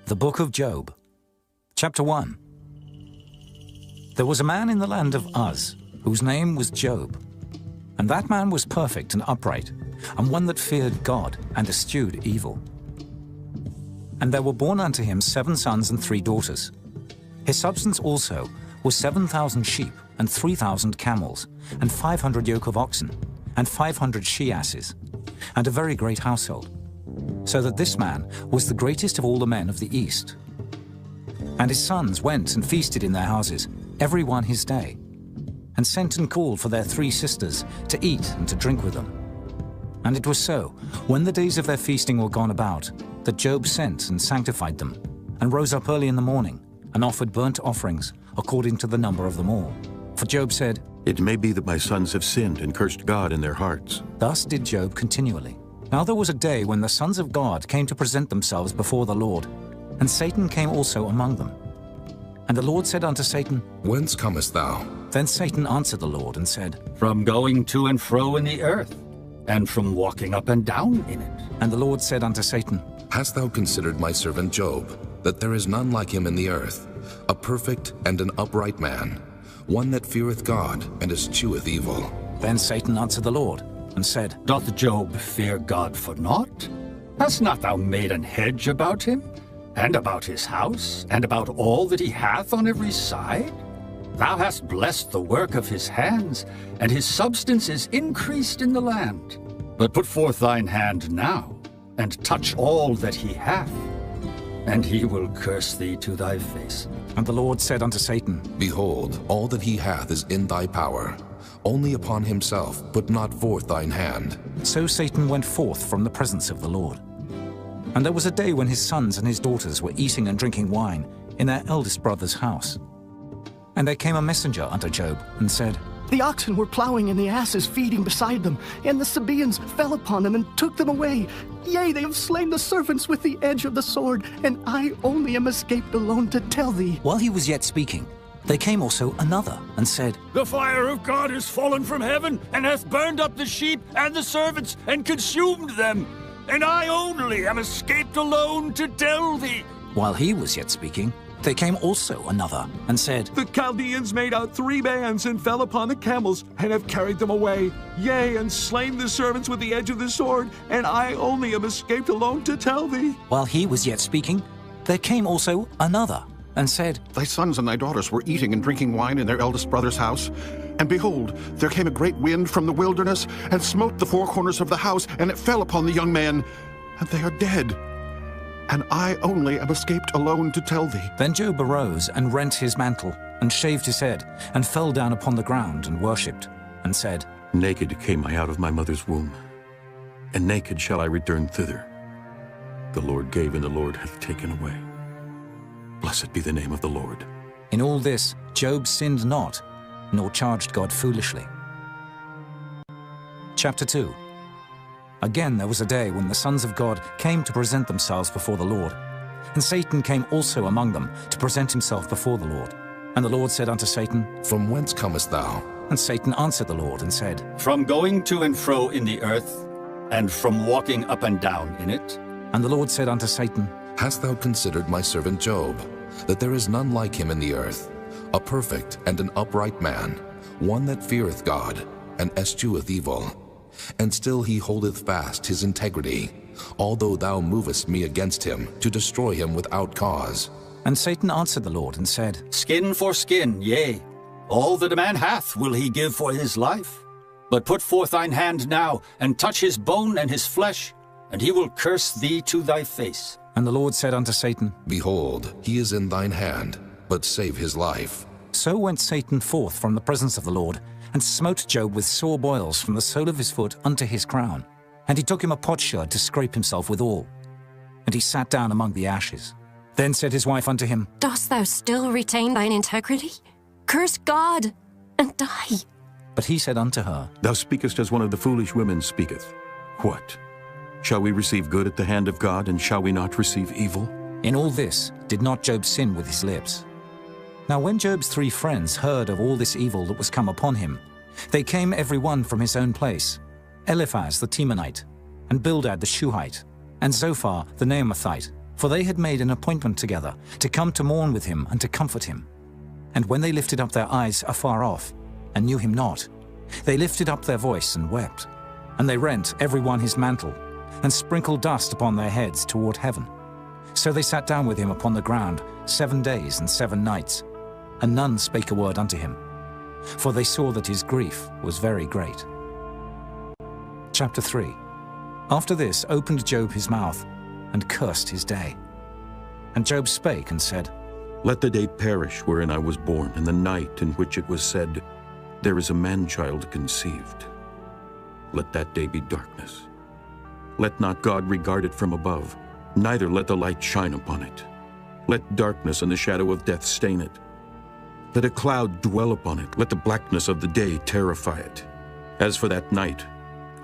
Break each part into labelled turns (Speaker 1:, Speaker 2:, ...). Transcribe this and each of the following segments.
Speaker 1: The Book of Job, Chapter 1. There was a man in the land of Uz, whose name was Job. And that man was perfect and upright, and one that feared God and eschewed evil. And there were born unto him 7 sons and 3 daughters. His substance also was 7,000 sheep, and 3,000 camels, and 500 yoke of oxen, and 500 she-asses, and a very great household. So that this man was the greatest of all the men of the east. And his sons went and feasted in their houses, every one his day, and sent and called for their 3 sisters to eat and to drink with them. And it was so, when the days of their feasting were gone about, that Job sent and sanctified them, and rose up early in the morning, and offered burnt offerings according to the number of them all. For Job said,
Speaker 2: "It may be that my sons have sinned and cursed God in their hearts."
Speaker 1: Thus did Job continually. Now there was a day when the sons of God came to present themselves before the Lord, and Satan came also among them. And the Lord said unto Satan,
Speaker 3: Whence comest thou?
Speaker 1: Then Satan answered the Lord and said,
Speaker 4: From going to and fro in the earth, and from walking up and down in it.
Speaker 1: And the Lord said unto Satan,
Speaker 3: Hast thou considered my servant Job, that there is none like him in the earth, a perfect and an upright man, one that feareth God and escheweth evil?
Speaker 1: Then Satan answered the Lord and said,
Speaker 4: Doth Job fear God for naught? Hast not thou made an hedge about him, and about his house, and about all that he hath on every side? Thou hast blessed the work of his hands, and his substance is increased in the land. But put forth thine hand now, and touch all that he hath, and he will curse thee to thy face.
Speaker 1: And the Lord said unto Satan,
Speaker 3: Behold, all that he hath is in thy power. Only upon himself put not forth thine hand.
Speaker 1: So Satan went forth from the presence of the Lord. And there was a day when his sons and his daughters were eating and drinking wine in their eldest brother's house. And there came a messenger unto Job, and said,
Speaker 5: The oxen were plowing, and the asses feeding beside them, and the Sabaeans fell upon them and took them away. Yea, they have slain the servants with the edge of the sword, and I only am escaped alone to tell thee.
Speaker 1: While he was yet speaking, there came also another, and said,
Speaker 6: The fire of God is fallen from heaven, and hath burned up the sheep and the servants, and consumed them. And I only am escaped alone to tell thee.
Speaker 1: While he was yet speaking, there came also another, and said,
Speaker 7: The Chaldeans made out 3 bands, and fell upon the camels, and have carried them away. Yea, and slain the servants with the edge of the sword, and I only am escaped alone to tell thee.
Speaker 1: While he was yet speaking, there came also another, and said,
Speaker 8: Thy sons and thy daughters were eating and drinking wine in their eldest brother's house. And behold, there came a great wind from the wilderness, and smote the 4 corners of the house, and it fell upon the young men, and they are dead. And I only am escaped alone to tell thee.
Speaker 1: Then Job arose and rent his mantle, and shaved his head, and fell down upon the ground, and worshipped, and said,
Speaker 2: Naked came I out of my mother's womb, and naked shall I return thither. The Lord gave, and the Lord hath taken away. Blessed be the name of the Lord.
Speaker 1: In all this Job sinned not, nor charged God foolishly. Chapter 2. Again there was a day when the sons of God came to present themselves before the Lord. And Satan came also among them to present himself before the Lord. And the Lord said unto Satan,
Speaker 3: From whence comest thou?
Speaker 1: And Satan answered the Lord and said,
Speaker 4: From going to and fro in the earth, and from walking up and down in it.
Speaker 1: And the Lord said unto Satan,
Speaker 3: Hast thou considered my servant Job, that there is none like him in the earth, a perfect and an upright man, one that feareth God, and escheweth evil? And still he holdeth fast his integrity, although thou movest me against him, to destroy him without cause.
Speaker 1: And Satan answered the Lord and said,
Speaker 4: Skin for skin, yea, all that a man hath will he give for his life. But put forth thine hand now, and touch his bone and his flesh, and he will curse thee to thy face.
Speaker 1: And the Lord said unto Satan,
Speaker 3: Behold, he is in thine hand, but save his life.
Speaker 1: So went Satan forth from the presence of the Lord, and smote Job with sore boils from the sole of his foot unto his crown. And he took him a potsherd to scrape himself withal. And he sat down among the ashes. Then said his wife unto him,
Speaker 9: Dost thou still retain thine integrity? Curse God, and die.
Speaker 1: But he said unto her,
Speaker 2: Thou speakest as one of the foolish women speaketh. What? Shall we receive good at the hand of God, and shall we not receive evil?
Speaker 1: In all this did not Job sin with his lips. Now when Job's 3 friends heard of all this evil that was come upon him, they came every one from his own place, Eliphaz the Temanite, and Bildad the Shuhite, and Zophar the Naamathite, For they had made an appointment together to come to mourn with him and to comfort him. And when they lifted up their eyes afar off, and knew him not, they lifted up their voice and wept. And they rent every one his mantle, and sprinkled dust upon their heads toward heaven. So they sat down with him upon the ground 7 days and 7 nights, and none spake a word unto him, for they saw that his grief was very great. Chapter 3. After this opened Job his mouth, and cursed his day. And Job spake and said,
Speaker 2: Let the day perish wherein I was born, and the night in which it was said, There is a man-child conceived. Let that day be darkness. Let not God regard it from above, neither let the light shine upon it. Let darkness and the shadow of death stain it. Let a cloud dwell upon it, let the blackness of the day terrify it. As for that night,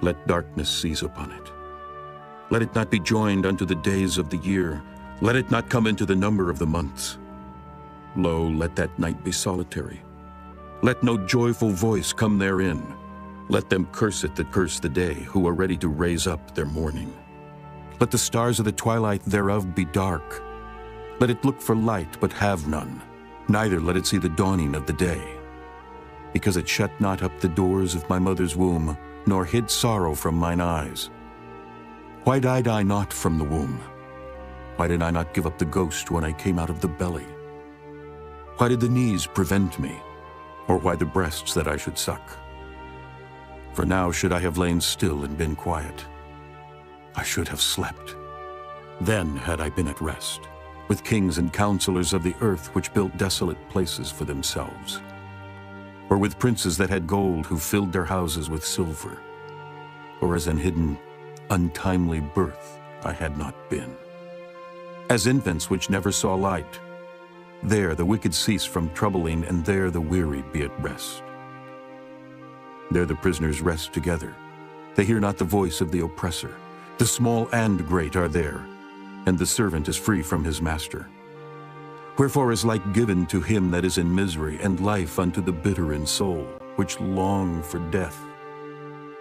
Speaker 2: let darkness seize upon it. Let it not be joined unto the days of the year, let it not come into the number of the months. Lo, let that night be solitary. Let no joyful voice come therein. Let them curse it that curse the day, who are ready to raise up their mourning. Let the stars of the twilight thereof be dark. Let it look for light, but have none, neither let it see the dawning of the day. Because it shut not up the doors of my mother's womb, nor hid sorrow from mine eyes. Why died I not from the womb? Why did I not give up the ghost when I came out of the belly? Why did the knees prevent me, or why the breasts that I should suck? For now should I have lain still and been quiet. I should have slept. Then had I been at rest, with kings and counselors of the earth which built desolate places for themselves, or with princes that had gold who filled their houses with silver, or as an hidden, untimely birth I had not been. As infants which never saw light, there the wicked cease from troubling, and there the weary be at rest. There the prisoners rest together. They hear not the voice of the oppressor. The small and great are there, and the servant is free from his master. Wherefore is light given to him that is in misery, and life unto the bitter in soul, which long for death,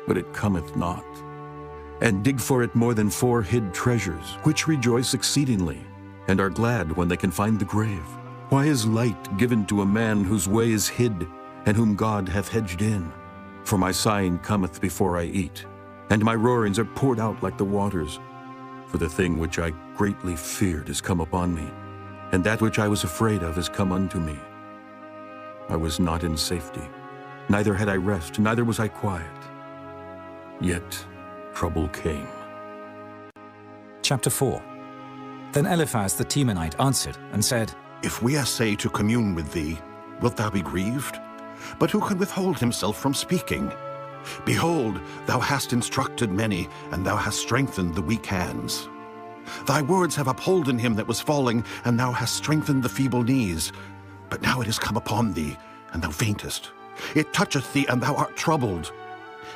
Speaker 2: but it cometh not, and dig for it more than 4 hid treasures, which rejoice exceedingly, and are glad when they can find the grave. Why is light given to a man whose way is hid, and whom God hath hedged in? For my sighing cometh before I eat, and my roarings are poured out like the waters. For the thing which I greatly feared is come upon me, and that which I was afraid of is come unto me. I was not in safety, neither had I rest, neither was I quiet. Yet trouble came.
Speaker 1: Chapter 4. Then Eliphaz the Temanite answered and said,
Speaker 8: If we essay to commune with thee, wilt thou be grieved? But who can withhold himself from speaking? Behold, thou hast instructed many, and thou hast strengthened the weak hands. Thy words have upholden him that was falling, and thou hast strengthened the feeble knees. But now it is come upon thee, and thou faintest. It toucheth thee, and thou art troubled.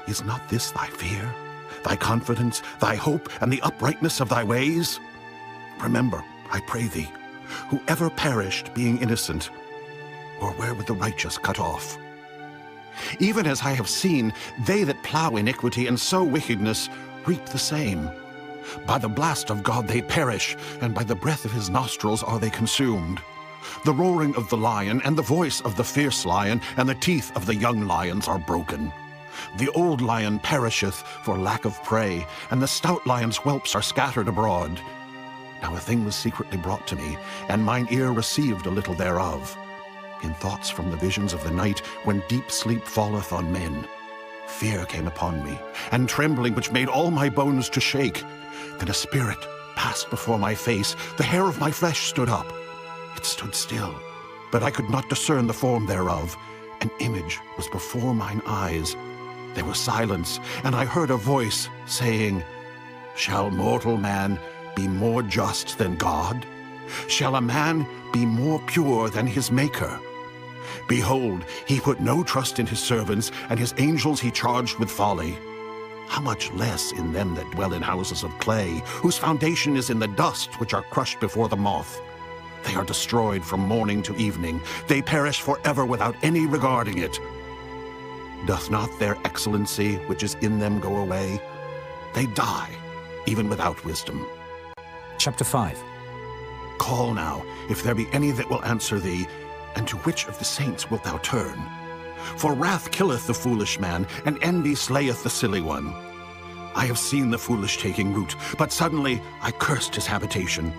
Speaker 8: Is not this thy fear, thy confidence, thy hope, and the uprightness of thy ways? Remember, I pray thee, who ever perished being innocent, or where were the righteous cut off? Even as I have seen, they that plow iniquity and sow wickedness reap the same. By the blast of God they perish, and by the breath of his nostrils are they consumed. The roaring of the lion, and the voice of the fierce lion, and the teeth of the young lions are broken. The old lion perisheth for lack of prey, and the stout lion's whelps are scattered abroad. Now a thing was secretly brought to me, and mine ear received a little thereof. In thoughts from the visions of the night, when deep sleep falleth on men, fear came upon me, and trembling which made all my bones to shake. Then a spirit passed before my face, the hair of my flesh stood up. It stood still, but I could not discern the form thereof. An image was before mine eyes. There was silence, and I heard a voice saying, Shall mortal man be more just than God? Shall a man be more pure than his Maker? Behold, he put no trust in his servants, and his angels he charged with folly. How much less in them that dwell in houses of clay, whose foundation is in the dust, which are crushed before the moth. They are destroyed from morning to evening. They perish forever without any regarding it. Doth not their excellency which is in them go away? They die, even without wisdom.
Speaker 1: Chapter 5.
Speaker 8: Call now, if there be any that will answer thee, and to which of the saints wilt thou turn? For wrath killeth the foolish man, and envy slayeth the silly one. I have seen the foolish taking root, but suddenly I cursed his habitation.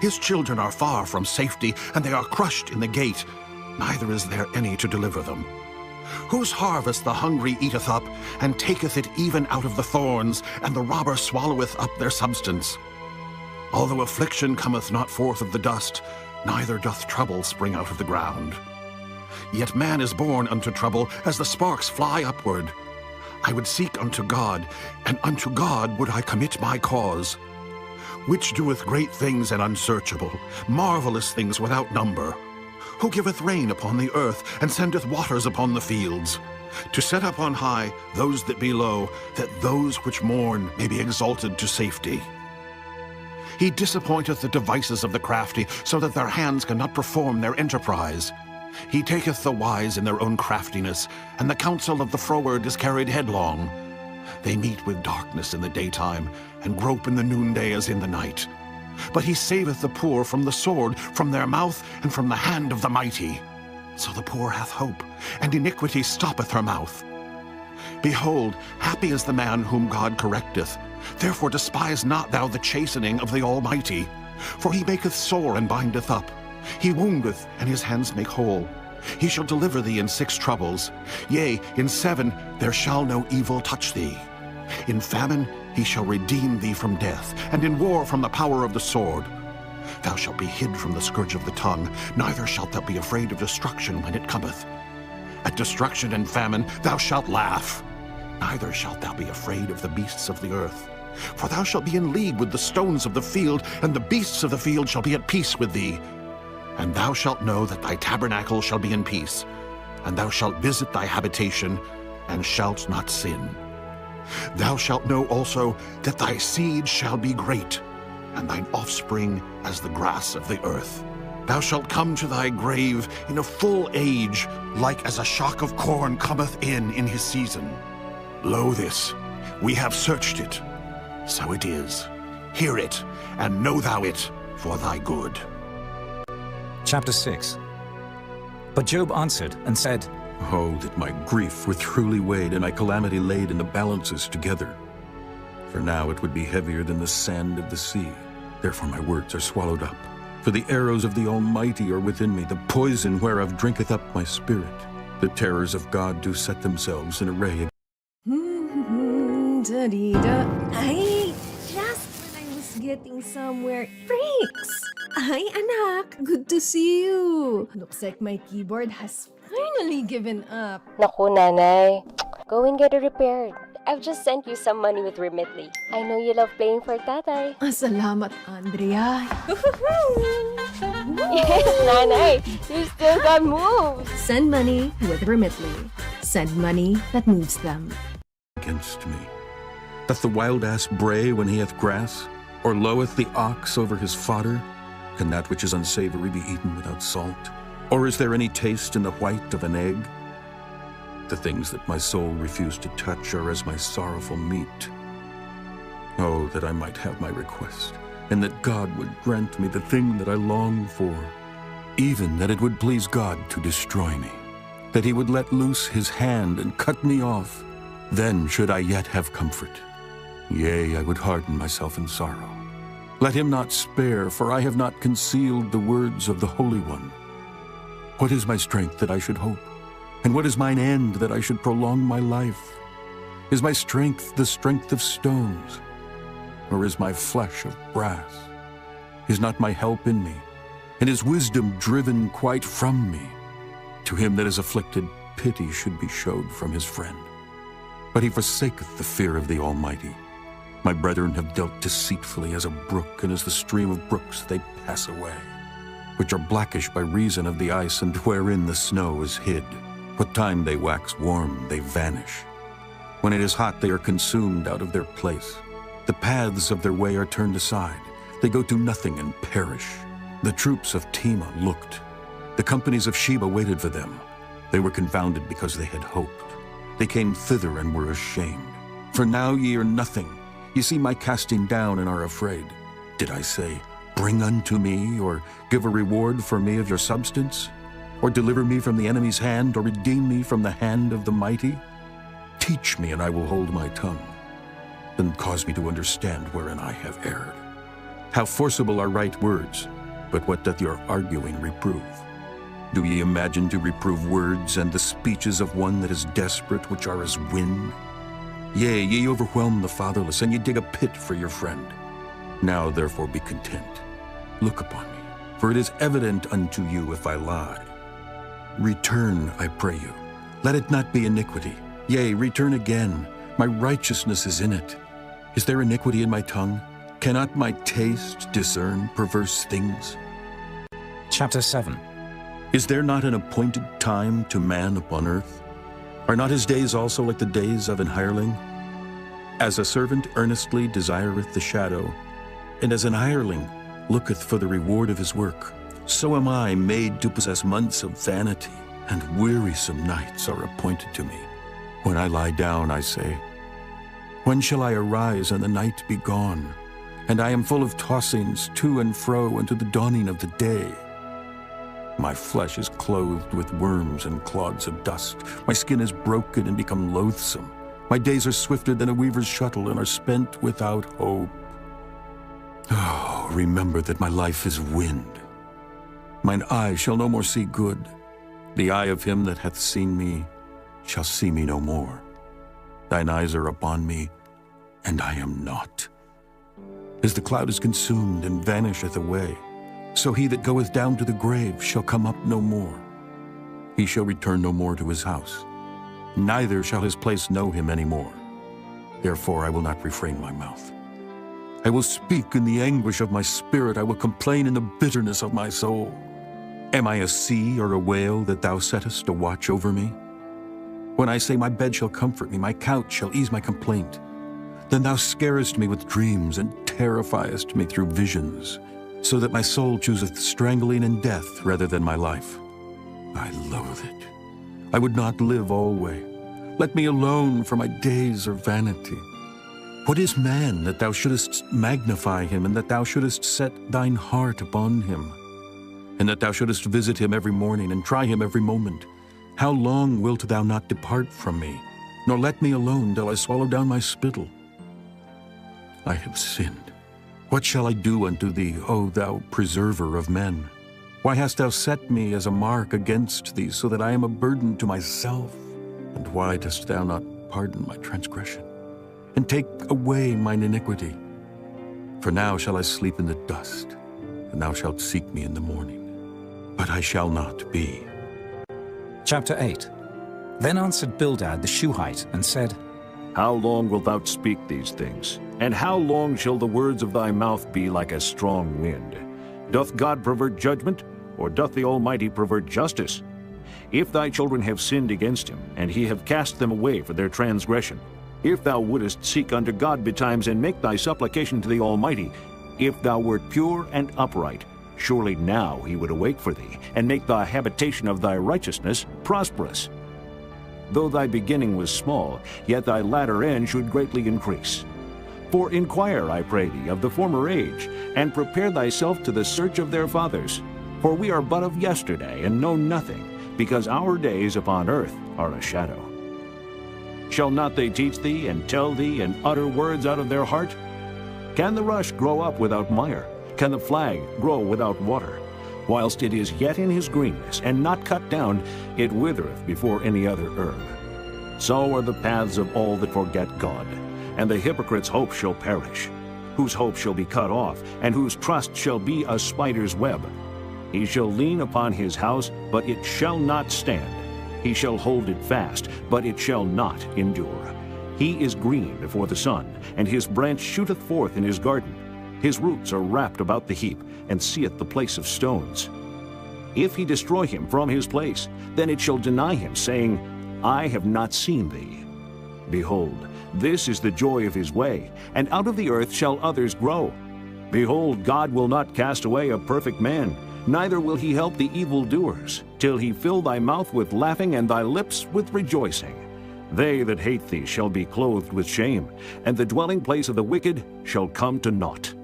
Speaker 8: His children are far from safety, and they are crushed in the gate, neither is there any to deliver them. Whose harvest the hungry eateth up, and taketh it even out of the thorns, and the robber swalloweth up their substance. Although affliction cometh not forth of the dust, neither doth trouble spring out of the ground. Yet man is born unto trouble, as the sparks fly upward. I would seek unto God, and unto God would I commit my cause. Which doeth great things and unsearchable, marvelous things without number. Who giveth rain upon the earth, and sendeth waters upon the fields. To set up on high those that be low, that those which mourn may be exalted to safety. He disappointeth the devices of the crafty, so that their hands cannot perform their enterprise. He taketh the wise in their own craftiness, and the counsel of the froward is carried headlong. They meet with darkness in the daytime, and grope in the noonday as in the night. But he saveth the poor from the sword, from their mouth, and from the hand of the mighty. So the poor hath hope, and iniquity stoppeth her mouth. Behold, happy is the man whom God correcteth. Therefore despise not thou the chastening of the Almighty. For he maketh sore and bindeth up. He woundeth, and his hands make whole. He shall deliver thee in 6 troubles. Yea, in 7 there shall no evil touch thee. In famine he shall redeem thee from death, and in war from the power of the sword. Thou shalt be hid from the scourge of the tongue, neither shalt thou be afraid of destruction when it cometh. At destruction and famine thou shalt laugh, neither shalt thou be afraid of the beasts of the earth. For thou shalt be in league with the stones of the field, and the beasts of the field shall be at peace with thee. And thou shalt know that thy tabernacle shall be in peace, and thou shalt visit thy habitation, and shalt not sin. Thou shalt know also that thy seed shall be great, and thine offspring as the grass of the earth. Thou shalt come to thy grave in a full age, like as a shock of corn cometh in his season. Lo this, we have searched it, so it is. Hear it, and know thou it for thy good.
Speaker 1: Chapter 6. But Job answered and said,
Speaker 2: Oh, that my grief were truly weighed, and my calamity laid in the balances together. For now it would be heavier than the sand of the sea. Therefore my words are swallowed up. For the arrows of the Almighty are within me, the poison whereof drinketh up my spirit. The terrors of God do set themselves in array.
Speaker 10: Ay, just when I was getting somewhere. Freaks! Hi, anak. Good to see you. Looks like my keyboard has finally given up.
Speaker 11: Naku, nanay. Go and get it repaired. I've just sent you some money with Remitly. I know you love playing for tatay.
Speaker 10: Salamat, Andrea.
Speaker 11: Yes, nanay. You still got moves.
Speaker 10: Send money with Remitly. Send money that moves them.
Speaker 2: Against me. Doth the wild ass bray when he hath grass? Or loweth the ox over his fodder? Can that which is unsavory be eaten without salt? Or is there any taste in the white of an egg? The things that my soul refused to touch are as my sorrowful meat. Oh, that I might have my request, and that God would grant me the thing that I long for, even that it would please God to destroy me, that he would let loose his hand and cut me off. Then should I yet have comfort. Yea, I would harden myself in sorrow. Let him not spare, for I have not concealed the words of the Holy One. What is my strength that I should hope? And what is mine end that I should prolong my life? Is my strength the strength of stones? Or is my flesh of brass? Is not my help in me? And is wisdom driven quite from me? To him that is afflicted, pity should be showed from his friend. But he forsaketh the fear of the Almighty. My brethren have dealt deceitfully as a brook, and as the stream of brooks they pass away, which are blackish by reason of the ice, and wherein the snow is hid. What time they wax warm, they vanish. When it is hot, they are consumed out of their place. The paths of their way are turned aside. They go to nothing and perish. The troops of Tema looked. The companies of Sheba waited for them. They were confounded because they had hoped. They came thither and were ashamed. For now ye are nothing. Ye see my casting down and are afraid. Did I say, bring unto me, or give a reward for me of your substance? Or deliver me from the enemy's hand, or redeem me from the hand of the mighty? Teach me, and I will hold my tongue. Then cause me to understand wherein I have erred. How forcible are right words, but what doth your arguing reprove? Do ye imagine to reprove words and the speeches of one that is desperate, which are as wind? Yea, ye overwhelm the fatherless, and ye dig a pit for your friend. Now therefore be content. Look upon me, for it is evident unto you if I lie. Return, I pray you. Let it not be iniquity. Yea, return again. My righteousness is in it. Is there iniquity in my tongue? Cannot my taste discern perverse things?
Speaker 1: Chapter 7.
Speaker 2: Is there not an appointed time to man upon earth? Are not his days also like the days of an hireling? As a servant earnestly desireth the shadow, and as an hireling looketh for the reward of his work, so am I made to possess months of vanity, and wearisome nights are appointed to me. When I lie down, I say, when shall I arise and the night be gone? And I am full of tossings to and fro unto the dawning of the day. My flesh is clothed with worms and clods of dust. My skin is broken and become loathsome. My days are swifter than a weaver's shuttle and are spent without hope. Oh, remember that my life is wind. Mine eye shall no more see good. The eye of him that hath seen me shall see me no more. Thine eyes are upon me, and I am not. As the cloud is consumed and vanisheth away, so he that goeth down to the grave shall come up no more. He shall return no more to his house, neither shall his place know him any more. Therefore I will not refrain my mouth. I will speak in the anguish of my spirit, I will complain in the bitterness of my soul. Am I a sea or a whale that thou settest a watch over me? When I say my bed shall comfort me, my couch shall ease my complaint, then thou scarest me with dreams and terrifiest me through visions, so that my soul chooseth strangling and death rather than my life. I loathe it. I would not live alway. Let me alone, for my days are vanity. What is man that thou shouldest magnify him, and that thou shouldest set thine heart upon him, and that thou shouldest visit him every morning and try him every moment? How long wilt thou not depart from me, nor let me alone till I swallow down my spittle? I have sinned. What shall I do unto thee, O thou preserver of men? Why hast thou set me as a mark against thee, so that I am a burden to myself? And why dost thou not pardon my transgression, and take away mine iniquity? For now shall I sleep in the dust, and thou shalt seek me in the morning. But I shall not be.
Speaker 1: Chapter 8. Then answered Bildad the Shuhite, and said,
Speaker 12: How long wilt thou speak these things? And how long shall the words of thy mouth be like a strong wind? Doth God pervert judgment, or doth the Almighty pervert justice? If thy children have sinned against him, and he have cast them away for their transgression, if thou wouldest seek unto God betimes, and make thy supplication to the Almighty, if thou wert pure and upright, surely now he would awake for thee, and make the habitation of thy righteousness prosperous. Though thy beginning was small, yet thy latter end should greatly increase. For inquire, I pray thee, of the former age, and prepare thyself to the search of their fathers. For we are but of yesterday, and know nothing, because our days upon earth are a shadow. Shall not they teach thee, and tell thee, and utter words out of their heart? Can the rush grow up without mire? Can the flag grow without water? Whilst it is yet in his greenness, and not cut down, it withereth before any other herb. So are the paths of all that forget God, and the hypocrite's hope shall perish, whose hope shall be cut off, and whose trust shall be a spider's web. He shall lean upon his house, but it shall not stand. He shall hold it fast, but it shall not endure. He is green before the sun, and his branch shooteth forth in his garden. His roots are wrapped about the heap, and seeth the place of stones. If he destroy him from his place, then it shall deny him, saying, I have not seen thee. Behold, this is the joy of his way, and out of the earth shall others grow. Behold, God will not cast away a perfect man, neither will he help the evildoers, till he fill thy mouth with laughing and thy lips with rejoicing. They that hate thee shall be clothed with shame, and the dwelling place of the wicked shall come to naught.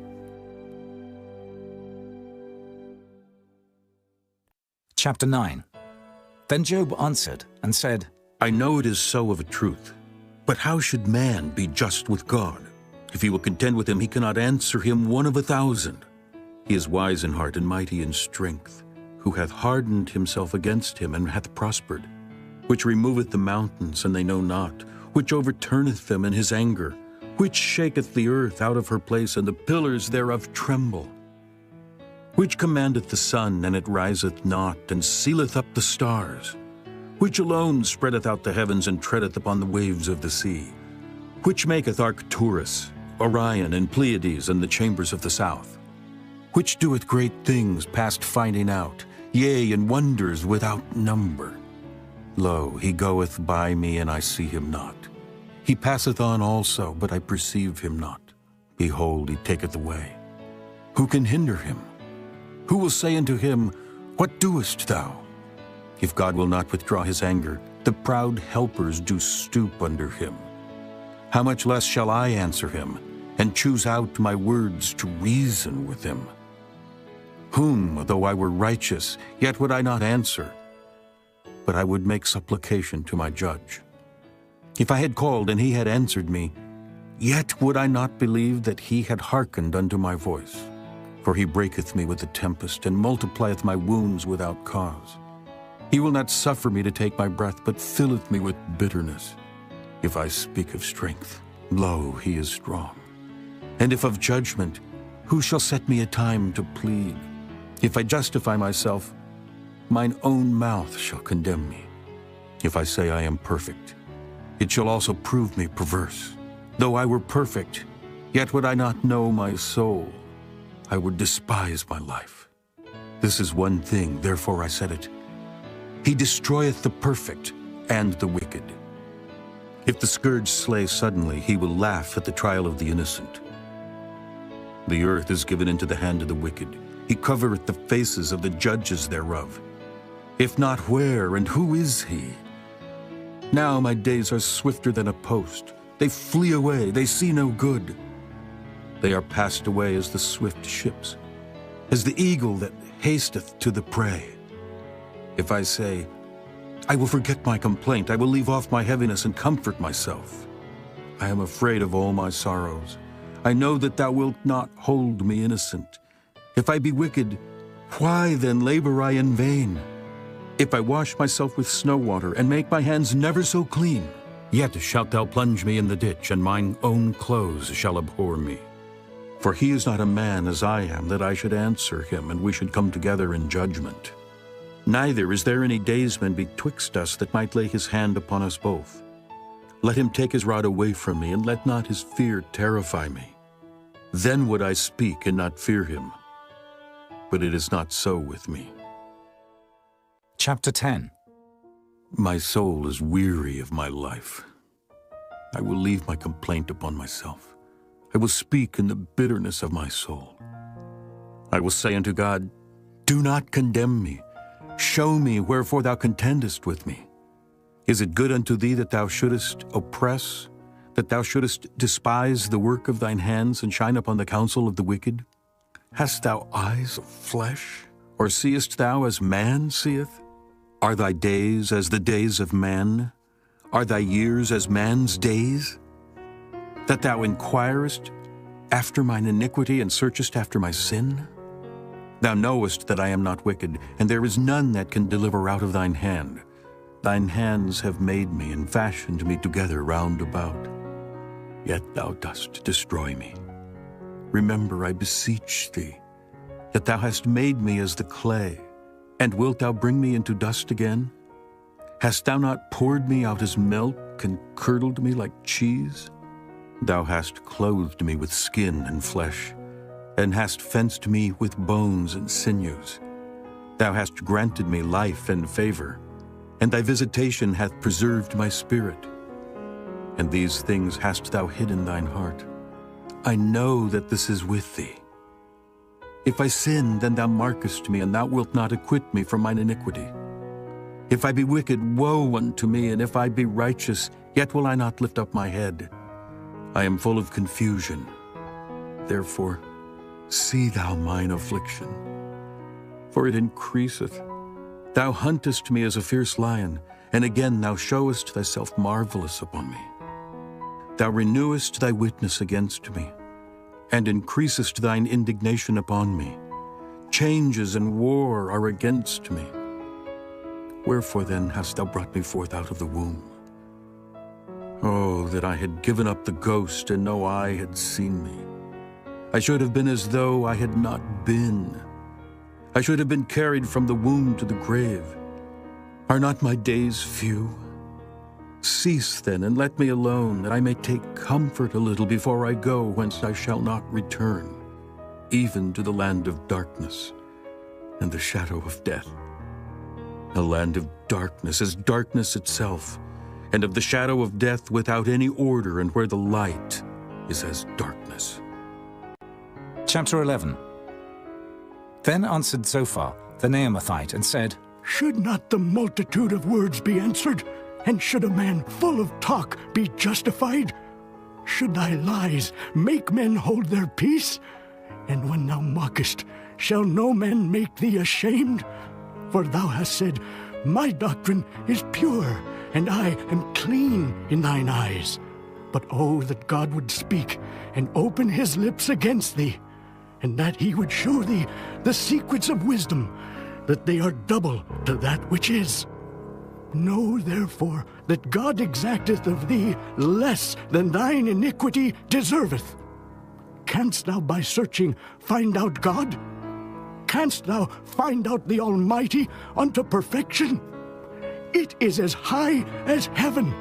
Speaker 1: Chapter 9. Then Job answered and said,
Speaker 2: I know it is so of a truth, but how should man be just with God? If he will contend with him, he cannot answer him 1 of 1,000. He is wise in heart and mighty in strength, who hath hardened himself against him and hath prospered, which removeth the mountains, and they know not, which overturneth them in his anger, which shaketh the earth out of her place, and the pillars thereof tremble, which commandeth the sun, and it riseth not, and sealeth up the stars, which alone spreadeth out the heavens, and treadeth upon the waves of the sea, which maketh Arcturus, Orion, and Pleiades, and the chambers of the south, which doeth great things past finding out, yea, and wonders without number. Lo, he goeth by me, and I see him not. He passeth on also, but I perceive him not. Behold, he taketh away. Who can hinder him? Who will say unto him, What doest thou? If God will not withdraw his anger, the proud helpers do stoop under him. How much less shall I answer him, and choose out my words to reason with him? Whom, though I were righteous, yet would I not answer, but I would make supplication to my judge. If I had called, and he had answered me, yet would I not believe that he had hearkened unto my voice. For he breaketh me with the tempest, and multiplieth my wounds without cause. He will not suffer me to take my breath, but filleth me with bitterness. If I speak of strength, lo, he is strong. And if of judgment, who shall set me a time to plead? If I justify myself, mine own mouth shall condemn me. If I say I am perfect, it shall also prove me perverse. Though I were perfect, yet would I not know my soul. I would despise my life. This is one thing, therefore I said it. He destroyeth the perfect and the wicked. If the scourge slay suddenly, he will laugh at the trial of the innocent. The earth is given into the hand of the wicked. He covereth the faces of the judges thereof. If not, where and who is he? Now my days are swifter than a post. They flee away, they see no good. They are passed away as the swift ships, as the eagle that hasteth to the prey. If I say, I will forget my complaint, I will leave off my heaviness and comfort myself. I am afraid of all my sorrows. I know that thou wilt not hold me innocent. If I be wicked, why then labor I in vain? If I wash myself with snow water, and make my hands never so clean, yet shalt thou plunge me in the ditch, and mine own clothes shall abhor me. For he is not a man as I am, that I should answer him, and we should come together in judgment. Neither is there any daysman betwixt us that might lay his hand upon us both. Let him take his rod away from me, and let not his fear terrify me. Then would I speak and not fear him. But it is not so with me.
Speaker 1: Chapter 10.
Speaker 2: My soul is weary of my life. I will leave my complaint upon myself. I will speak in the bitterness of my soul. I will say unto God, Do not condemn me. Show me wherefore thou contendest with me. Is it good unto thee that thou shouldest oppress, that thou shouldest despise the work of thine hands, and shine upon the counsel of the wicked? Hast thou eyes of flesh, or seest thou as man seeth? Are thy days as the days of man? Are thy years as man's days? That thou inquirest after mine iniquity, and searchest after my sin? Thou knowest that I am not wicked, and there is none that can deliver out of thine hand. Thine hands have made me, and fashioned me together round about. Yet thou dost destroy me. Remember, I beseech thee, that thou hast made me as the clay, and wilt thou bring me into dust again? Hast thou not poured me out as milk, and curdled me like cheese? Thou hast clothed me with skin and flesh, and hast fenced me with bones and sinews. Thou hast granted me life and favor, and thy visitation hath preserved my spirit. And these things hast thou hid in thine heart. I know that this is with thee. If I sin, then thou markest me, and thou wilt not acquit me from mine iniquity. If I be wicked, woe unto me, and if I be righteous, yet will I not lift up my head. I am full of confusion. Therefore, see thou mine affliction, for it increaseth. Thou huntest me as a fierce lion, and again thou showest thyself marvelous upon me. Thou renewest thy witness against me, and increasest thine indignation upon me. Changes and war are against me. Wherefore then hast thou brought me forth out of the womb? Oh, that I had given up the ghost, and no eye had seen me. I should have been as though I had not been. I should have been carried from the womb to the grave. Are not my days few? Cease then, and let me alone, that I may take comfort a little before I go whence I shall not return, even to the land of darkness and the shadow of death. A land of darkness is darkness itself, and of the shadow of death without any order, and where the light is as darkness.
Speaker 1: Chapter 11. Then answered Zophar, the Naamathite, and said,
Speaker 5: Should not the multitude of words be answered? And should a man full of talk be justified? Should thy lies make men hold their peace? And when thou mockest, shall no man make thee ashamed? For thou hast said, My doctrine is pure, and I am clean in thine eyes. But oh, that God would speak and open his lips against thee, and that he would show thee the secrets of wisdom, that they are double to that which is. Know therefore that God exacteth of thee less than thine iniquity deserveth. Canst thou by searching find out God? Canst thou find out the Almighty unto perfection? It is as high as heaven.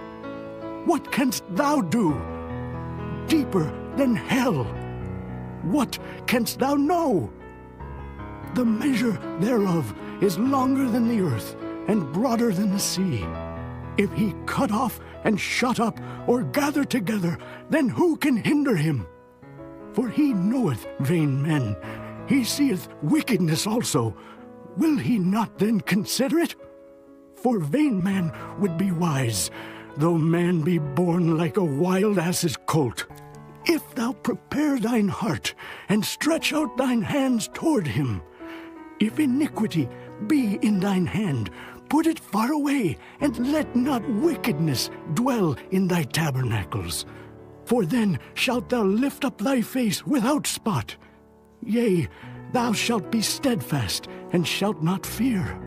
Speaker 5: What canst thou do? Deeper than hell. What canst thou know? The measure thereof is longer than the earth, and broader than the sea. If he cut off and shut up, or gather together, then who can hinder him? For he knoweth vain men, he seeth wickedness also. Will he not then consider it? For vain man would be wise, though man be born like a wild ass's colt. If thou prepare thine heart, and stretch out thine hands toward him, if iniquity be in thine hand, put it far away, and let not wickedness dwell in thy tabernacles. For then shalt thou lift up thy face without spot. Yea, thou shalt be steadfast, and shalt not fear,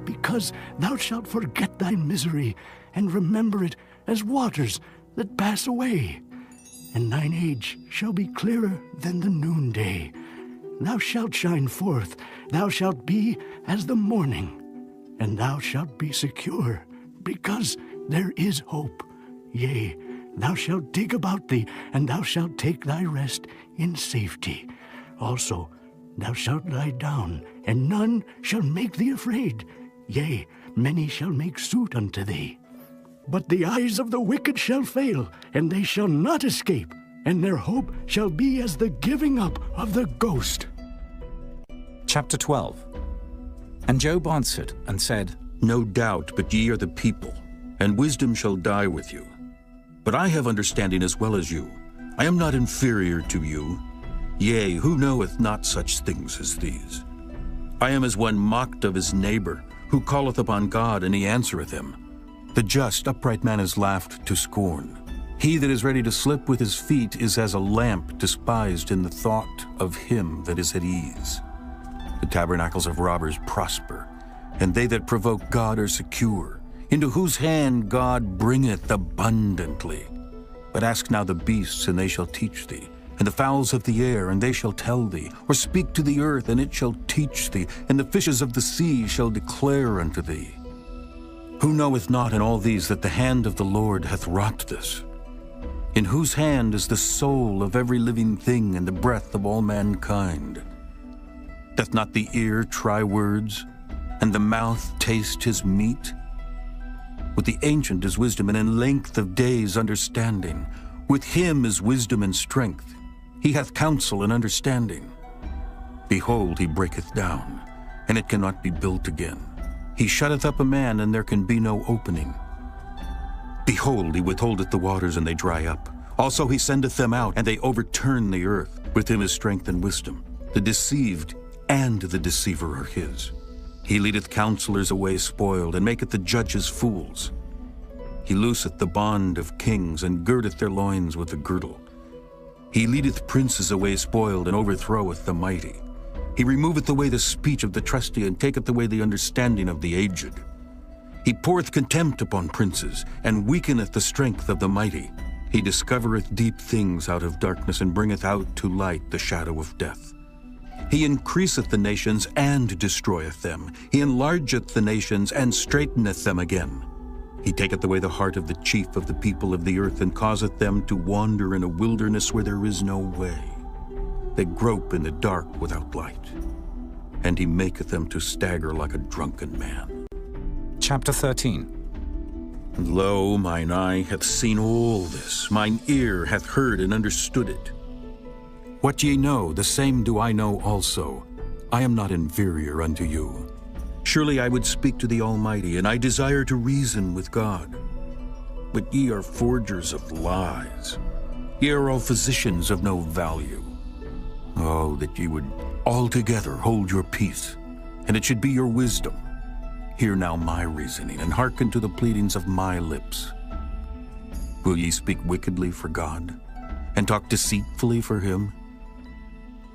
Speaker 5: because thou shalt forget thy misery, and remember it as waters that pass away. And thine age shall be clearer than the noonday. Thou shalt shine forth, thou shalt be as the morning, and thou shalt be secure, because there is hope. Yea, thou shalt dig about thee, and thou shalt take thy rest in safety. Also, thou shalt lie down, and none shall make thee afraid. Yea, many shall make suit unto thee. But the eyes of the wicked shall fail, and they shall not escape, and their hope shall be as the giving up of the ghost.
Speaker 1: Chapter 12. And Job answered and said,
Speaker 2: No doubt, but ye are the people, and wisdom shall die with you. But I have understanding as well as you. I am not inferior to you. Yea, who knoweth not such things as these? I am as one mocked of his neighbor, who calleth upon God, and he answereth him. The just, upright man is laughed to scorn. He that is ready to slip with his feet is as a lamp despised in the thought of him that is at ease. The tabernacles of robbers prosper, and they that provoke God are secure, into whose hand God bringeth abundantly. But ask now the beasts, and they shall teach thee, and the fowls of the air, and they shall tell thee, or speak to the earth, and it shall teach thee, and the fishes of the sea shall declare unto thee. Who knoweth not in all these that the hand of the Lord hath wrought this? In whose hand is the soul of every living thing, and the breath of all mankind? Doth not the ear try words, and the mouth taste his meat? With the ancient is wisdom, and in length of days understanding. With him is wisdom and strength. He hath counsel and understanding. Behold, he breaketh down, and it cannot be built again. He shutteth up a man, and there can be no opening. Behold, he withholdeth the waters, and they dry up. Also he sendeth them out, and they overturn the earth. With him is strength and wisdom. The deceived and the deceiver are his. He leadeth counselors away spoiled, and maketh the judges fools. He looseth the bond of kings, and girdeth their loins with a girdle. He leadeth princes away spoiled, and overthroweth the mighty. He removeth away the speech of the trusty, and taketh away the understanding of the aged. He poureth contempt upon princes, and weakeneth the strength of the mighty. He discovereth deep things out of darkness, and bringeth out to light the shadow of death. He increaseth the nations, and destroyeth them. He enlargeth the nations, and straighteneth them again. He taketh away the heart of the chief of the people of the earth, and causeth them to wander in a wilderness where there is no way. They grope in the dark without light, and he maketh them to stagger like a drunken man.
Speaker 1: Chapter 13.
Speaker 2: And lo, mine eye hath seen all this, mine ear hath heard and understood it. What ye know, the same do I know also. I am not inferior unto you. Surely I would speak to the Almighty, and I desire to reason with God. But ye are forgers of lies. Ye are all physicians of no value. Oh, that ye would altogether hold your peace, and it should be your wisdom. Hear now my reasoning, and hearken to the pleadings of my lips. Will ye speak wickedly for God, and talk deceitfully for him?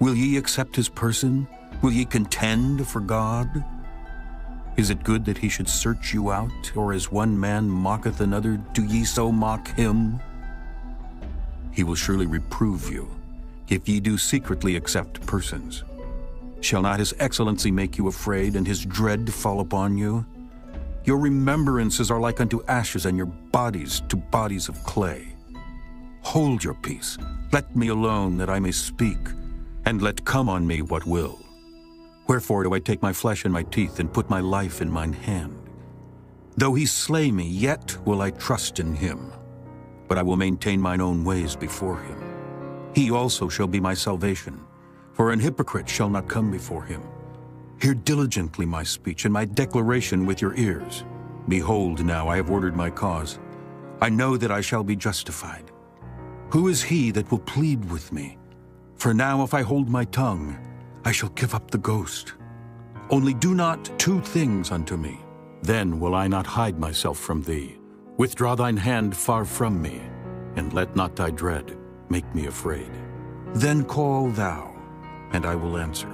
Speaker 2: Will ye accept his person? Will ye contend for God? Is it good that he should search you out, or as one man mocketh another, do ye so mock him? He will surely reprove you, if ye do secretly accept persons. Shall not his excellency make you afraid, and his dread fall upon you? Your remembrances are like unto ashes, and your bodies to bodies of clay. Hold your peace, let me alone, that I may speak, and let come on me what will. Wherefore do I take my flesh in my teeth, and put my life in mine hand? Though he slay me, yet will I trust in him. But I will maintain mine own ways before him. He also shall be my salvation, for an hypocrite shall not come before him. Hear diligently my speech, and my declaration with your ears. Behold, now I have ordered my cause. I know that I shall be justified. Who is he that will plead with me? For now if I hold my tongue, I shall give up the ghost. Only do not two things unto me. Then will I not hide myself from thee. Withdraw thine hand far from me, and let not thy dread make me afraid. Then call thou, and I will answer.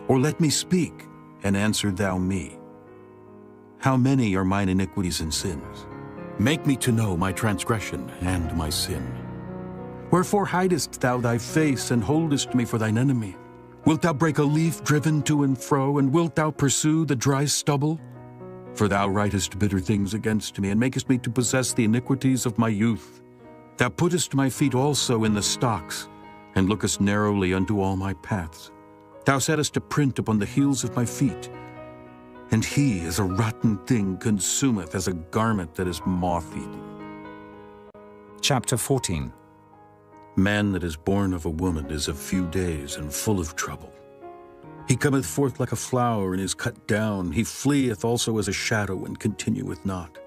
Speaker 2: Or let me speak, and answer thou me. How many are mine iniquities and sins? Make me to know my transgression and my sin. Wherefore hidest thou thy face, and holdest me for thine enemy? Wilt thou break a leaf driven to and fro, and wilt thou pursue the dry stubble? For thou writest bitter things against me, and makest me to possess the iniquities of my youth. Thou puttest my feet also in the stocks, and lookest narrowly unto all my paths. Thou settest a print upon the heels of my feet, and he, as a rotten thing, consumeth, as a garment that is moth-eaten.
Speaker 1: Chapter 14.
Speaker 2: Man that is born of a woman is of few days, and full of trouble. He cometh forth like a flower, and is cut down. He fleeth also as a shadow, and continueth not.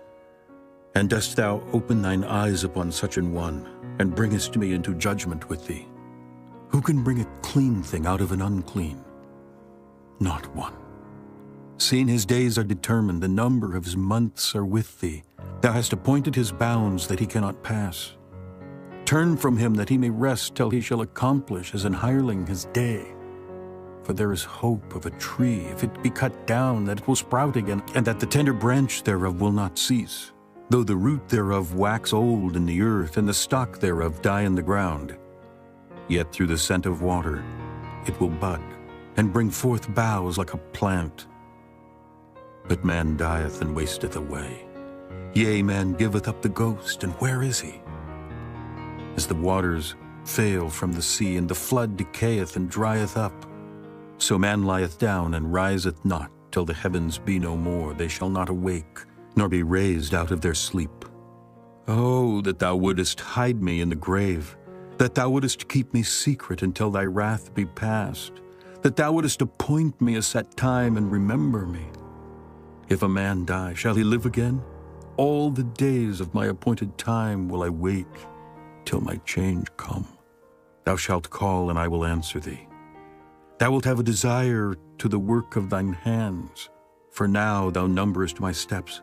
Speaker 2: And dost thou open thine eyes upon such an one, and bringest me into judgment with thee? Who can bring a clean thing out of an unclean? Not one. Seeing his days are determined, the number of his months are with thee. Thou hast appointed his bounds that he cannot pass. Turn from him that he may rest till he shall accomplish as an hireling his day. For there is hope of a tree, if it be cut down, that it will sprout again, and that the tender branch thereof will not cease. Though the root thereof wax old in the earth, and the stock thereof die in the ground, yet through the scent of water it will bud, and bring forth boughs like a plant. But man dieth and wasteth away. Yea, man giveth up the ghost, and where is he? As the waters fail from the sea, and the flood decayeth and drieth up, so man lieth down and riseth not, till the heavens be no more. They shall not awake, nor be raised out of their sleep. Oh, that thou wouldest hide me in the grave, that thou wouldest keep me secret until thy wrath be past, that thou wouldest appoint me a set time and remember me. If a man die, shall he live again? All the days of my appointed time will I wait, till my change come. Thou shalt call, and I will answer thee. Thou wilt have a desire to the work of thine hands. for now thou numberest my steps.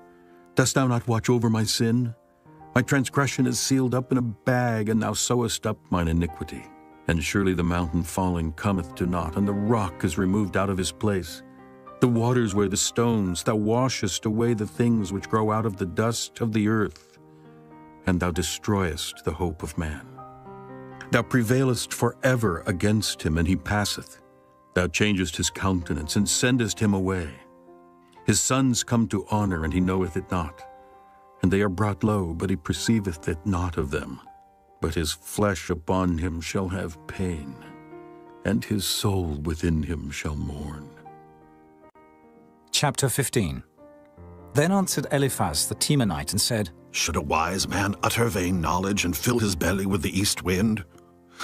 Speaker 2: Dost thou not watch over my sin? My transgression is sealed up in a bag, and thou sewest up mine iniquity. And surely the mountain falling cometh to naught, and the rock is removed out of his place. The waters wear the stones, thou washest away the things which grow out of the dust of the earth, and thou destroyest the hope of man. Thou prevailest forever against him, and he passeth. Thou changest his countenance, and sendest him away. His sons come to honor, and he knoweth it not. And they are brought low, but he perceiveth it not of them. But his flesh upon him shall have pain, and his soul within him shall mourn.
Speaker 1: Chapter 15. Then answered Eliphaz the Temanite and said,
Speaker 8: Should a wise man utter vain knowledge and fill his belly with the east wind?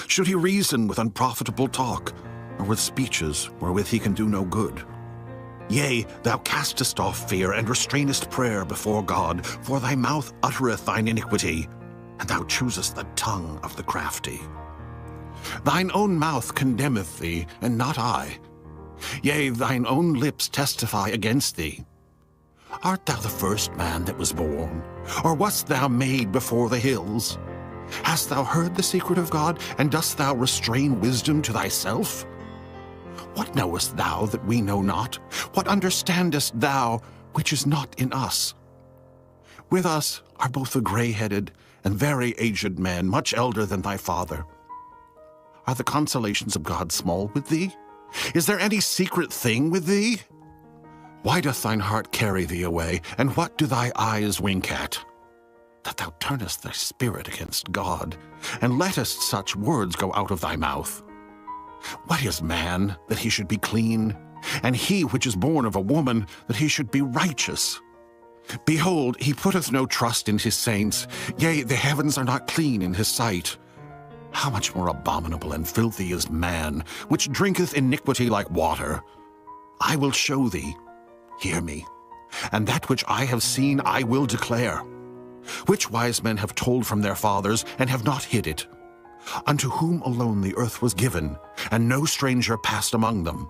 Speaker 8: Should he reason with unprofitable talk, or with speeches wherewith he can do no good? Yea, thou castest off fear and restrainest prayer before God, for thy mouth uttereth thine iniquity, and thou choosest the tongue of the crafty. Thine own mouth condemneth thee, and not I. Yea, thine own lips testify against thee. Art thou the first man that was born, or wast thou made before the hills? Hast thou heard the secret of God, and dost thou restrain wisdom to thyself? What knowest thou that we know not? What understandest thou which is not in us? With us are both the gray-headed and very aged men, much elder than thy father. Are the consolations of God small with thee? Is there any secret thing with thee? Why doth thine heart carry thee away, and what do thy eyes wink at? That thou turnest thy spirit against God, and lettest such words go out of thy mouth. What is man, that he should be clean? And he which is born of a woman, that he should be righteous? Behold, he putteth no trust in his saints. Yea, the heavens are not clean in his sight. How much more abominable and filthy is man, which drinketh iniquity like water? I will show thee, hear me, and that which I have seen I will declare. Which wise men have told from their fathers, and have not hid it? Unto whom alone the earth was given, and no stranger passed among them.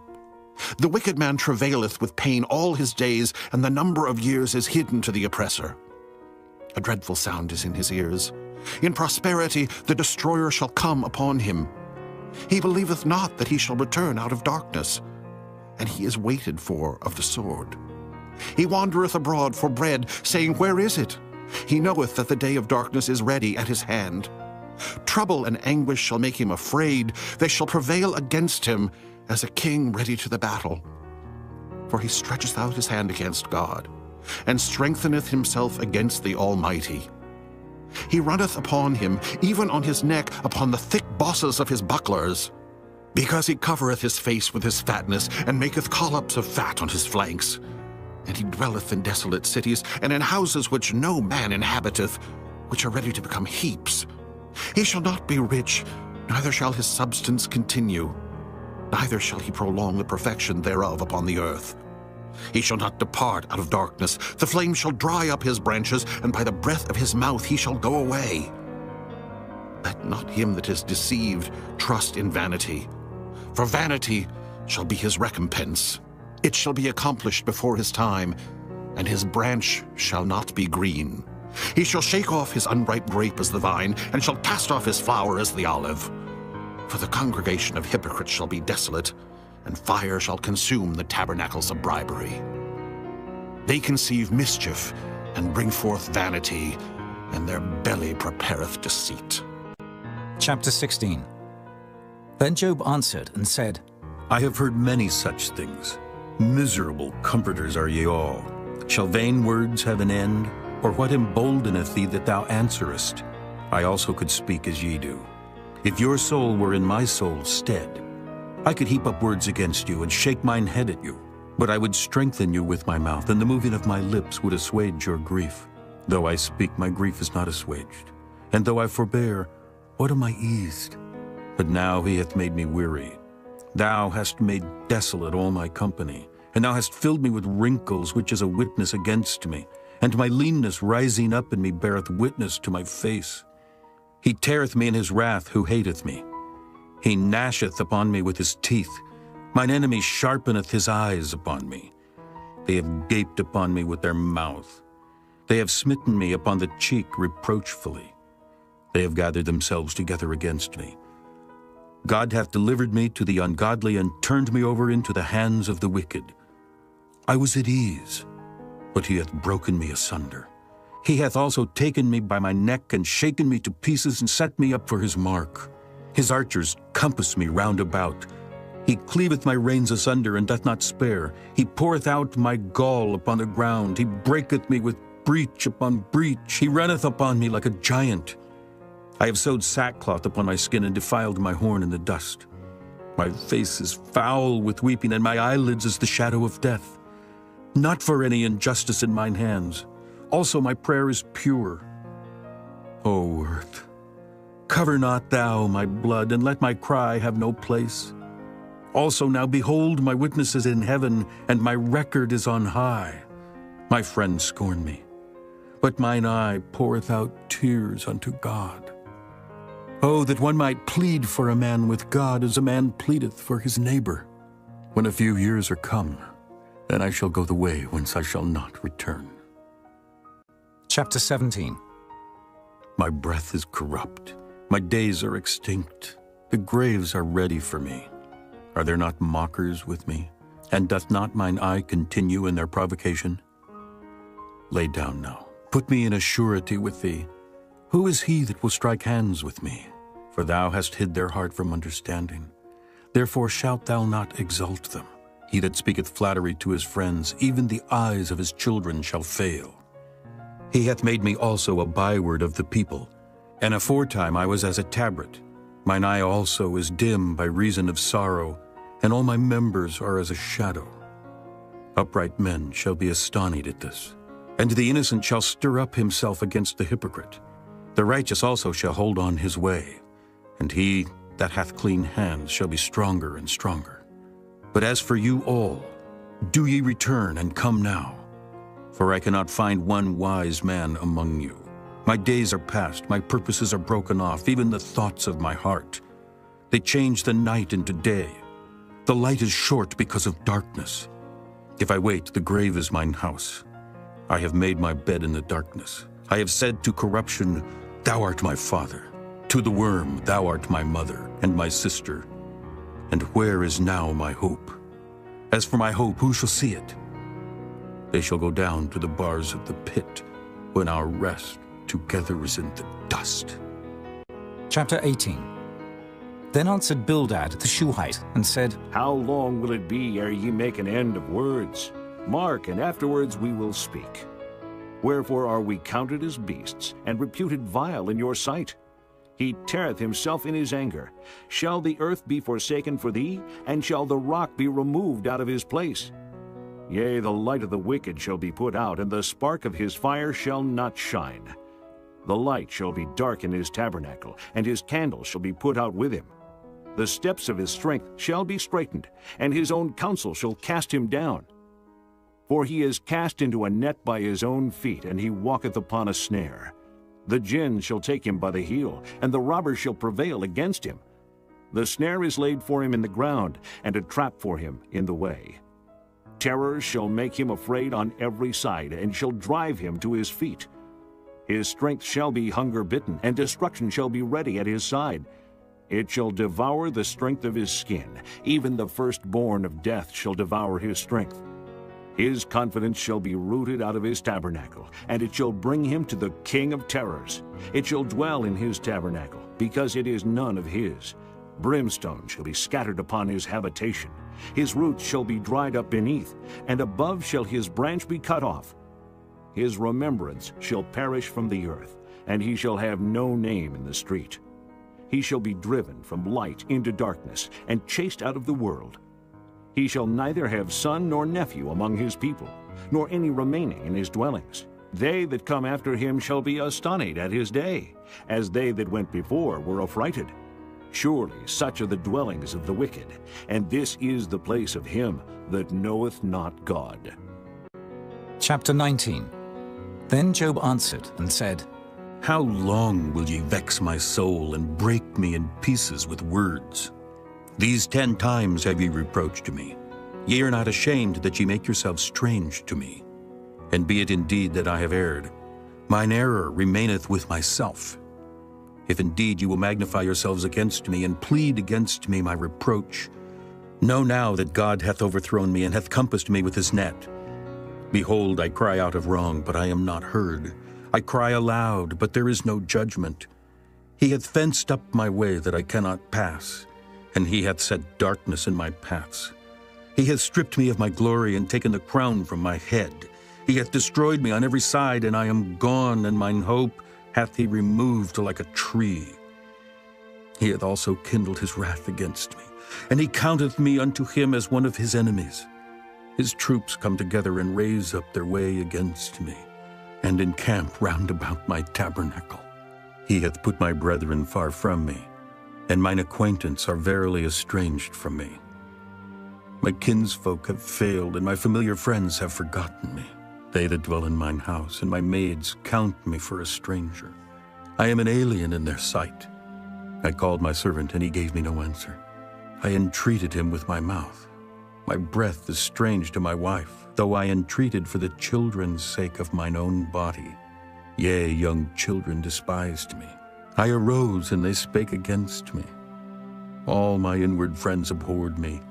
Speaker 8: The wicked man travaileth with pain all his days, and the number of years is hidden to the oppressor. A dreadful sound is in his ears. In prosperity the destroyer shall come upon him. He believeth not that he shall return out of darkness, and he is waited for of the sword. He wandereth abroad for bread, saying, Where is it? He knoweth that the day of darkness is ready at his hand. Trouble and anguish shall make him afraid. They shall prevail against him as a king ready to the battle. For he stretcheth out his hand against God, and strengtheneth himself against the Almighty. He runneth upon him, even on his neck, upon the thick bosses of his bucklers. Because he covereth his face with his fatness, and maketh collops of fat on his flanks. And he dwelleth in desolate cities, and in houses which no man inhabiteth, which are ready to become heaps. He shall not be rich, neither shall his substance continue, neither shall he prolong the perfection thereof upon the earth. He shall not depart out of darkness, the flame shall dry up his branches, and by the breath of his mouth he shall go away. Let not him that is deceived trust in vanity, for vanity shall be his recompense. It shall be accomplished before his time, and his branch shall not be green. He shall shake off his unripe grape as the vine, and shall cast off his flower as the olive. For the congregation of hypocrites shall be desolate, and fire shall consume the tabernacles of bribery. They conceive mischief, and bring forth vanity, and their belly prepareth deceit.
Speaker 1: Chapter 16. Then Job answered and said,
Speaker 2: I have heard many such things. Miserable comforters are ye all. Shall vain words have an end? Or what emboldeneth thee that thou answerest? I also could speak as ye do. If your soul were in my soul's stead, I could heap up words against you and shake mine head at you. But I would strengthen you with my mouth, and the moving of my lips would assuage your grief. Though I speak, my grief is not assuaged. And though I forbear, what am I eased? But now he hath made me weary. Thou hast made desolate all my company, and thou hast filled me with wrinkles, which is a witness against me. And my leanness rising up in me beareth witness to my face. He teareth me in his wrath who hateth me. He gnasheth upon me with his teeth. Mine enemy sharpeneth his eyes upon me. They have gaped upon me with their mouth. They have smitten me upon the cheek reproachfully. They have gathered themselves together against me. God hath delivered me to the ungodly and turned me over into the hands of the wicked. I was at ease, but he hath broken me asunder. He hath also taken me by my neck and shaken me to pieces and set me up for his mark. His archers compass me round about. He cleaveth my reins asunder and doth not spare. He poureth out my gall upon the ground. He breaketh me with breach upon breach. He runneth upon me like a giant. I have sewed sackcloth upon my skin and defiled my horn in the dust. My face is foul with weeping, and my eyelids is the shadow of death. Not for any injustice in mine hands. Also my prayer is pure. O earth, cover not thou my blood, and let my cry have no place. Also now behold, my witness is in heaven, and my record is on high. My friends scorn me, but mine eye poureth out tears unto God. Oh, that one might plead for a man with God as a man pleadeth for his neighbor. When a few years are come, then I shall go the way whence I shall not return.
Speaker 1: Chapter 17.
Speaker 2: My breath is corrupt. My days are extinct. The graves are ready for me. Are there not mockers with me? And doth not mine eye continue in their provocation? Lay down now. Put me in a surety with thee. Who is he that will strike hands with me? For thou hast hid their heart from understanding. Therefore shalt thou not exalt them. He that speaketh flattery to his friends, even the eyes of his children shall fail. He hath made me also a byword of the people, and aforetime I was as a tabret. Mine eye also is dim by reason of sorrow, and all my members are as a shadow. Upright men shall be astonished at this, and the innocent shall stir up himself against the hypocrite. The righteous also shall hold on his way, and he that hath clean hands shall be stronger and stronger. But as for you all, do ye return and come now, for I cannot find one wise man among you. My days are past, my purposes are broken off, even the thoughts of my heart. They change the night into day. The light is short because of darkness. If I wait, the grave is mine house. I have made my bed in the darkness. I have said to corruption, thou art my father. To the worm, thou art my mother and my sister. And where is now my hope? As for my hope, who shall see it? They shall go down to the bars of the pit, when our rest together is in the dust.
Speaker 1: Chapter 18. Then answered Bildad the Shuhite, and said,
Speaker 12: How long will it be ere ye make an end of words? Mark, and afterwards we will speak. Wherefore are we counted as beasts, and reputed vile in your sight? He teareth himself in his anger. Shall the earth be forsaken for thee, and shall the rock be removed out of his place? Yea, the light of the wicked shall be put out, and the spark of his fire shall not shine. The light shall be dark in his tabernacle, and his candle shall be put out with him. The steps of his strength shall be straitened, and his own counsel shall cast him down. For he is cast into a net by his own feet, and he walketh upon a snare. The gin shall take him by the heel, and the robber shall prevail against him. The snare is laid for him in the ground, and a trap for him in the way. Terrors shall make him afraid on every side, and shall drive him to his feet. His strength shall be hunger-bitten, and destruction shall be ready at his side. It shall devour the strength of his skin. Even the firstborn of death shall devour his strength. His confidence shall be rooted out of his tabernacle, and it shall bring him to the king of terrors. It shall dwell in his tabernacle, because it is none of his. Brimstone shall be scattered upon his habitation. His roots shall be dried up beneath, and above shall his branch be cut off. His remembrance shall perish from the earth, and he shall have no name in the street. He shall be driven from light into darkness, and chased out of the world. He shall neither have son nor nephew among his people, nor any remaining in his dwellings. They that come after him shall be astonished at his day, as they that went before were affrighted. Surely such are the dwellings of the wicked, and this is the place of him that knoweth not God.
Speaker 1: Chapter 19. Then Job answered and said,
Speaker 2: How long will ye vex my soul, and break me in pieces with words? These 10 times have ye reproached me. Ye are not ashamed that ye make yourselves strange to me. And be it indeed that I have erred, mine error remaineth with myself. If indeed you will magnify yourselves against me, and plead against me my reproach, know now that God hath overthrown me, and hath compassed me with his net. Behold, I cry out of wrong, but I am not heard. I cry aloud, but there is no judgment. He hath fenced up my way that I cannot pass, and he hath set darkness in my paths. He hath stripped me of my glory, and taken the crown from my head. He hath destroyed me on every side, and I am gone, and mine hope hath he removed like a tree. He hath also kindled his wrath against me, and he counteth me unto him as one of his enemies. His troops come together and raise up their way against me, and encamp round about my tabernacle. He hath put my brethren far from me, and mine acquaintance are verily estranged from me. My kinsfolk have failed, and my familiar friends have forgotten me. They that dwell in mine house, and my maids count me for a stranger. I am an alien in their sight. I called my servant, and he gave me no answer. I entreated him with my mouth. My breath is strange to my wife, though I entreated for the children's sake of mine own body. Yea, young children despised me. I arose, and they spake against me. All my inward friends abhorred me,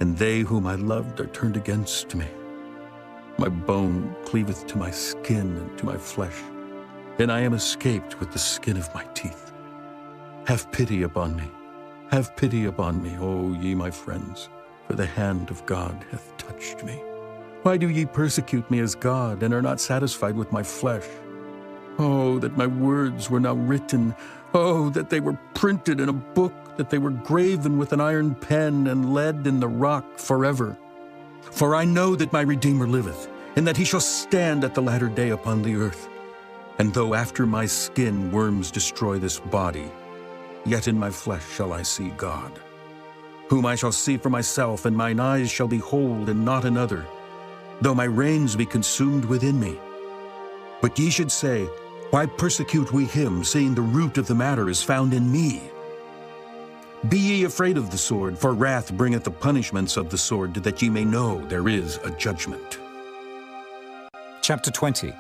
Speaker 2: and they whom I loved are turned against me. My bone cleaveth to my skin and to my flesh, and I am escaped with the skin of my teeth. Have pity upon me. Have pity upon me, O ye my friends, for the hand of God hath touched me. Why do ye persecute me as God, and are not satisfied with my flesh? Oh, that my words were now written. Oh, that they were printed in a book, that they were graven with an iron pen and lead in the rock forever. For I know that my Redeemer liveth, and that he shall stand at the latter day upon the earth. And though after my skin worms destroy this body, yet in my flesh shall I see God, whom I shall see for myself, and mine eyes shall behold, and not another, though my reins be consumed within me. But ye should say, why persecute we him, seeing the root of the matter is found in me? Be ye afraid of the sword, for wrath bringeth the punishments of the sword, that ye may know there is a judgment.
Speaker 1: Chapter 20.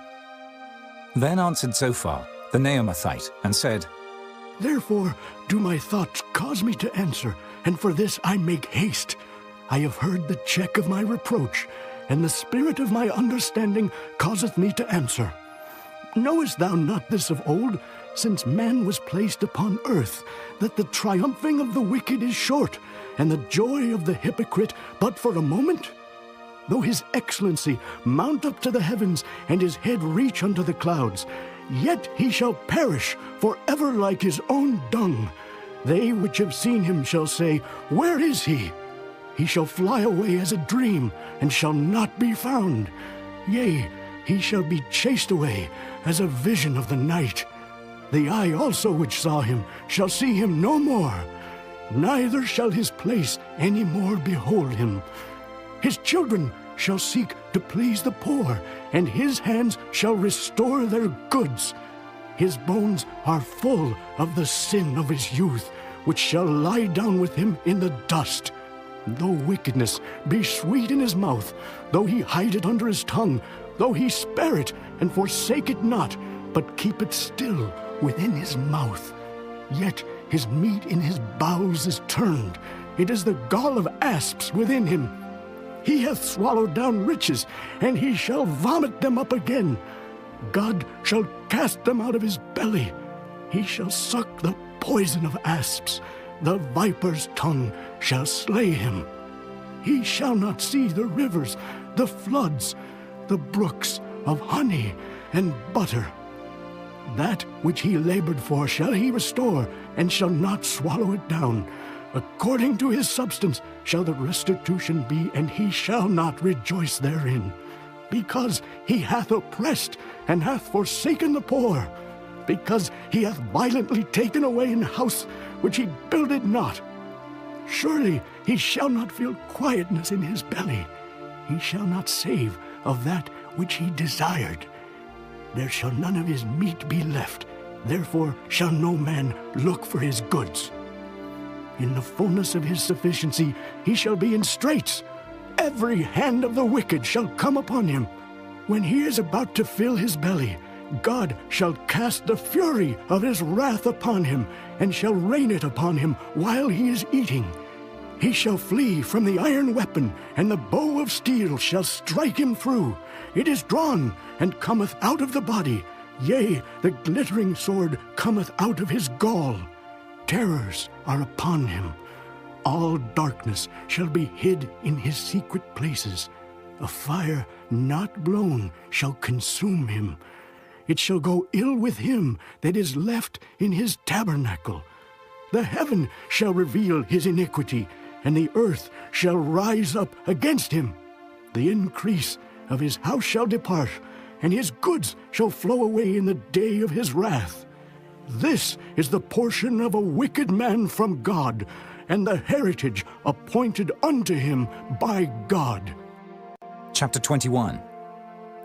Speaker 1: Then answered Zophar, the Naamathite, and said,
Speaker 5: Therefore do my thoughts cause me to answer, and for this I make haste. I have heard the check of my reproach, and the spirit of my understanding causeth me to answer. Knowest thou not this of old, since man was placed upon earth, that the triumphing of the wicked is short, and the joy of the hypocrite but for a moment? Though his excellency mount up to the heavens, and his head reach unto the clouds, yet he shall perish forever like his own dung. They which have seen him shall say, Where is he? He shall fly away as a dream, and shall not be found. Yea, he shall be chased away as a vision of the night. The eye also which saw him shall see him no more, neither shall his place any more behold him. His children shall seek to please the poor, and his hands shall restore their goods. His bones are full of the sin of his youth, which shall lie down with him in the dust. Though wickedness be sweet in his mouth, though he hide it under his tongue, though he spare it and forsake it not, but keep it still within his mouth, yet his meat in his bowels is turned. It is the gall of asps within him. He hath swallowed down riches, and he shall vomit them up again. God shall cast them out of his belly. He shall suck the poison of asps. The viper's tongue shall slay him. He shall not see the rivers, the floods, the brooks of honey and butter. That which he labored for shall he restore, and shall not swallow it down. According to his substance shall the restitution be, and he shall not rejoice therein. Because he hath oppressed, and hath forsaken the poor. Because he hath violently taken away an house which he builded not. Surely he shall not feel quietness in his belly. He shall not save of that which he desired. There shall none of his meat be left, therefore shall no man look for his goods. In the fullness of his sufficiency he shall be in straits. every hand of the wicked shall come upon him. When he is about to fill his belly, God shall cast the fury of his wrath upon him, and shall rain it upon him while he is eating. He shall flee from the iron weapon, and the bow of steel shall strike him through. It is drawn, and cometh out of the body. Yea, the glittering sword cometh out of his gall. Terrors are upon him. All darkness shall be hid in his secret places. A fire not blown shall consume him. It shall go ill with him that is left in his tabernacle. The heaven shall reveal his iniquity, and the earth shall rise up against him. The increase of his house shall depart, and his goods shall flow away in the day of his wrath. This is the portion of a wicked man from God, and the heritage appointed unto him by God.
Speaker 1: Chapter 21.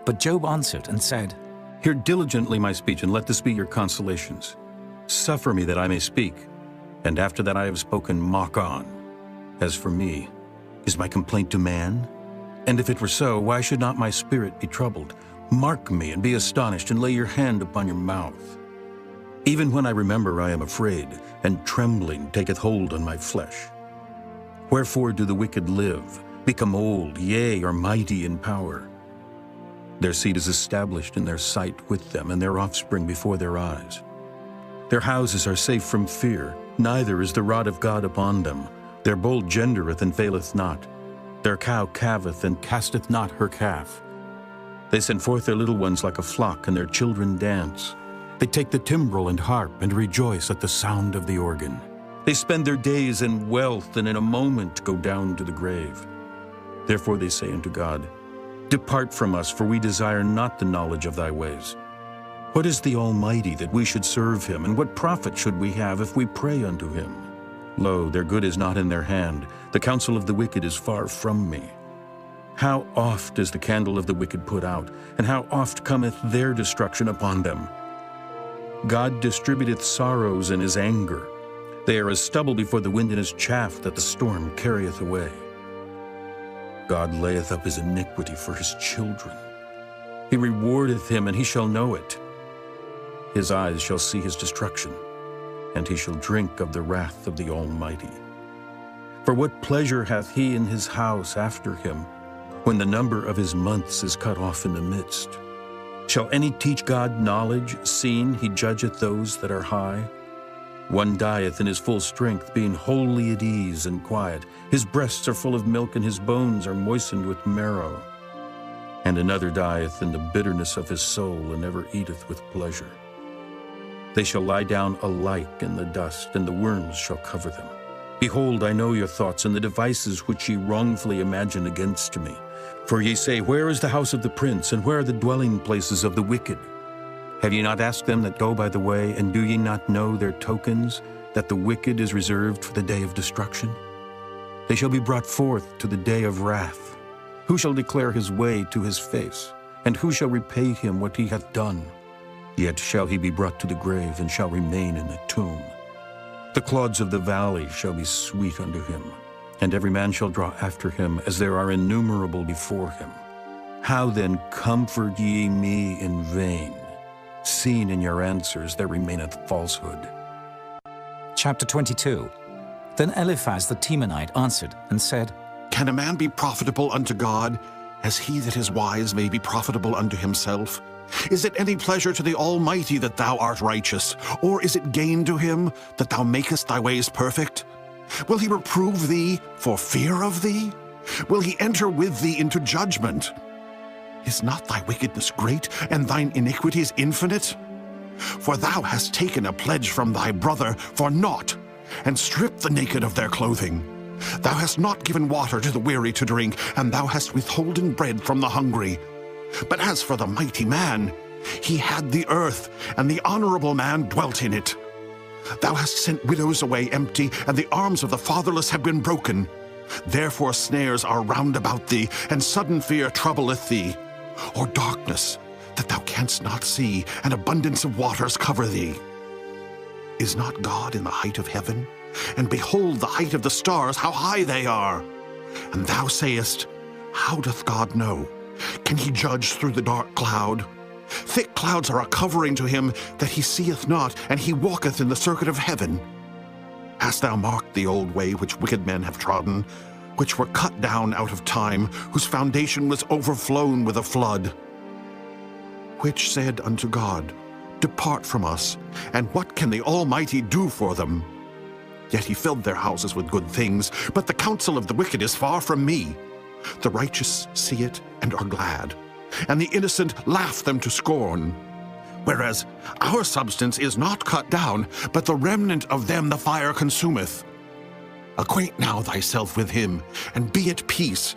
Speaker 1: But Job answered and said,
Speaker 2: Hear diligently my speech, and let this be your consolations. Suffer me that I may speak, and after that I have spoken, mock on. As for me, is my complaint to man? And if it were so, why should not my spirit be troubled? Mark me, and be astonished, and lay your hand upon your mouth. Even when I remember, I am afraid, and trembling taketh hold on my flesh. Wherefore do the wicked live, become old, yea, are mighty in power? Their seed is established in their sight with them, and their offspring before their eyes. Their houses are safe from fear, neither is the rod of God upon them. Their bull gendereth and faileth not. Their cow calveth and casteth not her calf. They send forth their little ones like a flock, and their children dance. They take the timbrel and harp, and rejoice at the sound of the organ. They spend their days in wealth, and in a moment go down to the grave. Therefore they say unto God, Depart from us, for we desire not the knowledge of thy ways. What is the Almighty that we should serve him, and what profit should we have if we pray unto him? Lo, their good is not in their hand, the counsel of the wicked is far from me. How oft is the candle of the wicked put out, and how oft cometh their destruction upon them? God distributeth sorrows in his anger. They are as stubble before the wind, and as chaff that the storm carrieth away. God layeth up his iniquity for his children. He rewardeth him, and he shall know it. His eyes shall see his destruction, and he shall drink of the wrath of the Almighty. For what pleasure hath he in his house after him, when the number of his months is cut off in the midst? Shall any teach God knowledge, seeing he judgeth those that are high? One dieth in his full strength, being wholly at ease and quiet. His breasts are full of milk, and his bones are moistened with marrow. And another dieth in the bitterness of his soul, and never eateth with pleasure. They shall lie down alike in the dust, and the worms shall cover them. Behold, I know your thoughts, and the devices which ye wrongfully imagine against me. For ye say, Where is the house of the prince, and where are the dwelling places of the wicked? Have ye not asked them that go by the way, and do ye not know their tokens, that the wicked is reserved for the day of destruction? They shall be brought forth to the day of wrath. Who shall declare his way to his face? And who shall repay him what he hath done? Yet shall he be brought to the grave, and shall remain in the tomb. The clods of the valley shall be sweet unto him, and every man shall draw after him, as there are innumerable before him. How then comfort ye me in vain, seeing in your answers there remaineth falsehood?
Speaker 1: Chapter 22. Then Eliphaz the Temanite answered and said,
Speaker 8: Can a man be profitable unto God, as he that is wise may be profitable unto himself? Is it any pleasure to the Almighty that thou art righteous, or is it gain to him that thou makest thy ways perfect? Will he reprove thee for fear of thee? Will he enter with thee into judgment? Is not thy wickedness great, and thine iniquities infinite? For thou hast taken a pledge from thy brother for naught, and stripped the naked of their clothing. Thou hast not given water to the weary to drink, and thou hast withholden bread from the hungry. But as for the mighty man, he had the earth, and the honorable man dwelt in it. Thou hast sent widows away empty, and the arms of the fatherless have been broken. Therefore snares are round about thee, and sudden fear troubleth thee. Or darkness, that thou canst not see, and abundance of waters cover thee. Is not God in the height of heaven? And behold the height of the stars, how high they are. And thou sayest, How doth God know? Can he judge through the dark cloud? Thick clouds are a covering to him that he seeth not, and he walketh in the circuit of heaven. Hast thou marked the old way which wicked men have trodden, which were cut down out of time, whose foundation was overflown with a flood? Which said unto God, Depart from us, and what can the Almighty do for them? Yet he filled their houses with good things, but the counsel of the wicked is far from me. The righteous see it and are glad, and the innocent laugh them to scorn. Whereas our substance is not cut down, but the remnant of them the fire consumeth. Acquaint now thyself with him, and be at peace,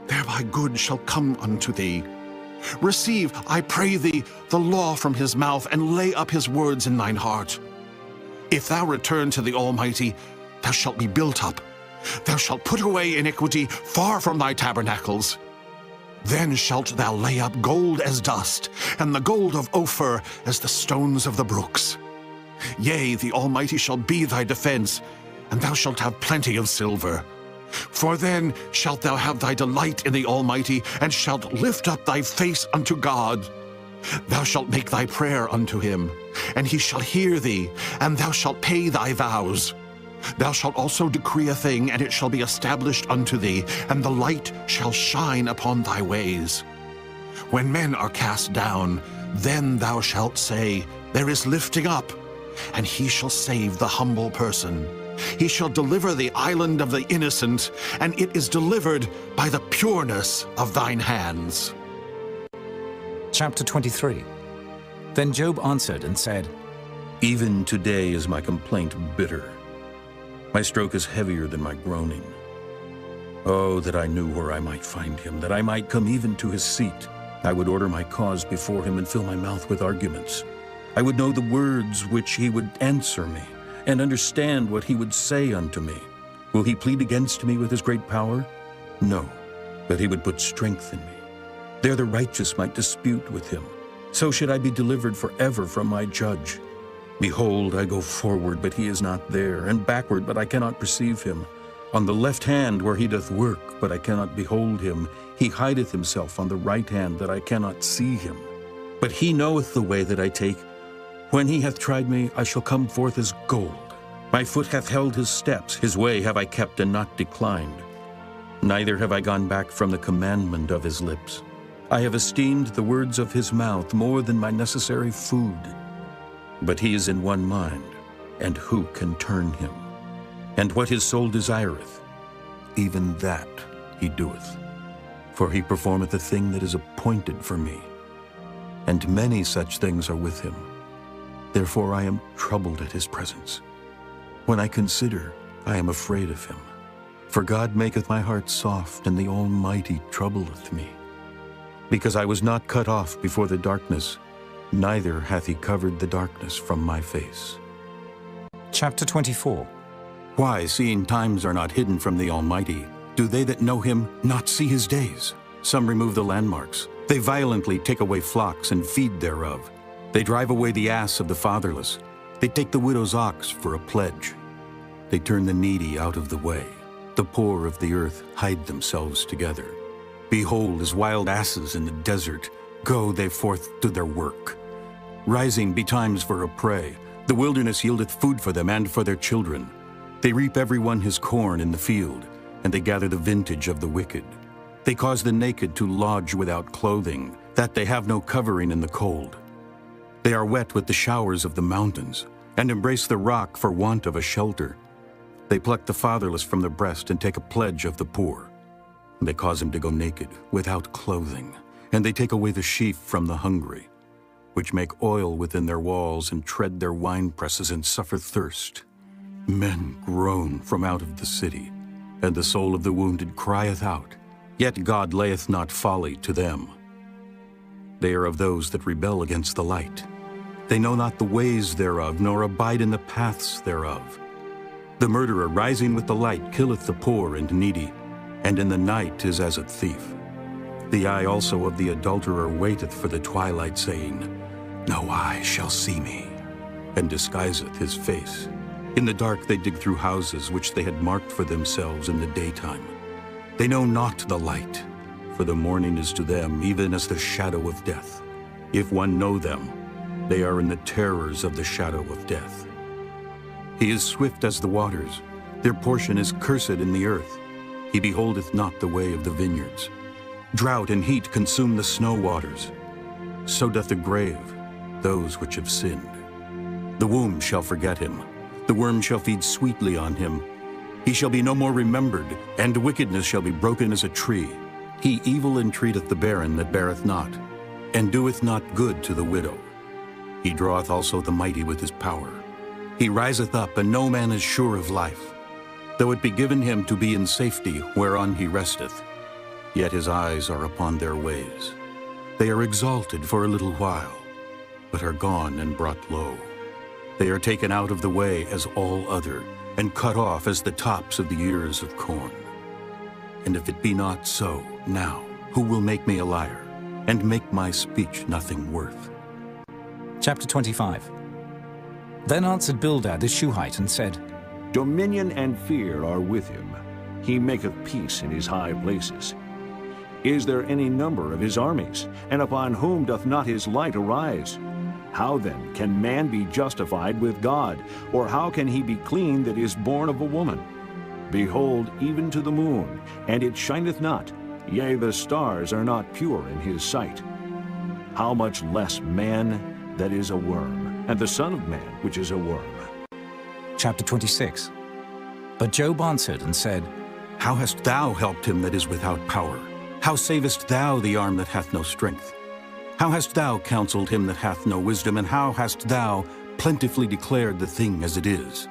Speaker 8: thereby good shall come unto thee. Receive, I pray thee, the law from his mouth, and lay up his words in thine heart. If thou return to the Almighty, thou shalt be built up. Thou shalt put away iniquity far from thy tabernacles. Then shalt thou lay up gold as dust, and the gold of Ophir as the stones of the brooks. Yea, the Almighty shall be thy defense, and thou shalt have plenty of silver. For then shalt thou have thy delight in the Almighty, and shalt lift up thy face unto God. Thou shalt make thy prayer unto him, and he shall hear thee, and thou shalt pay thy vows. Thou shalt also decree a thing, and it shall be established unto thee, and the light shall shine upon thy ways. When men are cast down, then thou shalt say, There is lifting up, and he shall save the humble person. He shall deliver the island of the innocent, and it is delivered by the pureness of thine hands.
Speaker 1: Chapter 23. Then Job answered and said,
Speaker 2: Even today is my complaint bitter. My stroke is heavier than my groaning. Oh, that I knew where I might find him, that I might come even to his seat. I would order my cause before him and fill my mouth with arguments. I would know the words which he would answer me, and understand what he would say unto me. Will he plead against me with his great power? No, but he would put strength in me. There the righteous might dispute with him. So should I be delivered forever from my judge. Behold, I go forward, but he is not there, and backward, but I cannot perceive him. On the left hand where he doth work, but I cannot behold him. He hideth himself on the right hand, that I cannot see him. But he knoweth the way that I take. When he hath tried me, I shall come forth as gold. My foot hath held his steps, his way have I kept and not declined. Neither have I gone back from the commandment of his lips. I have esteemed the words of his mouth more than my necessary food. But he is in one mind, and who can turn him? And what his soul desireth, even that he doeth. For he performeth the thing that is appointed for me, and many such things are with him. Therefore I am troubled at his presence. When I consider, I am afraid of him. For God maketh my heart soft, and the Almighty troubleth me. Because I was not cut off before the darkness, neither hath he covered the darkness from my face.
Speaker 1: Chapter 24.
Speaker 2: Why, seeing times are not hidden from the Almighty, do they that know him not see his days? Some remove the landmarks. They violently take away flocks and feed thereof. They drive away the ass of the fatherless. They take the widow's ox for a pledge. They turn the needy out of the way. The poor of the earth hide themselves together. Behold, as wild asses in the desert, go they forth to their work. Rising betimes for a prey, the wilderness yieldeth food for them and for their children. They reap every one his corn in the field, and they gather the vintage of the wicked. They cause the naked to lodge without clothing, that they have no covering in the cold. They are wet with the showers of the mountains, and embrace the rock for want of a shelter. They pluck the fatherless from the breast and take a pledge of the poor. They cause him to go naked, without clothing, and they take away the sheaf from the hungry, which make oil within their walls and tread their winepresses and suffer thirst. Men groan from out of the city, and the soul of the wounded crieth out, yet God layeth not folly to them. They are of those that rebel against the light. They know not the ways thereof, nor abide in the paths thereof. The murderer rising with the light killeth the poor and needy, and in the night is as a thief. The eye also of the adulterer waiteth for the twilight, saying, No eye shall see me, and disguiseth his face. In the dark they dig through houses which they had marked for themselves in the daytime. They know not the light, for the morning is to them even as the shadow of death. If one know them, they are in the terrors of the shadow of death. He is swift as the waters, their portion is cursed in the earth. He beholdeth not the way of the vineyards. Drought and heat consume the snow waters. So doth the grave those which have sinned. The womb shall forget him, the worm shall feed sweetly on him. He shall be no more remembered, and wickedness shall be broken as a tree. He evil entreateth the barren that beareth not, and doeth not good to the widow. He draweth also the mighty with his power. He riseth up, and no man is sure of life. Though it be given him to be in safety, whereon he resteth, yet his eyes are upon their ways. They are exalted for a little while, but are gone and brought low. They are taken out of the way as all other, and cut off as the tops of the ears of corn. And if it be not so, now, who will make me a liar, and make my speech nothing worth?
Speaker 1: Chapter 25. Then answered Bildad the Shuhite and said,
Speaker 12: Dominion and fear are with him. He maketh peace in his high places. Is there any number of his armies? And upon whom doth not his light arise? How then can man be justified with God? Or how can he be clean that is born of a woman? Behold, even to the moon, and it shineth not, yea, the stars are not pure in his sight. How much less man that is a worm, and the Son of Man which is a worm?
Speaker 1: Chapter 26. But Job answered and said,
Speaker 2: How hast thou helped him that is without power? How savest thou the arm that hath no strength? How hast thou counseled him that hath no wisdom, and how hast thou plentifully declared the thing as it is?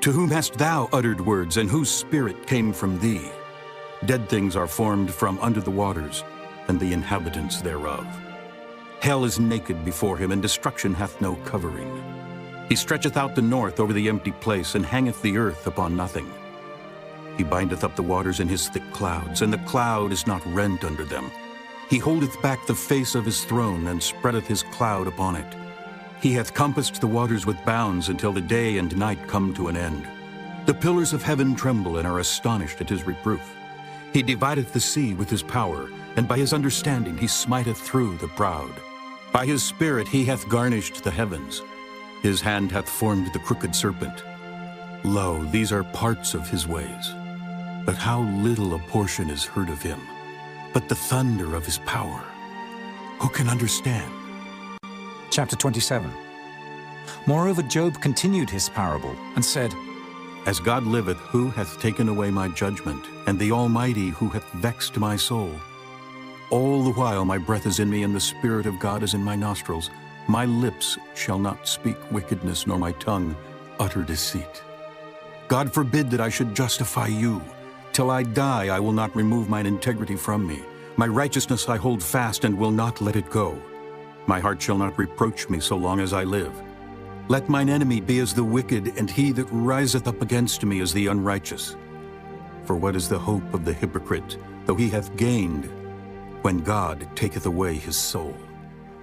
Speaker 2: To whom hast thou uttered words, and whose spirit came from thee? Dead things are formed from under the waters, and the inhabitants thereof. Hell is naked before him, and destruction hath no covering. He stretcheth out the north over the empty place, and hangeth the earth upon nothing. He bindeth up the waters in his thick clouds, and the cloud is not rent under them. He holdeth back the face of his throne, and spreadeth his cloud upon it. He hath compassed the waters with bounds until the day and night come to an end. The pillars of heaven tremble and are astonished at his reproof. He divideth the sea with his power, and by his understanding he smiteth through the proud. By his spirit he hath garnished the heavens. His hand hath formed the crooked serpent. Lo, these are parts of his ways. But how little a portion is heard of him. But the thunder of his power, who can understand?
Speaker 1: Chapter 27. Moreover, Job continued his parable and said,
Speaker 2: As God liveth, who hath taken away my judgment, and the Almighty who hath vexed my soul? All the while my breath is in me, and the Spirit of God is in my nostrils. My lips shall not speak wickedness, nor my tongue utter deceit. God forbid that I should justify you. Till I die, I will not remove mine integrity from me. My righteousness I hold fast and will not let it go. My heart shall not reproach me so long as I live. Let mine enemy be as the wicked, and he that riseth up against me as the unrighteous. For what is the hope of the hypocrite, though he hath gained, when God taketh away his soul?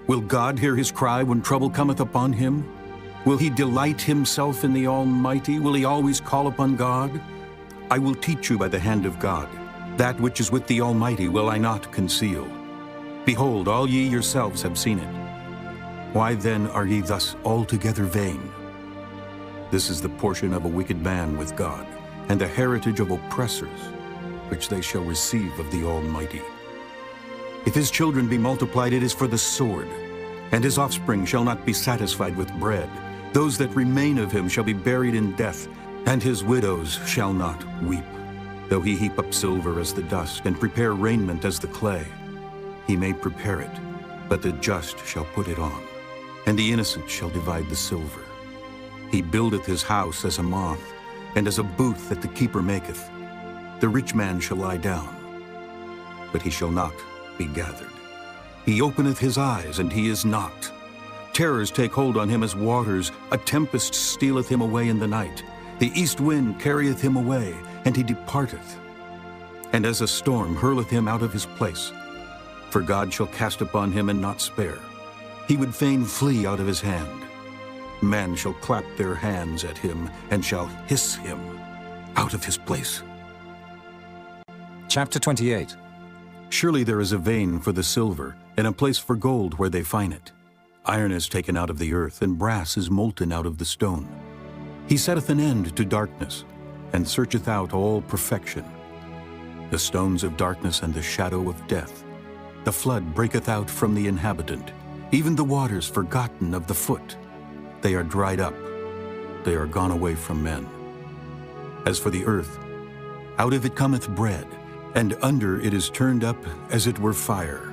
Speaker 2: Will God hear his cry when trouble cometh upon him? Will he delight himself in the Almighty? Will he always call upon God? I will teach you by the hand of God. That which is with the Almighty will I not conceal. Behold, all ye yourselves have seen it. Why then are ye thus altogether vain? This is the portion of a wicked man with God, and the heritage of oppressors, which they shall receive of the Almighty. If his children be multiplied, it is for the sword, and his offspring shall not be satisfied with bread. Those that remain of him shall be buried in death, and his widows shall not weep. Though he heap up silver as the dust, and prepare raiment as the clay, he may prepare it, but the just shall put it on, and the innocent shall divide the silver. He buildeth his house as a moth, and as a booth that the keeper maketh. The rich man shall lie down, but he shall not be gathered. He openeth his eyes, and he is not. Terrors take hold on him as waters. A tempest stealeth him away in the night. The east wind carrieth him away, and he departeth. And as a storm hurleth him out of his place. For God shall cast upon him and not spare. He would fain flee out of his hand. Men shall clap their hands at him, and shall hiss him out of his place.
Speaker 1: Chapter 28.
Speaker 2: Surely there is a vein for the silver, and a place for gold where they find it. Iron is taken out of the earth, and brass is molten out of the stone. He setteth an end to darkness, and searcheth out all perfection. The stones of darkness and the shadow of death. The flood breaketh out from the inhabitant, even the waters forgotten of the foot. They are dried up, they are gone away from men. As for the earth, out of it cometh bread, and under it is turned up as it were fire.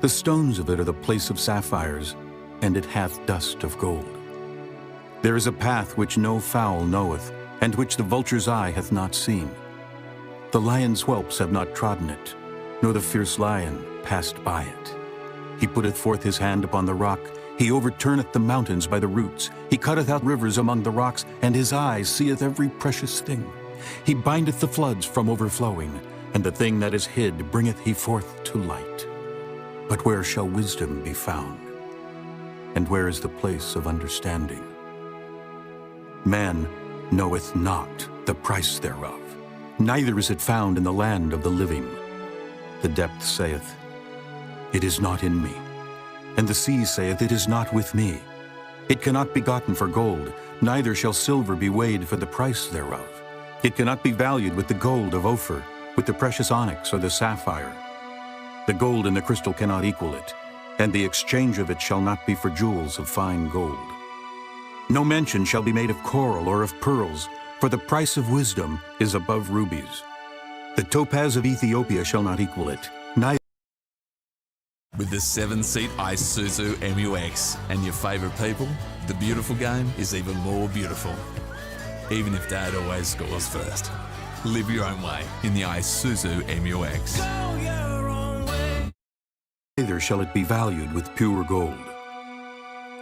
Speaker 2: The stones of it are the place of sapphires, and it hath dust of gold. There is a path which no fowl knoweth, and which the vulture's eye hath not seen. The lion's whelps have not trodden it, nor the fierce lion passed by it. He putteth forth his hand upon the rock, he overturneth the mountains by the roots. He cutteth out rivers among the rocks, and his eye seeth every precious thing. He bindeth the floods from overflowing, and the thing that is hid bringeth he forth to light. But where shall wisdom be found? And where is the place of understanding? Man knoweth not the price thereof, neither is it found in the land of the living. The depth saith, It is not in me. And the sea saith, It is not with me. It cannot be gotten for gold, neither shall silver be weighed for the price thereof. It cannot be valued with the gold of Ophir, with the precious onyx or the sapphire. The gold and the crystal cannot equal it, and the exchange of it shall not be for jewels of fine gold. No mention shall be made of coral or of pearls, for the price of wisdom is above rubies. The topaz of Ethiopia shall not equal it, neither.
Speaker 13: With the 7-seat Isuzu MU-X and your favourite people, the beautiful game is even more beautiful. Even if Dad always scores first. Live your own way in the Isuzu MU-X.
Speaker 2: Neither shall it be valued with pure gold.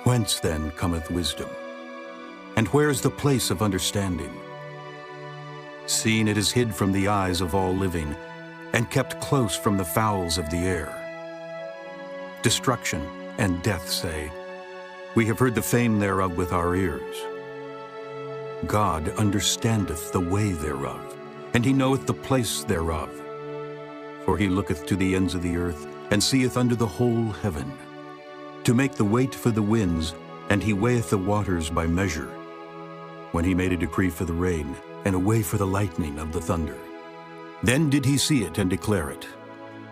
Speaker 2: Whence then cometh wisdom? And where is the place of understanding? Seen it is hid from the eyes of all living, and kept close from the fowls of the air. Destruction and death say, We have heard the fame thereof with our ears. God understandeth the way thereof, and he knoweth the place thereof. For he looketh to the ends of the earth, and seeth under the whole heaven, to make the weight for the winds, and he weigheth the waters by measure. When he made a decree for the rain, and a way for the lightning of the thunder. Then did he see it and declare it.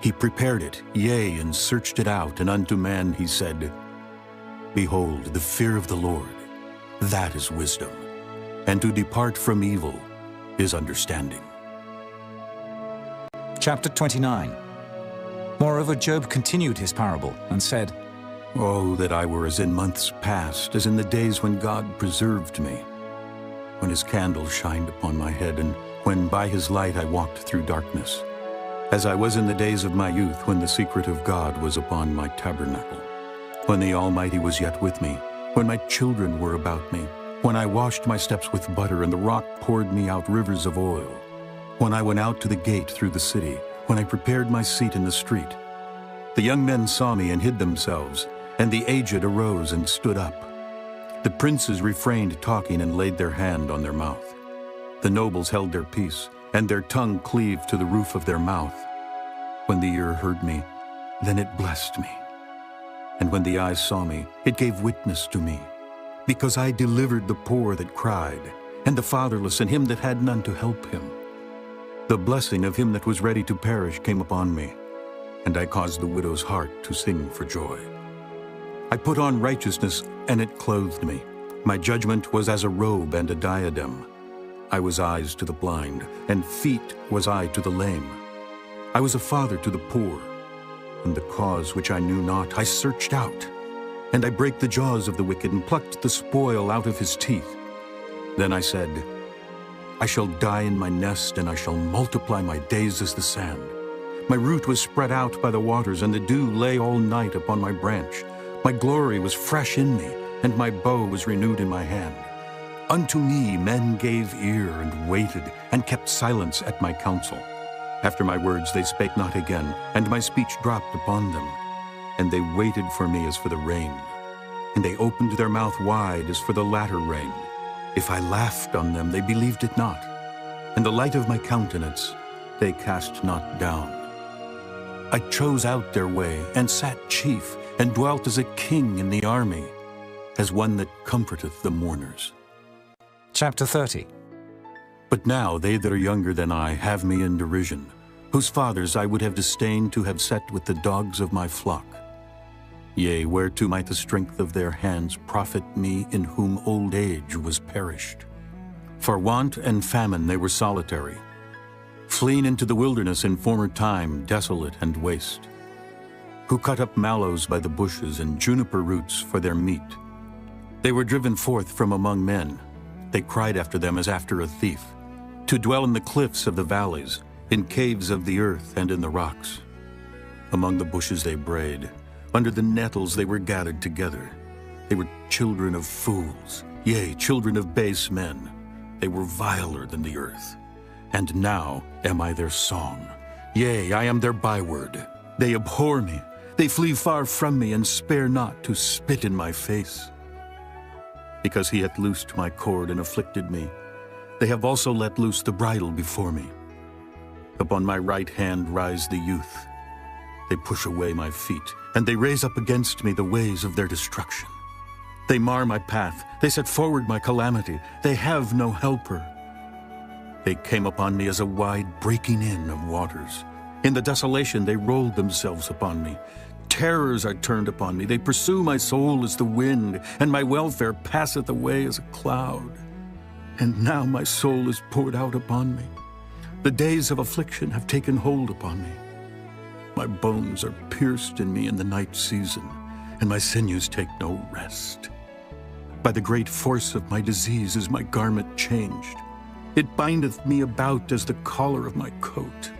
Speaker 2: He prepared it, yea, and searched it out, and unto man he said, Behold, the fear of the Lord, that is wisdom, and to depart from evil is understanding.
Speaker 1: Chapter 29. Moreover, Job continued his parable and said,
Speaker 2: Oh, that I were as in months past, as in the days when God preserved me, when his candle shined upon my head, and when by his light I walked through darkness, as I was in the days of my youth, when the secret of God was upon my tabernacle, when the Almighty was yet with me, when my children were about me, when I washed my steps with butter, and the rock poured me out rivers of oil, when I went out to the gate through the city, when I prepared my seat in the street. The young men saw me and hid themselves, and the aged arose and stood up. The princes refrained talking and laid their hand on their mouth. The nobles held their peace, and their tongue cleaved to the roof of their mouth. When the ear heard me, then it blessed me. And when the eyes saw me, it gave witness to me, because I delivered the poor that cried, and the fatherless, and him that had none to help him. The blessing of him that was ready to perish came upon me, and I caused the widow's heart to sing for joy. I put on righteousness, and it clothed me. My judgment was as a robe and a diadem. I was eyes to the blind, and feet was I to the lame. I was a father to the poor, and the cause which I knew not I searched out. And I brake the jaws of the wicked, and plucked the spoil out of his teeth. Then I said, I shall die in my nest, and I shall multiply my days as the sand. My root was spread out by the waters, and the dew lay all night upon my branch. My glory was fresh in me, and my bow was renewed in my hand. Unto me men gave ear, and waited, and kept silence at my counsel. After my words they spake not again, and my speech dropped upon them. And they waited for me as for the rain, and they opened their mouth wide as for the latter rain. If I laughed on them, they believed it not, and the light of my countenance they cast not down. I chose out their way, and sat chief, and dwelt as a king in the army, as one that comforteth the mourners.
Speaker 1: Chapter 30.
Speaker 2: But now they that are younger than I have me in derision, whose fathers I would have disdained to have set with the dogs of my flock. Yea, whereto might the strength of their hands profit me, in whom old age was perished? For want and famine they were solitary, fleeing into the wilderness in former time, desolate and waste, who cut up mallows by the bushes and juniper roots for their meat. They were driven forth from among men. They cried after them as after a thief, to dwell in the cliffs of the valleys, in caves of the earth and in the rocks. Among the bushes they brayed, under the nettles they were gathered together. They were children of fools, yea, children of base men. They were viler than the earth. And now am I their song. Yea, I am their byword. They abhor me. They flee far from me, and spare not to spit in my face. Because he hath loosed my cord and afflicted me, they have also let loose the bridle before me. Upon my right hand rise the youth. They push away my feet, and they raise up against me the ways of their destruction. They mar my path. They set forward my calamity. They have no helper. They came upon me as a wide breaking in of waters. In the desolation they rolled themselves upon me. Terrors are turned upon me. They pursue my soul as the wind, and my welfare passeth away as a cloud. And now my soul is poured out upon me. The days of affliction have taken hold upon me. My bones are pierced in me in the night season, and my sinews take no rest. By the great force of my disease is my garment changed. It bindeth me about as the collar of my coat.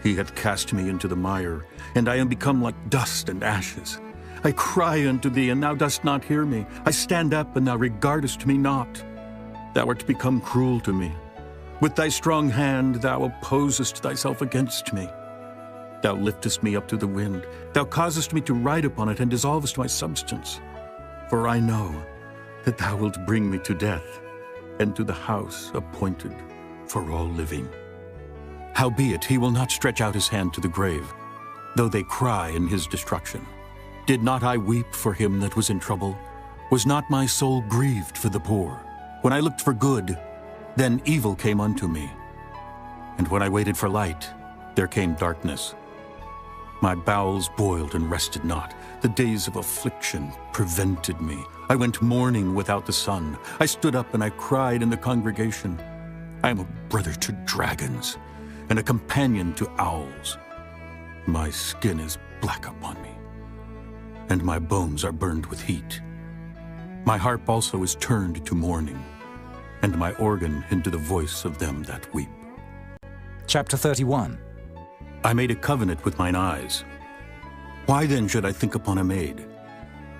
Speaker 2: He hath cast me into the mire, and I am become like dust and ashes. I cry unto thee, and thou dost not hear me. I stand up, and thou regardest me not. Thou art become cruel to me. With thy strong hand thou opposest thyself against me. Thou liftest me up to the wind. Thou causest me to ride upon it, and dissolvest my substance. For I know that thou wilt bring me to death, and to the house appointed for all living. Howbeit he will not stretch out his hand to the grave, though they cry in his destruction. Did not I weep for him that was in trouble? Was not my soul grieved for the poor? When I looked for good, then evil came unto me. And when I waited for light, there came darkness. My bowels boiled and rested not. The days of affliction prevented me. I went mourning without the sun. I stood up and I cried in the congregation. I am a brother to dragons, and a companion to owls. My skin is black upon me, and my bones are burned with heat. My harp also is turned to mourning, and my organ into the voice of them that weep.
Speaker 1: Chapter 31.
Speaker 2: I made a covenant with mine eyes. Why then should I think upon a maid?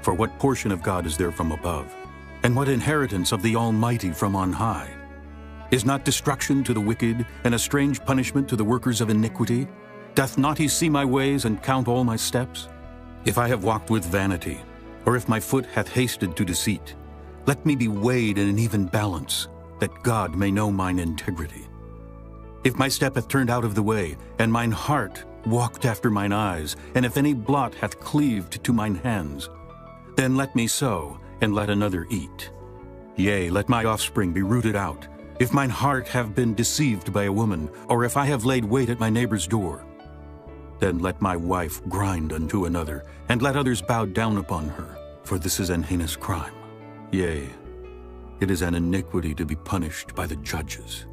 Speaker 2: For what portion of God is there from above? And what inheritance of the Almighty from on high? Is not destruction to the wicked, and a strange punishment to the workers of iniquity? Doth not he see my ways, and count all my steps? If I have walked with vanity, or if my foot hath hasted to deceit, let me be weighed in an even balance, that God may know mine integrity. If my step hath turned out of the way, and mine heart walked after mine eyes, and if any blot hath cleaved to mine hands, then let me sow, and let another eat. Yea, let my offspring be rooted out. If mine heart have been deceived by a woman, or if I have laid wait at my neighbor's door, then let my wife grind unto another, and let others bow down upon her. For this is an heinous crime. Yea, it is an iniquity to be punished by the judges.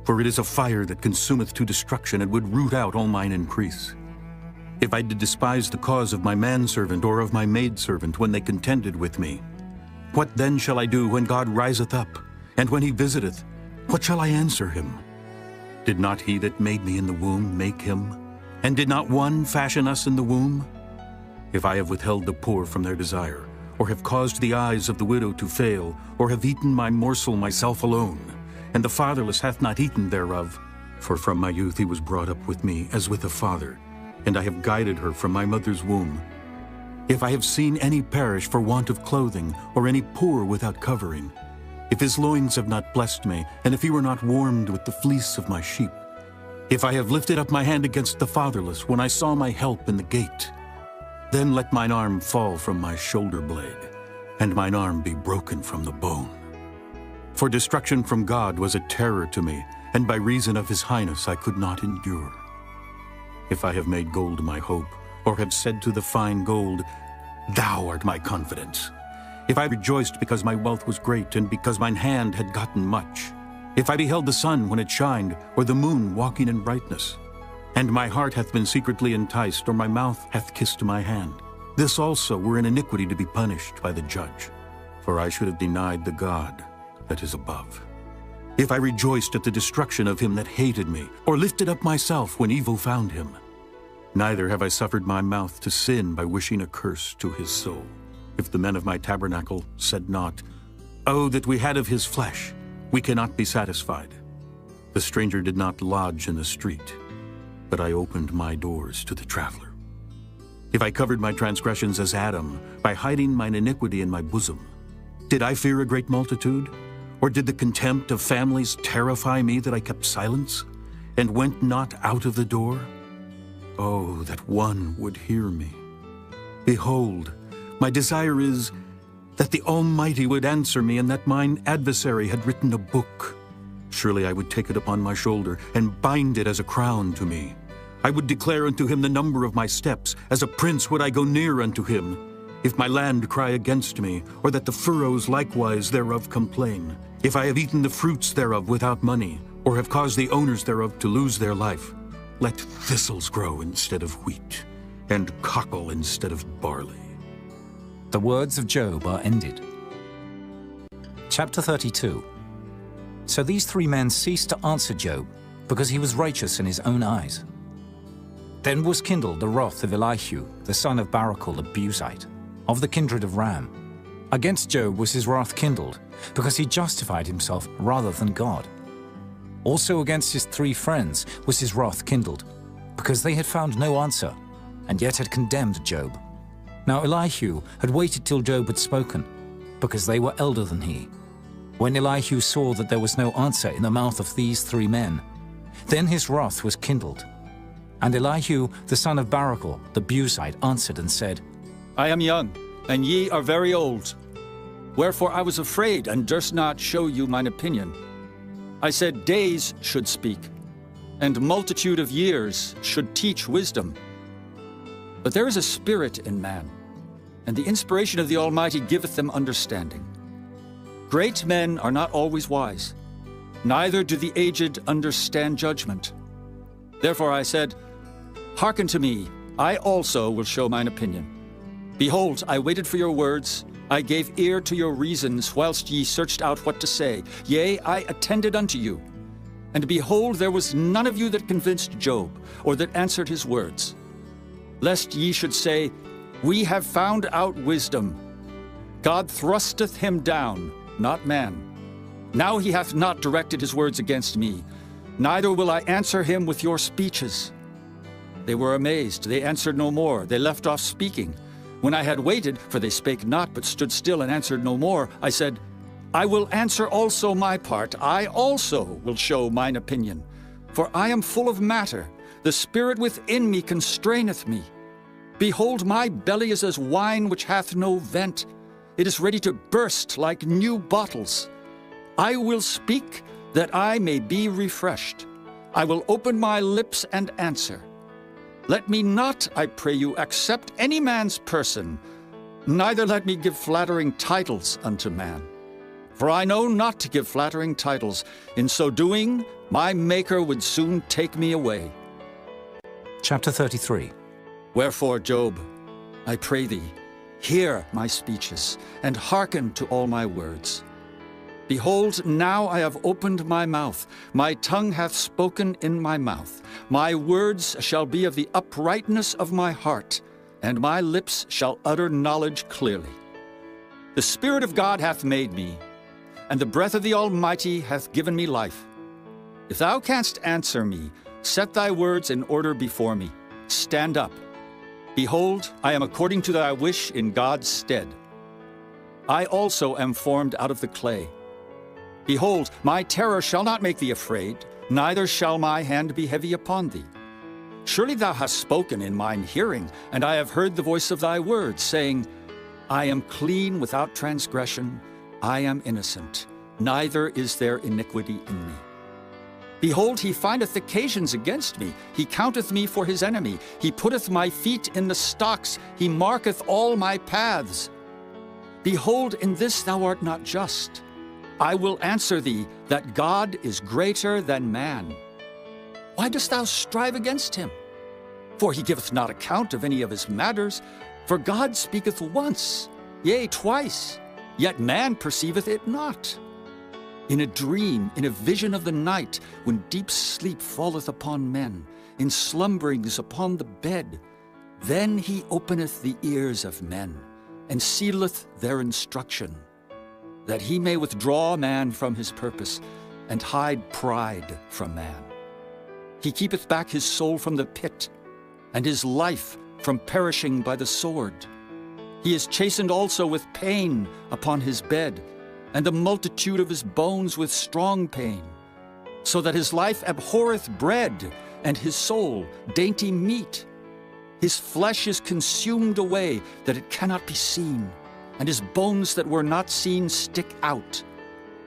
Speaker 2: For it is a fire that consumeth to destruction, and would root out all mine increase. If I did despise the cause of my manservant or of my maidservant when they contended with me, what then shall I do when God riseth up? And when he visiteth, what shall I answer him? Did not he that made me in the womb make him? And did not one fashion us in the womb? If I have withheld the poor from their desire, or have caused the eyes of the widow to fail, or have eaten my morsel myself alone, and the fatherless hath not eaten thereof, for from my youth he was brought up with me as with a father, and I have guided her from my mother's womb. If I have seen any perish for want of clothing, or any poor without covering, if his loins have not blessed me, and if he were not warmed with the fleece of my sheep, If I have lifted up my hand against the fatherless when I saw my help in the gate, then let mine arm fall from my shoulder blade, and mine arm be broken from the bone. For destruction from God was a terror to me, and by reason of his highness I could not endure. If I have made gold my hope, or have said to the fine gold, Thou art my confidence. If I rejoiced because my wealth was great, and because mine hand had gotten much. If I beheld the sun when it shined, or the moon walking in brightness. And my heart hath been secretly enticed, or my mouth hath kissed my hand. This also were an iniquity to be punished by the judge. For I should have denied the God that is above. If I rejoiced at the destruction of him that hated me, or lifted up myself when evil found him. Neither have I suffered my mouth to sin by wishing a curse to his soul. If the men of my tabernacle said not, Oh, that we had of his flesh, we cannot be satisfied. The stranger did not lodge in the street, but I opened my doors to the traveler. If I covered my transgressions as Adam, by hiding mine iniquity in my bosom, did I fear a great multitude? Or did the contempt of families terrify me that I kept silence, and went not out of the door? Oh, that one would hear me. Behold, my desire is that the Almighty would answer me, and that mine adversary had written a book. Surely I would take it upon my shoulder, and bind it as a crown to me. I would declare unto him the number of my steps, as a prince would I go near unto him. If my land cry against me, or that the furrows likewise thereof complain, if I have eaten the fruits thereof without money, or have caused the owners thereof to lose their life, let thistles grow instead of wheat, and cockle instead of barley.
Speaker 1: The words of Job are ended. Chapter 32. So these three men ceased to answer Job, because he was righteous in his own eyes. Then was kindled the wrath of Elihu, the son of Barachel the Buzite, of the kindred of Ram. Against Job was his wrath kindled, because he justified himself rather than God. Also against his three friends was his wrath kindled, because they had found no answer, and yet had condemned Job. Now Elihu had waited till Job had spoken, because they were elder than he. When Elihu saw that there was no answer in the mouth of these three men, then his wrath was kindled. And Elihu, the son of Barachel, the Buzite, answered and said,
Speaker 6: I am young, and ye are very old. Wherefore I was afraid, and durst not show you mine opinion. I said, Days should speak, and multitude of years should teach wisdom. But there is a spirit in man, and the inspiration of the Almighty giveth them understanding. Great men are not always wise, neither do the aged understand judgment. Therefore I said, Hearken to me, I also will show mine opinion. Behold, I waited for your words, I gave ear to your reasons, whilst ye searched out what to say. Yea, I attended unto you. And behold, there was none of you that convinced Job, or that answered his words. Lest ye should say, We have found out wisdom. God thrusteth him down, not man. Now he hath not directed his words against me, neither will I answer him with your speeches. They were amazed, they answered no more, they left off speaking. When I had waited, for they spake not, but stood still and answered no more, I said, I will answer also my part, I also will show mine opinion. For I am full of matter, the spirit within me constraineth me. Behold, my belly is as wine which hath no vent. It is ready to burst like new bottles. I will speak, that I may be refreshed. I will open my lips and answer. Let me not, I pray you, accept any man's person, neither let me give flattering titles unto man. For I know not to give flattering titles. In so doing, my Maker would soon take me away.
Speaker 1: Chapter 33.
Speaker 6: Wherefore, Job, I pray thee, hear my speeches, and hearken to all my words. Behold, now I have opened my mouth, my tongue hath spoken in my mouth. My words shall be of the uprightness of my heart, and my lips shall utter knowledge clearly. The Spirit of God hath made me, and the breath of the Almighty hath given me life. If thou canst answer me, set thy words in order before me. Stand up. Behold, I am according to thy wish in God's stead. I also am formed out of the clay. Behold, my terror shall not make thee afraid, neither shall my hand be heavy upon thee. Surely thou hast spoken in mine hearing, and I have heard the voice of thy words, saying, I am clean without transgression, I am innocent, neither is there iniquity in me. Behold, he findeth occasions against me, he counteth me for his enemy, he putteth my feet in the stocks, he marketh all my paths. Behold, in this thou art not just. I will answer thee that God is greater than man. Why dost thou strive against him? For he giveth not account of any of his matters. For God speaketh once, yea, twice, yet man perceiveth it not. In a dream, in a vision of the night, when deep sleep falleth upon men, in slumberings upon the bed, then he openeth the ears of men, and sealeth their instruction, that he may withdraw man from his purpose, and hide pride from man. He keepeth back his soul from the pit, and his life from perishing by the sword. He is chastened also with pain upon his bed, and the multitude of his bones with strong pain, so that his life abhorreth bread, and his soul dainty meat. His flesh is consumed away, that it cannot be seen, and his bones that were not seen stick out.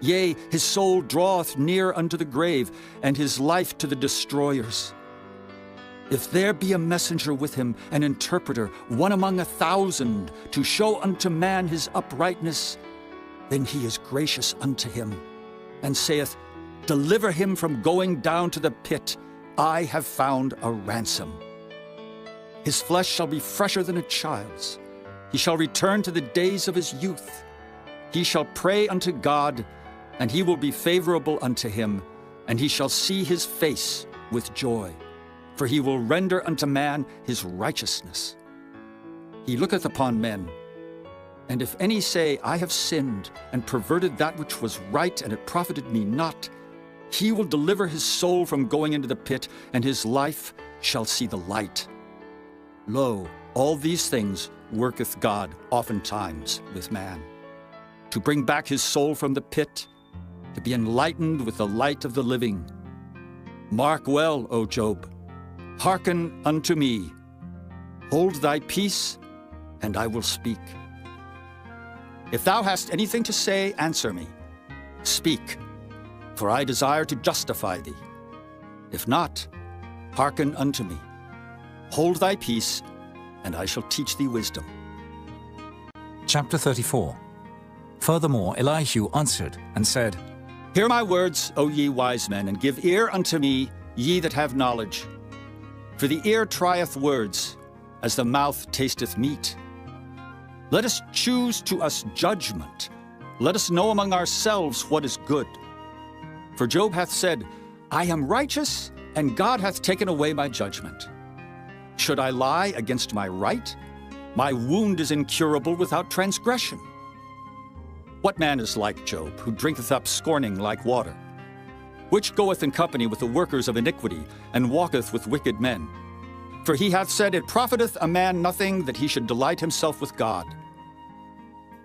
Speaker 6: Yea, his soul draweth near unto the grave, and his life to the destroyers. If there be a messenger with him, an interpreter, one among 1,000, to show unto man his uprightness, then he is gracious unto him, and saith, Deliver him from going down to the pit. I have found a ransom. His flesh shall be fresher than a child's. He shall return to the days of his youth. He shall pray unto God, and he will be favorable unto him, and he shall see his face with joy. For he will render unto man his righteousness. He looketh upon men, and if any say, I have sinned, and perverted that which was right, and it profited me not, he will deliver his soul from going into the pit, and his life shall see the light. Lo, all these things worketh God oftentimes with man, to bring back his soul from the pit, to be enlightened with the light of the living. Mark well, O Job, hearken unto me. Hold thy peace, and I will speak. If thou hast anything to say, answer me. Speak, for I desire to justify thee. If not, hearken unto me. Hold thy peace, and I shall teach thee wisdom.
Speaker 1: Chapter 34. Furthermore, Elihu answered and said,
Speaker 6: Hear my words, O ye wise men, and give ear unto me, ye that have knowledge. For the ear trieth words, as the mouth tasteth meat. Let us choose to us judgment. Let us know among ourselves what is good. For Job hath said, I am righteous, and God hath taken away my judgment. Should I lie against my right? My wound is incurable without transgression. What man is like Job, who drinketh up scorning like water? Which goeth in company with the workers of iniquity, and walketh with wicked men? For he hath said, It profiteth a man nothing that he should delight himself with God.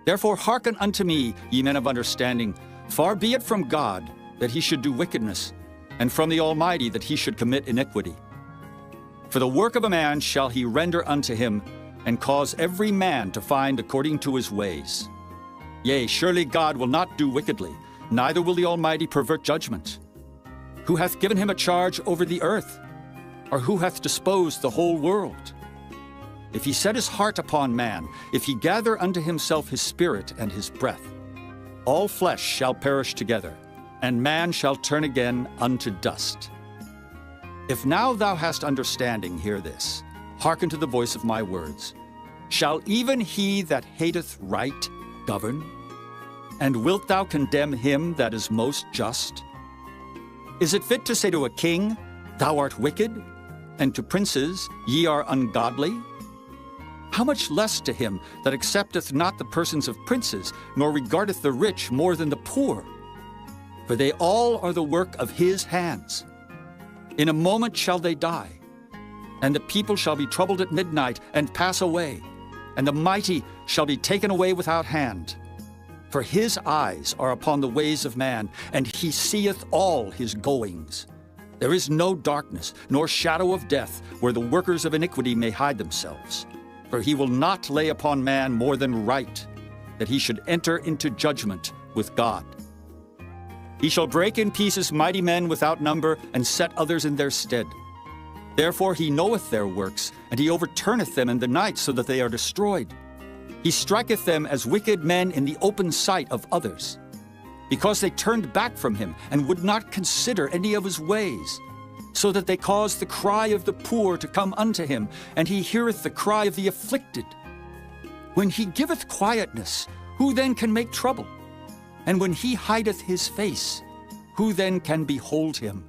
Speaker 6: Therefore hearken unto me, ye men of understanding. Far be it from God that he should do wickedness, and from the Almighty that he should commit iniquity. For the work of a man shall he render unto him, and cause every man to find according to his ways. Yea, surely God will not do wickedly, neither will the Almighty pervert judgment. Who hath given him a charge over the earth? Or who hath disposed the whole world? If he set his heart upon man, if he gather unto himself his spirit and his breath, all flesh shall perish together, and man shall turn again unto dust. If now thou hast understanding, hear this. Hearken to the voice of my words. Shall even he that hateth right govern? And wilt thou condemn him that is most just? Is it fit to say to a king, Thou art wicked, and to princes, Ye are ungodly? How much less to him that accepteth not the persons of princes, nor regardeth the rich more than the poor? For they all are the work of his hands. In a moment shall they die, and the people shall be troubled at midnight and pass away, and the mighty shall be taken away without hand. For his eyes are upon the ways of man, and he seeth all his goings. There is no darkness, nor shadow of death, where the workers of iniquity may hide themselves. For he will not lay upon man more than right, that he should enter into judgment with God. He shall break in pieces mighty men without number, and set others in their stead. Therefore he knoweth their works, and he overturneth them in the night, so that they are destroyed. He striketh them as wicked men in the open sight of others, because they turned back from him, and would not consider any of his ways, so that they caused the cry of the poor to come unto him, and he heareth the cry of the afflicted. When he giveth quietness, who then can make trouble? And when he hideth his face, who then can behold him?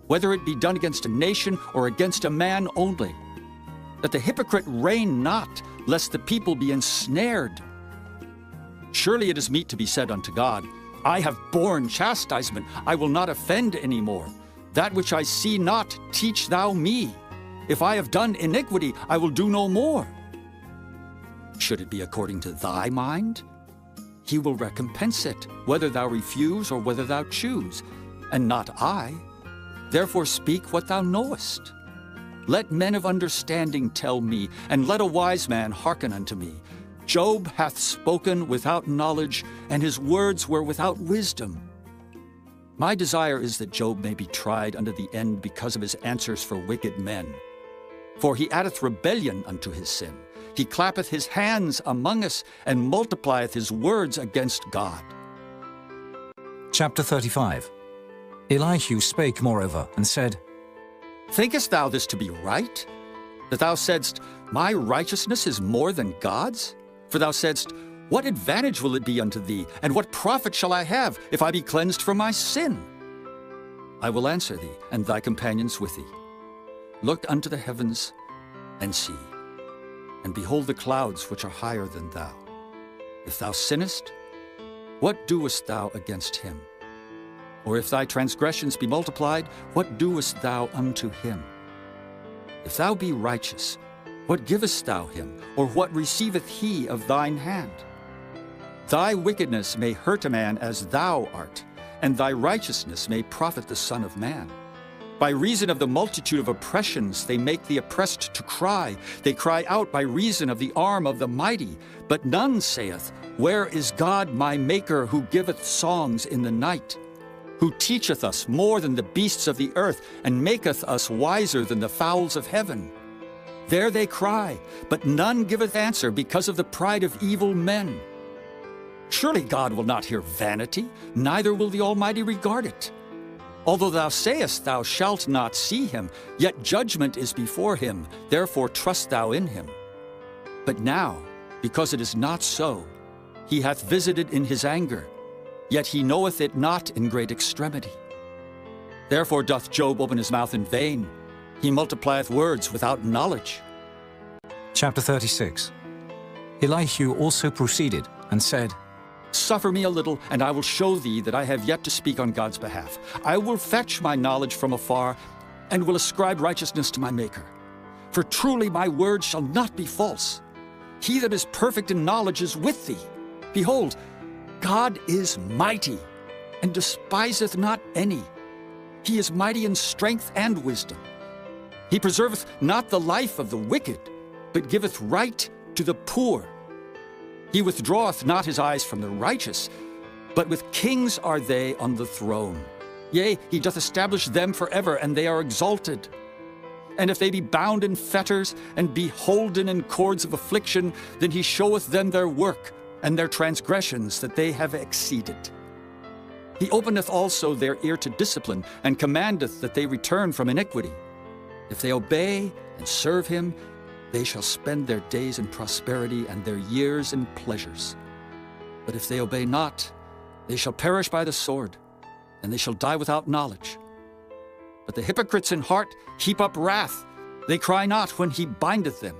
Speaker 6: Whether it be done against a nation or against a man only, that the hypocrite reign not, lest the people be ensnared. Surely it is meet to be said unto God, I have borne chastisement, I will not offend any more. That which I see not, teach thou me. If I have done iniquity, I will do no more. Should it be according to thy mind? He will recompense it, whether thou refuse or whether thou choose, and not I. Therefore speak what thou knowest. Let men of understanding tell me, and let a wise man hearken unto me. Job hath spoken without knowledge, and his words were without wisdom. My desire is that Job may be tried unto the end because of his answers for wicked men. For he addeth rebellion unto his sin. He clappeth his hands among us, and multiplieth his words against God.
Speaker 1: Chapter 35. Elihu spake moreover, and said,
Speaker 6: Thinkest thou this to be right? That thou saidst, My righteousness is more than God's? For thou saidst, What advantage will it be unto thee, and what profit shall I have, if I be cleansed from my sin? I will answer thee, and thy companions with thee. Look unto the heavens, and see, and behold the clouds which are higher than thou. If thou sinnest, what doest thou against him? Or if thy transgressions be multiplied, what doest thou unto him? If thou be righteous, what givest thou him, or what receiveth he of thine hand? Thy wickedness may hurt a man as thou art, and thy righteousness may profit the Son of Man. By reason of the multitude of oppressions they make the oppressed to cry. They cry out by reason of the arm of the mighty. But none saith, Where is God my Maker, who giveth songs in the night? Who teacheth us more than the beasts of the earth, and maketh us wiser than the fowls of heaven? There they cry, but none giveth answer because of the pride of evil men. Surely God will not hear vanity, neither will the Almighty regard it. Although thou sayest thou shalt not see him, yet judgment is before him, therefore trust thou in him. But now, because it is not so, he hath visited in his anger, yet he knoweth it not in great extremity. Therefore doth Job open his mouth in vain. He multiplieth words without knowledge.
Speaker 1: Chapter 36. Elihu also proceeded, and said,
Speaker 6: Suffer me a little, and I will show thee that I have yet to speak on God's behalf. I will fetch my knowledge from afar, and will ascribe righteousness to my Maker. For truly my word shall not be false. He that is perfect in knowledge is with thee. Behold, God is mighty, and despiseth not any. He is mighty in strength and wisdom. He preserveth not the life of the wicked, but giveth right to the poor. He withdraweth not his eyes from the righteous, but with kings are they on the throne. Yea, he doth establish them forever, and they are exalted. And if they be bound in fetters, and be holden in cords of affliction, then he showeth them their work, and their transgressions that they have exceeded. He openeth also their ear to discipline, and commandeth that they return from iniquity. If they obey and serve him, they shall spend their days in prosperity, and their years in pleasures. But if they obey not, they shall perish by the sword, and they shall die without knowledge. But the hypocrites in heart heap up wrath. They cry not when he bindeth them.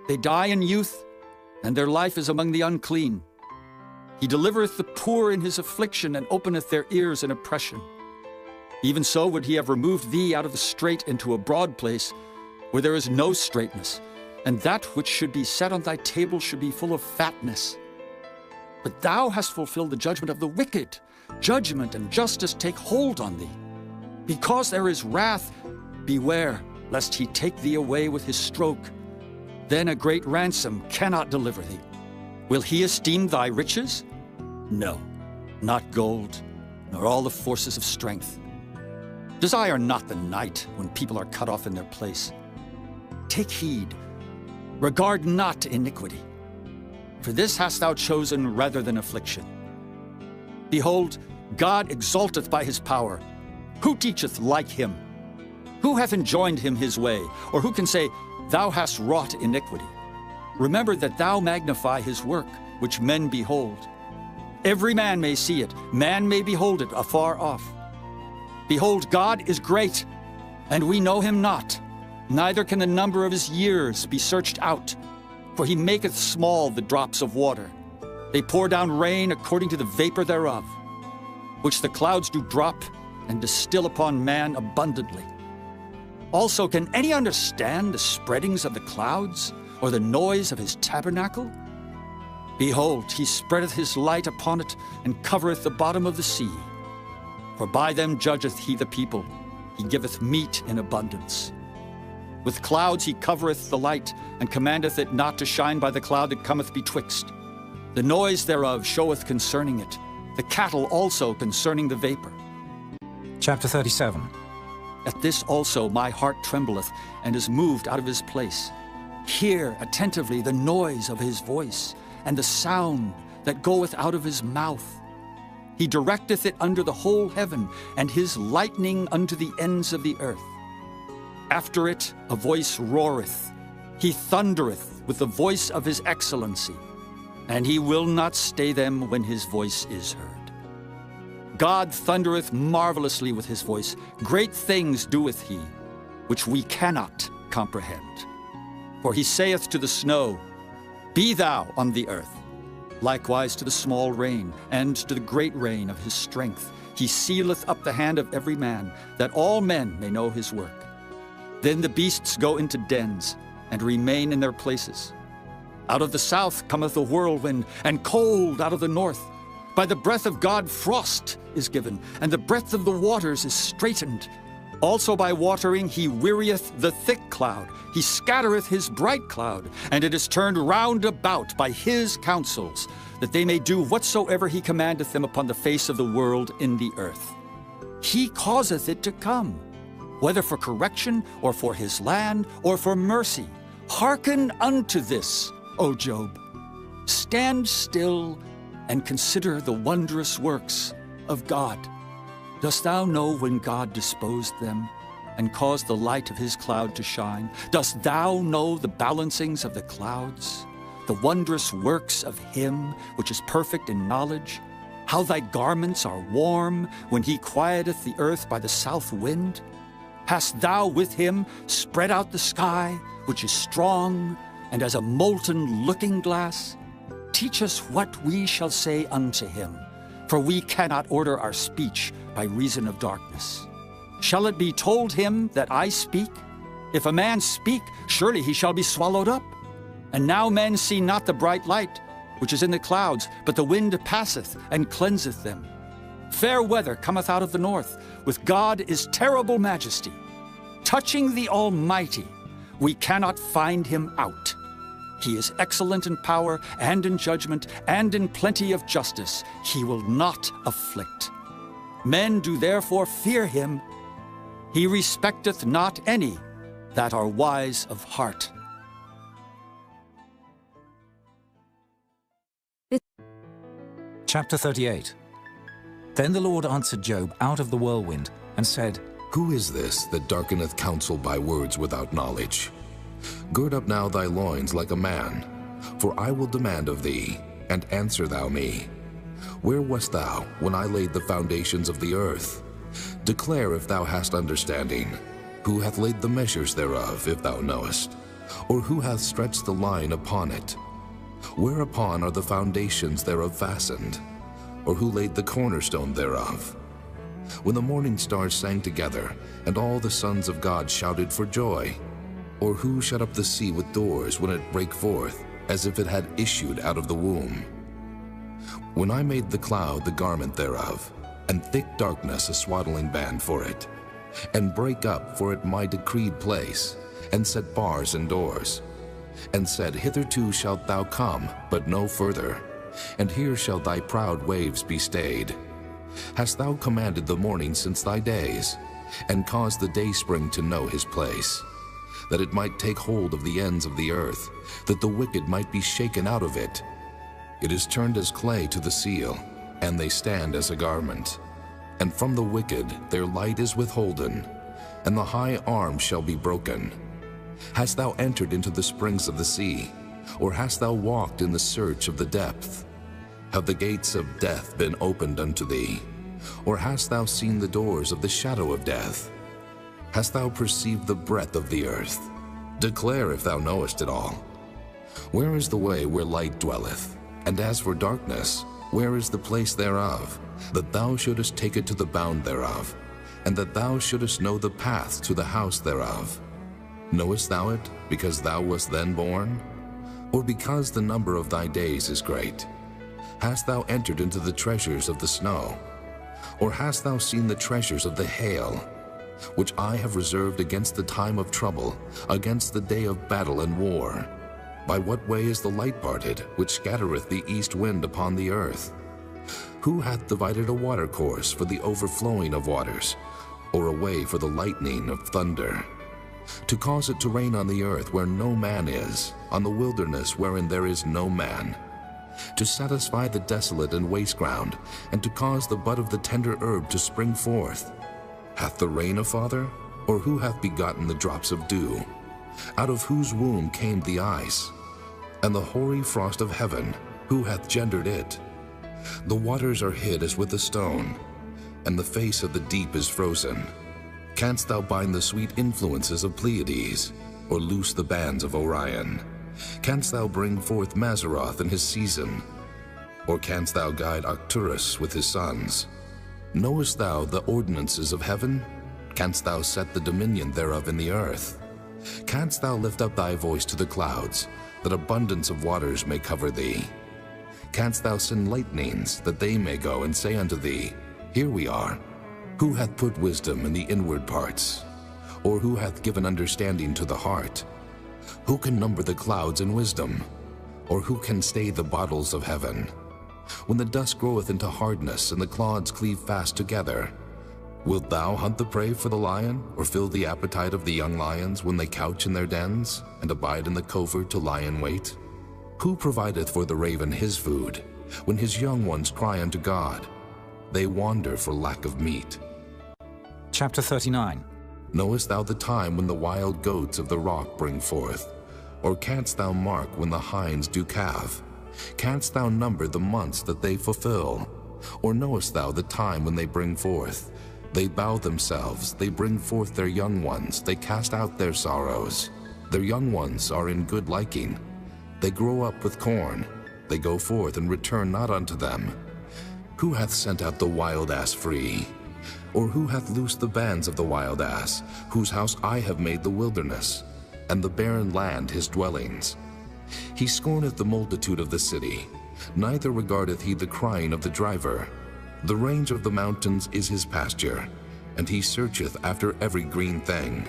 Speaker 6: They die in youth, and their life is among the unclean. He delivereth the poor in his affliction, and openeth their ears in oppression. Even so would he have removed thee out of the strait into a broad place, where there is no straightness, and that which should be set on thy table should be full of fatness. But thou hast fulfilled the judgment of the wicked. Judgment and justice take hold on thee. Because there is wrath, beware, lest he take thee away with his stroke. Then a great ransom cannot deliver thee. Will he esteem thy riches? No, not gold, nor all the forces of strength. Desire not the night when people are cut off in their place. Take heed, regard not iniquity, for this hast thou chosen rather than affliction. Behold, God exalteth by his power. Who teacheth like him? Who hath enjoined him his way? Or who can say, Thou hast wrought iniquity? Remember that thou magnify his work, which men behold. Every man may see it, man may behold it afar off. Behold, God is great, and we know him not, neither can the number of his years be searched out. For he maketh small the drops of water. They pour down rain according to the vapor thereof, which the clouds do drop and distill upon man abundantly. Also, can any understand the spreadings of the clouds, or the noise of his tabernacle? Behold, he spreadeth his light upon it, and covereth the bottom of the sea. For by them judgeth he the people, he giveth meat in abundance. With clouds he covereth the light, and commandeth it not to shine by the cloud that cometh betwixt. The noise thereof showeth concerning it, the cattle also concerning the vapor.
Speaker 1: Chapter 37.
Speaker 6: At this also my heart trembleth, and is moved out of his place. Hear attentively the noise of his voice, and the sound that goeth out of his mouth. He directeth it under the whole heaven, and his lightning unto the ends of the earth. After it a voice roareth. He thundereth with the voice of his excellency, and he will not stay them when his voice is heard. God thundereth marvelously with his voice. Great things doeth he, which we cannot comprehend. For he saith to the snow, Be thou on the earth. Likewise to the small rain, and to the great rain of his strength. He sealeth up the hand of every man, that all men may know his work. Then the beasts go into dens, and remain in their places. Out of the south cometh a whirlwind, and cold out of the north. By the breath of God frost is given, and the breadth of the waters is straitened. Also by watering he wearieth the thick cloud. He scattereth his bright cloud, and it is turned round about by his counsels, that they may do whatsoever he commandeth them upon the face of the world in the earth. He causeth it to come, whether for correction, or for his land, or for mercy. Hearken unto this, O Job. Stand still and consider the wondrous works of God. Dost thou know when God disposed them, and caused the light of his cloud to shine? Dost thou know the balancings of the clouds, the wondrous works of him which is perfect in knowledge? How thy garments are warm when he quieteth the earth by the south wind? Hast thou with him spread out the sky, which is strong, and as a molten looking-glass? Teach us what we shall say unto him, for we cannot order our speech by reason of darkness. Shall it be told him that I speak? If a man speak, surely he shall be swallowed up. And now men see not the bright light, which is in the clouds, but the wind passeth and cleanseth them. Fair weather cometh out of the north. With God is terrible majesty. Touching the Almighty, we cannot find him out. He is excellent in power and in judgment and in plenty of justice. He will not afflict. Men do therefore fear him. He respecteth not any that are wise of heart.
Speaker 1: Chapter 38. Then the Lord answered Job out of the whirlwind, and said,
Speaker 3: Who is this that darkeneth counsel by words without knowledge? Gird up now thy loins like a man, for I will demand of thee, and answer thou me. Where wast thou when I laid the foundations of the earth? Declare if thou hast understanding. Who hath laid the measures thereof, if thou knowest? Or who hath stretched the line upon it? Whereupon are the foundations thereof fastened? Or who laid the cornerstone thereof? When the morning stars sang together, and all the sons of God shouted for joy? Or who shut up the sea with doors when it brake forth, as if it had issued out of the womb? When I made the cloud the garment thereof, and thick darkness a swaddling band for it, and break up for it my decreed place, and set bars and doors, and said, Hitherto shalt thou come, but no further, and here shall thy proud waves be stayed. Hast thou commanded the morning since thy days, and caused the dayspring to know his place, that it might take hold of the ends of the earth, that the wicked might be shaken out of it? It is turned as clay to the seal, and they stand as a garment. And from the wicked their light is withholden, and the high arm shall be broken. Hast thou entered into the springs of the sea, or hast thou walked in the search of the depth? Have the gates of death been opened unto thee? Or hast thou seen the doors of the shadow of death? Hast thou perceived the breadth of the earth? Declare if thou knowest it all. Where is the way where light dwelleth? And as for darkness, where is the place thereof? That thou shouldest take it to the bound thereof, and that thou shouldest know the path to the house thereof. Knowest thou it, because thou wast then born? Or because the number of thy days is great? Hast thou entered into the treasures of the snow? Or hast thou seen the treasures of the hail, which I have reserved against the time of trouble, against the day of battle and war? By what way is the light parted, which scattereth the east wind upon the earth? Who hath divided a watercourse for the overflowing of waters, or a way for the lightning of thunder? To cause it to rain on the earth where no man is, on the wilderness wherein there is no man. To satisfy the desolate and waste ground, and to cause the bud of the tender herb to spring forth. Hath the rain a father? Or who hath begotten the drops of dew? Out of whose womb came the ice? And the hoary frost of heaven, who hath gendered it? The waters are hid as with a stone, and the face of the deep is frozen. Canst thou bind the sweet influences of Pleiades, or loose the bands of Orion? Canst thou bring forth Mazzaroth in his season? Or canst thou guide Arcturus with his sons? Knowest thou the ordinances of heaven? Canst thou set the dominion thereof in the earth? Canst thou lift up thy voice to the clouds, that abundance of waters may cover thee? Canst thou send lightnings, that they may go and say unto thee, Here we are? Who hath put wisdom in the inward parts? Or who hath given understanding to the heart? Who can number the clouds in wisdom? Or who can stay the bottles of heaven? When the dust groweth into hardness, and the clods cleave fast together, wilt thou hunt the prey for the lion, or fill the appetite of the young lions when they couch in their dens, and abide in the covert to lie in wait? Who provideth for the raven his food, when his young ones cry unto God? They wander for lack of meat.
Speaker 1: Chapter 39.
Speaker 3: Knowest thou the time when the wild goats of the rock bring forth? Or canst thou mark when the hinds do calve? Canst thou number the months that they fulfill? Or knowest thou the time when they bring forth? They bow themselves, they bring forth their young ones, they cast out their sorrows. Their young ones are in good liking. They grow up with corn. They go forth and return not unto them. Who hath sent out the wild ass free? Or who hath loosed the bands of the wild ass, whose house I have made the wilderness, and the barren land his dwellings? He scorneth the multitude of the city, neither regardeth he the crying of the driver. The range of the mountains is his pasture, and he searcheth after every green thing.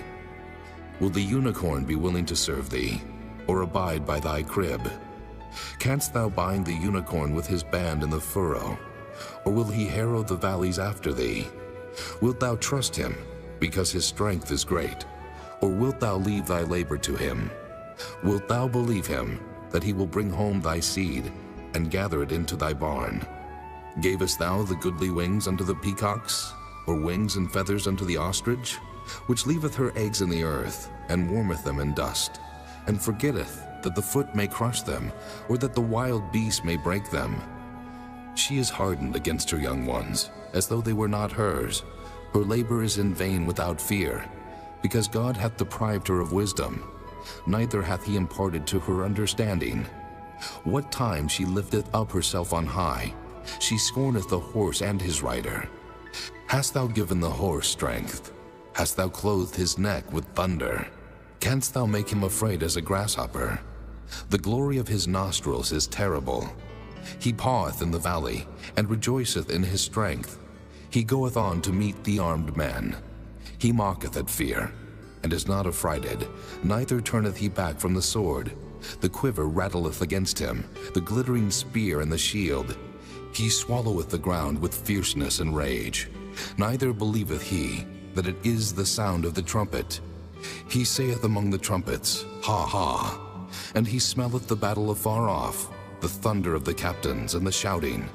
Speaker 3: Will the unicorn be willing to serve thee, or abide by thy crib? Canst thou bind the unicorn with his band in the furrow, or will he harrow the valleys after thee? Wilt thou trust him, because his strength is great, or wilt thou leave thy labor to him? Wilt thou believe him, that he will bring home thy seed, and gather it into thy barn? Gavest thou the goodly wings unto the peacocks, or wings and feathers unto the ostrich, which leaveth her eggs in the earth, and warmeth them in dust, and forgetteth that the foot may crush them, or that the wild beast may break them? She is hardened against her young ones, as though they were not hers. Her labor is in vain without fear, because God hath deprived her of wisdom, neither hath he imparted to her understanding. What time she lifteth up herself on high, she scorneth the horse and his rider. Hast thou given the horse strength? Hast thou clothed his neck with thunder? Canst thou make him afraid as a grasshopper? The glory of his nostrils is terrible. He paweth in the valley, and rejoiceth in his strength. He goeth on to meet the armed men. He mocketh at fear, and is not affrighted, neither turneth he back from the sword. The quiver rattleth against him, the glittering spear and the shield. He swalloweth the ground with fierceness and rage. Neither believeth he that it is the sound of the trumpet. He saith among the trumpets, Ha, ha! And he smelleth the battle afar off, the thunder of the captains and the shouting.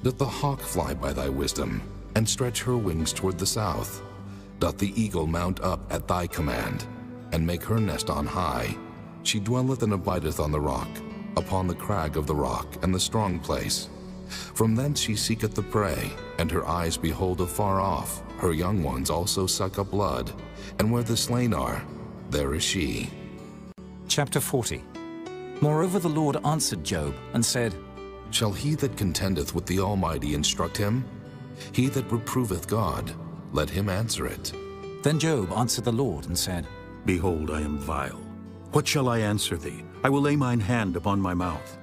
Speaker 3: Doth the hawk fly by thy wisdom, and stretch her wings toward the south? Doth the eagle mount up at thy command, and make her nest on high? She dwelleth and abideth on the rock, upon the crag of the rock, and the strong place. From thence she seeketh the prey, and her eyes behold afar off. Her young ones also suck up blood, and where the slain are, there is she.
Speaker 1: Chapter 40. Moreover the Lord answered Job, and said,
Speaker 3: Shall he that contendeth with the Almighty instruct him? He that reproveth God, let him answer it.
Speaker 1: Then Job answered the Lord, and said,
Speaker 2: Behold, I am vile. What shall I answer thee? I will lay mine hand upon my mouth.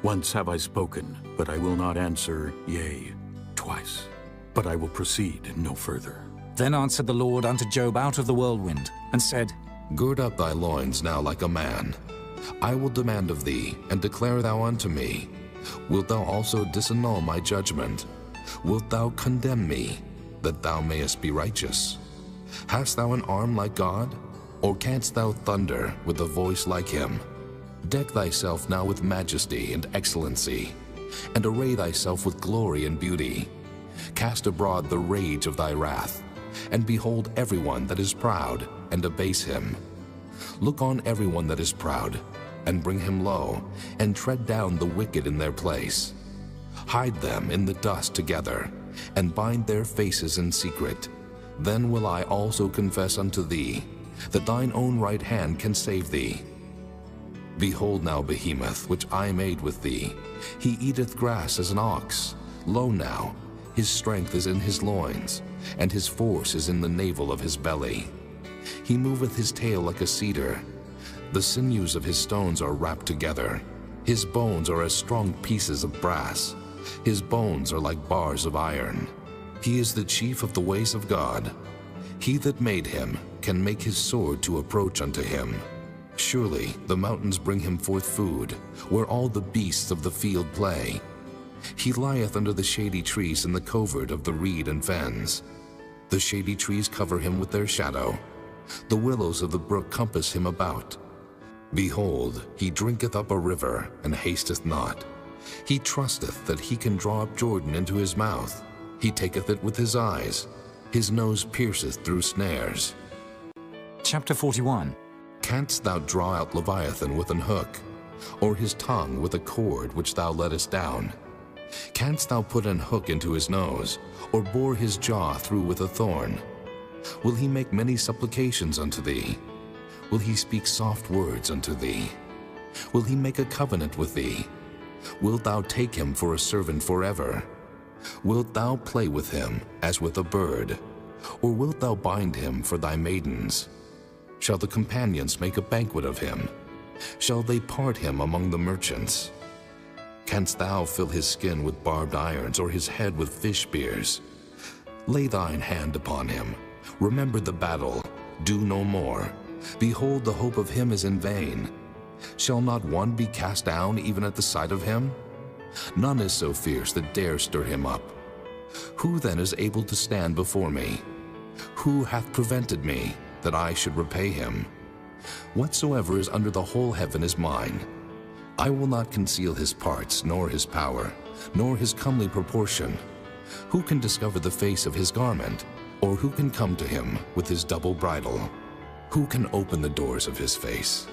Speaker 2: Once have I spoken, but I will not answer, yea, twice. But I will proceed no further.
Speaker 1: Then answered the Lord unto Job out of the whirlwind, and said,
Speaker 3: Gird up thy loins now like a man. I will demand of thee, and declare thou unto me. Wilt thou also disannul my judgment? Wilt thou condemn me, that thou mayest be righteous? Hast thou an arm like God? Or canst thou thunder with a voice like him? Deck thyself now with majesty and excellency, and array thyself with glory and beauty. Cast abroad the rage of thy wrath, and behold everyone that is proud, and abase him. Look on everyone that is proud, and bring him low, and tread down the wicked in their place. Hide them in the dust together, and bind their faces in secret. Then will I also confess unto thee, that thine own right hand can save thee. Behold now Behemoth, which I made with thee. He eateth grass as an ox. Lo now, his strength is in his loins, and his force is in the navel of his belly. He moveth his tail like a cedar. The sinews of his stones are wrapped together. His bones are as strong pieces of brass. His bones are like bars of iron. He is the chief of the ways of God. He that made him can make his sword to approach unto him. Surely the mountains bring him forth food, where all the beasts of the field play. He lieth under the shady trees in the covert of the reed and fens. The shady trees cover him with their shadow. The willows of the brook compass him about. Behold, he drinketh up a river, and hasteth not. He trusteth that he can draw up Jordan into his mouth. He taketh it with his eyes. His nose pierceth through snares.
Speaker 1: Chapter 41.
Speaker 3: Canst thou draw out Leviathan with an hook, or his tongue with a cord which thou lettest down? Canst thou put an hook into his nose, or bore his jaw through with a thorn? Will he make many supplications unto thee? Will he speak soft words unto thee? Will he make a covenant with thee? Wilt thou take him for a servant forever? Wilt thou play with him as with a bird? Or wilt thou bind him for thy maidens? Shall the companions make a banquet of him? Shall they part him among the merchants? Canst thou fill his skin with barbed irons, or his head with fish spears? Lay thine hand upon him. Remember the battle. Do no more. Behold, the hope of him is in vain. Shall not one be cast down even at the sight of him? None is so fierce that dare stir him up. Who then is able to stand before me? Who hath prevented me, that I should repay him? Whatsoever is under the whole heaven is mine. I will not conceal his parts, nor his power, nor his comely proportion. Who can discover the face of his garment? Or who can come to him with his double bridle? Who can open the doors of his face?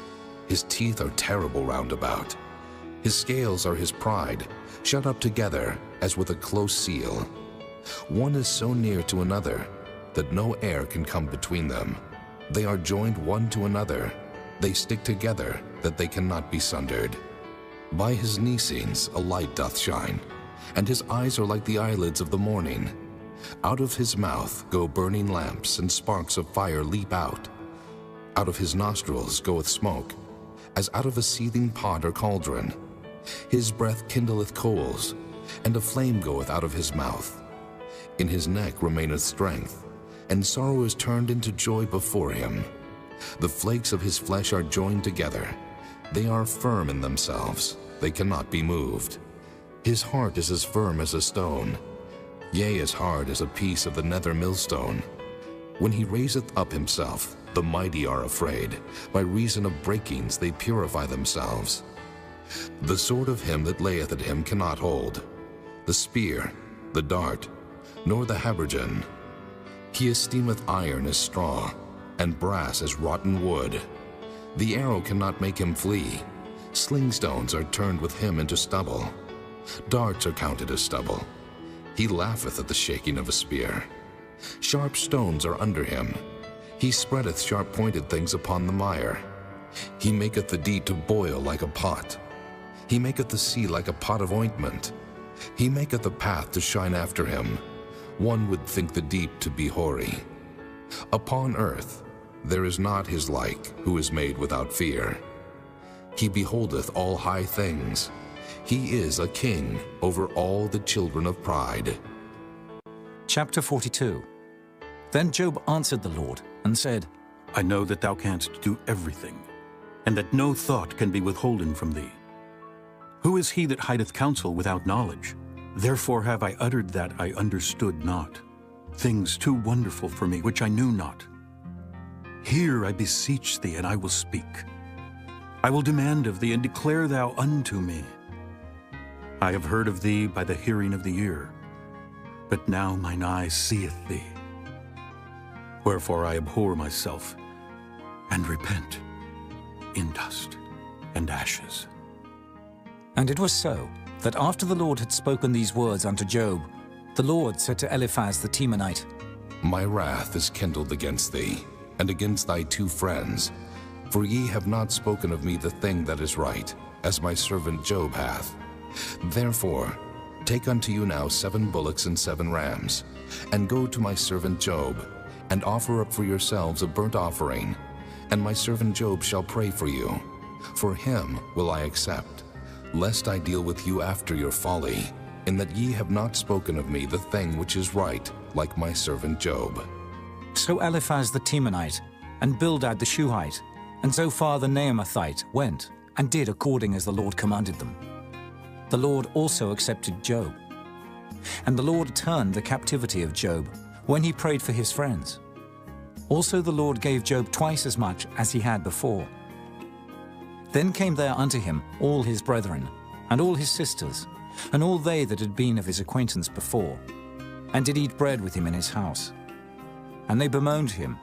Speaker 3: His teeth are terrible round about. His scales are his pride, shut up together as with a close seal. One is so near to another that no air can come between them. They are joined one to another. They stick together that they cannot be sundered. By his Nisines a light doth shine, and his eyes are like the eyelids of the morning. Out of his mouth go burning lamps, and sparks of fire leap out. Out of his nostrils goeth smoke, as out of a seething pot or cauldron. His breath kindleth coals, and a flame goeth out of his mouth. In his neck remaineth strength, and sorrow is turned into joy before him. The flakes of his flesh are joined together. They are firm in themselves. They cannot be moved. His heart is as firm as a stone, yea, as hard as a piece of the nether millstone. When he raiseth up himself, the mighty are afraid. By reason of breakings they purify themselves. The sword of him that layeth at him cannot hold, the spear, the dart, nor the habergeon. He esteemeth iron as straw, and brass as rotten wood. The arrow cannot make him flee. Sling stones are turned with him into stubble. Darts are counted as stubble. He laugheth at the shaking of a spear. Sharp stones are under him. He spreadeth sharp-pointed things upon the mire. He maketh the deep to boil like a pot. He maketh the sea like a pot of ointment. He maketh the path to shine after him. One would think the deep to be hoary. Upon earth there is not his like, who is made without fear. He beholdeth all high things. He is a king over all the children of pride.
Speaker 1: Chapter 42. Then Job answered the Lord and said,
Speaker 2: I know that thou canst do everything, and that no thought can be withholden from thee. Who is he that hideth counsel without knowledge? Therefore have I uttered that I understood not, things too wonderful for me which I knew not. Hear, I beseech thee, and I will speak. I will demand of thee, and declare thou unto me. I have heard of thee by the hearing of the ear, but now mine eye seeth thee. Wherefore I abhor myself, and repent in dust and ashes.
Speaker 1: And it was so, that after the Lord had spoken these words unto Job, the Lord said to Eliphaz the Temanite,
Speaker 3: My wrath is kindled against thee, and against thy two friends, for ye have not spoken of me the thing that is right, as my servant Job hath. Therefore, take unto you now 7 bullocks and 7 rams, and go to my servant Job, and offer up for yourselves a burnt offering, and my servant Job shall pray for you. For him will I accept, lest I deal with you after your folly, in that ye have not spoken of me the thing which is right, like my servant Job.
Speaker 1: So Eliphaz the Temanite, and Bildad the Shuhite, and Zophar the Naamathite went, and did according as the Lord commanded them. The Lord also accepted Job. And the Lord turned the captivity of Job, when he prayed for his friends. Also the Lord gave Job twice as much as he had before. Then came there unto him all his brethren, and all his sisters, and all they that had been of his acquaintance before, and did eat bread with him in his house. And they bemoaned him,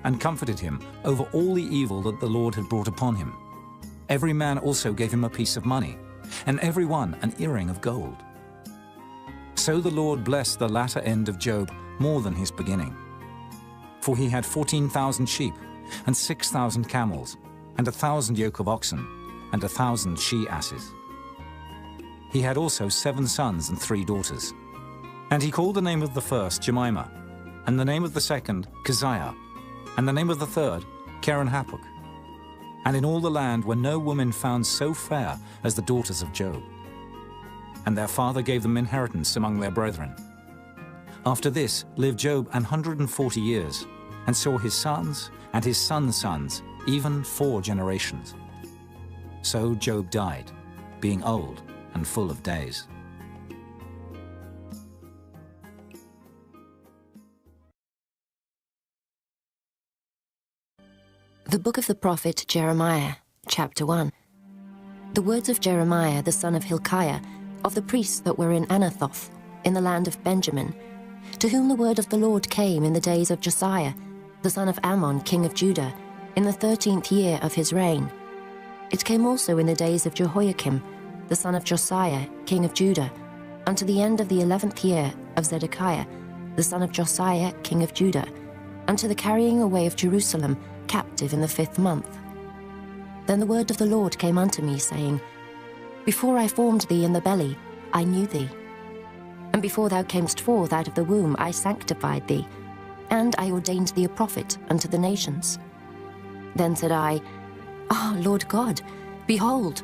Speaker 1: and comforted him over all the evil that the Lord had brought upon him. Every man also gave him a piece of money, and every one an earring of gold. So the Lord blessed the latter end of Job more than his beginning. For he had 14,000 sheep, and 6,000 camels, and 1,000 yoke of oxen, and 1,000 she-asses. He had also 7 sons and 3 daughters. And he called the name of the first Jemimah, and the name of the second Keziah, and the name of the third Keren-Happuch. And in all the land were no woman found so fair as the daughters of Job. And their father gave them inheritance among their brethren. After this lived Job 140 years, and saw his sons and his sons' sons, even 4 generations. So Job died, being old and full of days.
Speaker 14: The book of the prophet Jeremiah, chapter 1. The words of Jeremiah the son of Hilkiah, of the priests that were in Anathoth, in the land of Benjamin, to whom the word of the Lord came in the days of Josiah, the son of Ammon, king of Judah, in the 13th year of his reign. It came also in the days of Jehoiakim, the son of Josiah, king of Judah, unto the end of the 11th year of Zedekiah, the son of Josiah, king of Judah, unto the carrying away of Jerusalem, captive in the 5th month. Then the word of the Lord came unto me, saying, Before I formed thee in the belly, I knew thee. And before thou camest forth out of the womb, I sanctified thee, and I ordained thee a prophet unto the nations. Then said I, Ah, Lord God, behold,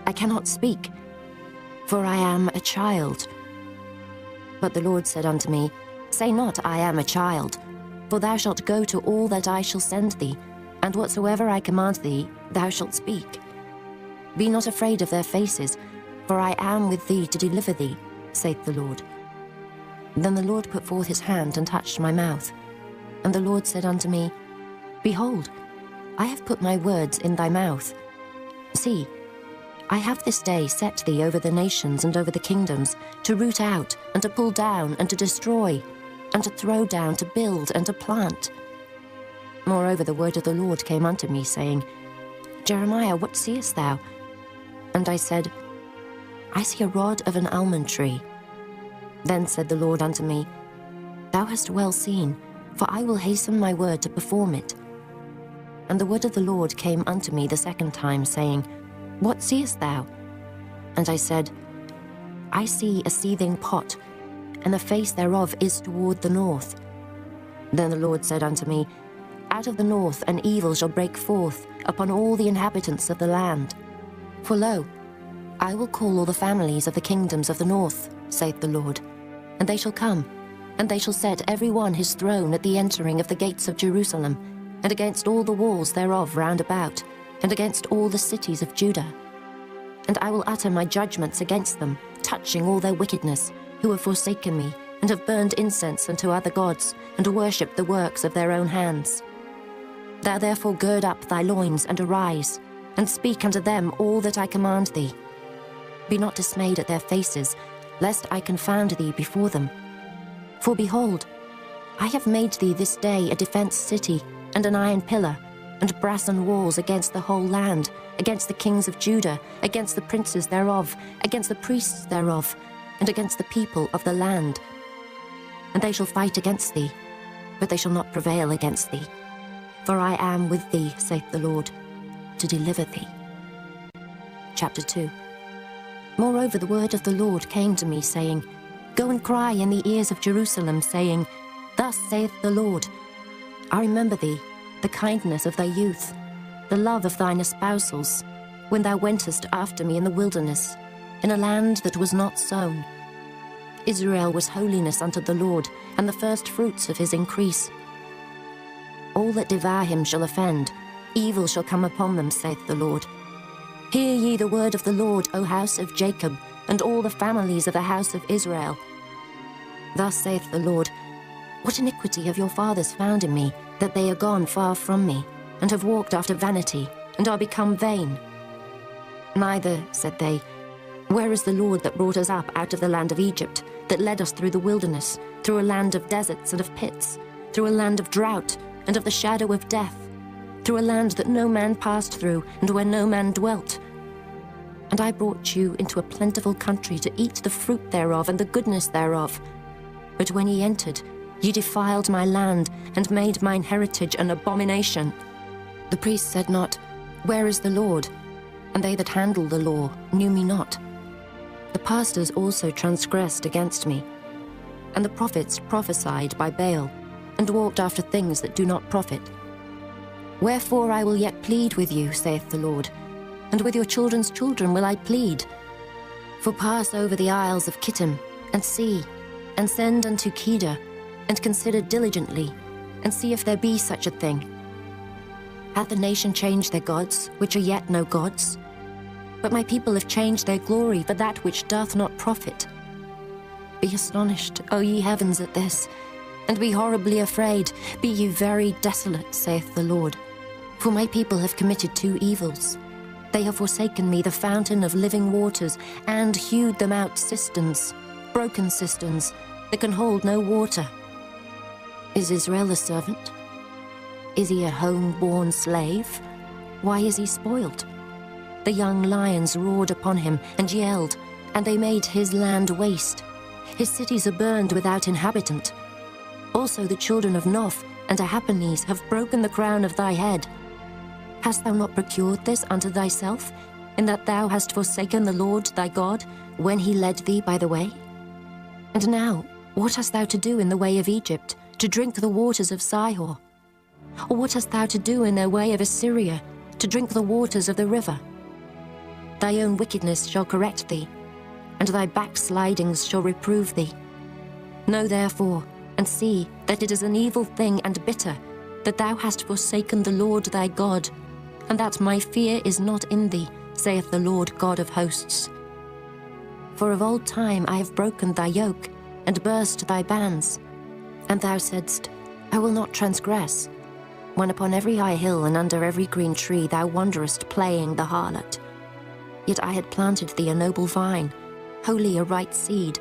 Speaker 14: I cannot speak, for I am a child. But the Lord said unto me, Say not, I am a child, For thou shalt go to all that I shall send thee, and whatsoever I command thee, thou shalt speak. Be not afraid of their faces, for I am with thee to deliver thee, saith the Lord. Then the Lord put forth his hand and touched my mouth. And the Lord said unto me, Behold, I have put my words in thy mouth. See, I have this day set thee over the nations and over the kingdoms, to root out, and to pull down, and to destroy, and to throw down, to build, and to plant. Moreover, the word of the Lord came unto me, saying, Jeremiah, what seest thou? And I said, I see a rod of an almond tree. Then said the Lord unto me, Thou hast well seen, for I will hasten my word to perform it. And the word of the Lord came unto me the second time, saying, What seest thou? And I said, I see a seething pot, and the face thereof is toward the north. Then the Lord said unto me, Out of the north an evil shall break forth upon all the inhabitants of the land. For lo, I will call all the families of the kingdoms of the north, saith the Lord, and they shall come, and they shall set every one his throne at the entering of the gates of Jerusalem, and against all the walls thereof round about, and against all the cities of Judah. And I will utter my judgments against them, touching all their wickedness, who have forsaken me, and have burned incense unto other gods, and worshipped the works of their own hands. Thou therefore gird up thy loins, and arise, and speak unto them all that I command thee. Be not dismayed at their faces, lest I confound thee before them. For behold, I have made thee this day a defence city, and an iron pillar, and brassen walls against the whole land, against the kings of Judah, against the princes thereof, against the priests thereof, and against the people of the land. And they shall fight against thee, but they shall not prevail against thee. For I am with thee, saith the Lord, to deliver thee. Chapter 2. Moreover, the word of the Lord came to me, saying, Go and cry in the ears of Jerusalem, saying, Thus saith the Lord, I remember thee, the kindness of thy youth, the love of thine espousals, when thou wentest after me in the wilderness, in a land that was not sown. Israel was holiness unto the Lord, and the first fruits of his increase. All that devour him shall offend, evil shall come upon them, saith the Lord. Hear ye the word of the Lord, O house of Jacob, and all the families of the house of Israel. Thus saith the Lord, What iniquity have your fathers found in me, that they are gone far from me, and have walked after vanity, and are become vain? Neither, said they, Where is the Lord that brought us up out of the land of Egypt, that led us through the wilderness, through a land of deserts and of pits, through a land of drought and of the shadow of death, through a land that no man passed through, and where no man dwelt? And I brought you into a plentiful country to eat the fruit thereof and the goodness thereof. But when ye entered, ye defiled my land, and made mine heritage an abomination. The priests said not, Where is the Lord? And they that handle the law knew me not. The pastors also transgressed against me, and the prophets prophesied by Baal, and walked after things that do not profit. Wherefore I will yet plead with you, saith the Lord, and with your children's children will I plead. For pass over the isles of Kittim, and see, and send unto Kedar, and consider diligently, and see if there be such a thing. Hath the nation changed their gods, which are yet no gods? But my people have changed their glory for that which doth not profit. Be astonished, O ye heavens, at this, and be horribly afraid, be ye very desolate, saith the Lord. For my people have committed two evils. They have forsaken me, the fountain of living waters, and hewed them out cisterns, broken cisterns, that can hold no water. Is Israel a servant? Is he a home-born slave? Why is he spoiled? The young lions roared upon him and yelled, and they made his land waste. His cities are burned without inhabitant. Also the children of Noph and Ahaphanes have broken the crown of thy head. Hast thou not procured this unto thyself, in that thou hast forsaken the Lord thy God, when he led thee by the way? And now, what hast thou to do in the way of Egypt, to drink the waters of Sihor? Or what hast thou to do in the way of Assyria, to drink the waters of the river? Thy own wickedness shall correct thee, and thy backslidings shall reprove thee. Know therefore, and see, that it is an evil thing and bitter, that thou hast forsaken the Lord thy God, and that my fear is not in thee, saith the Lord God of hosts. For of old time I have broken thy yoke, and burst thy bands. And thou saidst, I will not transgress, when upon every high hill and under every green tree thou wanderest playing the harlot. Yet I had planted thee a noble vine, wholly a right seed.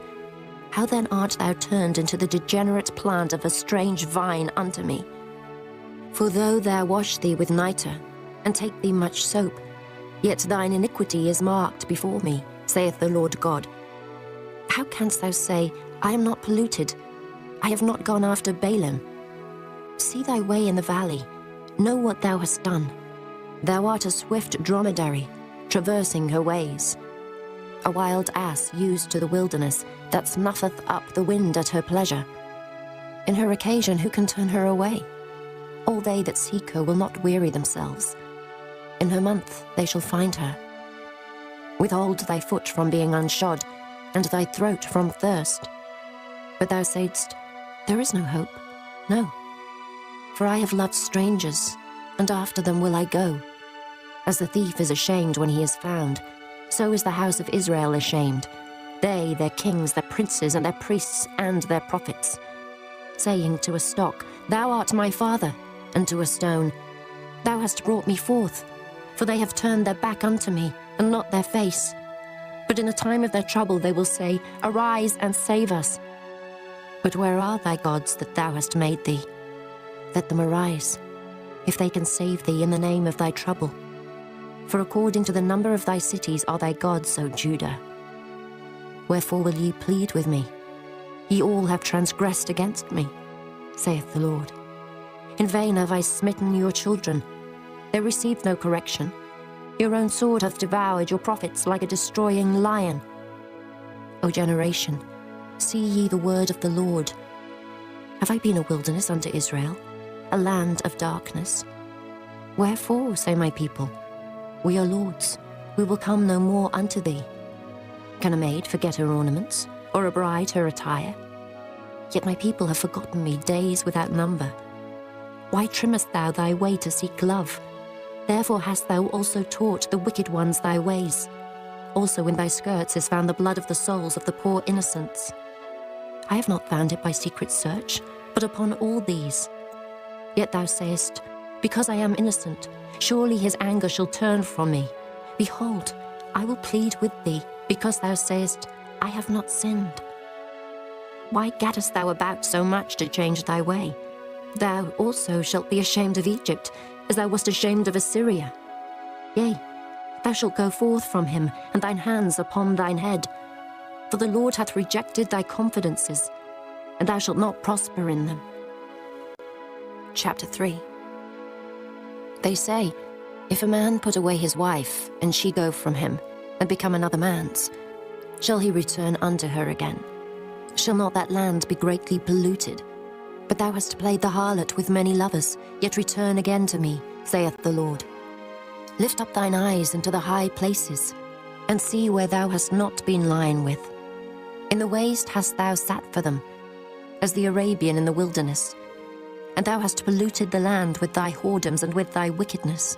Speaker 14: How then art thou turned into the degenerate plant of a strange vine unto me? For though thou wash thee with nitre, and take thee much soap, yet thine iniquity is marked before me, saith the Lord God. How canst thou say, I am not polluted, I have not gone after Balaam? See thy way in the valley, know what thou hast done. Thou art a swift dromedary, traversing her ways. A wild ass used to the wilderness, that snuffeth up the wind at her pleasure. In her occasion who can turn her away? All they that seek her will not weary themselves. In her month they shall find her. Withhold thy foot from being unshod, and thy throat from thirst. But thou saidst, there is no hope, no. For I have loved strangers, and after them will I go. As the thief is ashamed when he is found, so is the house of Israel ashamed, they, their kings, their princes, and their priests, and their prophets. Saying to a stock, Thou art my father, and to a stone, Thou hast brought me forth. For they have turned their back unto me, and not their face. But in the time of their trouble they will say, Arise and save us. But where are thy gods that thou hast made thee? Let them arise, if they can save thee in the name of thy trouble. For according to the number of thy cities are thy gods, O Judah. Wherefore will ye plead with me? Ye all have transgressed against me, saith the Lord. In vain have I smitten your children. They received no correction. Your own sword hath devoured your prophets like a destroying lion. O generation, see ye the word of the Lord. Have I been a wilderness unto Israel, a land of darkness? Wherefore, say my people, we are lords, we will come no more unto thee. Can a maid forget her ornaments, or a bride her attire? Yet my people have forgotten me days without number. Why trimmest thou thy way to seek love? Therefore hast thou also taught the wicked ones thy ways. Also in thy skirts is found the blood of the souls of the poor innocents. I have not found it by secret search, but upon all these. Yet thou sayest, Because I am innocent, surely his anger shall turn from me. Behold, I will plead with thee, because thou sayest, I have not sinned. Why gaddest thou about so much to change thy way? Thou also shalt be ashamed of Egypt, as thou wast ashamed of Assyria. Yea, thou shalt go forth from him, and thine hands upon thine head. For the Lord hath rejected thy confidences, and thou shalt not prosper in them. Chapter 3. They say, if a man put away his wife, and she go from him, and become another man's, shall he return unto her again? Shall not that land be greatly polluted? But thou hast played the harlot with many lovers, yet return again to me, saith the Lord. Lift up thine eyes into the high places, and see where thou hast not been lying with. In the waste hast thou sat for them, as the Arabian in the wilderness, and thou hast polluted the land with thy whoredoms and with thy wickedness.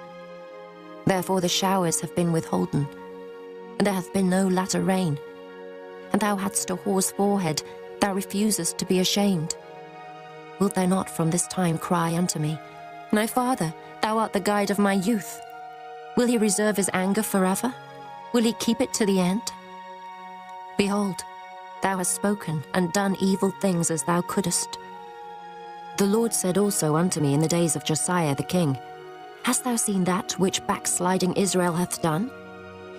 Speaker 14: Therefore the showers have been withholden, and there hath been no latter rain. And thou hadst a hoarse forehead, thou refusest to be ashamed. Wilt thou not from this time cry unto me, My father, thou art the guide of my youth. Will he reserve his anger forever? Will he keep it to the end? Behold, thou hast spoken and done evil things as thou couldest. The Lord said also unto me in the days of Josiah the king, Hast thou seen that which backsliding Israel hath done?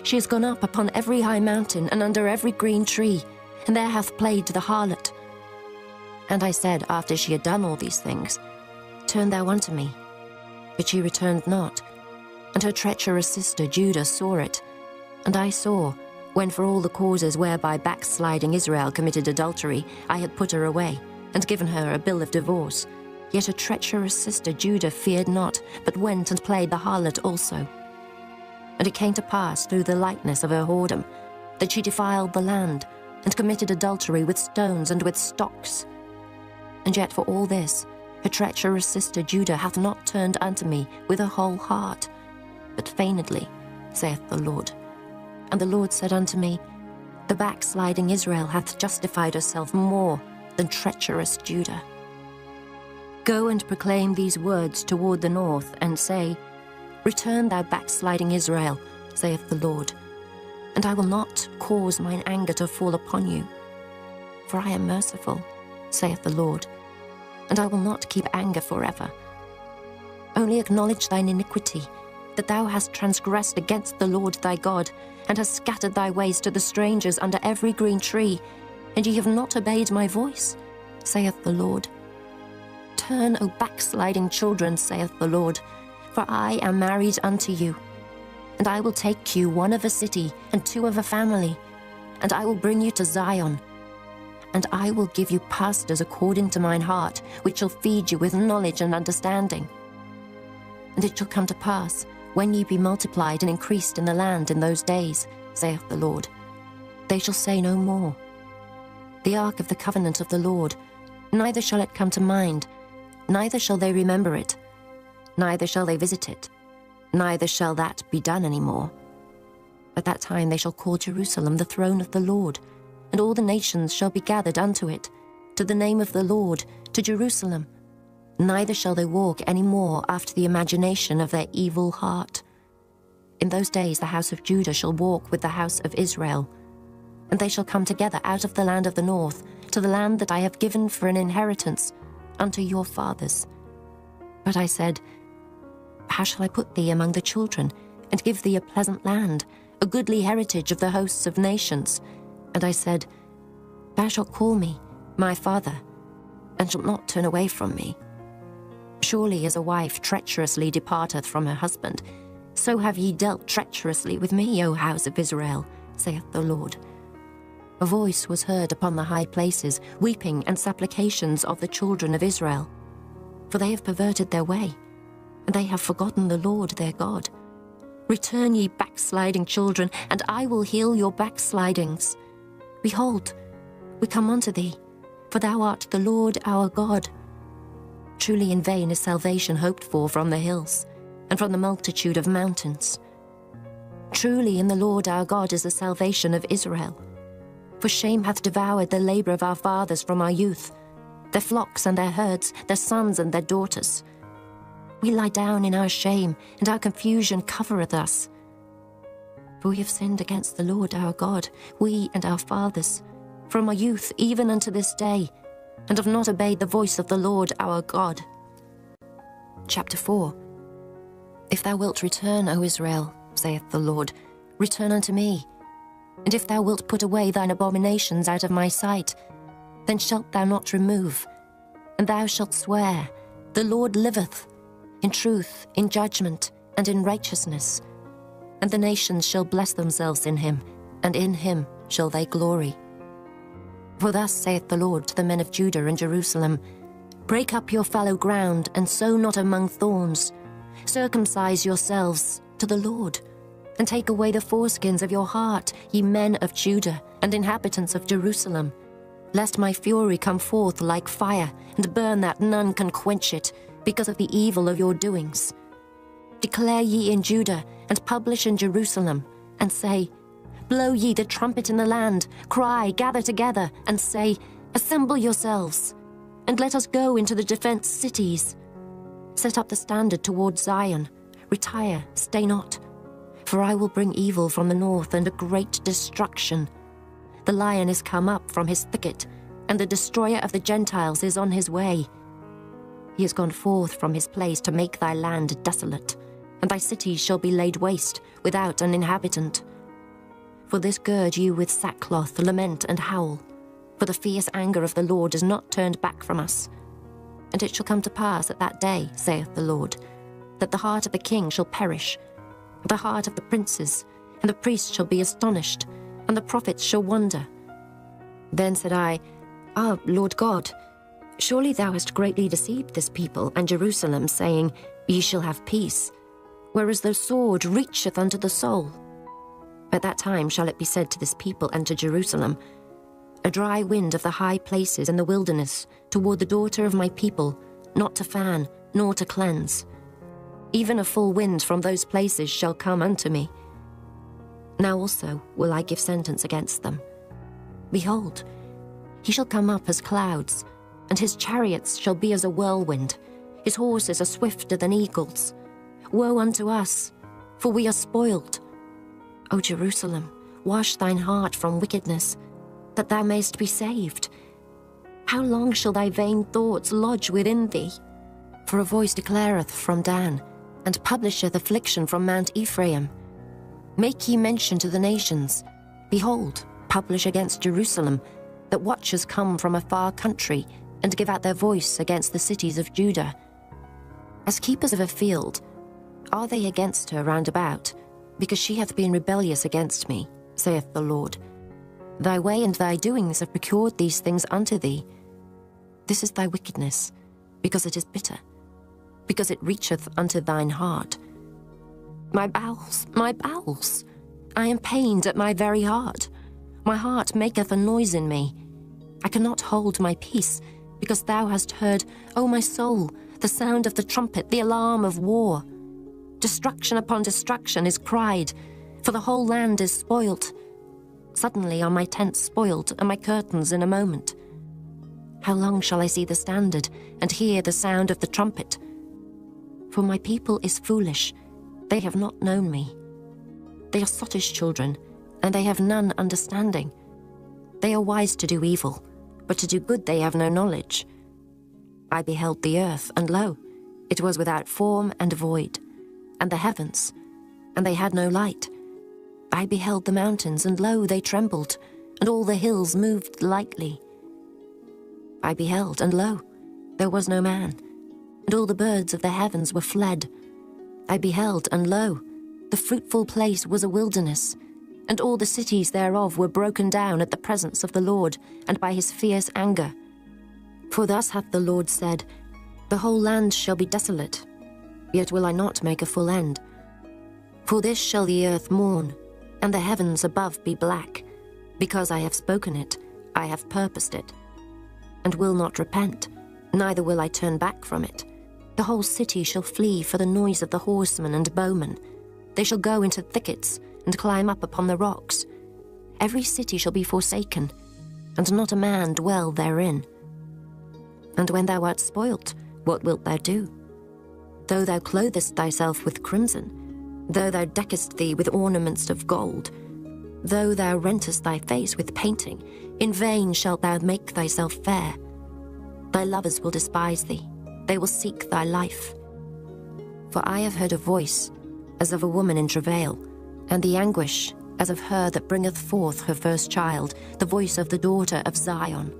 Speaker 14: She is gone up upon every high mountain and under every green tree, and there hath played the harlot. And I said, after she had done all these things, Turn thou unto me. But she returned not. And her treacherous sister Judah saw it. And I saw, when for all the causes whereby backsliding Israel committed adultery, I had put her away, and given her a bill of divorce. Yet her treacherous sister Judah feared not, but went and played the harlot also. And it came to pass through the lightness of her whoredom, that she defiled the land, and committed adultery with stones and with stocks. And yet for all this, her treacherous sister Judah hath not turned unto me with her whole heart, but feignedly, saith the Lord. And the Lord said unto me, The backsliding Israel hath justified herself more than treacherous Judah. Go and proclaim these words toward the north, and say, Return, thou backsliding Israel, saith the Lord, and I will not cause mine anger to fall upon you. For I am merciful, saith the Lord, and I will not keep anger forever. Only acknowledge thine iniquity, that thou hast transgressed against the Lord thy God, and hast scattered thy ways to the strangers under every green tree, and ye have not obeyed my voice, saith the Lord. Turn, O backsliding children, saith the Lord, for I am married unto you. And I will take you, one of a city, and two of a family, and I will bring you to Zion. And I will give you pastors according to mine heart, which shall feed you with knowledge and understanding. And it shall come to pass, when ye be multiplied and increased in the land in those days, saith the Lord, they shall say no more, The ark of the covenant of the Lord, neither shall it come to mind, neither shall they remember it, neither shall they visit it, neither shall that be done any more. At that time they shall call Jerusalem the throne of the Lord, and all the nations shall be gathered unto it, to the name of the Lord, to Jerusalem. Neither shall they walk any more after the imagination of their evil heart. In those days the house of Judah shall walk with the house of Israel, and they shall come together out of the land of the north, to the land that I have given for an inheritance unto your fathers. But I said, How shall I put thee among the children, and give thee a pleasant land, a goodly heritage of the hosts of nations? And I said, Thou shalt call me my father, and shalt not turn away from me. Surely as a wife treacherously departeth from her husband, so have ye dealt treacherously with me, O house of Israel, saith the Lord. A voice was heard upon the high places, weeping and supplications of the children of Israel. For they have perverted their way, and they have forgotten the Lord their God. Return, ye backsliding children, and I will heal your backslidings. Behold, we come unto thee, for thou art the Lord our God. Truly in vain is salvation hoped for from the hills, and from the multitude of mountains. Truly in the Lord our God is the salvation of Israel. For shame hath devoured the labor of our fathers from our youth, their flocks and their herds, their sons and their daughters. We lie down in our shame, and our confusion covereth us. For we have sinned against the Lord our God, we and our fathers, from our youth even unto this day, and have not obeyed the voice of the Lord our God. Chapter 4. If thou wilt return, O Israel, saith the Lord, return unto me. And if thou wilt put away thine abominations out of my sight, then shalt thou not remove. And thou shalt swear, The Lord liveth, in truth, in judgment, and in righteousness. And the nations shall bless themselves in him, and in him shall they glory. For thus saith the Lord to the men of Judah and Jerusalem, Break up your fallow ground, and sow not among thorns. Circumcise yourselves to the Lord, and take away the foreskins of your heart, ye men of Judah and inhabitants of Jerusalem, lest my fury come forth like fire, and burn that none can quench it, because of the evil of your doings. Declare ye in Judah, and publish in Jerusalem, and say, Blow ye the trumpet in the land, cry, gather together, and say, Assemble yourselves, and let us go into the defenced cities. Set up the standard toward Zion, retire, stay not. For I will bring evil from the north, and a great destruction. The lion is come up from his thicket, and the destroyer of the Gentiles is on his way. He is gone forth from his place to make thy land desolate, and thy cities shall be laid waste, without an inhabitant. For this gird you with sackcloth, lament and howl, for the fierce anger of the Lord is not turned back from us. And it shall come to pass at that day, saith the Lord, that the heart of the king shall perish, and the heart of the princes, and the priests shall be astonished, and the prophets shall wonder. Then said I, Ah, Lord God, surely thou hast greatly deceived this people and Jerusalem, saying, Ye shall have peace, whereas the sword reacheth unto the soul. At that time shall it be said to this people and to Jerusalem, a dry wind of the high places and the wilderness, toward the daughter of my people, not to fan, nor to cleanse. Even a full wind from those places shall come unto me. Now also will I give sentence against them. Behold, he shall come up as clouds, and his chariots shall be as a whirlwind. His horses are swifter than eagles. Woe unto us, for we are spoiled. O Jerusalem, wash thine heart from wickedness, that thou mayst be saved. How long shall thy vain thoughts lodge within thee? For a voice declareth from Dan, and publisheth affliction from Mount Ephraim. Make ye mention to the nations. Behold, publish against Jerusalem, that watchers come from a far country, and give out their voice against the cities of Judah. As keepers of a field, are they against her round about, because she hath been rebellious against me, saith the Lord. Thy way and thy doings have procured these things unto thee. This is thy wickedness, because it is bitter, because it reacheth unto thine heart. My bowels, I am pained at my very heart. My heart maketh a noise in me. I cannot hold my peace, because thou hast heard, O my soul, the sound of the trumpet, the alarm of war. Destruction upon destruction is cried, for the whole land is spoilt. Suddenly are my tents spoiled, and my curtains in a moment. How long shall I see the standard, and hear the sound of the trumpet? For my people is foolish, they have not known me. They are sottish children, and they have none understanding. They are wise to do evil, but to do good they have no knowledge. I beheld the earth, and lo, it was without form and void, and the heavens, and they had no light. I beheld the mountains, and lo, they trembled, and all the hills moved lightly. I beheld, and lo, there was no man, and all the birds of the heavens were fled. I beheld, and lo, the fruitful place was a wilderness, and all the cities thereof were broken down at the presence of the Lord, and by his fierce anger. For thus hath the Lord said, The whole land shall be desolate, yet will I not make a full end. For this shall the earth mourn, and the heavens above be black, because I have spoken it, I have purposed it, and will not repent, neither will I turn back from it. The whole city shall flee for the noise of the horsemen and bowmen. They shall go into thickets, and climb up upon the rocks. Every city shall be forsaken, and not a man dwell therein. And when thou art spoilt, what wilt thou do? Though thou clothest thyself with crimson, though thou deckest thee with ornaments of gold, though thou rentest thy face with painting, in vain shalt thou make thyself fair. Thy lovers will despise thee, they will seek thy life. For I have heard a voice, as of a woman in travail, and the anguish, as of her that bringeth forth her first child, the voice of the daughter of Zion,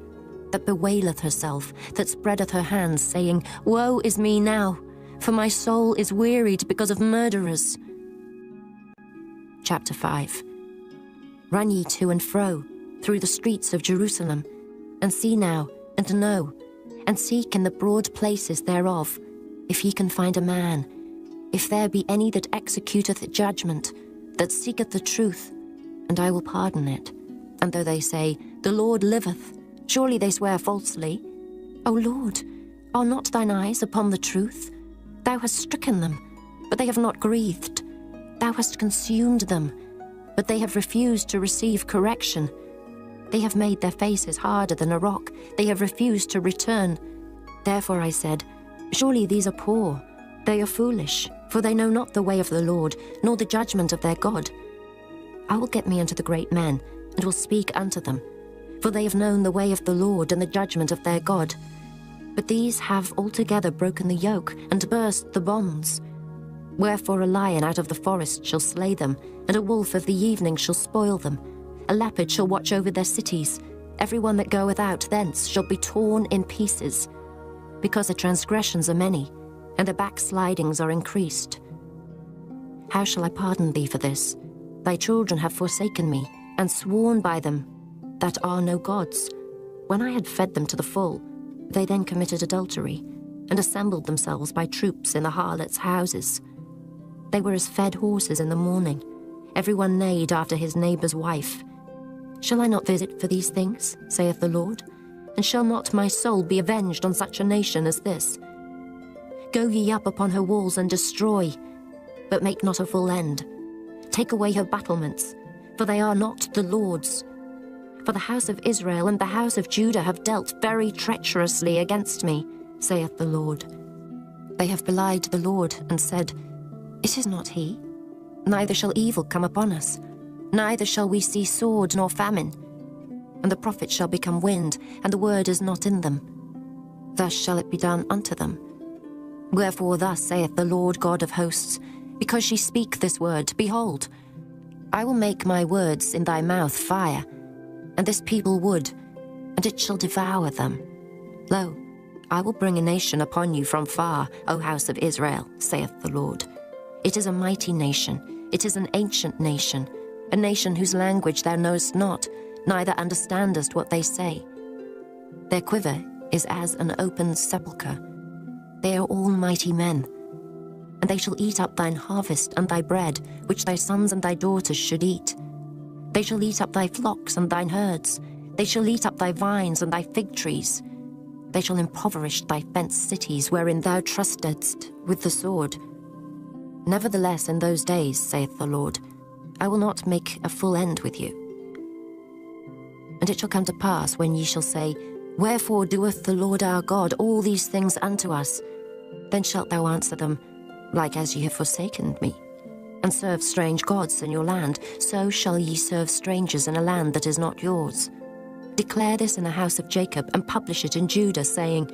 Speaker 14: that bewaileth herself, that spreadeth her hands, saying, Woe is me now, for my soul is wearied because of murderers. Chapter 5. Run ye to and fro through the streets of Jerusalem, and see now, and know, and seek in the broad places thereof, if ye can find a man, if there be any that executeth judgment, that seeketh the truth, and I will pardon it. And though they say, The Lord liveth, surely they swear falsely. O Lord, are not thine eyes upon the truth? Thou hast stricken them, but they have not grieved. Thou hast consumed them, but they have refused to receive correction. They have made their faces harder than a rock. They have refused to return. Therefore I said, Surely these are poor. They are foolish, for they know not the way of the Lord, nor the judgment of their God. I will get me unto the great men, and will speak unto them, for they have known the way of the Lord and the judgment of their God. But these have altogether broken the yoke, and burst the bonds. Wherefore a lion out of the forest shall slay them, and a wolf of the evening shall spoil them. A leopard shall watch over their cities. Every one that goeth out thence shall be torn in pieces, because the transgressions are many, and the backslidings are increased. How shall I pardon thee for this? Thy children have forsaken me, and sworn by them that are no gods. When I had fed them to the full, they then committed adultery, and assembled themselves by troops in the harlots' houses. They were as fed horses in the morning. Every one neighed after his neighbour's wife. Shall I not visit for these things, saith the Lord? And shall not my soul be avenged on such a nation as this? Go ye up upon her walls and destroy, but make not a full end. Take away her battlements, for they are not the Lord's. For the house of Israel and the house of Judah have dealt very treacherously against me, saith the Lord. They have belied the Lord, and said, It is not he. Neither shall evil come upon us, neither shall we see sword nor famine. And the prophets shall become wind, and the word is not in them. Thus shall it be done unto them. Wherefore thus saith the Lord God of hosts, because ye speak this word, behold, I will make my words in thy mouth fire, and this people wood, and it shall devour them. Lo, I will bring a nation upon you from far, O house of Israel, saith the Lord. It is a mighty nation, it is an ancient nation, a nation whose language thou knowest not, neither understandest what they say. Their quiver is as an open sepulchre. They are all mighty men. And they shall eat up thine harvest and thy bread, which thy sons and thy daughters should eat. They shall eat up thy flocks and thine herds. They shall eat up thy vines and thy fig trees. They shall impoverish thy fenced cities, wherein thou trustedst with the sword. Nevertheless, in those days, saith the Lord, I will not make a full end with you. And it shall come to pass, when ye shall say, Wherefore doeth the Lord our God all these things unto us? Then shalt thou answer them, Like as ye have forsaken me, and served strange gods in your land, so shall ye serve strangers in a land that is not yours. Declare this in the house of Jacob, and publish it in Judah, saying,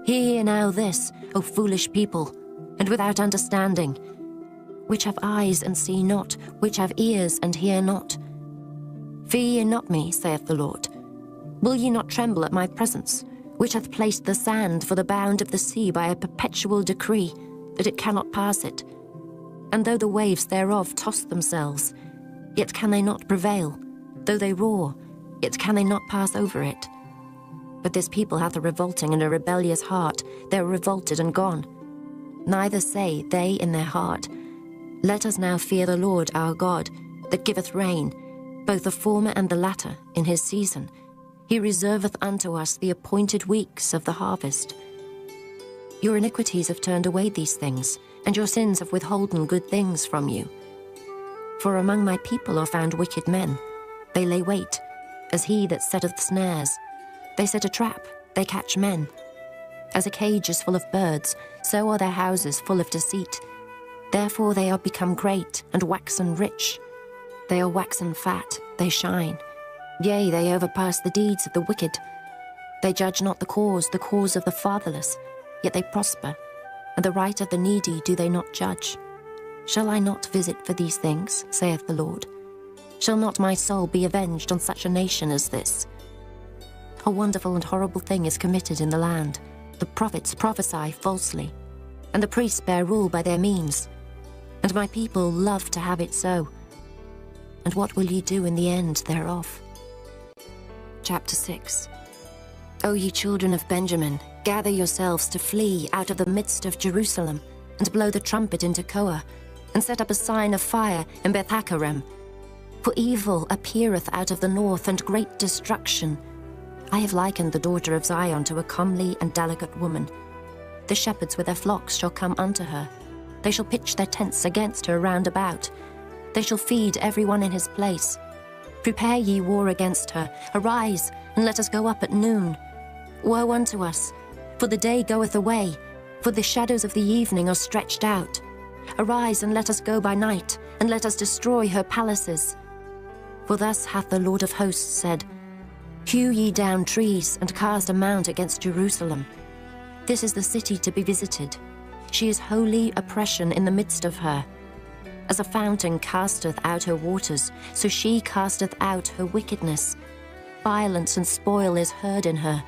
Speaker 14: Hear ye now this, O foolish people, and without understanding, which have eyes and see not, which have ears and hear not. Fear ye not me, saith the Lord. Will ye not tremble at my presence, which hath placed the sand for the bound of the sea by a perpetual decree, that it cannot pass it? And though the waves thereof toss themselves, yet can they not prevail. Though they roar, yet can they not pass over it. But this people hath a revolting and a rebellious heart, they are revolted and gone. Neither say they in their heart, Let us now fear the Lord our God, that giveth rain, both the former and the latter, in his season. He reserveth unto us the appointed weeks of the harvest. Your iniquities have turned away these things, and your sins have withholden good things from you. For among my people are found wicked men. They lay wait, as he that setteth snares. They set a trap, they catch men. As a cage is full of birds, so are their houses full of deceit. Therefore they are become great, and waxen rich. They are waxen fat, they shine. Yea, they overpass the deeds of the wicked. They judge not the cause of the fatherless, yet they prosper, and the right of the needy do they not judge. Shall I not visit for these things, saith the Lord? Shall not my soul be avenged on such a nation as this? A wonderful and horrible thing is committed in the land. The prophets prophesy falsely, and the priests bear rule by their means. And my people love to have it so. And what will ye do in the end thereof? Chapter 6. O ye children of Benjamin, gather yourselves to flee out of the midst of Jerusalem, and blow the trumpet in Tekoa, and set up a sign of fire in Beth-Haccherem. For evil appeareth out of the north, and great destruction. I have likened the daughter of Zion to a comely and delicate woman. The shepherds with their flocks shall come unto her. They shall pitch their tents against her round about. They shall feed every one in his place. Prepare ye war against her. Arise, and let us go up at noon. Woe unto us, for the day goeth away, for the shadows of the evening are stretched out. Arise, and let us go by night, and let us destroy her palaces. For thus hath the Lord of hosts said, Hew ye down trees, and cast a mount against Jerusalem. This is the city to be visited. She is holy oppression in the midst of her. As a fountain casteth out her waters, so she casteth out her wickedness. Violence and spoil is heard in her.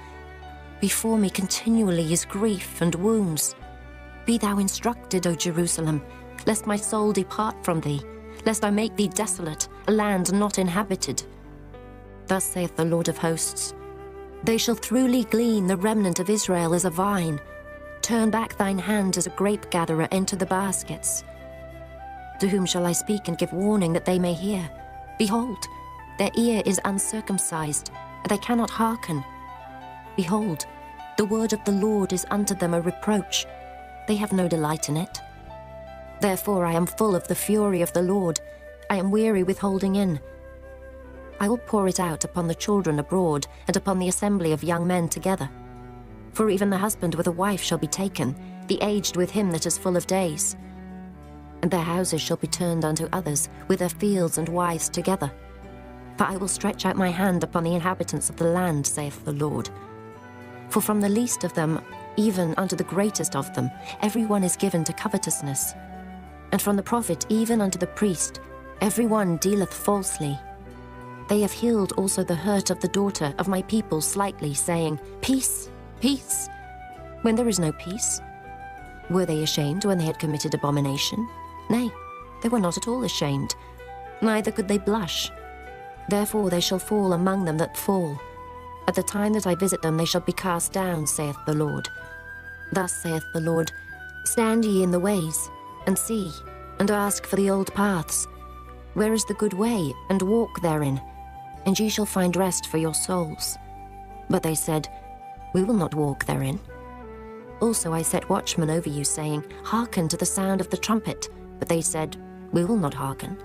Speaker 14: Before me continually is grief and wounds. Be thou instructed, O Jerusalem, lest my soul depart from thee, lest I make thee desolate, a land not inhabited. Thus saith the Lord of hosts, They shall throughly glean the remnant of Israel as a vine. Turn back thine hand as a grape-gatherer into the baskets. To whom shall I speak and give warning that they may hear? Behold, Their ear is uncircumcised, and they cannot hearken. Behold, the word of the Lord is unto them a reproach. They have no delight in it. Therefore I am full of the fury of the Lord. I am weary with holding in. I will pour it out upon the children abroad, and upon the assembly of young men together. For even the husband with a wife shall be taken, the aged with him that is full of days. And their houses shall be turned unto others, with their fields and wives together. For I will stretch out my hand upon the inhabitants of the land, saith the Lord. For from the least of them, even unto the greatest of them, every one is given to covetousness. And from the prophet even unto the priest, every one dealeth falsely. They have healed also the hurt of the daughter of my people slightly, saying, Peace, peace, when there is no peace. Were they ashamed when they had committed abomination? Nay, they were not at all ashamed, neither could they blush. Therefore they shall fall among them that fall. At the time that I visit them they shall be cast down, saith the Lord. Thus saith the Lord, Stand ye in the ways, and see, and ask for the old paths. Where is the good way, and walk therein, and ye shall find rest for your souls. But they said, We will not walk therein. Also I set watchmen over you, saying, Hearken to the sound of the trumpet. But they said, We will not hearken.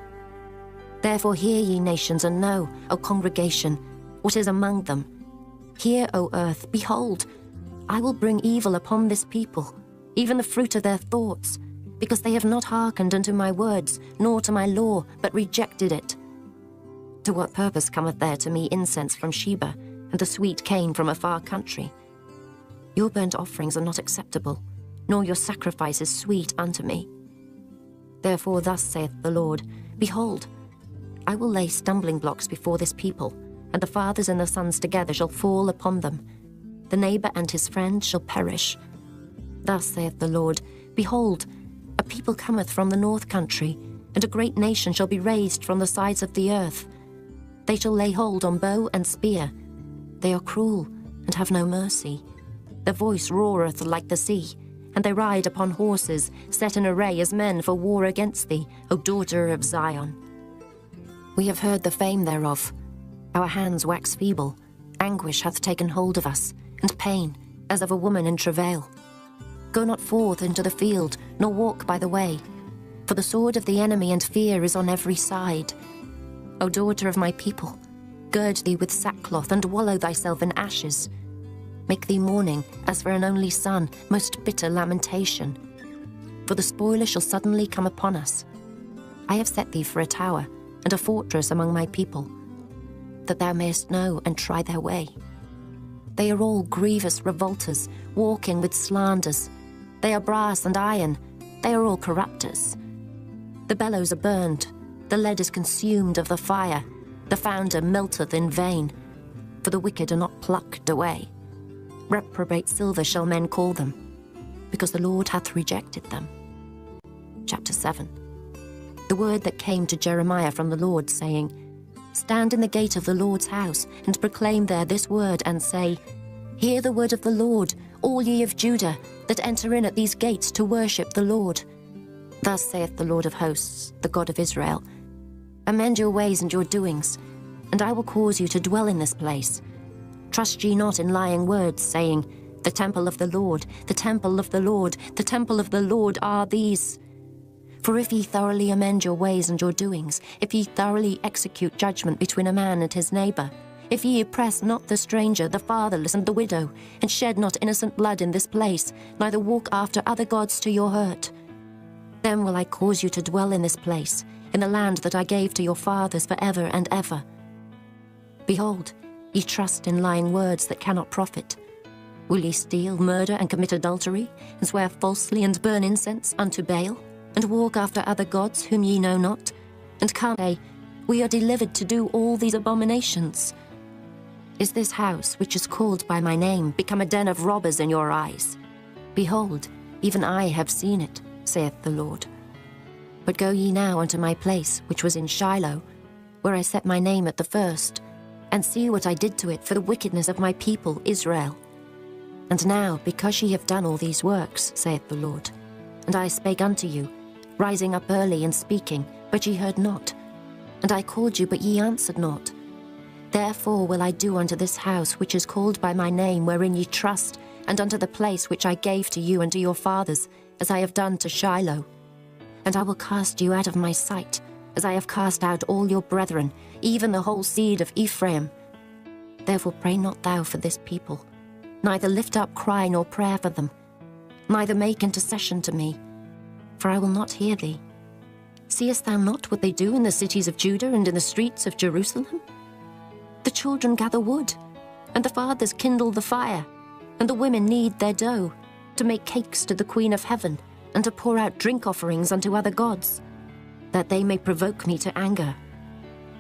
Speaker 14: Therefore hear, ye nations, and know, O congregation, what is among them. Hear, O earth, behold, I will bring evil upon this people, even the fruit of their thoughts, because they have not hearkened unto my words, nor to my law, but rejected it. To what purpose cometh there to me incense from Sheba, and the sweet cane from a far country? Your burnt offerings are not acceptable, nor your sacrifices sweet unto me. Therefore thus saith the Lord, Behold, I will lay stumbling blocks before this people, and the fathers and the sons together shall fall upon them. The neighbor and his friend shall perish. Thus saith the Lord, Behold, a people cometh from the north country, and a great nation shall be raised from the sides of the earth. They shall lay hold on bow and spear. They are cruel, and have no mercy. Their voice roareth like the sea, and they ride upon horses, set in array as men for war against thee, O daughter of Zion. We have heard the fame thereof. Our hands wax feeble. Anguish hath taken hold of us, and pain, as of a woman in travail. Go not forth into the field, nor walk by the way, for the sword of the enemy and fear is on every side. O daughter of my people, gird thee with sackcloth, and wallow thyself in ashes. Make thee mourning, as for an only son, most bitter lamentation. For the spoiler shall suddenly come upon us. I have set thee for a tower, and a fortress among my people, that thou mayest know and try their way. They are all grievous revolters, walking with slanders. They are brass and iron, they are all corrupters. The bellows are burned, the lead is consumed of the fire, the founder melteth in vain, for the wicked are not plucked away. Reprobate silver shall men call them, because the Lord hath rejected them. Chapter 7. The word that came to Jeremiah from the Lord, saying, Stand in the gate of the Lord's house, and proclaim there this word, and say, Hear the word of the Lord, all ye of Judah, that enter in at these gates to worship the Lord. Thus saith the Lord of hosts, the God of Israel, Amend your ways and your doings, and I will cause you to dwell in this place. Trust ye not in lying words, saying, The temple of the Lord, the temple of the Lord, the temple of the Lord are these. For if ye thoroughly amend your ways and your doings, if ye thoroughly execute judgment between a man and his neighbor, if ye oppress not the stranger, the fatherless, and the widow, and shed not innocent blood in this place, neither walk after other gods to your hurt, then will I cause you to dwell in this place, in the land that I gave to your fathers forever and ever. Behold, ye trust in lying words that cannot profit. Will ye steal, murder, and commit adultery, and swear falsely, and burn incense unto Baal, and walk after other gods whom ye know not, and come say, We are delivered to do all these abominations? Is this house, which is called by my name, become a den of robbers in your eyes? Behold, even I have seen it, saith the Lord. But go ye now unto my place, which was in Shiloh, where I set my name at the first, and see what I did to it for the wickedness of my people Israel. And now, because ye have done all these works, saith the Lord, and I spake unto you, rising up early and speaking, but ye heard not. And I called you, but ye answered not. Therefore will I do unto this house which is called by my name, wherein ye trust, and unto the place which I gave to you and to your fathers, as I have done to Shiloh. And I will cast you out of my sight, as I have cast out all your brethren, even the whole seed of Ephraim. Therefore pray not thou for this people, neither lift up cry nor prayer for them, neither make intercession to me, for I will not hear thee. Seest thou not what they do in the cities of Judah and in the streets of Jerusalem? The children gather wood, and the fathers kindle the fire, and the women knead their dough, to make cakes to the Queen of Heaven, and to pour out drink offerings unto other gods, that they may provoke me to anger.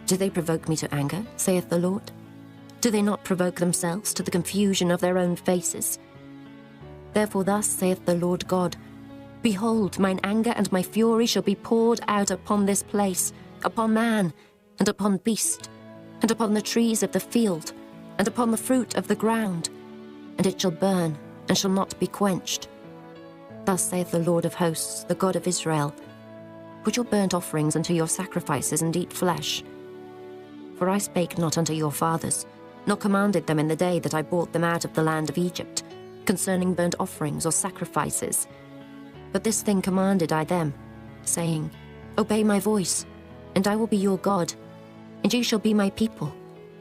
Speaker 14: Do they provoke me to anger, saith the Lord? Do they not provoke themselves to the confusion of their own faces? Therefore thus saith the Lord God, Behold, mine anger and my fury shall be poured out upon this place, upon man, and upon beast, and upon the trees of the field, and upon the fruit of the ground, and it shall burn, and shall not be quenched. Thus saith the Lord of hosts, the God of Israel, Put your burnt offerings unto your sacrifices, and eat flesh. For I spake not unto your fathers, nor commanded them in the day that I brought them out of the land of Egypt, concerning burnt offerings or sacrifices. But this thing commanded I them, saying, Obey my voice, and I will be your God, and ye shall be my people,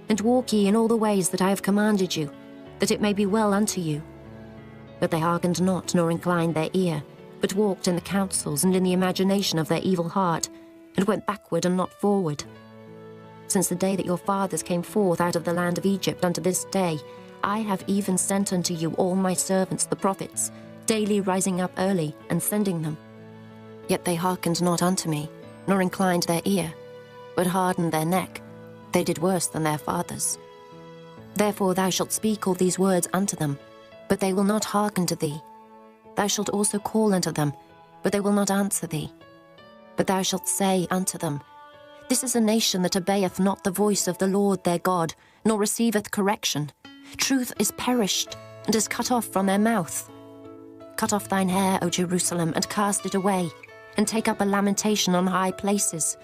Speaker 14: and walk ye in all the ways that I have commanded you, that it may be well unto you. But they hearkened not, nor inclined their ear, but walked in the counsels and in the imagination of their evil heart, and went backward and not forward. Since the day that your fathers came forth out of the land of Egypt unto this day, I have even sent unto you all my servants the prophets, daily rising up early and sending them. Yet they hearkened not unto me, nor inclined their ear, but hardened their neck. They did worse than their fathers. Therefore thou shalt speak all these words unto them, but they will not hearken to thee. Thou shalt also call unto them, but they will not answer thee. But thou shalt say unto them, This is a nation that obeyeth not the voice of the Lord their God, nor receiveth correction. Truth is perished, and is cut off from their mouth. Cut off thine hair, O Jerusalem, and cast it away, and take up a lamentation on high places.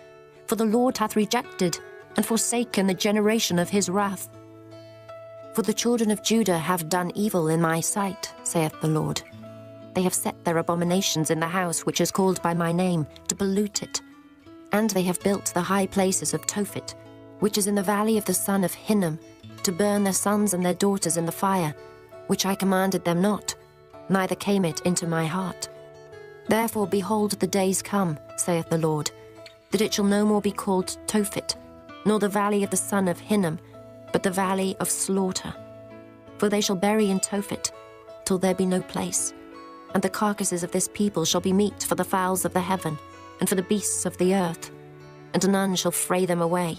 Speaker 14: For the Lord hath rejected and forsaken the generation of his wrath. For the children of Judah have done evil in my sight, saith the Lord. They have set their abominations in the house which is called by my name, to pollute it. And they have built the high places of Tophet, which is in the valley of the son of Hinnom, to burn their sons and their daughters in the fire, which I commanded them not, neither came it into my heart. Therefore, behold, the days come, saith the Lord, that it shall no more be called Tophet, nor the valley of the son of Hinnom, but the valley of slaughter. For they shall bury in Tophet, till there be no place. And the carcasses of this people shall be meat for the fowls of the heaven, and for the beasts of the earth, and none shall fray them away.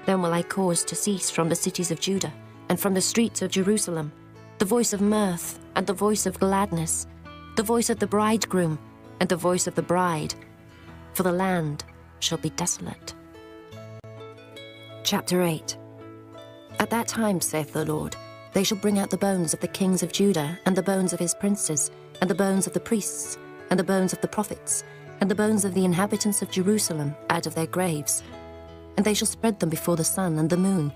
Speaker 14: Then will I cause to cease from the cities of Judah, and from the streets of Jerusalem, the voice of mirth, and the voice of gladness, the voice of the bridegroom, and the voice of the bride, for the land shall be desolate. Chapter 8. At that time, saith the Lord, they shall bring out the bones of the kings of Judah, and the bones of his princes, and the bones of the priests, and the bones of the prophets, and the bones of the inhabitants of Jerusalem out of their graves. And they shall spread them before the sun and the moon,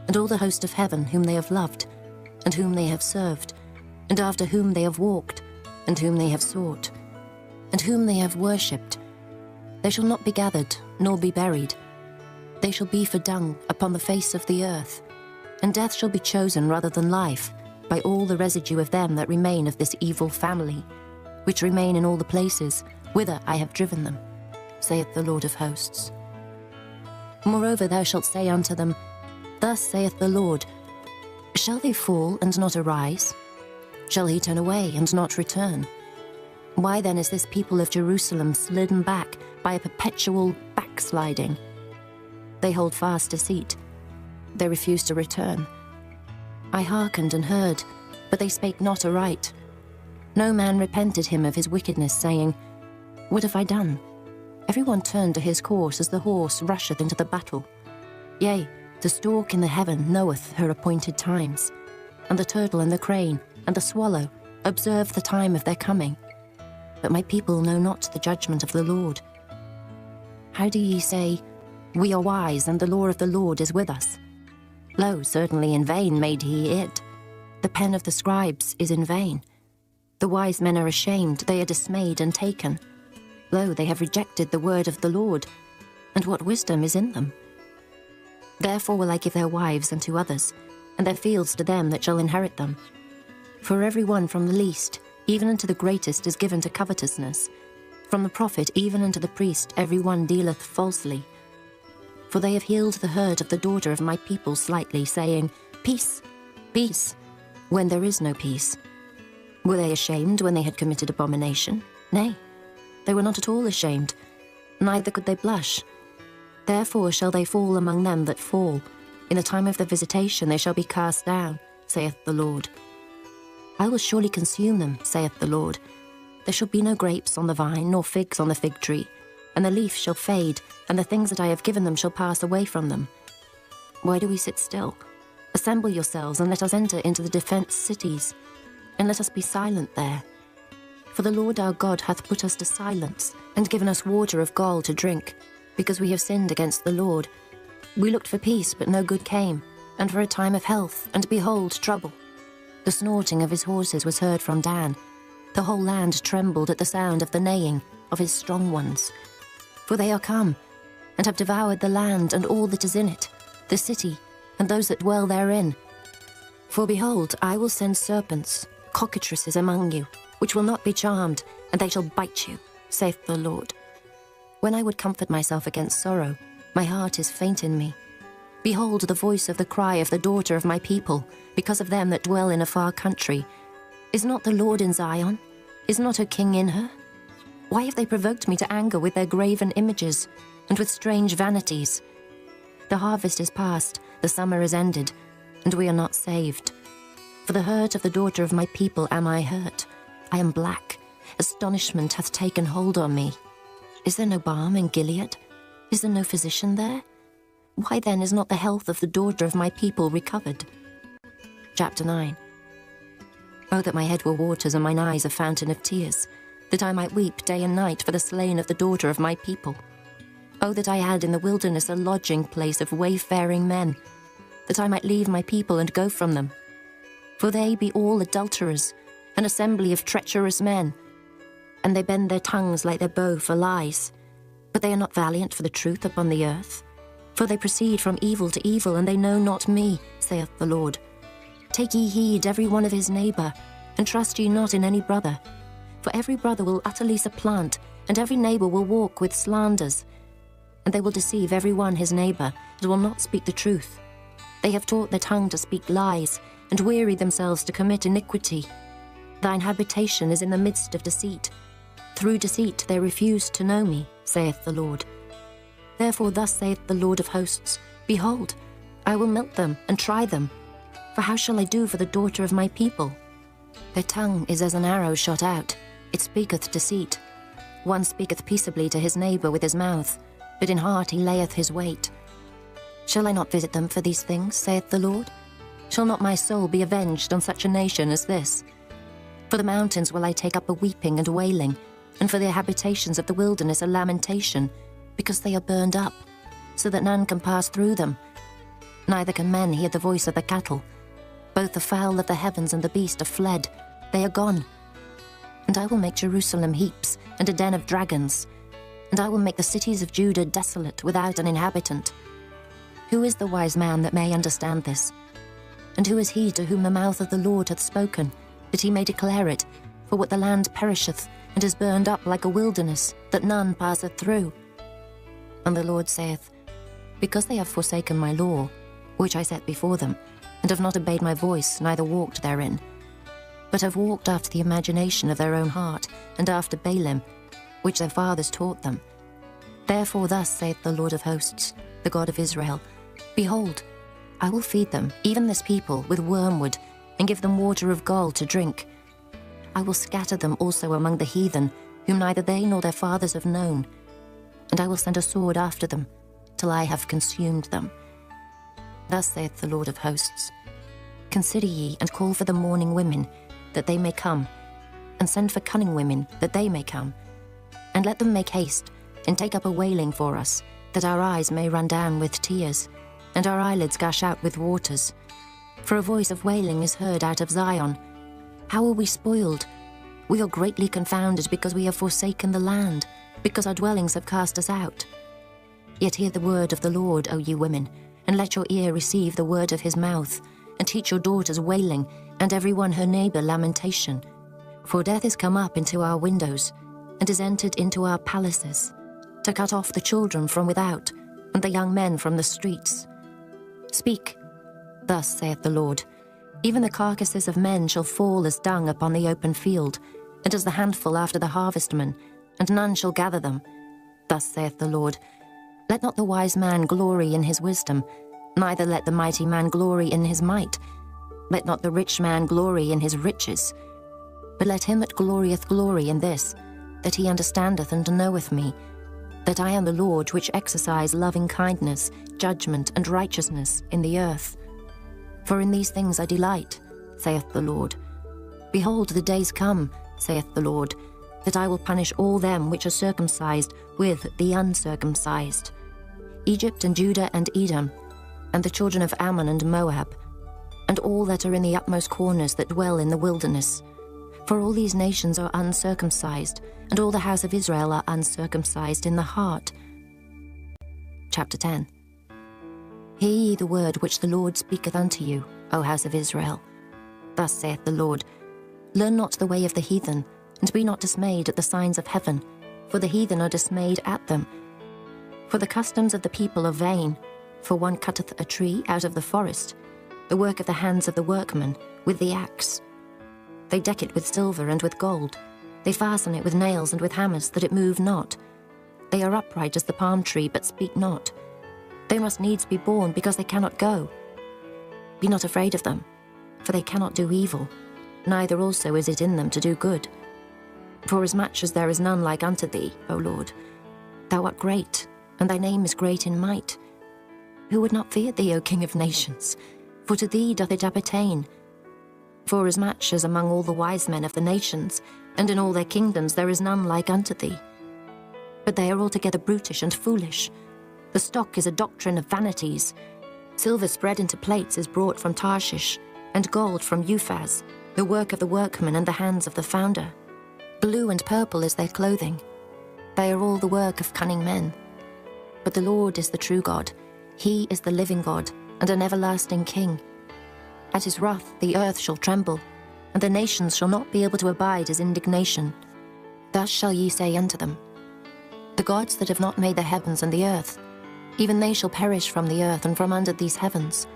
Speaker 14: and all the host of heaven whom they have loved, and whom they have served, and after whom they have walked, and whom they have sought, and whom they have worshipped. They shall not be gathered, nor be buried. They shall be for dung upon the face of the earth, and death shall be chosen rather than life, by all the residue of them that remain of this evil family, which remain in all the places whither I have driven them, saith the Lord of hosts. Moreover thou shalt say unto them, Thus saith the Lord, Shall they fall and not arise? Shall he turn away and not return? Why then is this people of Jerusalem slidden back by a perpetual backsliding? They hold fast deceit. They refuse to return. I hearkened and heard, but they spake not aright. No man repented him of his wickedness, saying, What have I done? Everyone turned to his course as the horse rusheth into the battle. Yea, the stork in the heaven knoweth her appointed times, and the turtle and the crane and the swallow observe the time of their coming. But my people know not the judgment of the Lord. How do ye say, We are wise, and the law of the Lord is with us? Lo, certainly in vain made he it. The pen of the scribes is in vain. The wise men are ashamed, they are dismayed and taken. Lo, they have rejected the word of the Lord, and what wisdom is in them? Therefore will I give their wives unto others, and their fields to them that shall inherit them. For every one from the least, even unto the greatest, is given to covetousness. From the prophet even unto the priest every one dealeth falsely. For they have healed the hurt of the daughter of my people slightly, saying, Peace, peace, when there is no peace. Were they ashamed when they had committed abomination? Nay, they were not at all ashamed, neither could they blush. Therefore shall they fall among them that fall. In the time of their visitation they shall be cast down, saith the Lord. I will surely consume them, saith the Lord. There shall be no grapes on the vine, nor figs on the fig tree, and the leaf shall fade, and the things that I have given them shall pass away from them. Why do we sit still? Assemble yourselves, and let us enter into the defenced cities, and let us be silent there. For the Lord our God hath put us to silence, and given us water of gall to drink, because we have sinned against the Lord. We looked for peace, but no good came, and for a time of health, and behold, trouble. The snorting of his horses was heard from Dan. The whole land trembled at the sound of the neighing of his strong ones. For they are come, and have devoured the land and all that is in it, the city, and those that dwell therein. For behold, I will send serpents, cockatrices among you, which will not be charmed, and they shall bite you, saith the Lord. When I would comfort myself against sorrow, my heart is faint in me. Behold the voice of the cry of the daughter of my people, because of them that dwell in a far country. Is not the Lord in Zion? Is not her king in her? Why have they provoked me to anger with their graven images, and with strange vanities? The harvest is past, the summer is ended, and we are not saved. For the hurt of the daughter of my people am I hurt. I am black. Astonishment hath taken hold on me. Is there no balm in Gilead? Is there no physician there? Why then is not the health of the daughter of my people recovered? Chapter 9. Oh, that my head were waters and mine eyes a fountain of tears, that I might weep day and night for the slain of the daughter of my people. Oh, that I had in the wilderness a lodging place of wayfaring men, that I might leave my people and go from them. For they be all adulterers, an assembly of treacherous men, and they bend their tongues like their bow for lies. But they are not valiant for the truth upon the earth. For they proceed from evil to evil, and they know not me, saith the Lord. Take ye heed every one of his neighbour, and trust ye not in any brother. For every brother will utterly supplant, and every neighbour will walk with slanders. And they will deceive every one his neighbour, and will not speak the truth. They have taught their tongue to speak lies, and weary themselves to commit iniquity. Thine habitation is in the midst of deceit. Through deceit they refuse to know me, saith the Lord. Therefore thus saith the Lord of hosts, Behold, I will melt them and try them. For how shall I do for the daughter of my people? Their tongue is as an arrow shot out, it speaketh deceit. One speaketh peaceably to his neighbour with his mouth, but in heart he layeth his wait. Shall I not visit them for these things, saith the Lord? Shall not my soul be avenged on such a nation as this? For the mountains will I take up a weeping and wailing, and for the habitations of the wilderness a lamentation, because they are burned up, so that none can pass through them. Neither can men hear the voice of the cattle. Both the fowl of the heavens and the beast are fled, they are gone. And I will make Jerusalem heaps, and a den of dragons, and I will make the cities of Judah desolate, without an inhabitant. Who is the wise man that may understand this? And who is he to whom the mouth of the Lord hath spoken, that he may declare it? For what the land perisheth, and is burned up like a wilderness, that none passeth through. And the Lord saith, Because they have forsaken my law, which I set before them, and have not obeyed my voice, neither walked therein, but have walked after the imagination of their own heart, and after Balaam, which their fathers taught them. Therefore thus saith the Lord of hosts, the God of Israel, Behold, I will feed them, even this people, with wormwood, and give them water of gall to drink. I will scatter them also among the heathen, whom neither they nor their fathers have known. And I will send a sword after them, till I have consumed them. Thus saith the Lord of hosts, Consider ye, and call for the mourning women, that they may come, and send for cunning women, that they may come. And let them make haste, and take up a wailing for us, that our eyes may run down with tears, and our eyelids gush out with waters. For a voice of wailing is heard out of Zion. How are we spoiled? We are greatly confounded because we have forsaken the land, because our dwellings have cast us out. Yet hear the word of the Lord, O you women, and let your ear receive the word of his mouth, and teach your daughters wailing, and every one her neighbour lamentation. For death is come up into our windows, and is entered into our palaces, to cut off the children from without, and the young men from the streets. Speak, thus saith the Lord, even the carcasses of men shall fall as dung upon the open field, and as the handful after the harvestman, and none shall gather them. Thus saith the Lord, let not the wise man glory in his wisdom, neither let the mighty man glory in his might. Let not the rich man glory in his riches, but let him that glorieth glory in this, that he understandeth and knoweth me, that I am the Lord which exercise loving kindness, judgment, and righteousness in the earth. For in these things I delight, saith the Lord. Behold, the days come, saith the Lord, that I will punish all them which are circumcised with the uncircumcised, Egypt and Judah and Edom, and the children of Ammon and Moab, and all that are in the utmost corners that dwell in the wilderness. For all these nations are uncircumcised, and all the house of Israel are uncircumcised in the heart. Chapter 10. Hear ye the word which the Lord speaketh unto you, O house of Israel. Thus saith the Lord, learn not the way of the heathen, and be not dismayed at the signs of heaven, for the heathen are dismayed at them. For the customs of the people are vain, for one cutteth a tree out of the forest, the work of the hands of the workman, with the axe. They deck it with silver and with gold. They fasten it with nails and with hammers, that it move not. They are upright as the palm tree, but speak not. They must needs be born, because they cannot go. Be not afraid of them, for they cannot do evil, neither also is it in them to do good. Forasmuch as there is none like unto thee, O Lord, thou art great, and thy name is great in might. Who would not fear thee, O King of nations? For to thee doth it appertain. Forasmuch as among all the wise men of the nations, and in all their kingdoms, there is none like unto thee. But they are altogether brutish and foolish. The stock is a doctrine of vanities. Silver spread into plates is brought from Tarshish, and gold from Uphaz, the work of the workman and the hands of the founder. Blue and purple is their clothing. They are all the work of cunning men. But the Lord is the true God. He is the living God, and an everlasting King. At his wrath the earth shall tremble, and the nations shall not be able to abide his indignation. Thus shall ye say unto them, the gods that have not made the heavens and the earth, even they shall perish from the earth and from under these heavens.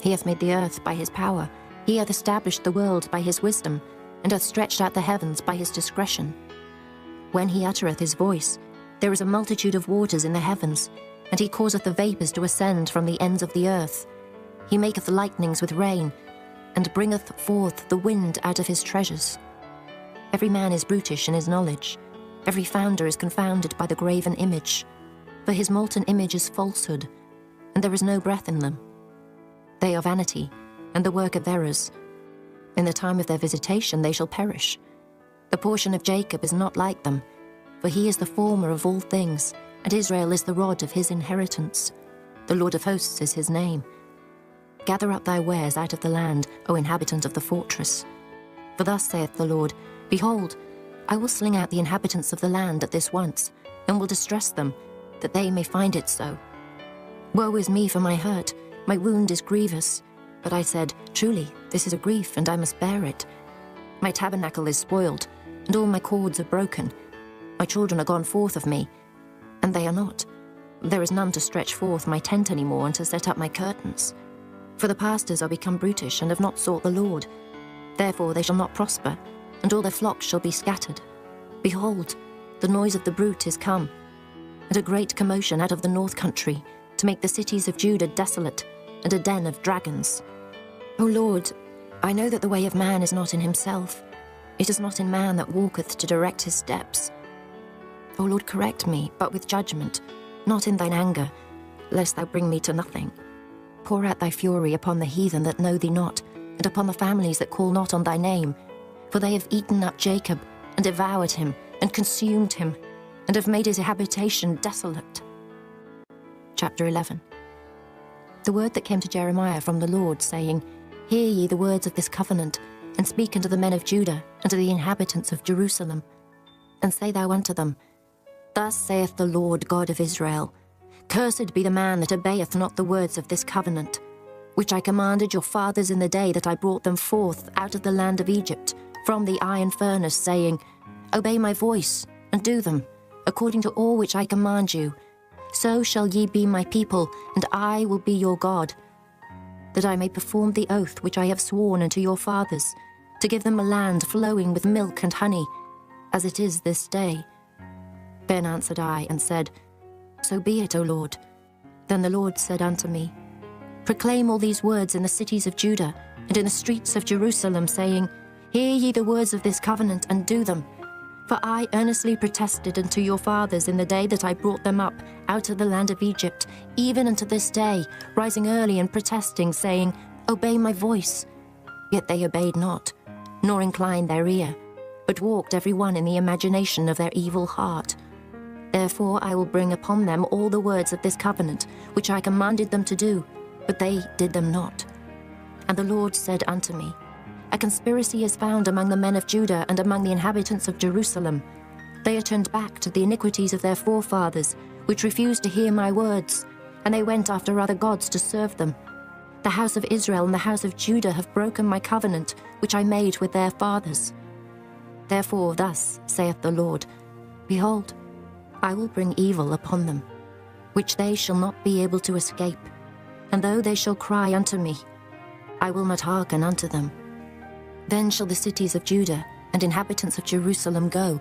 Speaker 14: He hath made the earth by his power, he hath established the world by his wisdom, and hath stretched out the heavens by his discretion. When he uttereth his voice, there is a multitude of waters in the heavens, and he causeth the vapours to ascend from the ends of the earth. He maketh lightnings with rain, and bringeth forth the wind out of his treasures. Every man is brutish in his knowledge. Every founder is confounded by the graven image. For his molten image is falsehood, and there is no breath in them. They are vanity, and the work of errors. In the time of their visitation they shall perish. The portion of Jacob is not like them, for he is the former of all things, and Israel is the rod of his inheritance. The Lord of hosts is his name. Gather up thy wares out of the land, O inhabitant of the fortress. For thus saith the Lord, behold, I will sling out the inhabitants of the land at this once, and will distress them, that they may find it so. Woe is me for my hurt, my wound is grievous. But I said, truly, this is a grief, and I must bear it. My tabernacle is spoiled, and all my cords are broken. My children are gone forth of me, and they are not. There is none to stretch forth my tent any more, and to set up my curtains. For the pastors are become brutish, and have not sought the Lord. Therefore they shall not prosper, and all their flocks shall be scattered. Behold, the noise of the brute is come, and a great commotion out of the north country, to make the cities of Judah desolate, and a den of dragons. O Lord, I know that the way of man is not in himself. It is not in man that walketh to direct his steps. O Lord, correct me, but with judgment, not in thine anger, lest thou bring me to nothing. Pour out thy fury upon the heathen that know thee not, and upon the families that call not on thy name. For they have eaten up Jacob, and devoured him, and consumed him, and have made his habitation desolate. Chapter 11. The word that came to Jeremiah from the Lord, saying, Hear ye the words of this covenant, and speak unto the men of Judah, and to the inhabitants of Jerusalem. And say thou unto them, Thus saith the Lord God of Israel, Cursed be the man that obeyeth not the words of this covenant, which I commanded your fathers in the day that I brought them forth out of the land of Egypt, from the iron furnace, saying, Obey my voice, and do them, according to all which I command you. So shall ye be my people, and I will be your God, that I may perform the oath which I have sworn unto your fathers, to give them a land flowing with milk and honey, as it is this day. Then answered I, and said, So be it, O Lord. Then the Lord said unto me, Proclaim all these words in the cities of Judah, and in the streets of Jerusalem, saying, Hear ye the words of this covenant, and do them. For I earnestly protested unto your fathers in the day that I brought them up out of the land of Egypt, even unto this day, rising early and protesting, saying, Obey my voice. Yet they obeyed not, nor inclined their ear, but walked every one in the imagination of their evil heart. Therefore I will bring upon them all the words of this covenant, which I commanded them to do, but they did them not. And the Lord said unto me, A conspiracy is found among the men of Judah and among the inhabitants of Jerusalem. They are turned back to the iniquities of their forefathers, which refused to hear my words, and they went after other gods to serve them. The house of Israel and the house of Judah have broken my covenant, which I made with their fathers. Therefore thus saith the Lord, Behold, I will bring evil upon them, which they shall not be able to escape. And though they shall cry unto me, I will not hearken unto them. Then shall the cities of Judah and inhabitants of Jerusalem go,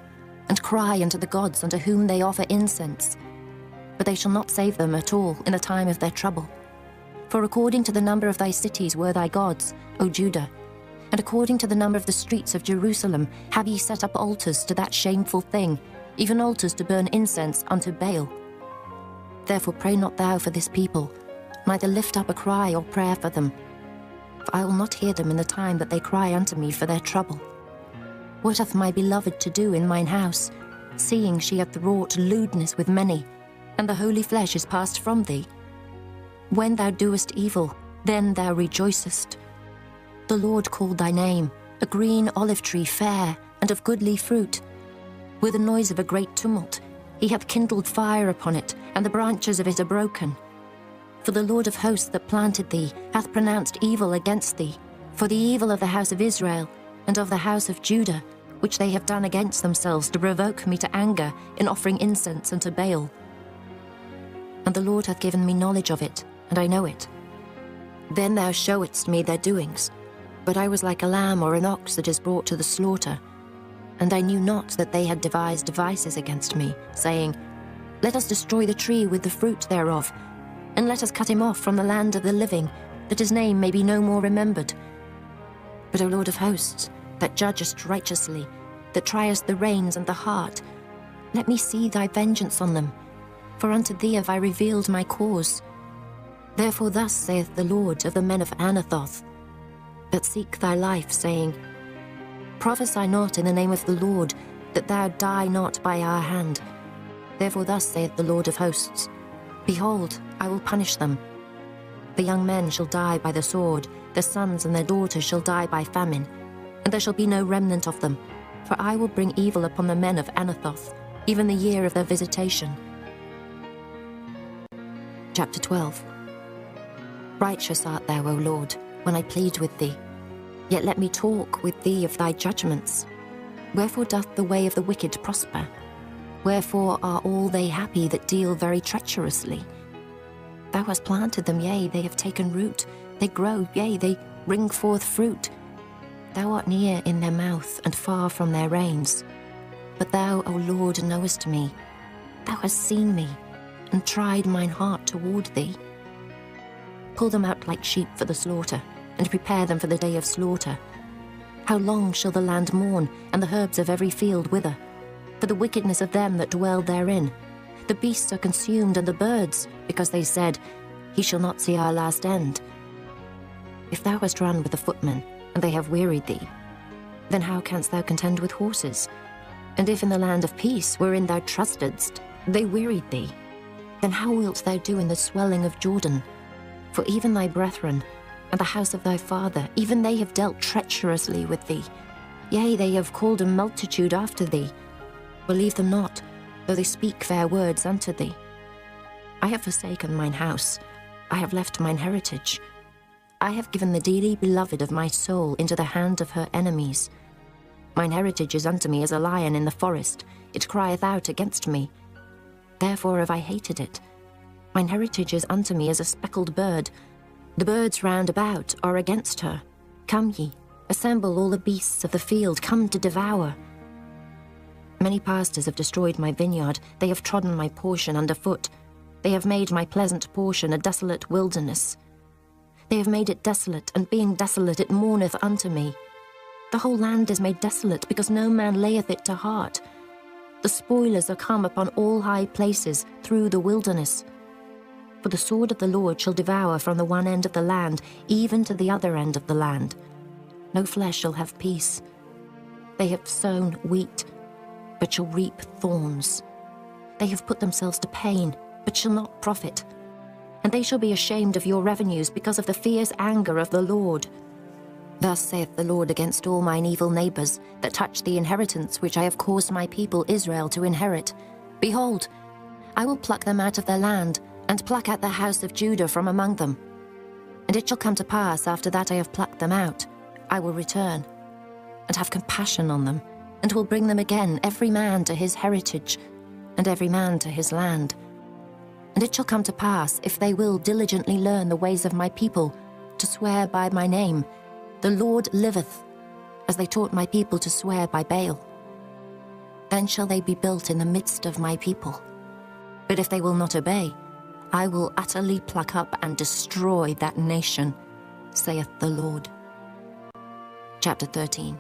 Speaker 14: and cry unto the gods unto whom they offer incense. But they shall not save them at all in the time of their trouble. For according to the number of thy cities were thy gods, O Judah, and according to the number of the streets of Jerusalem have ye set up altars to that shameful thing, even altars to burn incense unto Baal. Therefore pray not thou for this people, neither lift up a cry or prayer for them. For I will not hear them in the time that they cry unto me for their trouble. What hath my beloved to do in mine house, seeing she hath wrought lewdness with many, and the holy flesh is passed from thee? When thou doest evil, then thou rejoicest. The Lord called thy name, a green olive tree fair, and of goodly fruit. With the noise of a great tumult, he hath kindled fire upon it, and the branches of it are broken. For the Lord of hosts that planted thee hath pronounced evil against thee, for the evil of the house of Israel and of the house of Judah, which they have done against themselves to provoke me to anger in offering incense unto Baal. And the Lord hath given me knowledge of it, and I know it. Then thou showedst me their doings, but I was like a lamb or an ox that is brought to the slaughter. And I knew not that they had devised devices against me, saying, Let us destroy the tree with the fruit thereof, and let us cut him off from the land of the living, that his name may be no more remembered. But, O Lord of hosts, that judgest righteously, that triest the reins and the heart, let me see thy vengeance on them, for unto thee have I revealed my cause. Therefore thus saith the Lord of the men of Anathoth, that seek thy life, saying, Prophesy not in the name of the Lord, that thou die not by our hand. Therefore thus saith the Lord of hosts, Behold, I will punish them. The young men shall die by the sword, their sons and their daughters shall die by famine, and there shall be no remnant of them, for I will bring evil upon the men of Anathoth, even the year of their visitation. Chapter 12. Righteous art thou, O Lord, when I plead with thee. Yet let me talk with thee of thy judgments. Wherefore doth the way of the wicked prosper? Wherefore are all they happy that deal very treacherously? Thou hast planted them, yea, they have taken root. They grow, yea, they bring forth fruit. Thou art near in their mouth, and far from their reins. But thou, O Lord, knowest me. Thou hast seen me, and tried mine heart toward thee. Pull them out like sheep for the slaughter, and prepare them for the day of slaughter. How long shall the land mourn, and the herbs of every field wither? For the wickedness of them that dwell therein. The beasts are consumed, and the birds, because they said, He shall not see our last end. If thou hast run with the footmen, and they have wearied thee, then how canst thou contend with horses? And if in the land of peace, wherein thou trustedst, they wearied thee, then how wilt thou do in the swelling of Jordan? For even thy brethren, and the house of thy father, even they have dealt treacherously with thee. Yea, they have called a multitude after thee. Believe them not, though they speak fair words unto thee. I have forsaken mine house, I have left mine heritage. I have given the dearly beloved of my soul into the hand of her enemies. Mine heritage is unto me as a lion in the forest, it crieth out against me. Therefore have I hated it. Mine heritage is unto me as a speckled bird. The birds round about are against her. Come ye, assemble all the beasts of the field, come to devour. Many pastors have destroyed my vineyard, they have trodden my portion underfoot. They have made my pleasant portion a desolate wilderness. They have made it desolate, and being desolate it mourneth unto me. The whole land is made desolate, because no man layeth it to heart. The spoilers are come upon all high places through the wilderness. For the sword of the Lord shall devour from the one end of the land, even to the other end of the land. No flesh shall have peace. They have sown wheat, but shall reap thorns. They have put themselves to pain, but shall not profit. And they shall be ashamed of your revenues because of the fierce anger of the Lord. Thus saith the Lord against all mine evil neighbours that touch the inheritance which I have caused my people Israel to inherit. Behold, I will pluck them out of their land, and pluck out the house of Judah from among them. And it shall come to pass, after that I have plucked them out, I will return, and have compassion on them, and will bring them again, every man to his heritage, and every man to his land. And it shall come to pass, if they will diligently learn the ways of my people, to swear by my name, the Lord liveth, as they taught my people to swear by Baal. Then shall they be built in the midst of my people. But if they will not obey, I will utterly pluck up and destroy that nation, saith the Lord. Chapter 13.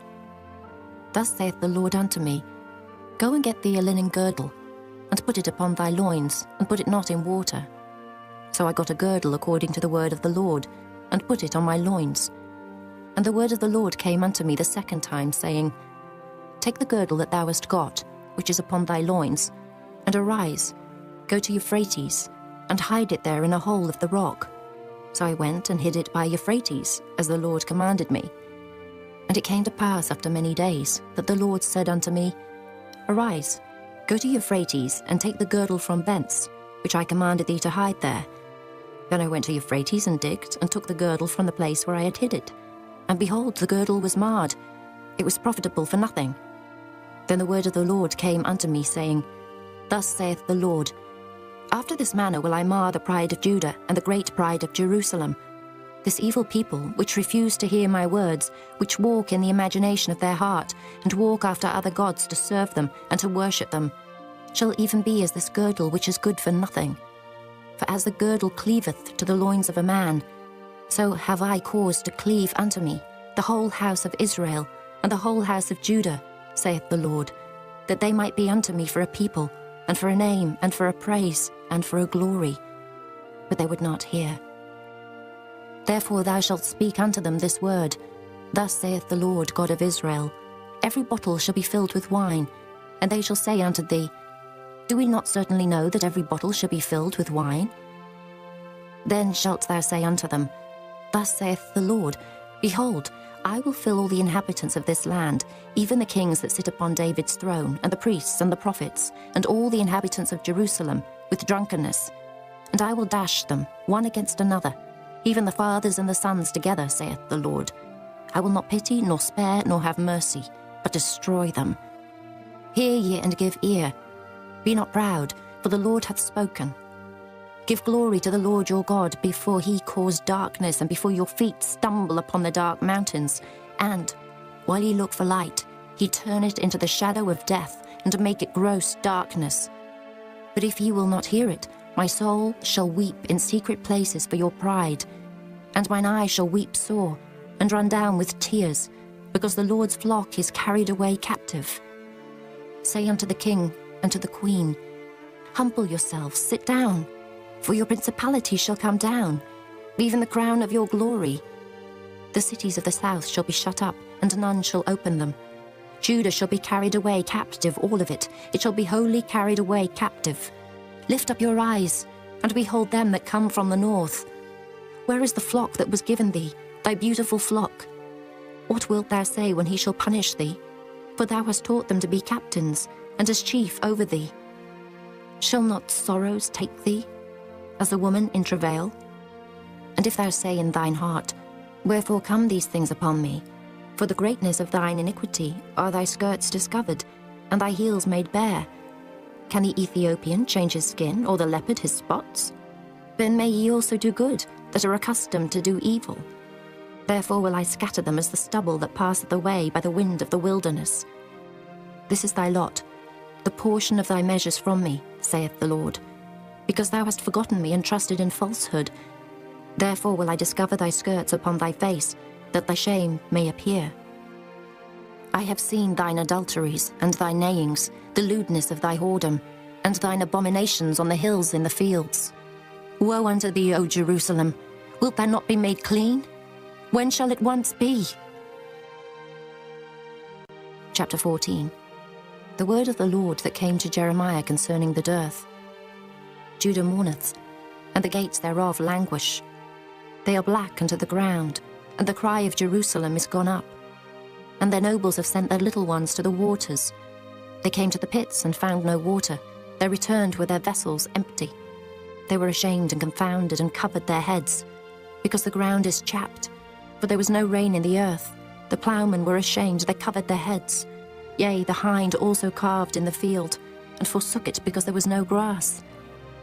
Speaker 14: Thus saith the Lord unto me, Go and get thee a linen girdle, and put it upon thy loins, and put it not in water. So I got a girdle according to the word of the Lord, and put it on my loins. And the word of the Lord came unto me the second time, saying, Take the girdle that thou hast got, which is upon thy loins, and arise, go to Euphrates, and hide it there in a hole of the rock. So I went and hid it by Euphrates, as the Lord commanded me. And it came to pass after many days, that the Lord said unto me, Arise, go to Euphrates, and take the girdle from thence, which I commanded thee to hide there. Then I went to Euphrates, and digged, and took the girdle from the place where I had hid it. And behold, the girdle was marred, it was profitable for nothing. Then the word of the Lord came unto me, saying, Thus saith the Lord, After this manner will I mar the pride of Judah, and the great pride of Jerusalem. This evil people, which refuse to hear my words, which walk in the imagination of their heart, and walk after other gods to serve them, and to worship them, shall even be as this girdle which is good for nothing. For as the girdle cleaveth to the loins of a man, so have I caused to cleave unto me the whole house of Israel, and the whole house of Judah, saith the Lord, that they might be unto me for a people, and for a name, and for a praise, and for a glory. But they would not hear. Therefore thou shalt speak unto them this word, Thus saith the Lord God of Israel, Every bottle shall be filled with wine, and they shall say unto thee, Do we not certainly know that every bottle shall be filled with wine? Then shalt thou say unto them, Thus saith the Lord, Behold, I will fill all the inhabitants of this land, even the kings that sit upon David's throne, and the priests and the prophets, and all the inhabitants of Jerusalem, with drunkenness. And I will dash them, one against another, even the fathers and the sons together, saith the Lord. I will not pity, nor spare, nor have mercy, but destroy them. Hear ye and give ear. Be not proud, for the Lord hath spoken. Give glory to the Lord your God before he cause darkness, and before your feet stumble upon the dark mountains. And, while ye look for light, he turn it into the shadow of death, and make it gross darkness. But if ye will not hear it, my soul shall weep in secret places for your pride, and mine eyes shall weep sore, and run down with tears, because the Lord's flock is carried away captive. Say unto the king and to the queen, Humble yourselves, sit down, for your principality shall come down, even the crown of your glory. The cities of the south shall be shut up, and none shall open them. Judah shall be carried away captive, all of it. It shall be wholly carried away captive. Lift up your eyes, and behold them that come from the north. Where is the flock that was given thee, thy beautiful flock? What wilt thou say when he shall punish thee? For thou hast taught them to be captains, and as chief over thee. Shall not sorrows take thee, as a woman in travail? And if thou say in thine heart, wherefore come these things upon me? For the greatness of thine iniquity are thy skirts discovered, and thy heels made bare. Can the Ethiopian change his skin, or the leopard his spots? Then may ye also do good, that are accustomed to do evil. Therefore will I scatter them as the stubble that passeth away by the wind of the wilderness. This is thy lot, the portion of thy measures from me, saith the Lord. Because thou hast forgotten me and trusted in falsehood, therefore will I discover thy skirts upon thy face, that thy shame may appear. I have seen thine adulteries and thy neighings, the lewdness of thy whoredom, and thine abominations on the hills in the fields. Woe unto thee, O Jerusalem! Wilt thou not be made clean? When shall it once be? Chapter 14. The word of the Lord that came to Jeremiah concerning the dearth. Judah mourneth, and the gates thereof languish. They are black unto the ground, and the cry of Jerusalem is gone up. And their nobles have sent their little ones to the waters. They came to the pits and found no water. They returned with their vessels empty. They were ashamed and confounded and covered their heads, because the ground is chapped, for there was no rain in the earth. The ploughmen were ashamed, they covered their heads. Yea, the hind also calved in the field, and forsook it because there was no grass.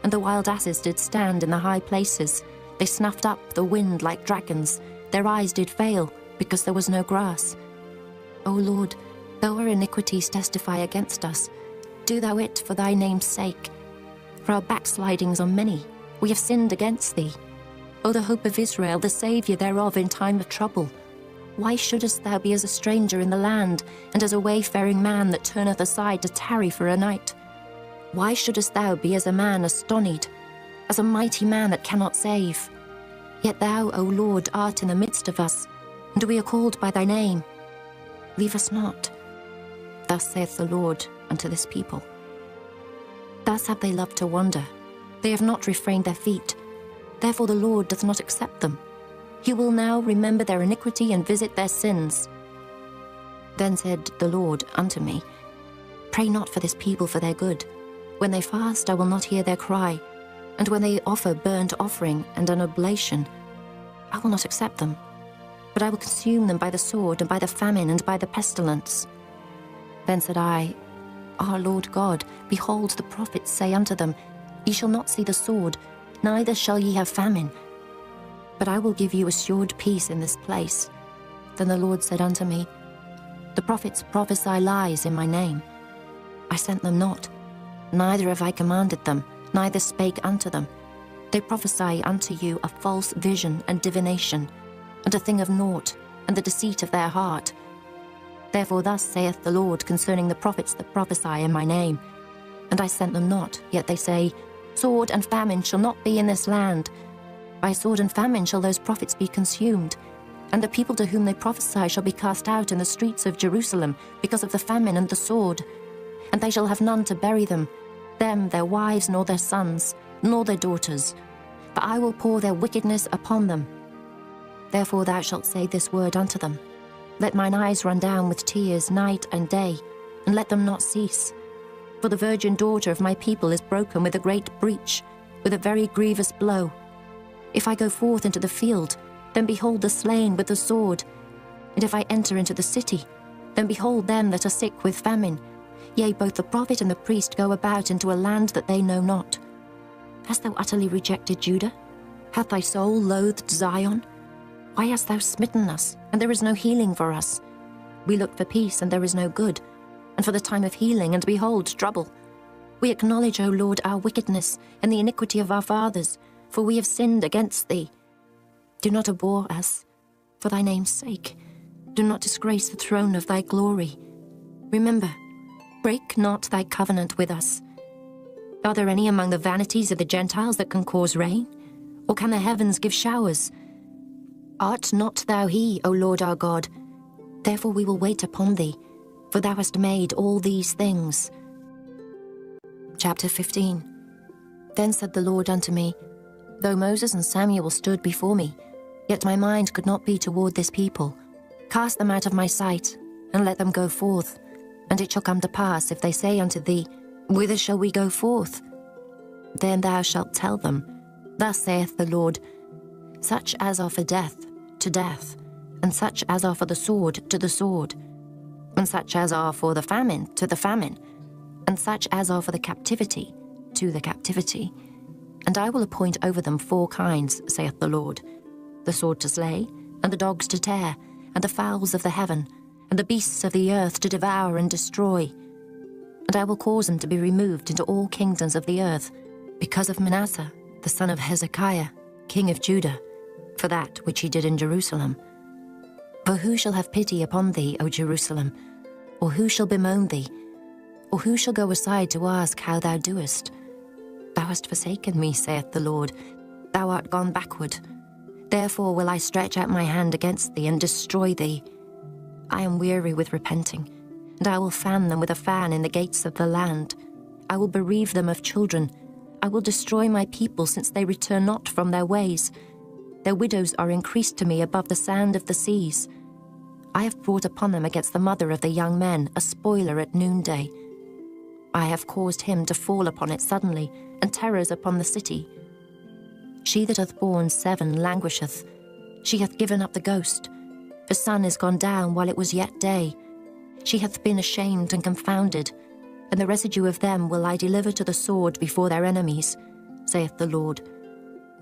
Speaker 14: And the wild asses did stand in the high places. They snuffed up the wind like dragons. Their eyes did fail, because there was no grass. O Lord, though our iniquities testify against us, do thou it for thy name's sake. For our backslidings are many, we have sinned against thee. O the hope of Israel, the Saviour thereof in time of trouble. Why shouldest thou be as a stranger in the land, and as a wayfaring man that turneth aside to tarry for a night? Why shouldest thou be as a man astonied, as a mighty man that cannot save? Yet thou, O Lord, art in the midst of us, and we are called by thy name. Leave us not. Thus saith the Lord unto this people. Thus have they loved to wander. They have not refrained their feet. Therefore the Lord doth not accept them. He will now remember their iniquity and visit their sins. Then said the Lord unto me, Pray not for this people for their good. When they fast, I will not hear their cry. And when they offer burnt offering and an oblation, I will not accept them. But I will consume them by the sword, and by the famine, and by the pestilence. Then said I, Our Lord God, behold, the prophets say unto them, Ye shall not see the sword, neither shall ye have famine. But I will give you assured peace in this place. Then the Lord said unto me, The prophets prophesy lies in my name. I sent them not, neither have I commanded them, neither spake unto them. They prophesy unto you a false vision and divination, and a thing of naught, and the deceit of their heart. Therefore thus saith the Lord concerning the prophets that prophesy in my name. And I sent them not, yet they say, Sword and famine shall not be in this land. By sword and famine shall those prophets be consumed, and the people to whom they prophesy shall be cast out in the streets of Jerusalem because of the famine and the sword. And they shall have none to bury them, their wives, nor their sons, nor their daughters. For I will pour their wickedness upon them. Therefore thou shalt say this word unto them, Let mine eyes run down with tears night and day, and let them not cease. For the virgin daughter of my people is broken with a great breach, with a very grievous blow. If I go forth into the field, then behold the slain with the sword. And if I enter into the city, then behold them that are sick with famine. Yea, both the prophet and the priest go about into a land that they know not. Hast thou utterly rejected Judah? Hath thy soul loathed Zion? Why hast thou smitten us, and there is no healing for us? We look for peace, and there is no good, and for the time of healing, and behold, trouble. We acknowledge, O Lord, our wickedness, and the iniquity of our fathers, for we have sinned against thee. Do not abhor us, for thy name's sake. Do not disgrace the throne of thy glory. Remember, break not thy covenant with us. Are there any among the vanities of the Gentiles that can cause rain? Or can the heavens give showers? Art not thou he, O Lord our God? Therefore we will wait upon thee, for thou hast made all these things. Chapter 15. Then said the Lord unto me, Though Moses and Samuel stood before me, yet my mind could not be toward this people. Cast them out of my sight, and let them go forth. And it shall come to pass, if they say unto thee, Whither shall we go forth? Then thou shalt tell them, Thus saith the Lord, Such as are for death, to death, and such as are for the sword, to the sword, and such as are for the famine, to the famine, and such as are for the captivity, to the captivity. And I will appoint over them 4 kinds, saith the Lord, the sword to slay, and the dogs to tear, and the fowls of the heaven, and the beasts of the earth to devour and destroy. And I will cause them to be removed into all kingdoms of the earth, because of Manasseh, the son of Hezekiah, king of Judah, for that which he did in Jerusalem. For who shall have pity upon thee, O Jerusalem? Or who shall bemoan thee? Or who shall go aside to ask how thou doest? Thou hast forsaken me, saith the Lord. Thou art gone backward. Therefore will I stretch out my hand against thee and destroy thee. I am weary with repenting, and I will fan them with a fan in the gates of the land. I will bereave them of children. I will destroy my people, since they return not from their ways. Their widows are increased to me above the sand of the seas. I have brought upon them against the mother of the young men a spoiler at noonday. I have caused him to fall upon it suddenly, and terrors upon the city. She that hath borne 7 languisheth. She hath given up the ghost. The sun is gone down while it was yet day. She hath been ashamed and confounded, and the residue of them will I deliver to the sword before their enemies, saith the Lord.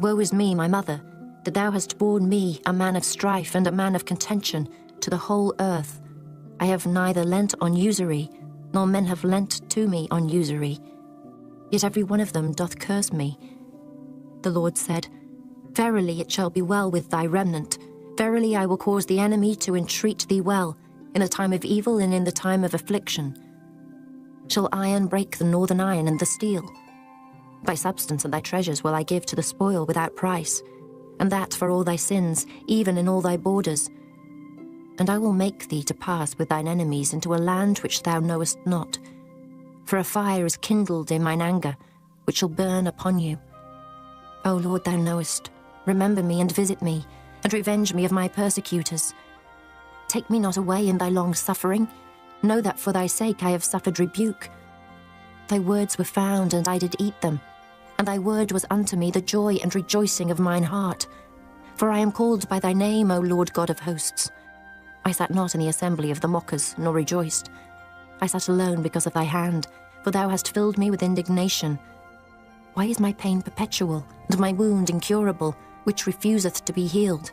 Speaker 14: Woe is me, my mother, that thou hast borne me, a man of strife and a man of contention, to the whole earth. I have neither lent on usury, nor men have lent to me on usury. Yet every one of them doth curse me. The Lord said, Verily it shall be well with thy remnant. Verily I will cause the enemy to entreat thee well, in the time of evil and in the time of affliction. Shall iron break the northern iron and the steel? Thy substance and thy treasures will I give to the spoil without price, and that for all thy sins, even in all thy borders. And I will make thee to pass with thine enemies into a land which thou knowest not. For a fire is kindled in mine anger, which shall burn upon you. O Lord, thou knowest. Remember me and visit me, and revenge me of my persecutors. Take me not away in thy long suffering. Know that for thy sake I have suffered rebuke. Thy words were found, and I did eat them, and thy word was unto me the joy and rejoicing of mine heart. For I am called by thy name, O Lord God of hosts. I sat not in the assembly of the mockers, nor rejoiced. I sat alone because of thy hand, for thou hast filled me with indignation. Why is my pain perpetual, and my wound incurable, which refuseth to be healed?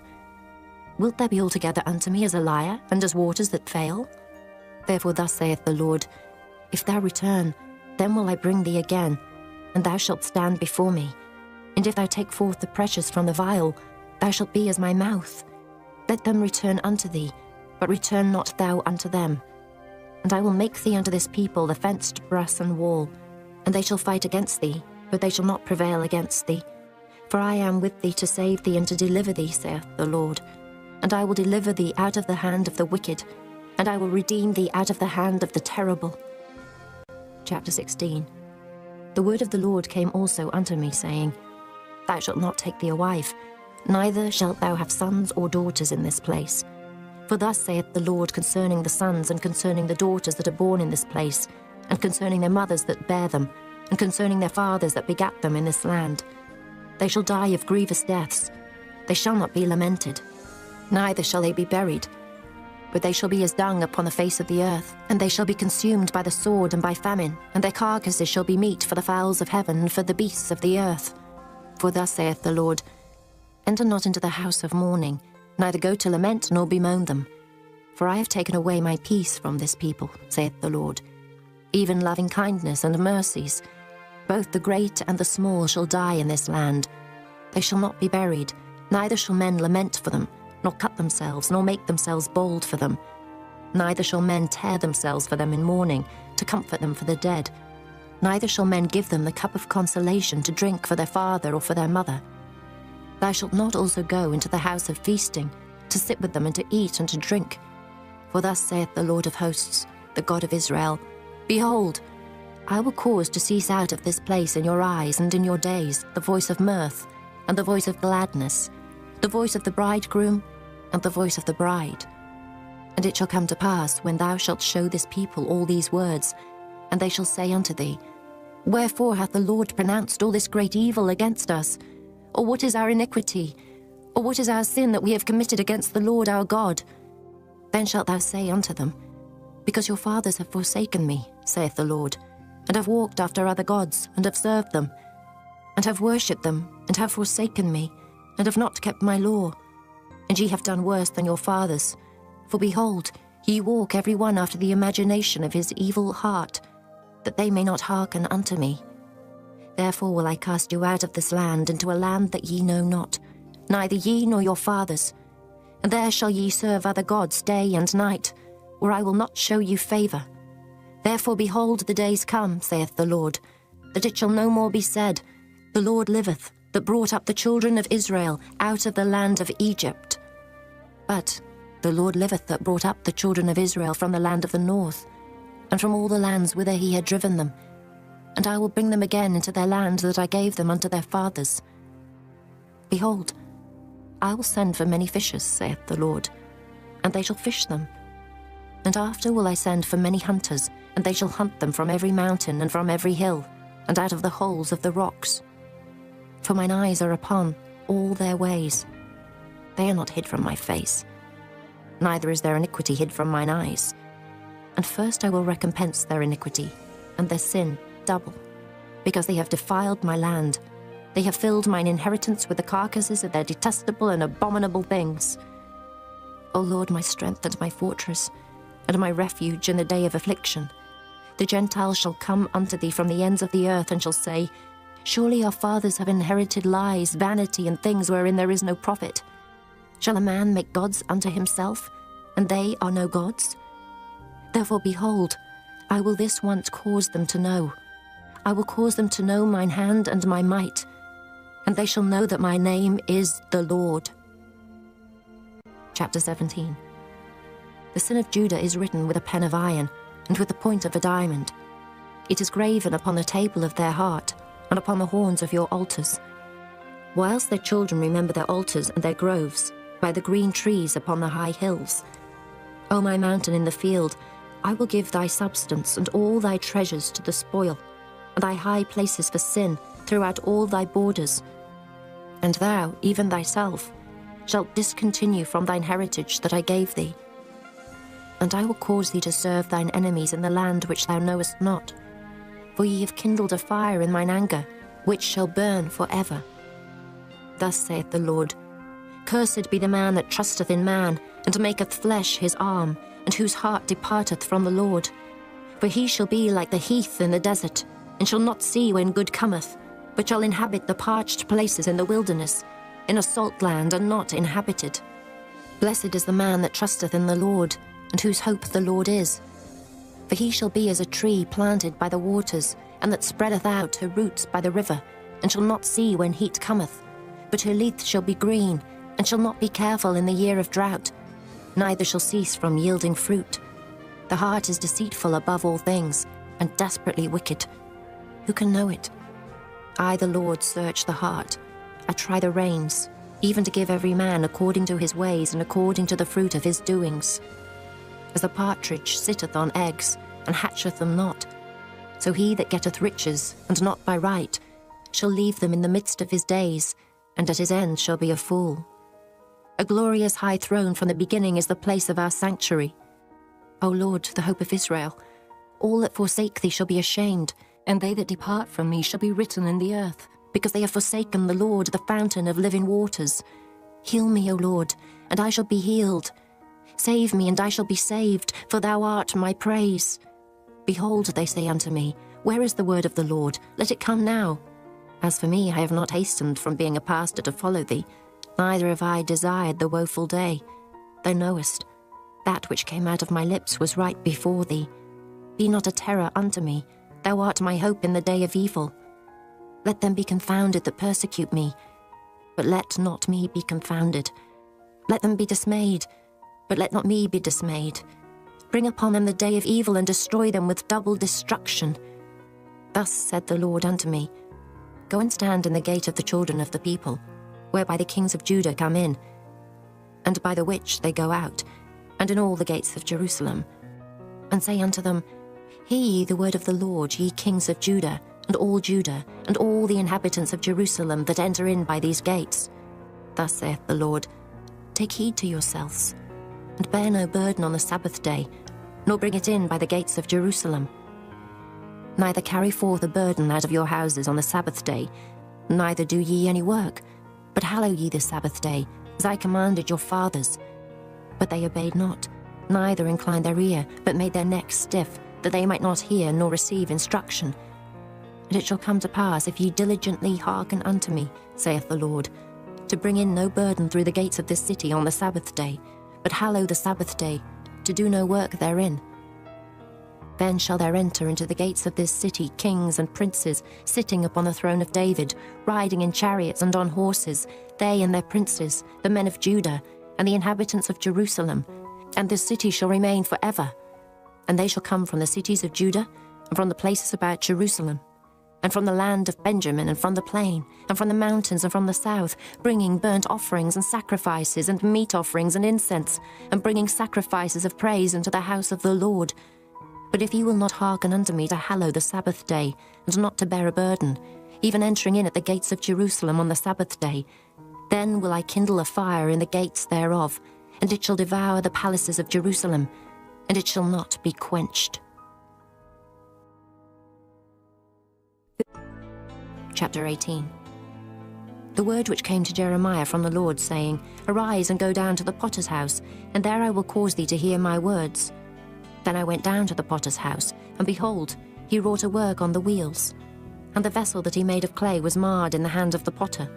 Speaker 14: Wilt thou be altogether unto me as a liar, and as waters that fail? Therefore thus saith the Lord, If thou return, then will I bring thee again, and thou shalt stand before me. And if thou take forth the precious from the vial, thou shalt be as my mouth. Let them return unto thee, but return not thou unto them. And I will make thee unto this people the fenced brass and wall, and they shall fight against thee, but they shall not prevail against thee. For I am with thee to save thee and to deliver thee, saith the Lord. And I will deliver thee out of the hand of the wicked, and I will redeem thee out of the hand of the terrible. Chapter 16. The word of the Lord came also unto me, saying, Thou shalt not take thee a wife, neither shalt thou have sons or daughters in this place. For thus saith the Lord concerning the sons and concerning the daughters that are born in this place, and concerning their mothers that bear them, and concerning their fathers that begat them in this land. They shall die of grievous deaths. They shall not be lamented, neither shall they be buried. But they shall be as dung upon the face of the earth, and they shall be consumed by the sword and by famine, and their carcasses shall be meat for the fowls of heaven and for the beasts of the earth. For thus saith the Lord, Enter not into the house of mourning, neither go to lament nor bemoan them. For I have taken away my peace from this people, saith the Lord. Even loving kindness and mercies, both the great and the small shall die in this land. They shall not be buried, neither shall men lament for them, nor cut themselves, nor make themselves bald for them. Neither shall men tear themselves for them in mourning, to comfort them for the dead. Neither shall men give them the cup of consolation to drink for their father or for their mother. Thou shalt not also go into the house of feasting, to sit with them and to eat and to drink. For thus saith the Lord of hosts, the God of Israel, Behold, I will cause to cease out of this place in your eyes and in your days the voice of mirth, and the voice of gladness, the voice of the bridegroom, and the voice of the bride. And it shall come to pass, when thou shalt show this people all these words, and they shall say unto thee, Wherefore hath the Lord pronounced all this great evil against us? Or what is our iniquity? Or what is our sin that we have committed against the Lord our God? Then shalt thou say unto them, Because your fathers have forsaken me, saith the Lord, and have walked after other gods, and have served them, and have worshipped them, and have forsaken me, and have not kept my law. And ye have done worse than your fathers. For behold, ye walk every one after the imagination of his evil heart, that they may not hearken unto me. Therefore will I cast you out of this land into a land that ye know not, neither ye nor your fathers. And there shall ye serve other gods day and night, where I will not show you favour. Therefore behold, the days come, saith the Lord, that it shall no more be said, The Lord liveth, that brought up the children of Israel out of the land of Egypt. But the Lord liveth, that brought up the children of Israel from the land of the north, and from all the lands whither he had driven them. And I will bring them again into their land that I gave them unto their fathers. Behold, I will send for many fishers, saith the Lord, and they shall fish them. And after will I send for many hunters, and they shall hunt them from every mountain and from every hill, and out of the holes of the rocks. For mine eyes are upon all their ways. They are not hid from my face, neither is their iniquity hid from mine eyes. And first I will recompense their iniquity, and their sin double, because they have defiled my land. They have filled mine inheritance with the carcasses of their detestable and abominable things. O Lord, my strength and my fortress, and my refuge in the day of affliction. The Gentiles shall come unto thee from the ends of the earth, and shall say, Surely our fathers have inherited lies, vanity, and things wherein there is no profit. Shall a man make gods unto himself, and they are no gods? Therefore, behold, I will this once cause them to know. I will cause them to know mine hand and my might, and they shall know that my name is the Lord. Chapter 17. The sin of Judah is written with a pen of iron, and with the point of a diamond. It is graven upon the table of their heart, and upon the horns of your altars. Whilst their children remember their altars and their groves, by the green trees upon the high hills. O my mountain in the field, I will give thy substance and all thy treasures to the spoil, and thy high places for sin throughout all thy borders. And thou, even thyself, shalt discontinue from thine heritage that I gave thee. And I will cause thee to serve thine enemies in the land which thou knowest not. For ye have kindled a fire in mine anger, which shall burn forever. Thus saith the Lord, Cursed be the man that trusteth in man, and maketh flesh his arm, and whose heart departeth from the Lord. For he shall be like the heath in the desert, and shall not see when good cometh, but shall inhabit the parched places in the wilderness, in a salt land and not inhabited. Blessed is the man that trusteth in the Lord, and whose hope the Lord is. For he shall be as a tree planted by the waters, and that spreadeth out her roots by the river, and shall not see when heat cometh, but her leaf shall be green, and shall not be careful in the year of drought, neither shall cease from yielding fruit. The heart is deceitful above all things, and desperately wicked. Who can know it? I, the Lord, search the heart. I try the reins, even to give every man according to his ways and according to the fruit of his doings. As the partridge sitteth on eggs, and hatcheth them not, so he that getteth riches, and not by right, shall leave them in the midst of his days, and at his end shall be a fool. A glorious high throne from the beginning is the place of our sanctuary. O Lord, the hope of Israel, all that forsake thee shall be ashamed, and they that depart from me shall be written in the earth, because they have forsaken the Lord, the fountain of living waters. Heal me, O Lord, and I shall be healed. Save me, and I shall be saved, for thou art my praise. Behold, they say unto me, Where is the word of the Lord? Let it come now. As for me, I have not hastened from being a pastor to follow thee, neither have I desired the woeful day. Thou knowest, that which came out of my lips was right before thee. Be not a terror unto me, thou art my hope in the day of evil. Let them be confounded that persecute me, but let not me be confounded. Let them be dismayed, but let not me be dismayed. Bring upon them the day of evil, and destroy them with double destruction. Thus said the Lord unto me, Go and stand in the gate of the children of the people, whereby the kings of Judah come in, and by the which they go out, and in all the gates of Jerusalem, and say unto them, Hear ye the word of the Lord, ye kings of Judah, and all the inhabitants of Jerusalem that enter in by these gates. Thus saith the Lord, Take heed to yourselves, and bear no burden on the Sabbath day, nor bring it in by the gates of Jerusalem. Neither carry forth a burden out of your houses on the Sabbath day, neither do ye any work, but hallow ye the Sabbath day, as I commanded your fathers. But they obeyed not, neither inclined their ear, but made their necks stiff, that they might not hear nor receive instruction. And it shall come to pass, if ye diligently hearken unto me, saith the Lord, to bring in no burden through the gates of this city on the Sabbath day, but hallow the Sabbath day, to do no work therein. Then shall there enter into the gates of this city kings and princes, sitting upon the throne of David, riding in chariots and on horses, they and their princes, the men of Judah, and the inhabitants of Jerusalem. And this city shall remain forever. And they shall come from the cities of Judah, and from the places about Jerusalem, and from the land of Benjamin, and from the plain, and from the mountains, and from the south, bringing burnt offerings and sacrifices, and meat offerings and incense, and bringing sacrifices of praise into the house of the Lord. But if ye will not hearken unto me to hallow the Sabbath day, and not to bear a burden, even entering in at the gates of Jerusalem on the Sabbath day, then will I kindle a fire in the gates thereof, and it shall devour the palaces of Jerusalem, and it shall not be quenched. Chapter 18. The word which came to Jeremiah from the Lord, saying, Arise and go down to the potter's house, and there I will cause thee to hear my words. Then I went down to the potter's house, and behold, he wrought a work on the wheels. And the vessel that he made of clay was marred in the hand of the potter.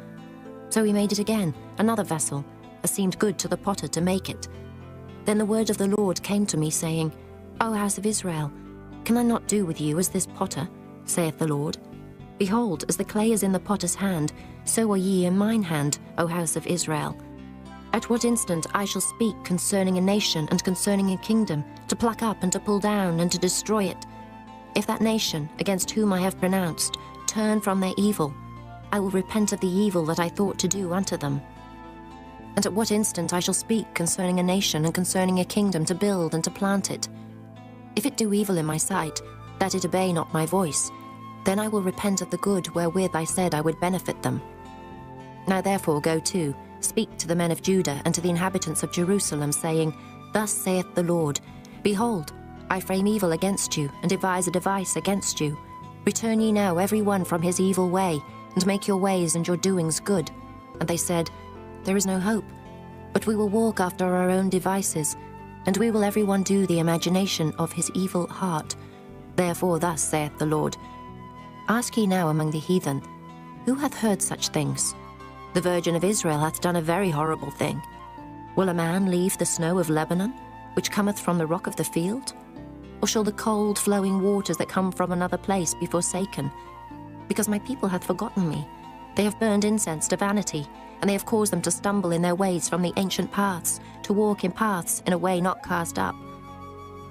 Speaker 14: So he made it again, another vessel, as seemed good to the potter to make it. Then the word of the Lord came to me, saying, O house of Israel, can I not do with you as this potter, saith the Lord? Behold, as the clay is in the potter's hand, so are ye in mine hand, O house of Israel. At what instant I shall speak concerning a nation and concerning a kingdom, to pluck up and to pull down and to destroy it. If that nation, against whom I have pronounced, turn from their evil, I will repent of the evil that I thought to do unto them. And at what instant I shall speak concerning a nation and concerning a kingdom, to build and to plant it. If it do evil in my sight, that it obey not my voice, then I will repent of the good wherewith I said I would benefit them. Now therefore go to, speak to the men of Judah and to the inhabitants of Jerusalem, saying, Thus saith the Lord, Behold, I frame evil against you, and devise a device against you. Return ye now every one from his evil way, and make your ways and your doings good. And they said, There is no hope, but we will walk after our own devices, and we will every one do the imagination of his evil heart. Therefore thus saith the Lord, Ask ye now among the heathen, who hath heard such things? The Virgin of Israel hath done a very horrible thing. Will a man leave the snow of Lebanon, which cometh from the rock of the field? Or shall the cold flowing waters that come from another place be forsaken? Because my people hath forgotten me. They have burned incense to vanity, and they have caused them to stumble in their ways from the ancient paths, to walk in paths in a way not cast up.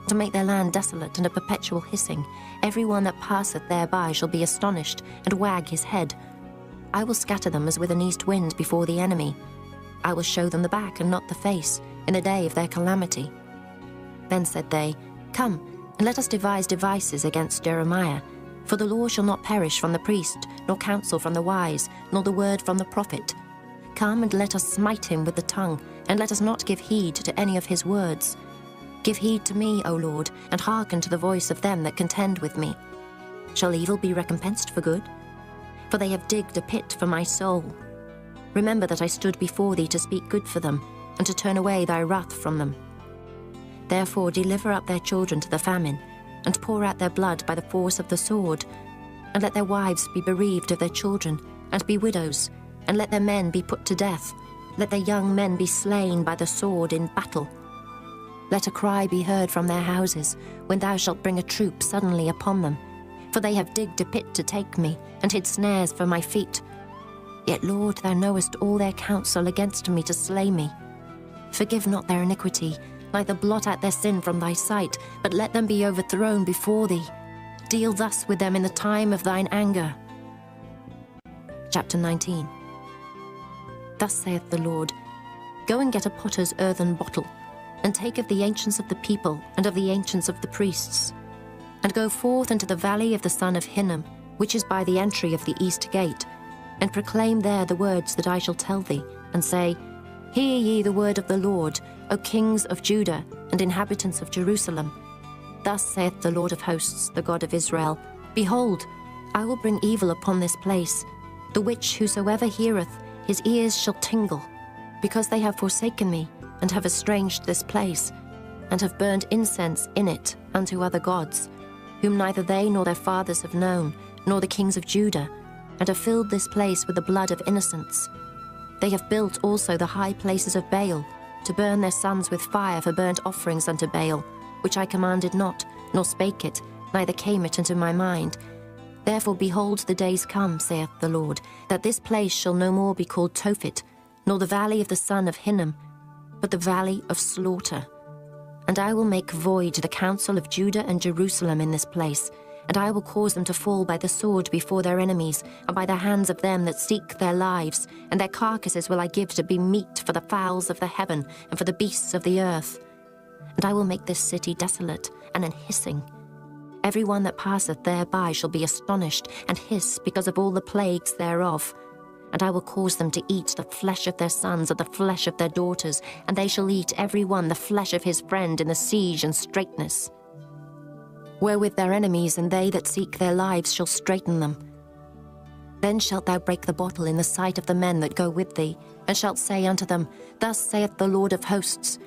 Speaker 14: To make their land desolate and a perpetual hissing, every one that passeth thereby shall be astonished, and wag his head. I will scatter them as with an east wind before the enemy. I will show them the back and not the face, in the day of their calamity. Then said they, Come, and let us devise devices against Jeremiah. For the law shall not perish from the priest, nor counsel from the wise, nor the word from the prophet. Come and let us smite him with the tongue, and let us not give heed to any of his words. Give heed to me, O Lord, and hearken to the voice of them that contend with me. Shall evil be recompensed for good? For they have digged a pit for my soul. Remember that I stood before thee to speak good for them, and to turn away thy wrath from them. Therefore deliver up their children to the famine, and pour out their blood by the force of the sword. And let their wives be bereaved of their children, and be widows, and let their men be put to death. Let their young men be slain by the sword in battle. Let a cry be heard from their houses, when thou shalt bring a troop suddenly upon them. For they have digged a pit to take me, and hid snares for my feet. Yet, Lord, thou knowest all their counsel against me to slay me. Forgive not their iniquity, neither blot out their sin from thy sight, but let them be overthrown before thee. Deal thus with them in the time of thine anger. Chapter 19. Thus saith the Lord, Go and get a potter's earthen bottle, and take of the ancients of the people and of the ancients of the priests, and go forth into the valley of the son of Hinnom, which is by the entry of the east gate, and proclaim there the words that I shall tell thee, and say, Hear ye the word of the Lord, O kings of Judah and inhabitants of Jerusalem. Thus saith the Lord of hosts, the God of Israel, Behold, I will bring evil upon this place, the which whosoever heareth, his ears shall tingle, because they have forsaken me, and have estranged this place, and have burned incense in it unto other gods, whom neither they nor their fathers have known, nor the kings of Judah, and have filled this place with the blood of innocents. They have built also the high places of Baal, to burn their sons with fire for burnt offerings unto Baal, which I commanded not, nor spake it, neither came it into my mind. Therefore behold, the days come, saith the Lord, that this place shall no more be called Tophet, nor the valley of the son of Hinnom, but the valley of slaughter. And I will make void the counsel of Judah and Jerusalem in this place, and I will cause them to fall by the sword before their enemies, and by the hands of them that seek their lives, and their carcasses will I give to be meat for the fowls of the heaven, and for the beasts of the earth. And I will make this city desolate, and an hissing. Every one that passeth thereby shall be astonished, and hiss because of all the plagues thereof. And I will cause them to eat the flesh of their sons and the flesh of their daughters, and they shall eat every one the flesh of his friend in the siege and straitness. Wherewith their enemies and they that seek their lives shall straiten them. Then shalt thou break the bottle in the sight of the men that go with thee, and shalt say unto them, Thus saith the Lord of hosts,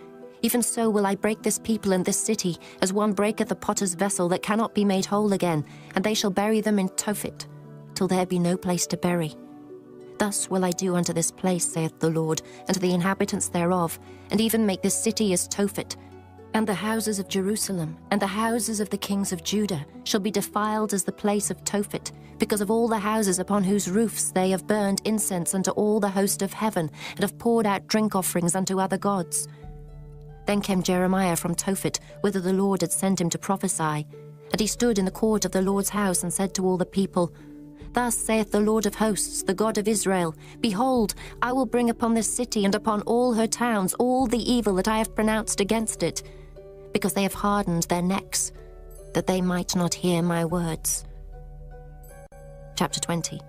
Speaker 14: Even so will I break this people and this city, as one breaketh a potter's vessel that cannot be made whole again, and they shall bury them in Tophet, till there be no place to bury. Thus will I do unto this place, saith the Lord, and to the inhabitants thereof, and even make this city as Tophet. And the houses of Jerusalem, and the houses of the kings of Judah, shall be defiled as the place of Tophet, because of all the houses upon whose roofs they have burned incense unto all the host of heaven, and have poured out drink offerings unto other gods. Then came Jeremiah from Tophet, whither the Lord had sent him to prophesy. And he stood in the court of the Lord's house, and said to all the people, Thus saith the Lord of hosts, the God of Israel, Behold, I will bring upon this city and upon all her towns all the evil that I have pronounced against it, because they have hardened their necks, that they might not hear my words. Chapter 20.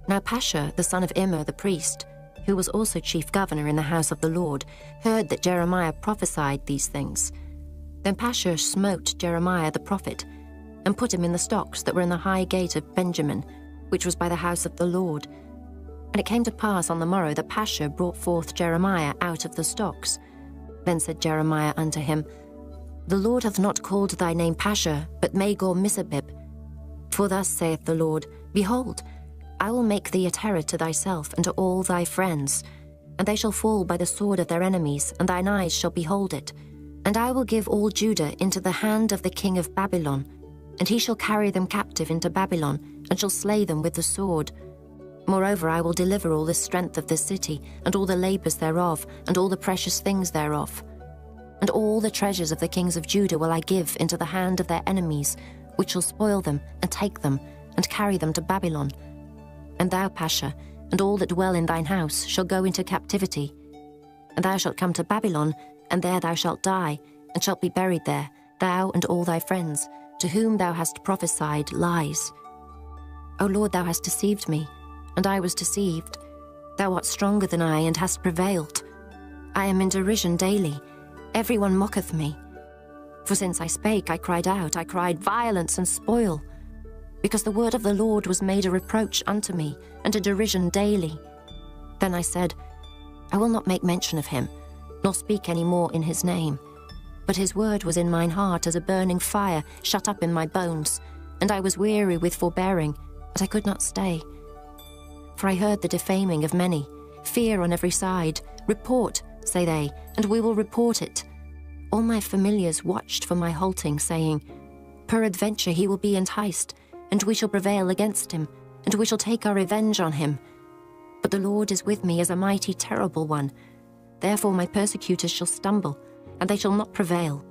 Speaker 14: Now Pashur, the son of Immer the priest, who was also chief governor in the house of the Lord, heard that Jeremiah prophesied these things. Then Pashur smote Jeremiah the prophet, and put him in the stocks that were in the high gate of Benjamin, which was by the house of the Lord. And it came to pass on the morrow that Pashur brought forth Jeremiah out of the stocks. Then said Jeremiah unto him, The Lord hath not called thy name Pashur, but Magor-Missabib. For thus saith the Lord, Behold, I will make thee a terror to thyself and to all thy friends, and they shall fall by the sword of their enemies, and thine eyes shall behold it. And I will give all Judah into the hand of the king of Babylon, and he shall carry them captive into Babylon, and shall slay them with the sword. Moreover, I will deliver all the strength of this city, and all the labours thereof, and all the precious things thereof. And all the treasures of the kings of Judah will I give into the hand of their enemies, which shall spoil them, and take them, and carry them to Babylon. And thou, Pashur, and all that dwell in thine house, shall go into captivity. And thou shalt come to Babylon, and there thou shalt die, and shalt be buried there, thou and all thy friends, to whom thou hast prophesied lies. O Lord, thou hast deceived me, and I was deceived. Thou art stronger than I, and hast prevailed. I am in derision daily. Every one mocketh me. For since I spake, I cried out, I cried violence and spoil. Because the word of the Lord was made a reproach unto me, and a derision daily. Then I said, I will not make mention of him, nor speak any more in his name. But his word was in mine heart as a burning fire shut up in my bones, and I was weary with forbearing, but I could not stay. For I heard the defaming of many, fear on every side. Report, say they, and we will report it. All my familiars watched for my halting, saying, Peradventure he will be enticed, and we shall prevail against him, and we shall take our revenge on him. But the Lord is with me as a mighty terrible one. Therefore my persecutors shall stumble, and they shall not prevail.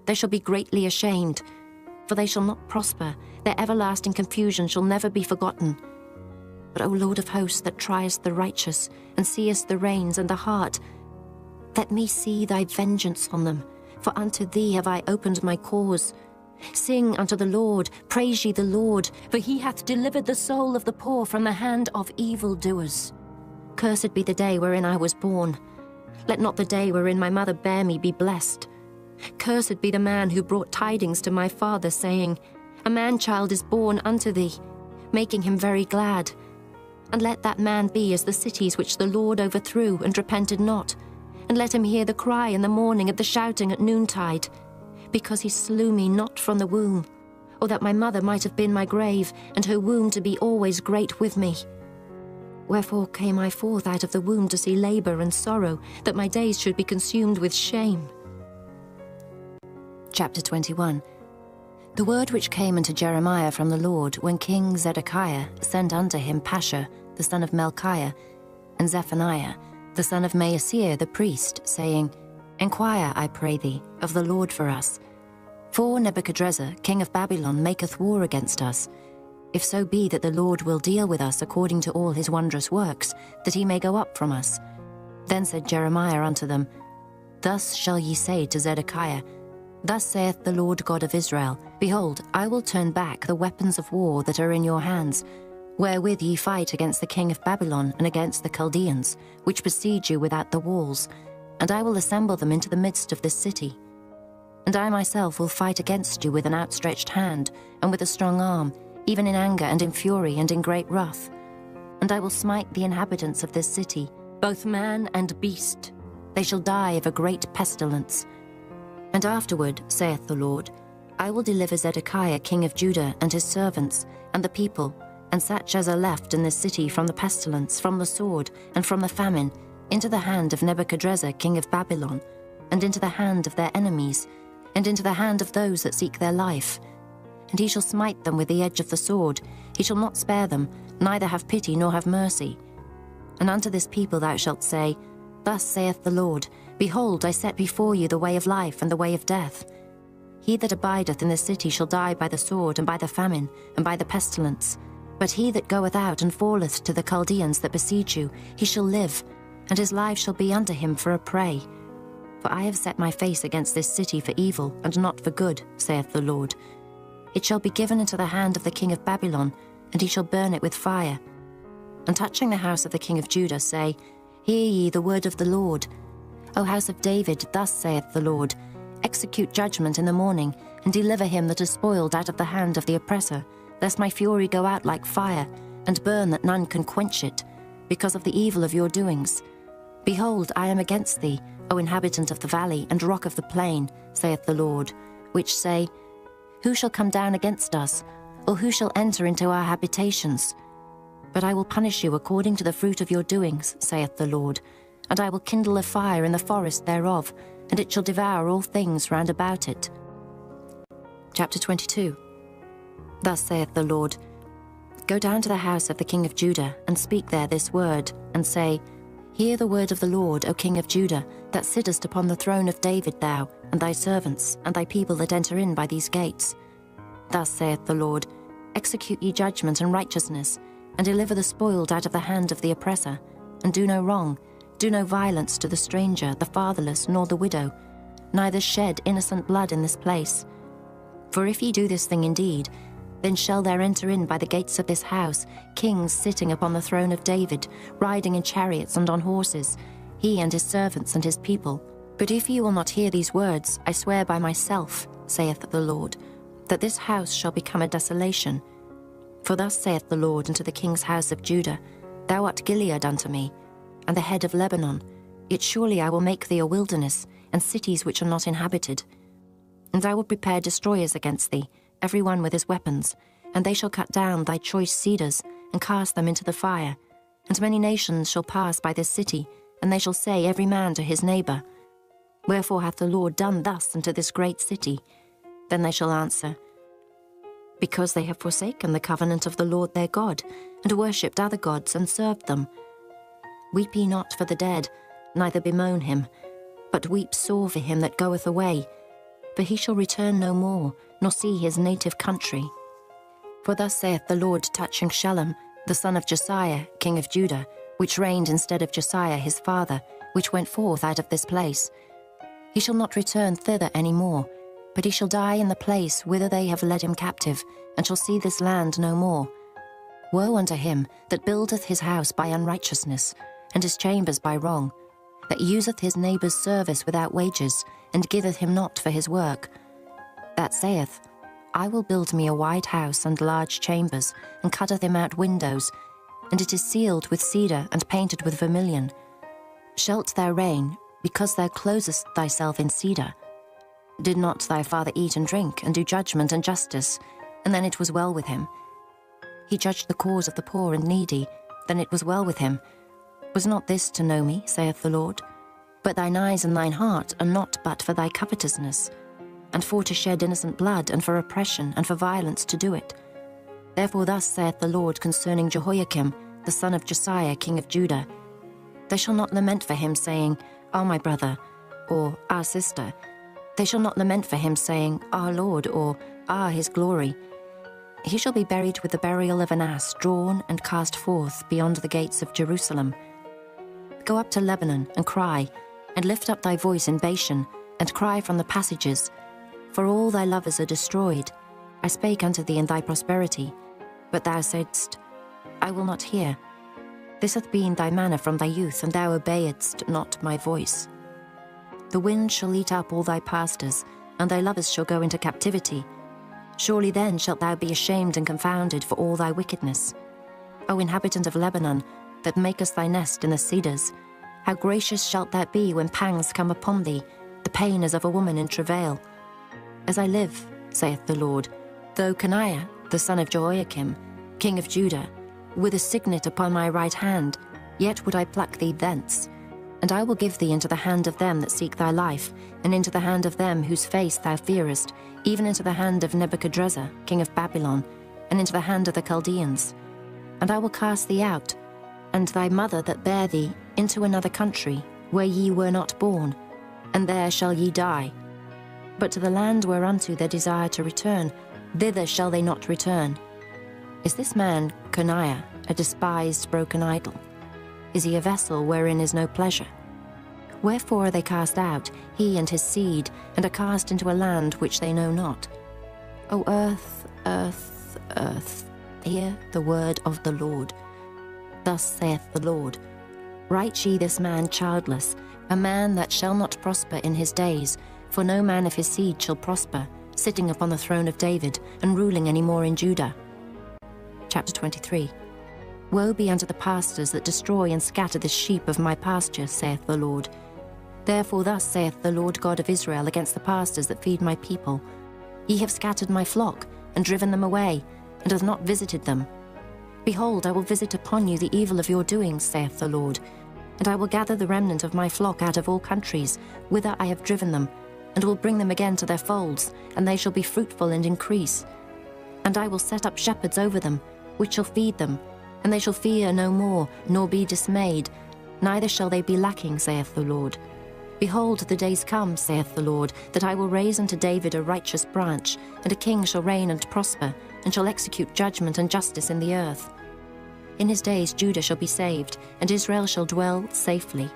Speaker 14: They shall be greatly ashamed, for they shall not prosper. Their everlasting confusion shall never be forgotten. But, O Lord of hosts, that triest the righteous, and seest the reins and the heart, let me see thy vengeance on them, for unto thee have I opened my cause. Sing unto the Lord, praise ye the Lord, for he hath delivered the soul of the poor from the hand of evildoers. Cursed be the day wherein I was born. Let not the day wherein my mother bare me be blessed. Cursed be the man who brought tidings to my father, saying, A man-child is born unto thee, making him very glad. And let that man be as the cities which the Lord overthrew and repented not. And let him hear the cry in the morning and the shouting at noontide. Because he slew me not from the womb, or that my mother might have been my grave, and her womb to be always great with me. Wherefore came I forth out of the womb to see labour and sorrow, that my days should be consumed with shame. Chapter 21. The word which came unto Jeremiah from the Lord, when King Zedekiah sent unto him Pashur, the son of Melchiah, and Zephaniah, the son of Maaseiah the priest, saying, Enquire, I pray thee, of the Lord for us. For Nebuchadrezzar, king of Babylon, maketh war against us. If so be that the Lord will deal with us according to all his wondrous works, that he may go up from us. Then said Jeremiah unto them, Thus shall ye say to Zedekiah, Thus saith the Lord God of Israel, Behold, I will turn back the weapons of war that are in your hands, wherewith ye fight against the king of Babylon and against the Chaldeans, which besiege you without the walls, and I will assemble them into the midst of this city. And I myself will fight against you with an outstretched hand, and with a strong arm, even in anger and in fury and in great wrath. And I will smite the inhabitants of this city, both man and beast. They shall die of a great pestilence. And afterward, saith the Lord, I will deliver Zedekiah king of Judah and his servants, and the people, and such as are left in this city from the pestilence, from the sword, and from the famine, into the hand of Nebuchadrezzar king of Babylon, and into the hand of their enemies, and into the hand of those that seek their life. And he shall smite them with the edge of the sword, he shall not spare them, neither have pity nor have mercy. And unto this people thou shalt say, Thus saith the Lord, Behold, I set before you the way of life and the way of death. He that abideth in the city shall die by the sword, and by the famine, and by the pestilence. But he that goeth out and falleth to the Chaldeans that besiege you, he shall live, and his life shall be unto him for a prey. For I have set my face against this city for evil, and not for good, saith the Lord. It shall be given into the hand of the king of Babylon, and he shall burn it with fire. And touching the house of the king of Judah, say, Hear ye the word of the Lord. O house of David, thus saith the Lord, Execute judgment in the morning, and deliver him that is spoiled out of the hand of the oppressor, lest my fury go out like fire, and burn that none can quench it, because of the evil of your doings. Behold, I am against thee, O inhabitant of the valley and rock of the plain, saith the Lord, which say, Who shall come down against us, or who shall enter into our habitations? But I will punish you according to the fruit of your doings, saith the Lord, and I will kindle a fire in the forest thereof, and it shall devour all things round about it. Chapter 22. Thus saith the Lord, Go down to the house of the king of Judah, and speak there this word, and say, Hear the word of the Lord, O king of Judah, that sittest upon the throne of David thou, and thy servants, and thy people that enter in by these gates. Thus saith the Lord, Execute ye judgment and righteousness, and deliver the spoiled out of the hand of the oppressor, and do no wrong, do no violence to the stranger, the fatherless, nor the widow, neither shed innocent blood in this place. For if ye do this thing indeed, then shall there enter in by the gates of this house kings sitting upon the throne of David, riding in chariots and on horses, he and his servants and his people. But if ye will not hear these words, I swear by myself, saith the Lord, that this house shall become a desolation. For thus saith the Lord unto the king's house of Judah, Thou art Gilead unto me, and the head of Lebanon, yet surely I will make thee a wilderness, and cities which are not inhabited. And I will prepare destroyers against thee, every one with his weapons, and they shall cut down thy choice cedars, and cast them into the fire. And many nations shall pass by this city, and they shall say every man to his neighbour, Wherefore hath the Lord done thus unto this great city? Then they shall answer, Because they have forsaken the covenant of the Lord their God, and worshipped other gods, and served them. Weep ye not for the dead, neither bemoan him, but weep sore for him that goeth away, for he shall return no more, nor see his native country. For thus saith the Lord touching Shalom, the son of Josiah, king of Judah, which reigned instead of Josiah his father, which went forth out of this place. He shall not return thither any more, but he shall die in the place whither they have led him captive, and shall see this land no more. Woe unto him that buildeth his house by unrighteousness, and his chambers by wrong, that useth his neighbour's service without wages, and giveth him not for his work. That saith, I will build me a wide house and large chambers, and cutteth him out windows, and it is sealed with cedar and painted with vermilion. Shalt thou reign, because thou closest thyself in cedar? Did not thy father eat and drink, and do judgment and justice? And then it was well with him. He judged the cause of the poor and needy, then it was well with him. Was not this to know me, saith the Lord? But thine eyes and thine heart are not but for thy covetousness, and for to shed innocent blood, and for oppression, and for violence to do it. Therefore thus saith the Lord concerning Jehoiakim, the son of Josiah, king of Judah. They shall not lament for him, saying, Ah, my brother, or our sister. They shall not lament for him, saying, Our Lord, or Ah, his glory. He shall be buried with the burial of an ass, drawn and cast forth beyond the gates of Jerusalem. Go up to Lebanon, and cry, and lift up thy voice in Bashan, and cry from the passages, for all thy lovers are destroyed. I spake unto thee in thy prosperity, but thou saidst, I will not hear. This hath been thy manner from thy youth, and thou obeyedst not my voice. The wind shall eat up all thy pastors, and thy lovers shall go into captivity. Surely then shalt thou be ashamed and confounded for all thy wickedness. O inhabitant of Lebanon, that makest thy nest in the cedars, how gracious shalt thou be when pangs come upon thee, the pain as of a woman in travail. As I live, saith the Lord, though Coniah, the son of Jehoiakim, king of Judah, with a signet upon my right hand, yet would I pluck thee thence. And I will give thee into the hand of them that seek thy life, and into the hand of them whose face thou fearest, even into the hand of Nebuchadrezzar, king of Babylon, and into the hand of the Chaldeans. And I will cast thee out, and thy mother that bare thee, into another country, where ye were not born, and there shall ye die. But to the land whereunto they desire to return, thither shall they not return. Is this man, Coniah, a despised broken idol? Is he a vessel wherein is no pleasure? Wherefore are they cast out, he and his seed, and are cast into a land which they know not? O earth, earth, earth, hear the word of the Lord. Thus saith the Lord, Write ye this man childless, a man that shall not prosper in his days, for no man of his seed shall prosper, sitting upon the throne of David, and ruling any more in Judah. Chapter 23. Woe be unto the pastors that destroy and scatter the sheep of my pasture, saith the Lord. Therefore thus saith the Lord God of Israel against the pastors that feed my people, Ye have scattered my flock, and driven them away, and have not visited them. Behold, I will visit upon you the evil of your doings, saith the Lord, and I will gather the remnant of my flock out of all countries, whither I have driven them, and will bring them again to their folds, and they shall be fruitful and increase. And I will set up shepherds over them, which shall feed them, and they shall fear no more, nor be dismayed, neither shall they be lacking, saith the Lord. Behold, the days come, saith the Lord, that I will raise unto David a righteous branch, and a king shall reign and prosper, and shall execute judgment and justice in the earth. In his days Judah shall be saved, and Israel shall dwell safely.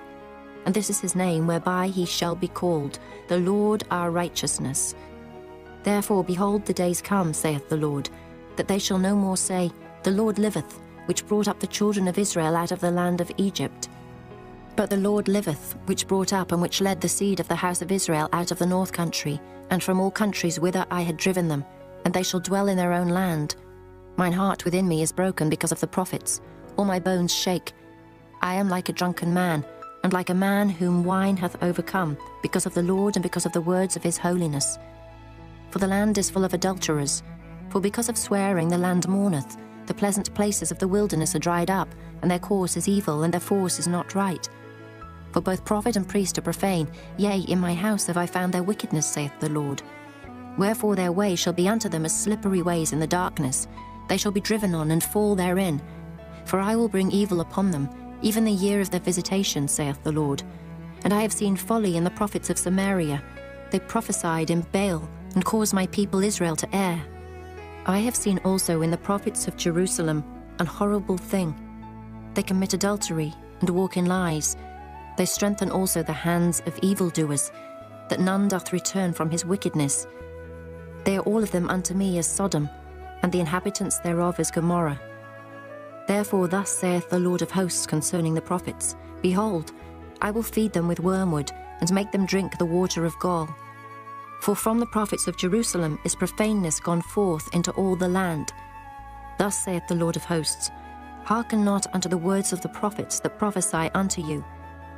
Speaker 14: And this is his name whereby he shall be called, the Lord our righteousness. Therefore, behold, the days come, saith the Lord, that they shall no more say, The Lord liveth, which brought up the children of Israel out of the land of Egypt. But the Lord liveth, which brought up and which led the seed of the house of Israel out of the north country, and from all countries whither I had driven them, and they shall dwell in their own land. Mine heart within me is broken because of the prophets, all my bones shake. I am like a drunken man, and like a man whom wine hath overcome, because of the Lord and because of the words of his holiness. For the land is full of adulterers, for because of swearing the land mourneth, the pleasant places of the wilderness are dried up, and their course is evil, and their force is not right. For both prophet and priest are profane, yea, in my house have I found their wickedness, saith the Lord. Wherefore their way shall be unto them as slippery ways in the darkness. They shall be driven on and fall therein. For I will bring evil upon them, even the year of their visitation, saith the Lord. And I have seen folly in the prophets of Samaria. They prophesied in Baal, and caused my people Israel to err. I have seen also in the prophets of Jerusalem an horrible thing. They commit adultery and walk in lies. They strengthen also the hands of evildoers, that none doth return from his wickedness. They are all of them unto me as Sodom, and the inhabitants thereof as Gomorrah. Therefore thus saith the Lord of hosts concerning the prophets, Behold, I will feed them with wormwood, and make them drink the water of gall. For from the prophets of Jerusalem is profaneness gone forth into all the land. Thus saith the Lord of hosts, Hearken not unto the words of the prophets that prophesy unto you.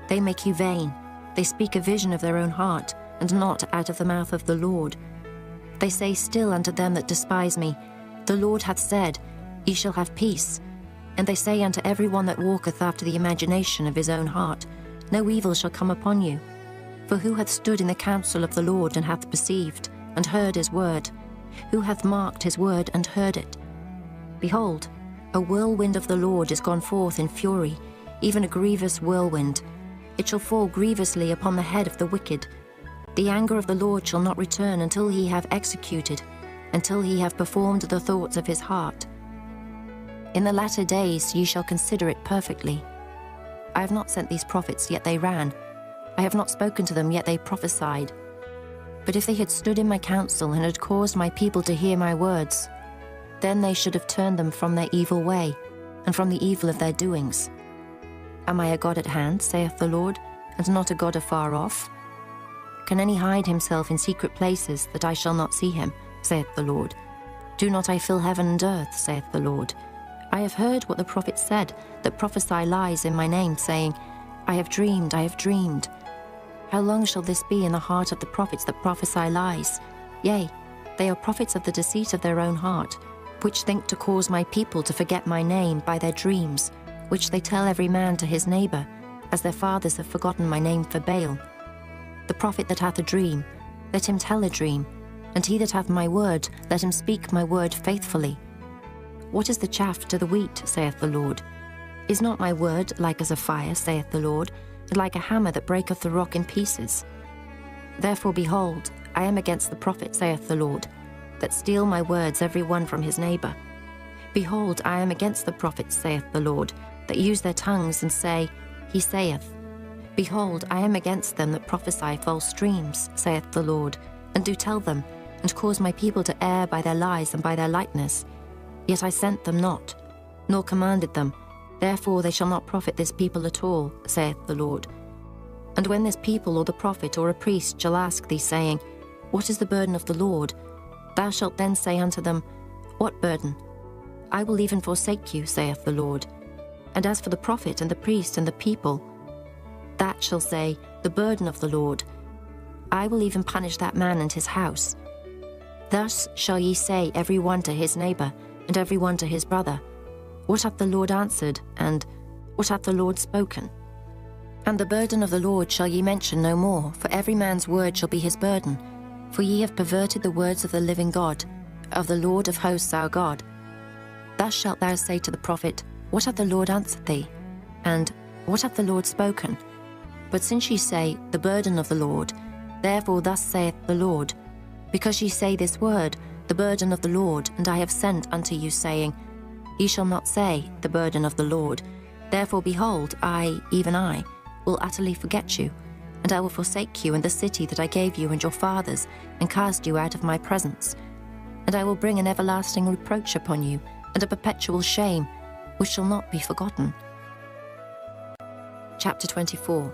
Speaker 14: They make you vain. They speak a vision of their own heart, and not out of the mouth of the Lord. They say still unto them that despise me, The Lord hath said, Ye shall have peace. And they say unto every one that walketh after the imagination of his own heart, No evil shall come upon you. For who hath stood in the counsel of the Lord, and hath perceived, and heard his word? Who hath marked his word, and heard it? Behold, a whirlwind of the Lord is gone forth in fury, even a grievous whirlwind. It shall fall grievously upon the head of the wicked. The anger of the Lord shall not return until he have executed, until he have performed the thoughts of his heart. In the latter days ye shall consider it perfectly. I have not sent these prophets, yet they ran. I have not spoken to them, yet they prophesied. But if they had stood in my counsel, and had caused my people to hear my words, then they should have turned them from their evil way, and from the evil of their doings. Am I a God at hand, saith the Lord, and not a God afar off? Can any hide himself in secret places, that I shall not see him, saith the Lord? Do not I fill heaven and earth, saith the Lord? I have heard what the prophets said, that prophesy lies in my name, saying, I have dreamed, I have dreamed. How long shall this be in the heart of the prophets that prophesy lies? Yea, they are prophets of the deceit of their own heart, which think to cause my people to forget my name by their dreams, which they tell every man to his neighbour, as their fathers have forgotten my name for Baal. The prophet that hath a dream, let him tell a dream, and he that hath my word, let him speak my word faithfully. What is the chaff to the wheat, saith the Lord? Is not my word like as a fire, saith the Lord, and like a hammer that breaketh the rock in pieces? Therefore, behold, I am against the prophet, saith the Lord, that steal my words every one from his neighbour. Behold, I am against the prophets, saith the Lord, that use their tongues and say, He saith. Behold, I am against them that prophesy false dreams, saith the Lord, and do tell them, and cause my people to err by their lies and by their lightness. Yet I sent them not, nor commanded them. Therefore they shall not profit this people at all, saith the Lord. And when this people or the prophet or a priest shall ask thee, saying, What is the burden of the Lord? Thou shalt then say unto them, What burden? I will even forsake you, saith the Lord. And as for the prophet and the priest and the people, that shall say, The burden of the Lord. I will even punish that man and his house. Thus shall ye say every one to his neighbour, and every one to his brother, What hath the Lord answered? And what hath the Lord spoken? And the burden of the Lord shall ye mention no more, for every man's word shall be his burden. For ye have perverted the words of the living God, of the Lord of hosts our God. Thus shalt thou say to the prophet, What hath the Lord answered thee? And what hath the Lord spoken? But since ye say, The burden of the Lord, therefore thus saith the Lord, because ye say this word, The burden of the Lord, and I have sent unto you, saying, Ye shall not say, The burden of the Lord. Therefore, behold, I, even I, will utterly forget you, and I will forsake you and the city that I gave you and your fathers, and cast you out of my presence. And I will bring an everlasting reproach upon you, and a perpetual shame, which shall not be forgotten. Chapter 24.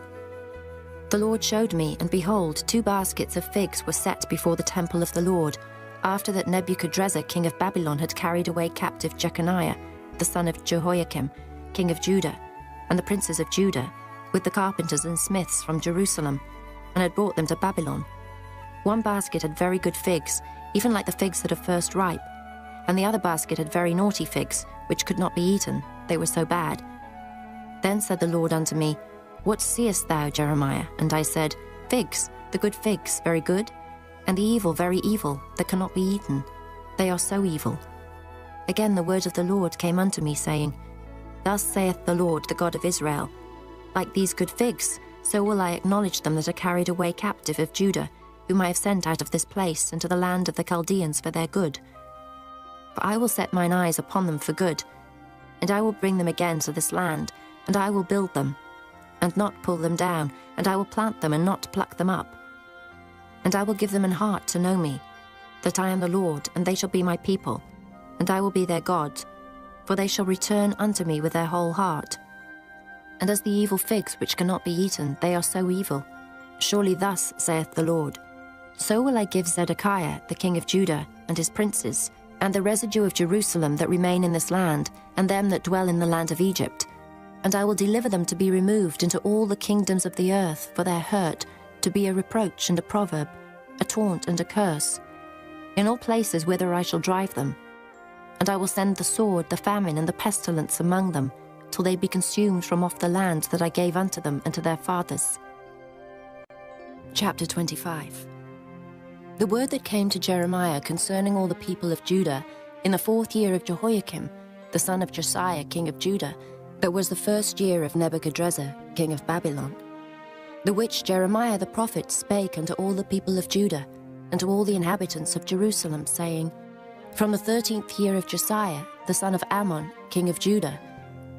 Speaker 14: The Lord showed me, and behold, 2 baskets of figs were set before the temple of the Lord, after that Nebuchadrezzar king of Babylon had carried away captive Jeconiah, the son of Jehoiakim, king of Judah, and the princes of Judah, with the carpenters and smiths from Jerusalem, and had brought them to Babylon. 1 basket had very good figs, even like the figs that are first ripe, and the other basket had very naughty figs, which could not be eaten, they were so bad. Then said the Lord unto me, What seest thou, Jeremiah? And I said, Figs, the good figs, very good, and the evil very evil, that cannot be eaten. They are so evil. Again the word of the Lord came unto me, saying, Thus saith the Lord, the God of Israel, Like these good figs, so will I acknowledge them that are carried away captive of Judah, whom I have sent out of this place into the land of the Chaldeans for their good. For I will set mine eyes upon them for good, And I will bring them again to this land, and I will build them, and not pull them down, and I will plant them and not pluck them up. And I will give them an heart to know me, that I am the Lord, and they shall be my people, and I will be their God, for they shall return unto me with their whole heart. And as the evil figs which cannot be eaten, they are so evil. Surely thus saith the Lord, so will I give Zedekiah the king of Judah, and his princes, and the residue of Jerusalem that remain in this land, and them that dwell in the land of Egypt. And I will deliver them to be removed into all the kingdoms of the earth for their hurt, to be a reproach and a proverb, a taunt and a curse, in all places whither I shall drive them. And I will send the sword, the famine, and the pestilence among them, till they be consumed from off the land that I gave unto them and to their fathers. Chapter 25. The word that came to Jeremiah concerning all the people of Judah in the 4th year of Jehoiakim, the son of Josiah, king of Judah, that was the 1st year of Nebuchadrezzar, king of Babylon, the which Jeremiah the prophet spake unto all the people of Judah, and to all the inhabitants of Jerusalem, saying, From the 13th year of Josiah, the son of Ammon, king of Judah,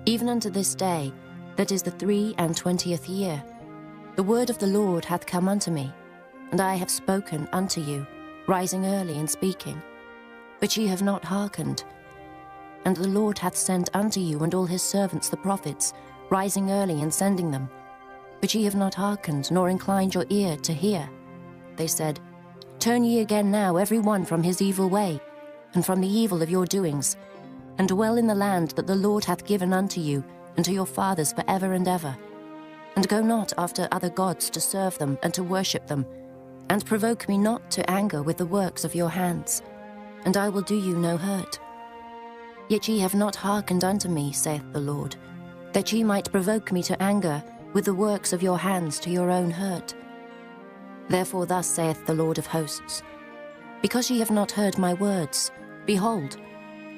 Speaker 14: even unto this day, that is the 23 year, the word of the Lord hath come unto me, and I have spoken unto you, rising early and speaking. But ye have not hearkened. And the Lord hath sent unto you and all his servants the prophets, rising early and sending them. But ye have not hearkened, nor inclined your ear to hear. They said, Turn ye again now every one from his evil way, and from the evil of your doings, and dwell in the land that the Lord hath given unto you, and to your fathers for ever and ever. And go not after other gods to serve them and to worship them, and provoke me not to anger with the works of your hands, and I will do you no hurt. Yet ye have not hearkened unto me, saith the Lord, that ye might provoke me to anger with the works of your hands to your own hurt. Therefore thus saith the Lord of hosts, Because ye have not heard my words, behold,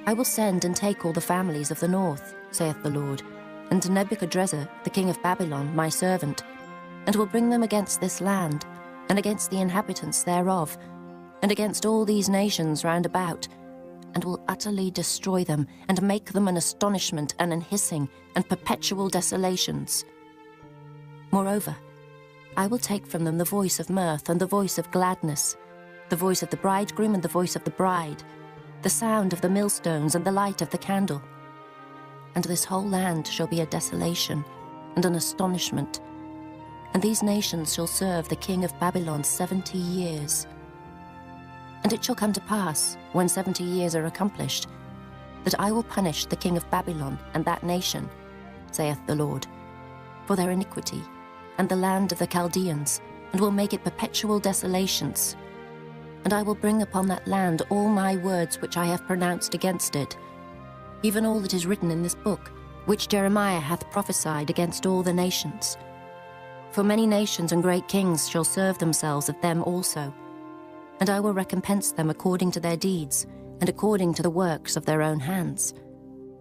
Speaker 14: I will send and take all the families of the north, saith the Lord, and Nebuchadrezzar the king of Babylon my servant, and will bring them against this land, and against the inhabitants thereof, and against all these nations round about, and will utterly destroy them, and make them an astonishment and an hissing and perpetual desolations. Moreover, I will take from them the voice of mirth and the voice of gladness, the voice of the bridegroom and the voice of the bride, the sound of the millstones and the light of the candle. And this whole land shall be a desolation and an astonishment, and these nations shall serve the king of Babylon 70 years. And it shall come to pass, when 70 years are accomplished, that I will punish the king of Babylon and that nation, saith the Lord, for their iniquity, and the land of the Chaldeans, and will make it perpetual desolations. And I will bring upon that land all my words which I have pronounced against it, even all that is written in this book, which Jeremiah hath prophesied against all the nations. For many nations and great kings shall serve themselves of them also, and I will recompense them according to their deeds, and according to the works of their own hands.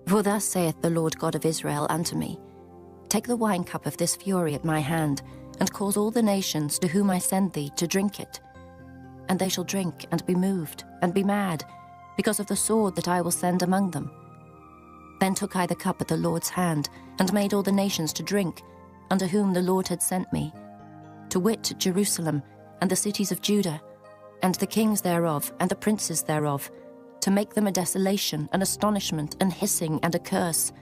Speaker 14: For thus saith the Lord God of Israel unto me, Take the wine cup of this fury at my hand, and cause all the nations to whom I send thee to drink it. And they shall drink, and be moved, and be mad, because of the sword that I will send among them. Then took I the cup at the Lord's hand, and made all the nations to drink, unto whom the Lord had sent me, to wit, Jerusalem, and the cities of Judah, and the kings thereof, and the princes thereof, to make them a desolation, an astonishment, an hissing, and a curse,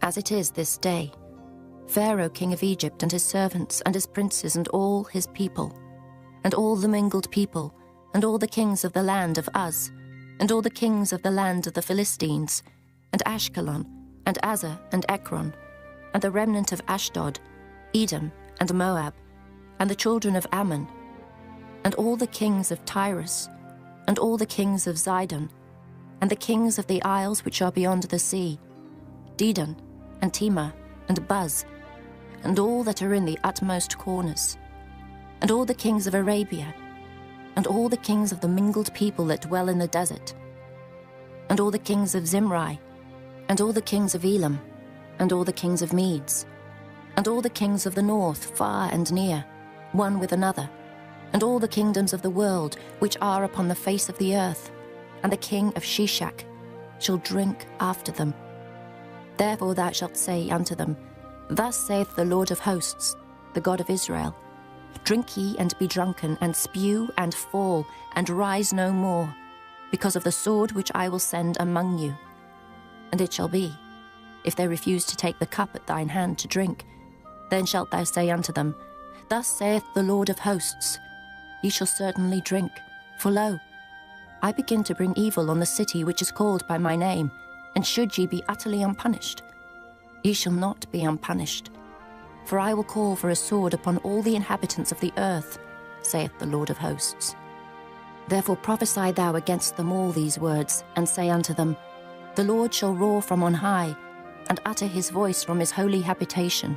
Speaker 14: as it is this day. Pharaoh king of Egypt, and his servants, and his princes, and all his people, and all the mingled people, and all the kings of the land of Uz, and all the kings of the land of the Philistines, and Ashkelon, and Azar, and Ekron, and the remnant of Ashdod, Edom, and Moab, and the children of Ammon, and all the kings of Tyrus, and all the kings of Zidon, and the kings of the isles which are beyond the sea, Dedan, and Tema, and Buz, and all that are in the utmost corners, and all the kings of Arabia, and all the kings of the mingled people that dwell in the desert, and all the kings of Zimri, and all the kings of Elam, and all the kings of Medes, and all the kings of the north, far and near, one with another, and all the kingdoms of the world which are upon the face of the earth, and the king of Shishak shall drink after them. Therefore thou shalt say unto them, Thus saith the Lord of hosts, the God of Israel, Drink ye and be drunken, and spew and fall, and rise no more, because of the sword which I will send among you. And it shall be, if they refuse to take the cup at thine hand to drink, then shalt thou say unto them, Thus saith the Lord of hosts, Ye shall certainly drink, for lo, I begin to bring evil on the city which is called by my name, and should ye be utterly unpunished? Ye shall not be unpunished. For I will call for a sword upon all the inhabitants of the earth, saith the Lord of hosts. Therefore prophesy thou against them all these words, and say unto them, The Lord shall roar from on high, and utter his voice from his holy habitation.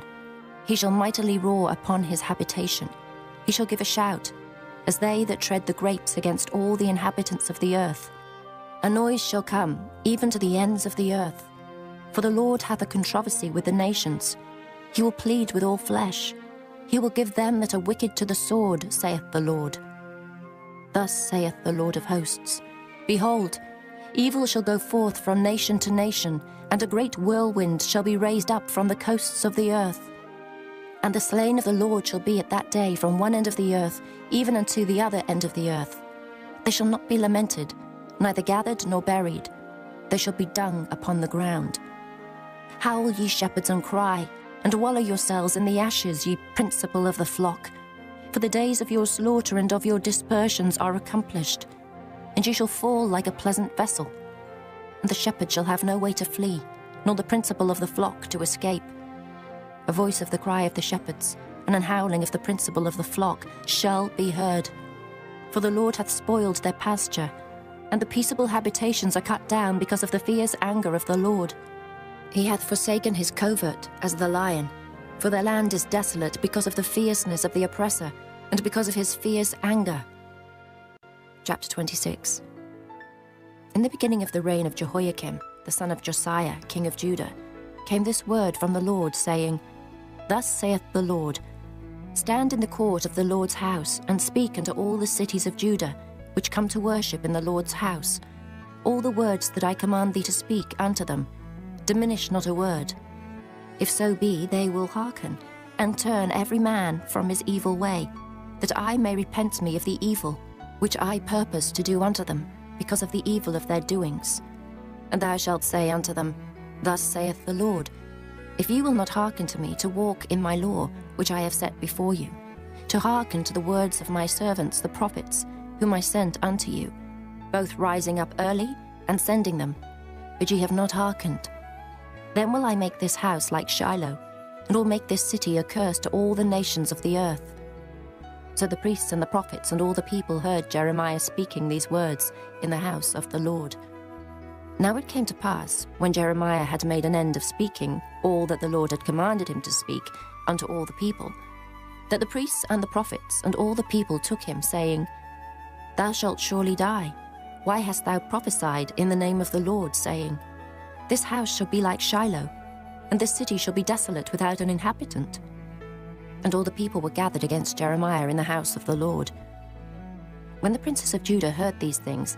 Speaker 14: He shall mightily roar upon his habitation. He shall give a shout, as they that tread the grapes against all the inhabitants of the earth. A noise shall come, even to the ends of the earth. For the Lord hath a controversy with the nations. He will plead with all flesh. He will give them that are wicked to the sword, saith the Lord. Thus saith the Lord of hosts, Behold, evil shall go forth from nation to nation, and a great whirlwind shall be raised up from the coasts of the earth. And the slain of the Lord shall be at that day from one end of the earth, even unto the other end of the earth. They shall not be lamented, neither gathered nor buried. They shall be dung upon the ground. Howl, ye shepherds, and cry, and wallow yourselves in the ashes, ye principal of the flock. For the days of your slaughter and of your dispersions are accomplished, and ye shall fall like a pleasant vessel. And the shepherd shall have no way to flee, nor the principal of the flock to escape. A voice of the cry of the shepherds, and an howling of the principal of the flock shall be heard. For the Lord hath spoiled their pasture, and the peaceable habitations are cut down because of the fierce anger of the Lord. He hath forsaken his covert as the lion, for their land is desolate because of the fierceness of the oppressor, and because of his fierce anger. Chapter 26. In the beginning of the reign of Jehoiakim, the son of Josiah, king of Judah, came this word from the Lord, saying, Thus saith the Lord, Stand in the court of the Lord's house, and speak unto all the cities of Judah, which come to worship in the Lord's house, all the words that I command thee to speak unto them. Diminish not a word. If so be, they will hearken, and turn every man from his evil way, that I may repent me of the evil, which I purpose to do unto them, because of the evil of their doings. And thou shalt say unto them, Thus saith the Lord, If ye will not hearken to me to walk in my law, which I have set before you, to hearken to the words of my servants the prophets, whom I sent unto you, both rising up early and sending them, but ye have not hearkened, then will I make this house like Shiloh, and will make this city a curse to all the nations of the earth. So the priests and the prophets and all the people heard Jeremiah speaking these words in the house of the Lord. Now it came to pass, when Jeremiah had made an end of speaking all that the Lord had commanded him to speak unto all the people, that the priests and the prophets and all the people took him, saying, Thou shalt surely die. Why hast thou prophesied in the name of the Lord, saying, This house shall be like Shiloh, and this city shall be desolate without an inhabitant? And all the people were gathered against Jeremiah in the house of the Lord. When the princes of Judah heard these things,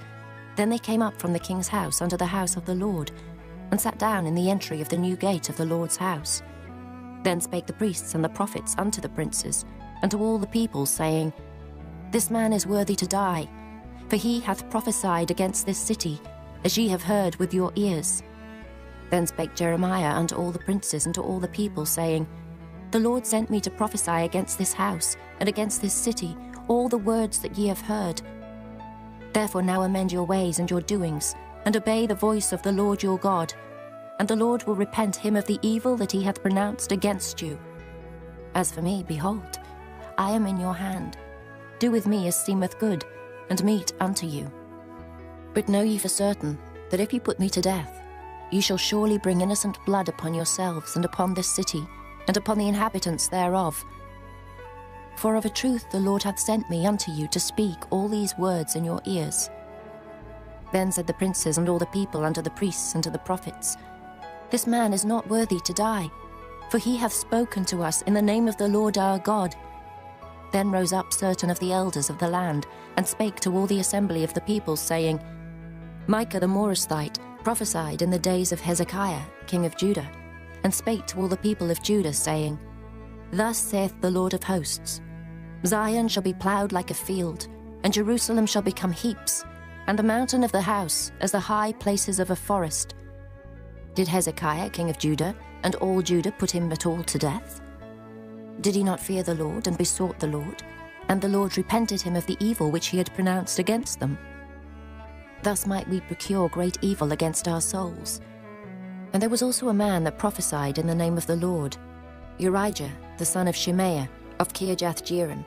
Speaker 14: then they came up from the king's house unto the house of the Lord, and sat down in the entry of the new gate of the Lord's house. Then spake the priests and the prophets unto the princes, and to all the people, saying, This man is worthy to die, for he hath prophesied against this city, as ye have heard with your ears. Then spake Jeremiah unto all the princes and to all the people, saying, The Lord sent me to prophesy against this house, and against this city, all the words that ye have heard. Therefore now amend your ways and your doings, and obey the voice of the Lord your God, and the Lord will repent him of the evil that he hath pronounced against you. As for me, behold, I am in your hand. Do with me as seemeth good, and meet unto you. But know ye for certain, that if ye put me to death, ye shall surely bring innocent blood upon yourselves, and upon this city, and upon the inhabitants thereof. For of a truth the Lord hath sent me unto you to speak all these words in your ears. Then said the princes and all the people unto the priests and to the prophets, This man is not worthy to die, for he hath spoken to us in the name of the Lord our God. Then rose up certain of the elders of the land, and spake to all the assembly of the people, saying, Micah the Morasthite, prophesied in the days of Hezekiah, king of Judah, and spake to all the people of Judah, saying, Thus saith the Lord of hosts, Zion shall be ploughed like a field, and Jerusalem shall become heaps, and the mountain of the house as the high places of a forest. Did Hezekiah, king of Judah, and all Judah put him at all to death? Did he not fear the Lord and besought the Lord? And the Lord repented him of the evil which he had pronounced against them. Thus might we procure great evil against our souls. And there was also a man that prophesied in the name of the Lord, Urijah, the son of Shemaiah, of Kirjath-jearim,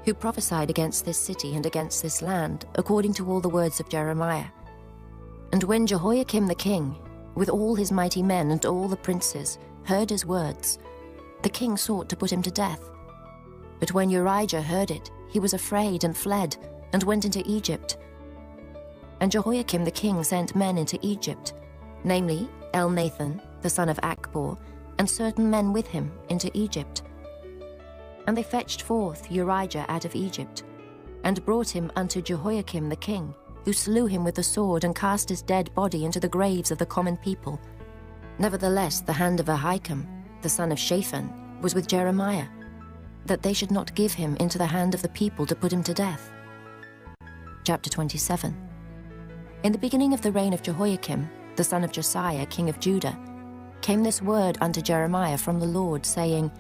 Speaker 14: who prophesied against this city and against this land, according to all the words of Jeremiah. And when Jehoiakim the king, with all his mighty men and all the princes, heard his words, the king sought to put him to death. But when Urijah heard it, he was afraid and fled, and went into Egypt. And Jehoiakim the king sent men into Egypt, namely Elnathan, the son of Achbor, and certain men with him into Egypt. And they fetched forth Urijah out of Egypt, and brought him unto Jehoiakim the king, who slew him with the sword, and cast his dead body into the graves of the common people. Nevertheless the hand of Ahikam, the son of Shaphan, was with Jeremiah, that they should not give him into the hand of the people to put him to death. Chapter 27. In the beginning of the reign of Jehoiakim, the son of Josiah, king of Judah, came this word unto Jeremiah from the Lord, saying,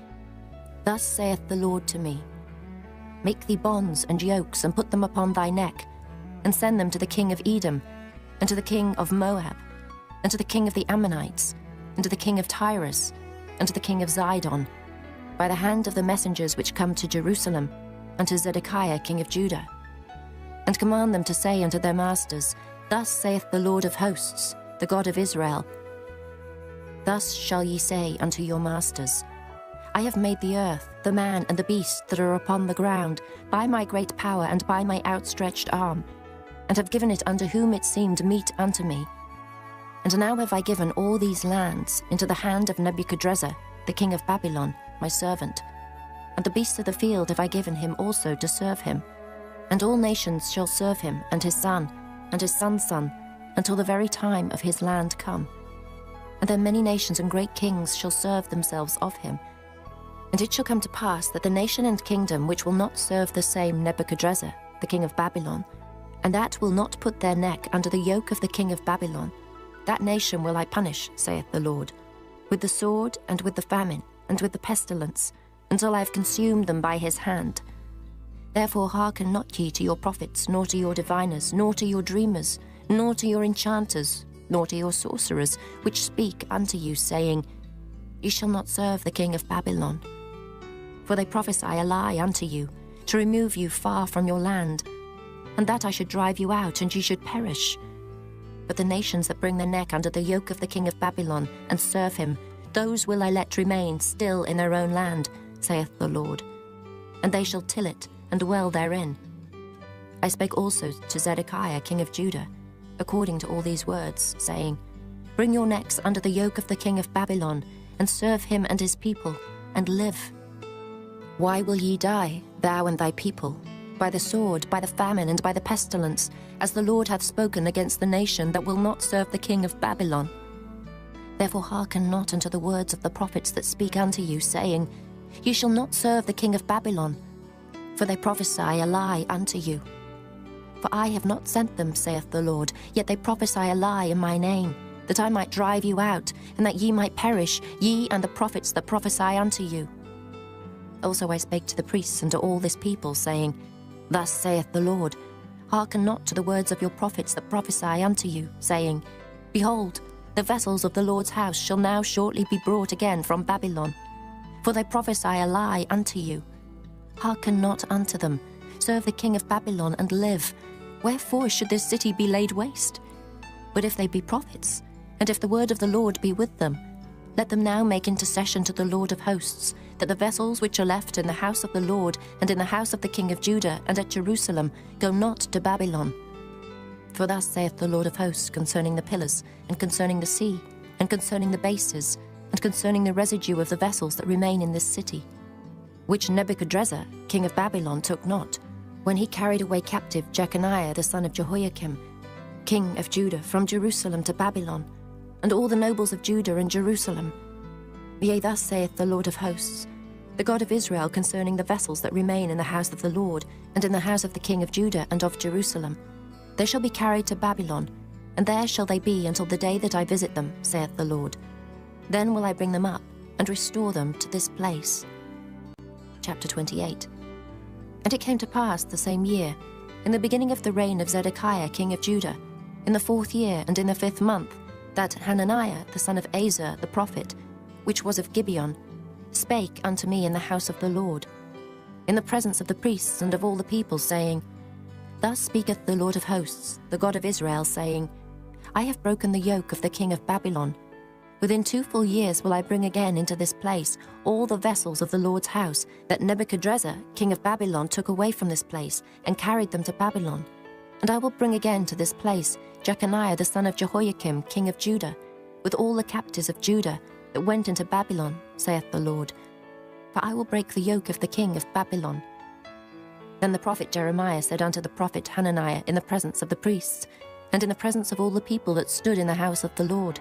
Speaker 14: Thus saith the Lord to me, Make thee bonds and yokes, and put them upon thy neck, and send them to the king of Edom, and to the king of Moab, and to the king of the Ammonites, and to the king of Tyrus, and to the king of Zidon, by the hand of the messengers which come to Jerusalem, unto Zedekiah king of Judah. And command them to say unto their masters, Thus saith the Lord of hosts, the God of Israel, Thus shall ye say unto your masters, I have made the earth, the man and the beast that are upon the ground, by my great power and by my outstretched arm, and have given it unto whom it seemed meet unto me. And now have I given all these lands into the hand of Nebuchadrezzar, the king of Babylon, my servant. And the beasts of the field have I given him also to serve him. And all nations shall serve him, and his son, and his son's son, until the very time of his land come. And then many nations and great kings shall serve themselves of him. And it shall come to pass that the nation and kingdom which will not serve the same Nebuchadrezzar, the king of Babylon, and that will not put their neck under the yoke of the king of Babylon, that nation will I punish, saith the Lord, with the sword, and with the famine, and with the pestilence, until I have consumed them by his hand. Therefore hearken not ye to your prophets, nor to your diviners, nor to your dreamers, nor to your enchanters, nor to your sorcerers, which speak unto you, saying, Ye shall not serve the king of Babylon. For they prophesy a lie unto you, to remove you far from your land, and that I should drive you out, and ye should perish. But the nations that bring their neck under the yoke of the king of Babylon, and serve him, those will I let remain still in their own land, saith the Lord. And they shall till it, and dwell therein. I spake also to Zedekiah king of Judah, according to all these words, saying, Bring your necks under the yoke of the king of Babylon, and serve him and his people, and live. Why will ye die, thou and thy people? By the sword, by the famine, and by the pestilence, as the Lord hath spoken against the nation that will not serve the king of Babylon. Therefore hearken not unto the words of the prophets that speak unto you, saying, Ye shall not serve the king of Babylon, for they prophesy a lie unto you. For I have not sent them, saith the Lord, yet they prophesy a lie in my name, that I might drive you out, and that ye might perish, ye and the prophets that prophesy unto you. Also I spake to the priests and to all this people, saying, Thus saith the Lord, Hearken not to the words of your prophets that prophesy unto you, saying, Behold, the vessels of the Lord's house shall now shortly be brought again from Babylon. For they prophesy a lie unto you. Hearken not unto them. Serve the king of Babylon and live. Wherefore should this city be laid waste? But if they be prophets, and if the word of the Lord be with them, let them now make intercession to the Lord of hosts, that the vessels which are left in the house of the Lord, and in the house of the king of Judah, and at Jerusalem, go not to Babylon. For thus saith the Lord of hosts concerning the pillars, and concerning the sea, and concerning the bases, and concerning the residue of the vessels that remain in this city, which Nebuchadrezzar, king of Babylon, took not, when he carried away captive Jeconiah the son of Jehoiakim, king of Judah, from Jerusalem to Babylon, and all the nobles of Judah and Jerusalem. Yea, thus saith the Lord of hosts, the God of Israel, concerning the vessels that remain in the house of the Lord, and in the house of the king of Judah and of Jerusalem. They shall be carried to Babylon, and there shall they be until the day that I visit them, saith the Lord. Then will I bring them up, and restore them to this place. Chapter 28. And it came to pass the same year, in the beginning of the reign of Zedekiah king of Judah, in the 4th year and in the 5th month, that Hananiah the son of Azar the prophet, which was of Gibeon, spake unto me in the house of the Lord, in the presence of the priests and of all the people, saying, Thus speaketh the Lord of hosts, the God of Israel, saying, I have broken the yoke of the king of Babylon. Within 2 full years will I bring again into this place all the vessels of the Lord's house that Nebuchadrezzar, king of Babylon, took away from this place and carried them to Babylon. And I will bring again to this place Jeconiah the son of Jehoiakim, king of Judah, with all the captives of Judah that went into Babylon, saith the Lord. For I will break the yoke of the king of Babylon. Then the prophet Jeremiah said unto the prophet Hananiah in the presence of the priests, and in the presence of all the people that stood in the house of the Lord,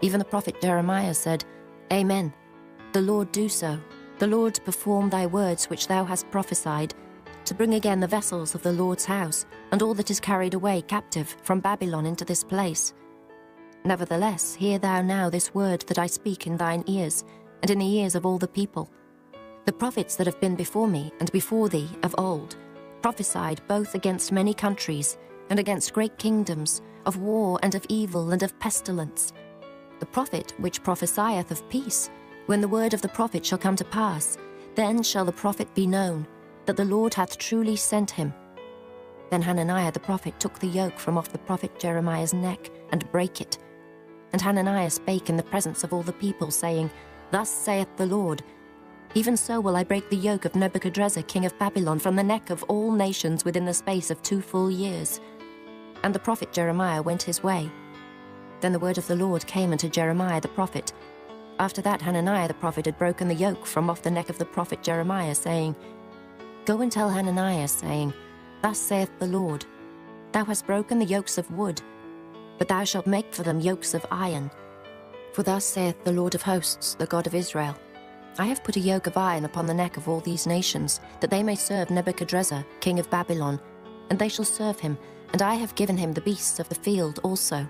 Speaker 14: even the prophet Jeremiah said, Amen. The Lord do so. The Lord perform thy words which thou hast prophesied, to bring again the vessels of the Lord's house, and all that is carried away captive from Babylon into this place. Nevertheless, hear thou now this word that I speak in thine ears, and in the ears of all the people. The prophets that have been before me and before thee of old prophesied both against many countries and against great kingdoms, of war and of evil and of pestilence. The prophet which prophesieth of peace, when the word of the prophet shall come to pass, then shall the prophet be known, that the Lord hath truly sent him. Then Hananiah the prophet took the yoke from off the prophet Jeremiah's neck, and brake it. And Hananiah spake in the presence of all the people, saying, Thus saith the Lord, Even so will I break the yoke of Nebuchadrezzar king of Babylon from the neck of all nations within the space of 2 full years. And the prophet Jeremiah went his way. Then the word of the Lord came unto Jeremiah the prophet. After that Hananiah the prophet had broken the yoke from off the neck of the prophet Jeremiah, saying, Go and tell Hananiah, saying, Thus saith the Lord, Thou hast broken the yokes of wood, but thou shalt make for them yokes of iron. For thus saith the Lord of hosts, the God of Israel, I have put a yoke of iron upon the neck of all these nations, that they may serve Nebuchadrezzar king of Babylon, and they shall serve him, and I have given him the beasts of the field also.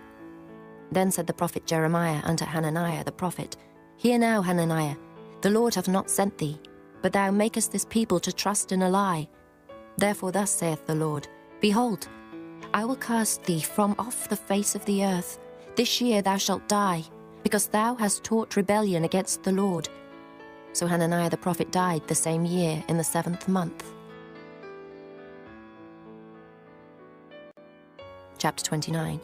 Speaker 14: Then said the prophet Jeremiah unto Hananiah the prophet, Hear now, Hananiah, the Lord hath not sent thee, but thou makest this people to trust in a lie. Therefore thus saith the Lord, Behold, I will cast thee from off the face of the earth. This year thou shalt die, because thou hast taught rebellion against the Lord. So Hananiah the prophet died the same year in the 7th month. Chapter 29.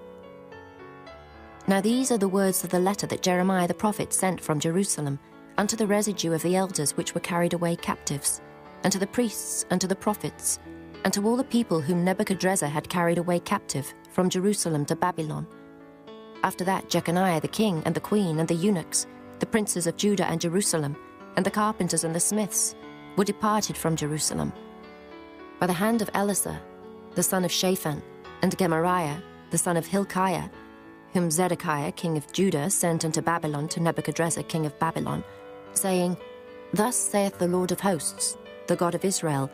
Speaker 14: Now these are the words of the letter that Jeremiah the prophet sent from Jerusalem unto the residue of the elders which were carried away captives, and to the priests, and to the prophets, and to all the people whom Nebuchadrezzar had carried away captive from Jerusalem to Babylon. After that Jeconiah the king, and the queen, and the eunuchs, the princes of Judah and Jerusalem, and the carpenters and the smiths, were departed from Jerusalem. By the hand of Elasah, the son of Shaphan, and Gemariah, the son of Hilkiah, whom Zedekiah king of Judah sent unto Babylon to Nebuchadrezzar king of Babylon, saying, Thus saith the Lord of hosts, the God of Israel,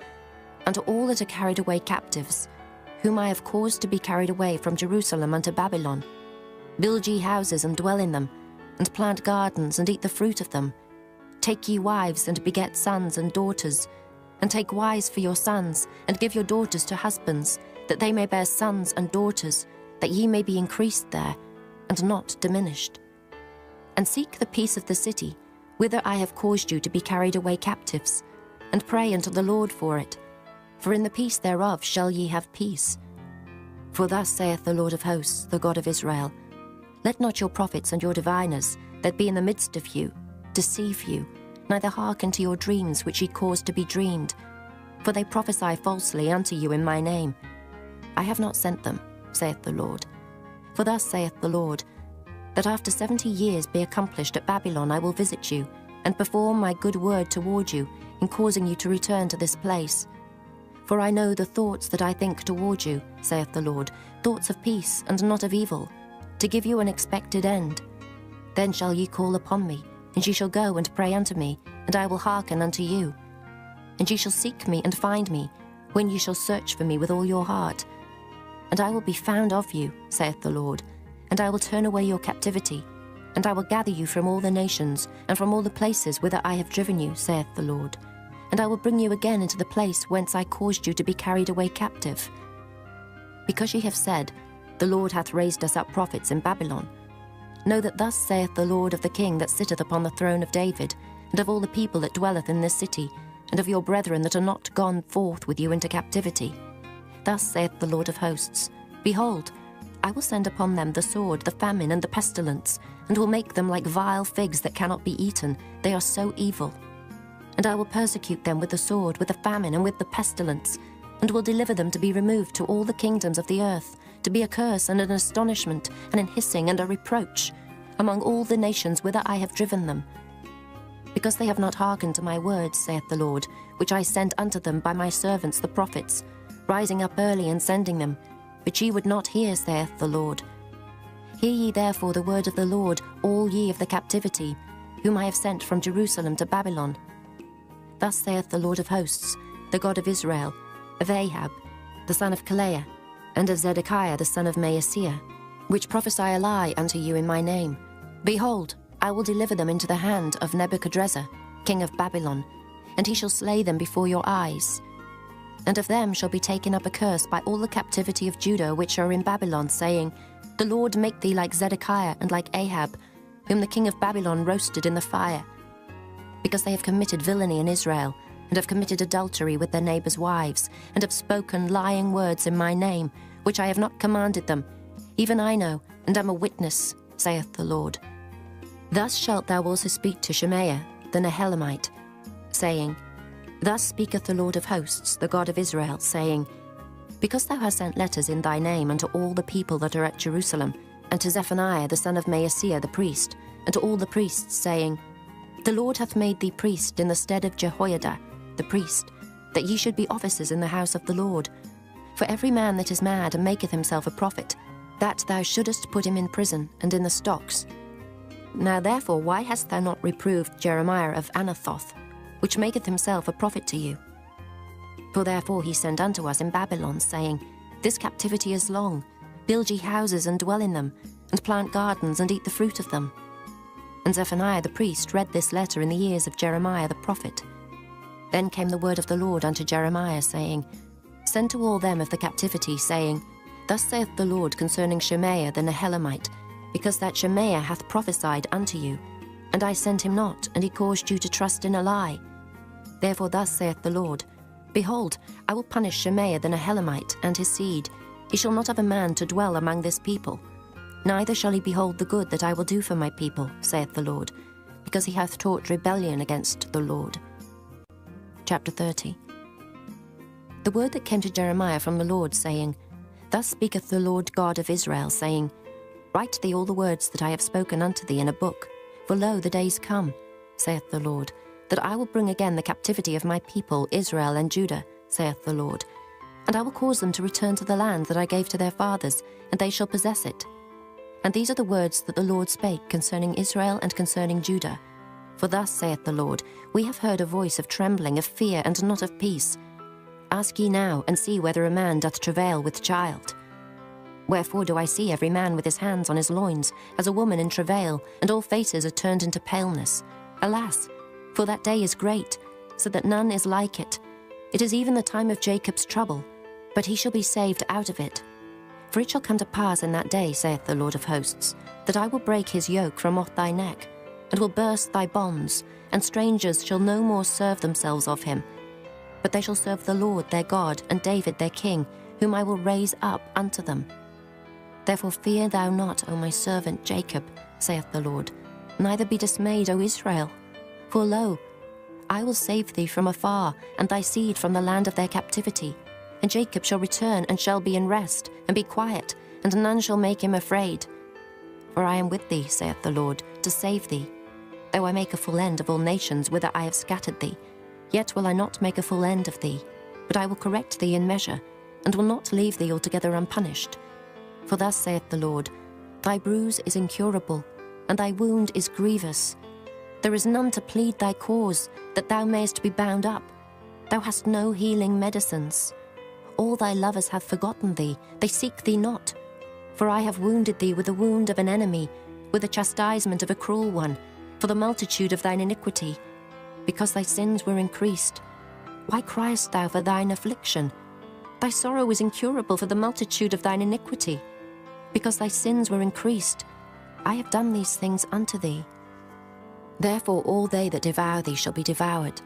Speaker 14: unto all that are carried away captives, whom I have caused to be carried away from Jerusalem unto Babylon, Build ye houses and dwell in them, and plant gardens and eat the fruit of them. Take ye wives and beget sons and daughters, and take wives for your sons, and give your daughters to husbands, that they may bear sons and daughters, that ye may be increased there, and not diminished. And seek the peace of the city, whither I have caused you to be carried away captives, and pray unto the Lord for it, for in the peace thereof shall ye have peace. For thus saith the Lord of hosts, the God of Israel, Let not your prophets and your diviners, that be in the midst of you, deceive you, neither hearken to your dreams which ye cause to be dreamed, for they prophesy falsely unto you in my name. I have not sent them, saith the Lord. For thus saith the Lord, that after 70 years be accomplished at Babylon I will visit you, and perform my good word toward you, in causing you to return to this place. For I know the thoughts that I think toward you, saith the Lord, thoughts of peace and not of evil, to give you an expected end. Then shall ye call upon me, and ye shall go and pray unto me, and I will hearken unto you. And ye shall seek me and find me, when ye shall search for me with all your heart. And I will be found of you, saith the Lord, and I will turn away your captivity, and I will gather you from all the nations, and from all the places whither I have driven you, saith the Lord. And I will bring you again into the place whence I caused you to be carried away captive. Because ye have said, The Lord hath raised us up prophets in Babylon. Know that thus saith the Lord of the King that sitteth upon the throne of David, and of all the people that dwelleth in this city, and of your brethren that are not gone forth with you into captivity. Thus saith the Lord of hosts, Behold, I will send upon them the sword, the famine, and the pestilence, and will make them like vile figs that cannot be eaten. They are so evil. And I will persecute them with the sword, with the famine, and with the pestilence, and will deliver them to be removed to all the kingdoms of the earth, to be a curse and an astonishment, and an hissing and a reproach, among all the nations whither I have driven them. Because they have not hearkened to my words, saith the Lord, which I sent unto them by my servants the prophets, rising up early and sending them. But ye would not hear, saith the Lord. Hear ye therefore the word of the Lord, all ye of the captivity, whom I have sent from Jerusalem to Babylon. Thus saith the Lord of hosts, the God of Israel, of Ahab, the son of Kaleah, and of Zedekiah the son of Maaseiah, which prophesy a lie unto you in my name. Behold, I will deliver them into the hand of Nebuchadrezzar, king of Babylon, and he shall slay them before your eyes. And of them shall be taken up a curse by all the captivity of Judah which are in Babylon, saying, The Lord make thee like Zedekiah and like Ahab, whom the king of Babylon roasted in the fire. Because they have committed villainy in Israel, and have committed adultery with their neighbours' wives, and have spoken lying words in my name, which I have not commanded them, even I know, and am a witness, saith the Lord. Thus shalt thou also speak to Shemaiah the Nehelamite, saying, Thus speaketh the Lord of hosts, the God of Israel, saying, Because thou hast sent letters in thy name unto all the people that are at Jerusalem, and to Zephaniah the son of Maaseiah the priest, and to all the priests, saying, The Lord hath made thee priest in the stead of Jehoiada the priest, that ye should be officers in the house of the Lord. For every man that is mad and maketh himself a prophet, that thou shouldest put him in prison and in the stocks. Now therefore why hast thou not reproved Jeremiah of Anathoth, which maketh himself a prophet to you? For therefore he sent unto us in Babylon, saying, This captivity is long. Build ye houses and dwell in them, and plant gardens and eat the fruit of them. And Zephaniah the priest read this letter in the ears of Jeremiah the prophet. Then came the word of the Lord unto Jeremiah, saying, Send to all them of the captivity, saying, Thus saith the Lord concerning Shemaiah the Nehelamite, because that Shemaiah hath prophesied unto you, and I sent him not, and he caused you to trust in a lie. Therefore thus saith the Lord, Behold, I will punish Shemaiah the Nehelamite and his seed. He shall not have a man to dwell among this people. Neither shall he behold the good that I will do for my people, saith the Lord, because he hath taught rebellion against the Lord. Chapter 30. The word that came to Jeremiah from the Lord, saying, Thus speaketh the Lord God of Israel, saying, Write thee all the words that I have spoken unto thee in a book, for lo, the days come, saith the Lord, that I will bring again the captivity of my people Israel and Judah, saith the Lord, and I will cause them to return to the land that I gave to their fathers, and they shall possess it. And these are the words that the Lord spake concerning Israel and concerning Judah. For thus saith the Lord, We have heard a voice of trembling, of fear, and not of peace. Ask ye now, and see whether a man doth travail with child. Wherefore do I see every man with his hands on his loins, as a woman in travail, and all faces are turned into paleness? Alas, for that day is great, so that none is like it. It is even the time of Jacob's trouble, but he shall be saved out of it. For it shall come to pass in that day, saith the Lord of hosts, that I will break his yoke from off thy neck, and will burst thy bonds, and strangers shall no more serve themselves of him. But they shall serve the Lord their God, and David their king, whom I will raise up unto them. Therefore fear thou not, O my servant Jacob, saith the Lord, neither be dismayed, O Israel. For lo, I will save thee from afar, and thy seed from the land of their captivity. And Jacob shall return, and shall be in rest, and be quiet, and none shall make him afraid. For I am with thee, saith the Lord, to save thee. Though I make a full end of all nations whither I have scattered thee, yet will I not make a full end of thee. but I will correct thee in measure, and will not leave thee altogether unpunished. For thus saith the Lord, Thy bruise is incurable, and thy wound is grievous. There is none to plead thy cause, that thou mayest be bound up. Thou hast no healing medicines. All thy lovers have forgotten thee, they seek thee not. For I have wounded thee with the wound of an enemy, with the chastisement of a cruel one, for the multitude of thine iniquity, because thy sins were increased. Why criest thou for thine affliction? Thy sorrow is incurable for the multitude of thine iniquity, because thy sins were increased. I have done these things unto thee. Therefore all they that devour thee shall be devoured,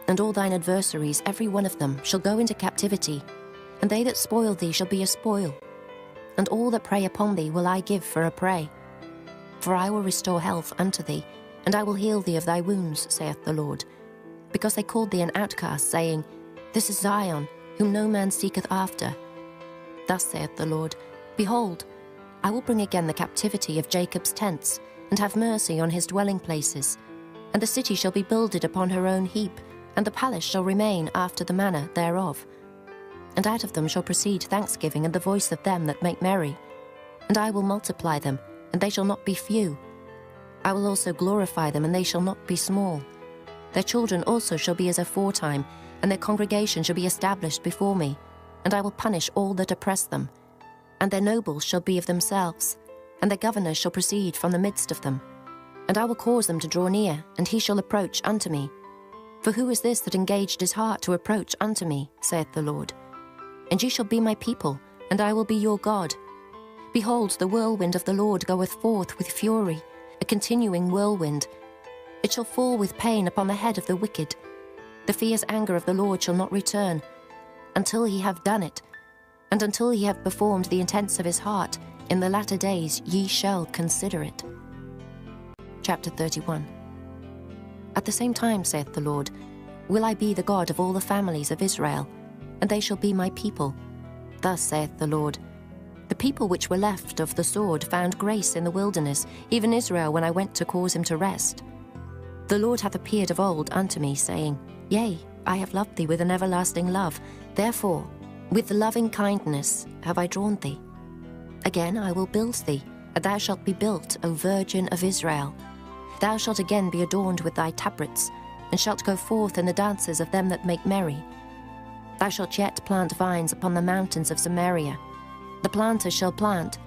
Speaker 14: and all thine adversaries, every one of them, shall go into captivity, and they that spoil thee shall be a spoil, and all that prey upon thee will I give for a prey. For I will restore health unto thee, and I will heal thee of thy wounds, saith the Lord. Because they called thee an outcast, saying, This is Zion, whom no man seeketh after. Thus saith the Lord, Behold, I will bring again the captivity of Jacob's tents, and have mercy on his dwelling places. And the city shall be builded upon her own heap, and the palace shall remain after the manner thereof. And out of them shall proceed thanksgiving and the voice of them that make merry. And I will multiply them, and they shall not be few. I will also glorify them, and they shall not be small. Their children also shall be as aforetime, and their congregation shall be established before me, and I will punish all that oppress them. And their nobles shall be of themselves, and their governors shall proceed from the midst of them. And I will cause them to draw near, and he shall approach unto me. For who is this that engaged his heart to approach unto me, saith the Lord? And ye shall be my people, and I will be your God. Behold, the whirlwind of the Lord goeth forth with fury, a continuing whirlwind. It shall fall with pain upon the head of the wicked. The fierce anger of the Lord shall not return, until he have done it, and until he have performed the intents of his heart. In the latter days ye shall consider it. Chapter 31. At the same time, saith the Lord, will I be the God of all the families of Israel, and they shall be my people. Thus saith the Lord, the people which were left of the sword found grace in the wilderness, even Israel, when I went to cause him to rest. The Lord hath appeared of old unto me, saying, Yea, I have loved thee with an everlasting love. Therefore, with loving kindness have I drawn thee. Again I will build thee, and thou shalt be built, O Virgin of Israel. Thou shalt again be adorned with thy tabrets, and shalt go forth in the dances of them that make merry. Thou shalt yet plant vines upon the mountains of Samaria. The planters shall plant,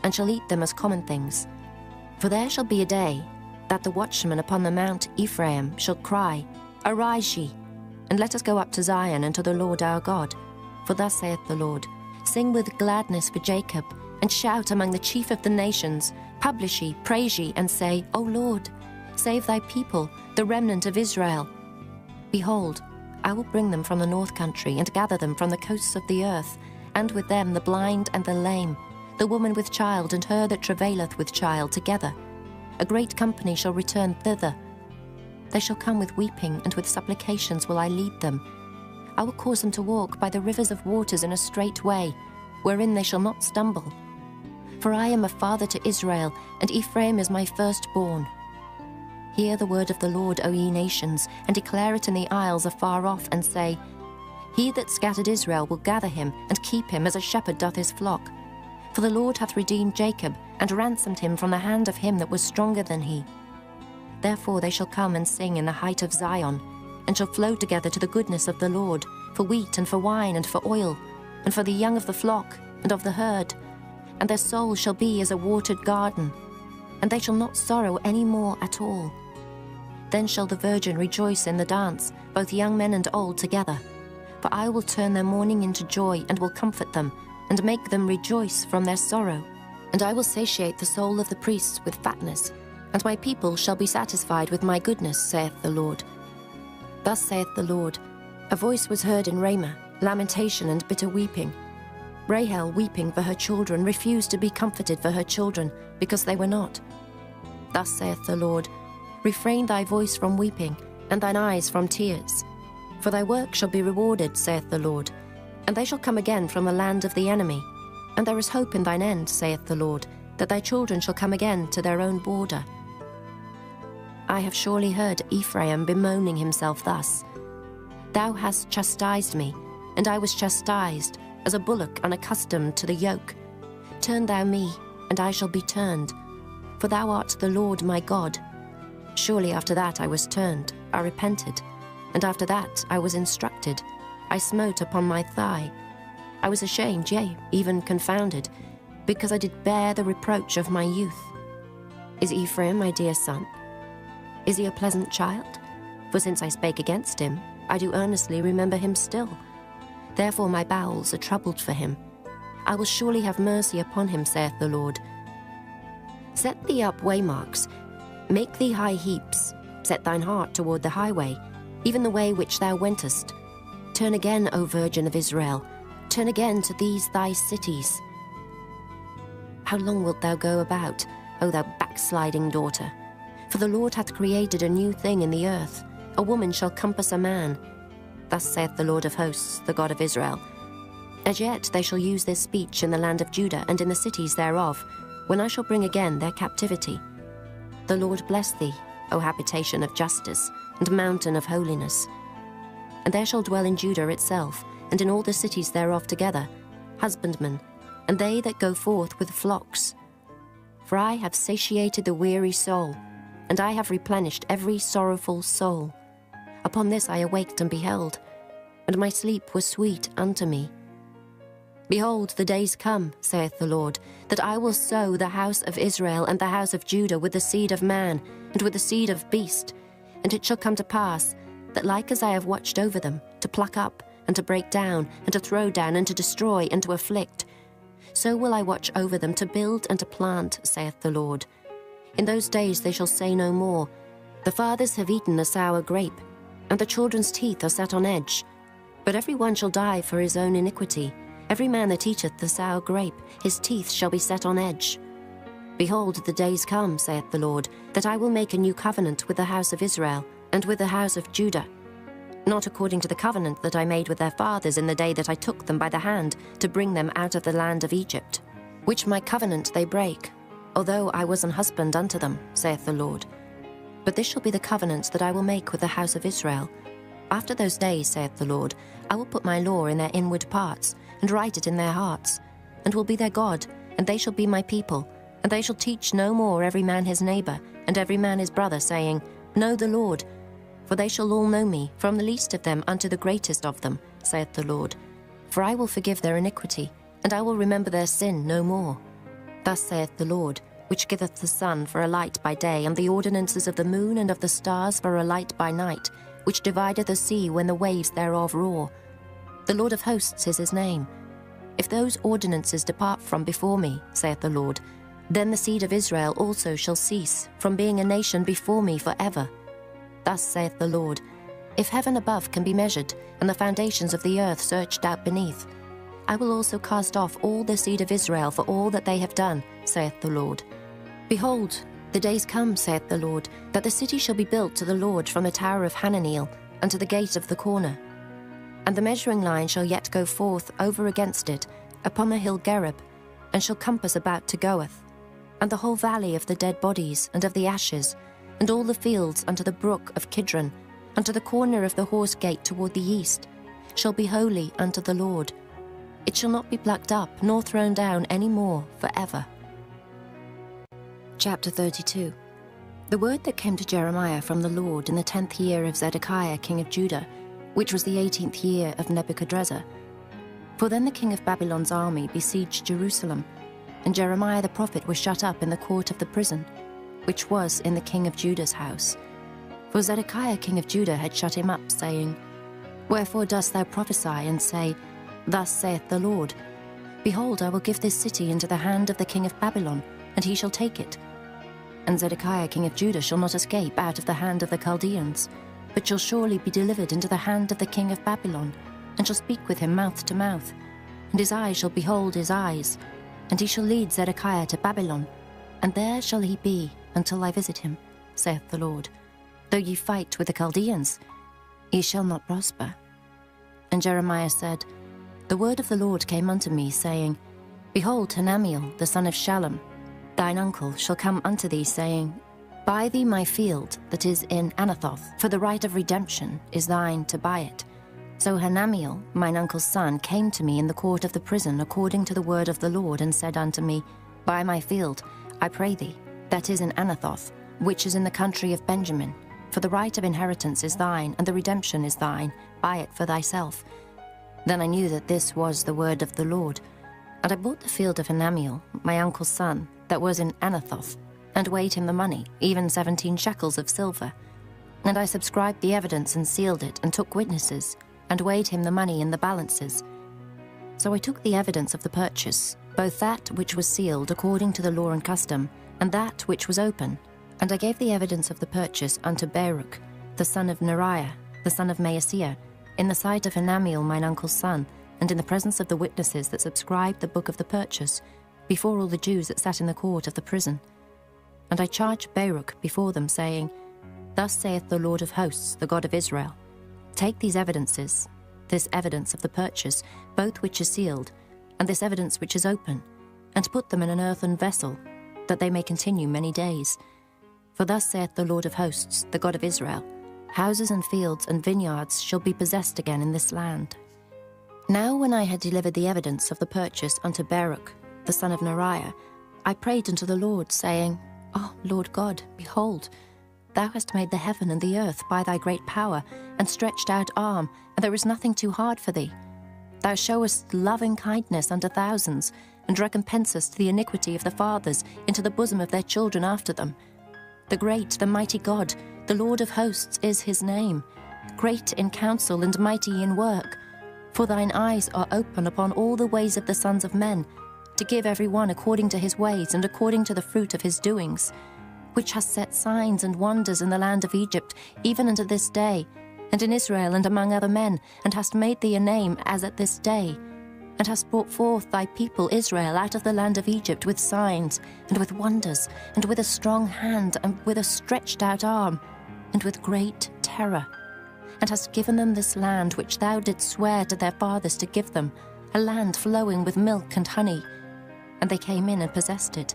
Speaker 14: and shall eat them as common things. For there shall be a day that the watchman upon the mount Ephraim shall cry, Arise ye, and let us go up to Zion and to the Lord our God. For thus saith the Lord, Sing with gladness for Jacob, and shout among the chief of the nations. Publish ye, praise ye, and say, O Lord, save thy people, the remnant of Israel. Behold, I will bring them from the north country, and gather them from the coasts of the earth, and with them the blind and the lame, the woman with child and her that travaileth with child together. A great company shall return thither. They shall come with weeping, and with supplications will I lead them. I will cause them to walk by the rivers of waters in a straight way, wherein they shall not stumble. For I am a father to Israel, and Ephraim is my firstborn. Hear the word of the Lord, O ye nations, and declare it in the isles afar off, and say, He that scattered Israel will gather him, and keep him as a shepherd doth his flock. For the Lord hath redeemed Jacob, and ransomed him from the hand of him that was stronger than he. Therefore they shall come and sing in the height of Zion, and shall flow together to the goodness of the Lord, for wheat and for wine and for oil, and for the young of the flock and of the herd. And their soul shall be as a watered garden, and they shall not sorrow any more at all. Then shall the virgin rejoice in the dance, both young men and old together. For I will turn their mourning into joy, and will comfort them, and make them rejoice from their sorrow. And I will satiate the soul of the priests with fatness, and my people shall be satisfied with my goodness, saith the Lord. Thus saith the Lord, a voice was heard in Ramah, lamentation and bitter weeping. Rahel, weeping for her children, refused to be comforted for her children, because they were not. Thus saith the Lord, refrain thy voice from weeping, and thine eyes from tears. For thy work shall be rewarded, saith the Lord, and they shall come again from the land of the enemy. And there is hope in thine end, saith the Lord, that thy children shall come again to their own border. I have surely heard Ephraim bemoaning himself thus, Thou hast chastised me, and I was chastised, as a bullock unaccustomed to the yoke. Turn thou me, and I shall be turned, for thou art the Lord my God. Surely after that I was turned, I repented, and after that I was instructed. I smote upon my thigh. I was ashamed, yea, even confounded, because I did bear the reproach of my youth. Is Ephraim my dear son? Is he a pleasant child? For since I spake against him, I do earnestly remember him still. Therefore my bowels are troubled for him. I will surely have mercy upon him, saith the Lord. Set thee up waymarks, make thee high heaps, set thine heart toward the highway, even the way which thou wentest. Turn again, O Virgin of Israel, turn again to these thy cities. How long wilt thou go about, O thou backsliding daughter? For the Lord hath created a new thing in the earth. A woman shall compass a man. Thus saith the Lord of hosts, the God of Israel. As yet they shall use this speech in the land of Judah and in the cities thereof, when I shall bring again their captivity. The Lord bless thee, O habitation of justice, and mountain of holiness. And there shall dwell in Judah itself, and in all the cities thereof together, husbandmen, and they that go forth with flocks. For I have satiated the weary soul, and I have replenished every sorrowful soul. Upon this I awaked and beheld, and my sleep was sweet unto me. Behold, the days come, saith the Lord, that I will sow the house of Israel and the house of Judah with the seed of man, and with the seed of beast. And it shall come to pass, that like as I have watched over them, to pluck up, and to break down, and to throw down, and to destroy, and to afflict, so will I watch over them to build and to plant, saith the Lord. In those days they shall say no more, the fathers have eaten a sour grape, and the children's teeth are set on edge. But every one shall die for his own iniquity. Every man that eateth the sour grape, his teeth shall be set on edge. Behold, the days come, saith the Lord, that I will make a new covenant with the house of Israel, and with the house of Judah, not according to the covenant that I made with their fathers in the day that I took them by the hand to bring them out of the land of Egypt, which my covenant they break, although I was an husband unto them, saith the Lord. But this shall be the covenant that I will make with the house of Israel. After those days, saith the Lord, I will put my law in their inward parts, and write it in their hearts, and will be their God, and they shall be my people, and they shall teach no more every man his neighbor, and every man his brother, saying, Know the Lord. For they shall all know me, from the least of them unto the greatest of them, saith the Lord. For I will forgive their iniquity, and I will remember their sin no more. Thus saith the Lord, which giveth the sun for a light by day, and the ordinances of the moon and of the stars for a light by night, which divideth the sea when the waves thereof roar. The Lord of hosts is his name. If those ordinances depart from before me, saith the Lord, then the seed of Israel also shall cease from being a nation before me forever. Thus saith the Lord, if heaven above can be measured, and the foundations of the earth searched out beneath, I will also cast off all the seed of Israel for all that they have done, saith the Lord. Behold, the days come, saith the Lord, that the city shall be built to the Lord from the tower of Hananeel unto the gate of the corner. And the measuring line shall yet go forth over against it, upon the hill Gerib, and shall compass about to Goeth, and the whole valley of the dead bodies and of the ashes, and all the fields unto the brook of Kidron, unto the corner of the horse gate toward the east, shall be holy unto the Lord. It shall not be plucked up, nor thrown down any more forever. Chapter 32. The word that came to Jeremiah from the Lord in the 10th year of Zedekiah king of Judah, which was the 18th year of Nebuchadrezzar. For then the king of Babylon's army besieged Jerusalem, and Jeremiah the prophet was shut up in the court of the prison, which was in the king of Judah's house. For Zedekiah king of Judah had shut him up, saying, Wherefore dost thou prophesy, and say, Thus saith the Lord, Behold, I will give this city into the hand of the king of Babylon, and he shall take it. And Zedekiah king of Judah shall not escape out of the hand of the Chaldeans, but shall surely be delivered into the hand of the king of Babylon, and shall speak with him mouth to mouth, and his eyes shall behold his eyes, and he shall lead Zedekiah to Babylon, and there shall he be until I visit him, saith the Lord. Though ye fight with the Chaldeans, ye shall not prosper. And Jeremiah said, The word of the Lord came unto me, saying, Behold, Hanamiel, the son of Shallum, thine uncle, shall come unto thee, saying, Buy thee my field that is in Anathoth, for the right of redemption is thine to buy it. So Hanamiel, mine uncle's son, came to me in the court of the prison according to the word of the Lord, and said unto me, Buy my field, I pray thee, that is in Anathoth, which is in the country of Benjamin. For the right of inheritance is thine, and the redemption is thine. Buy it for thyself. Then I knew that this was the word of the Lord. And I bought the field of Hanamiel, my uncle's son, that was in Anathoth, and weighed him the money, even 17 shekels of silver. And I subscribed the evidence and sealed it, and took witnesses, and weighed him the money in the balances. So I took the evidence of the purchase, both that which was sealed according to the law and custom, and that which was open. And I gave the evidence of the purchase unto Baruch, the son of Neriah, the son of Maaseiah, in the sight of Hanamiel mine uncle's son, and in the presence of the witnesses that subscribed the book of the purchase, before all the Jews that sat in the court of the prison. And I charged Baruch before them, saying, Thus saith the Lord of hosts, the God of Israel, Take these evidences, this evidence of the purchase, both which is sealed, and this evidence which is open, and put them in an earthen vessel, that they may continue many days. For thus saith the Lord of hosts, the God of Israel, Houses and fields and vineyards shall be possessed again in this land. Now when I had delivered the evidence of the purchase unto Baruch, the son of Neriah, I prayed unto the Lord, saying, O Lord God, behold, Thou hast made the heaven and the earth by thy great power, and stretched out arm, and there is nothing too hard for thee. Thou showest loving kindness unto thousands, and recompensest the iniquity of the fathers into the bosom of their children after them. The great, the mighty God, the Lord of hosts is his name, great in counsel and mighty in work. For thine eyes are open upon all the ways of the sons of men, to give every one according to his ways and according to the fruit of his doings, which hast set signs and wonders in the land of Egypt, even unto this day, and in Israel and among other men, and hast made thee a name as at this day, and hast brought forth thy people Israel out of the land of Egypt with signs, and with wonders, and with a strong hand, and with a stretched out arm, and with great terror, and hast given them this land which thou didst swear to their fathers to give them, a land flowing with milk and honey. And they came in and possessed it.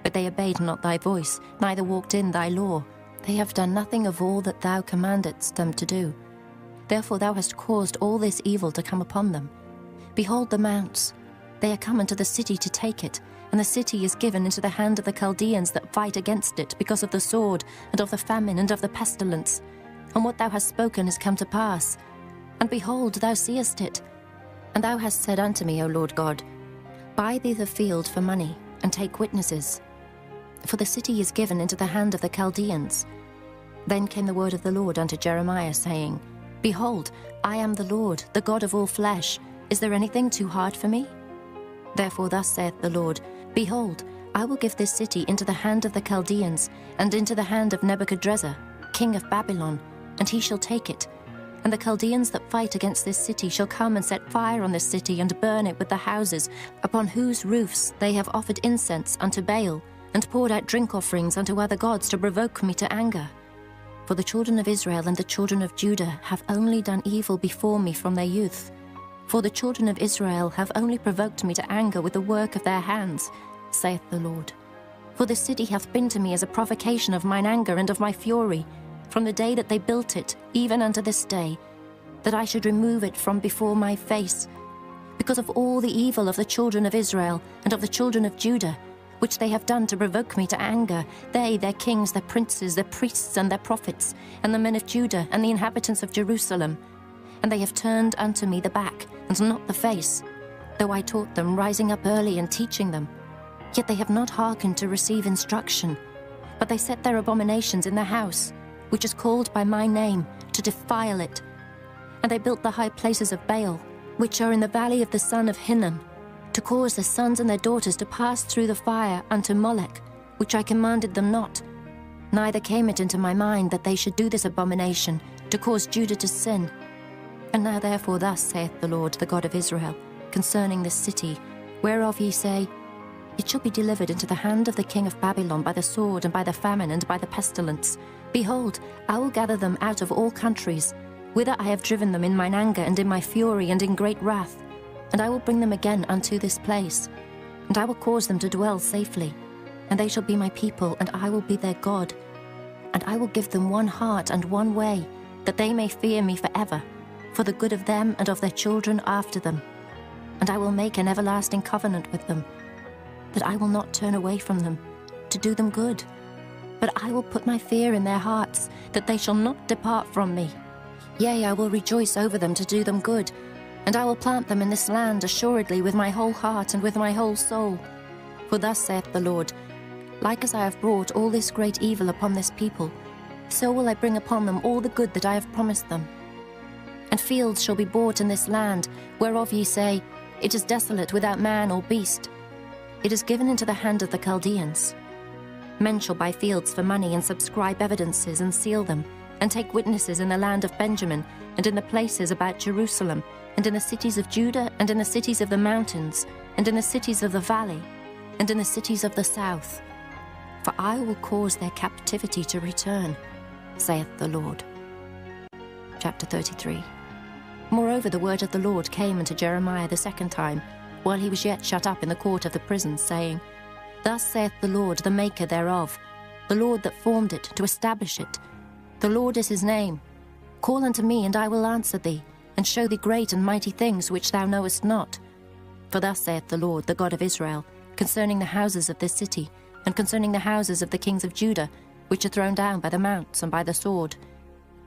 Speaker 14: But they obeyed not thy voice, neither walked in thy law. They have done nothing of all that thou commandedst them to do. Therefore thou hast caused all this evil to come upon them. Behold the mounts, they are come into the city to take it, and the city is given into the hand of the Chaldeans that fight against it, because of the sword, and of the famine, and of the pestilence. And what thou hast spoken is come to pass. And behold, thou seest it. And thou hast said unto me, O Lord God, Buy thee the field for money, and take witnesses. For the city is given into the hand of the Chaldeans. Then came the word of the Lord unto Jeremiah, saying, Behold, I am the Lord, the God of all flesh. Is there anything too hard for me? Therefore thus saith the Lord, Behold, I will give this city into the hand of the Chaldeans, and into the hand of Nebuchadrezzar, king of Babylon, and he shall take it. And the Chaldeans that fight against this city shall come and set fire on this city, and burn it with the houses, upon whose roofs they have offered incense unto Baal, and poured out drink offerings unto other gods to provoke me to anger. For the children of Israel and the children of Judah have only done evil before me from their youth. For the children of Israel have only provoked me to anger with the work of their hands, saith the Lord. For the city hath been to me as a provocation of mine anger and of my fury, from the day that they built it, even unto this day, that I should remove it from before my face, because of all the evil of the children of Israel and of the children of Judah, which they have done to provoke me to anger, they, their kings, their princes, their priests, and their prophets, and the men of Judah, and the inhabitants of Jerusalem. And they have turned unto me the back, and not the face, though I taught them, rising up early and teaching them. Yet they have not hearkened to receive instruction, but they set their abominations in the house, which is called by my name, to defile it. And they built the high places of Baal, which are in the valley of the son of Hinnom, to cause their sons and their daughters to pass through the fire unto Molech, which I commanded them not. Neither came it into my mind that they should do this abomination, to cause Judah to sin. And now therefore thus saith the Lord, the God of Israel, concerning this city, whereof ye say, It shall be delivered into the hand of the king of Babylon by the sword, and by the famine, and by the pestilence. Behold, I will gather them out of all countries, whither I have driven them in mine anger, and in my fury, and in great wrath. And I will bring them again unto this place, and I will cause them to dwell safely, and they shall be my people, and I will be their God. And I will give them one heart and one way, that they may fear me forever, for the good of them and of their children after them. And I will make an everlasting covenant with them, that I will not turn away from them, to do them good. But I will put my fear in their hearts, that they shall not depart from me. Yea, I will rejoice over them to do them good, and I will plant them in this land assuredly with my whole heart and with my whole soul. For thus saith the Lord, like as I have brought all this great evil upon this people, so will I bring upon them all the good that I have promised them. And fields shall be bought in this land, whereof ye say, it is desolate without man or beast. It is given into the hand of the Chaldeans. Men shall buy fields for money and subscribe evidences and seal them, and take witnesses in the land of Benjamin, and in the places about Jerusalem, and in the cities of Judah, and in the cities of the mountains, and in the cities of the valley, and in the cities of the south. For I will cause their captivity to return, saith the Lord. Chapter 33. Moreover, the word of the Lord came unto Jeremiah the second time, while he was yet shut up in the court of the prison, saying, Thus saith the Lord, the maker thereof, the Lord that formed it, to establish it. The Lord is his name. Call unto me, and I will answer thee, and show thee great and mighty things which thou knowest not. For thus saith the Lord, the God of Israel, concerning the houses of this city, and concerning the houses of the kings of Judah, which are thrown down by the mounts and by the sword.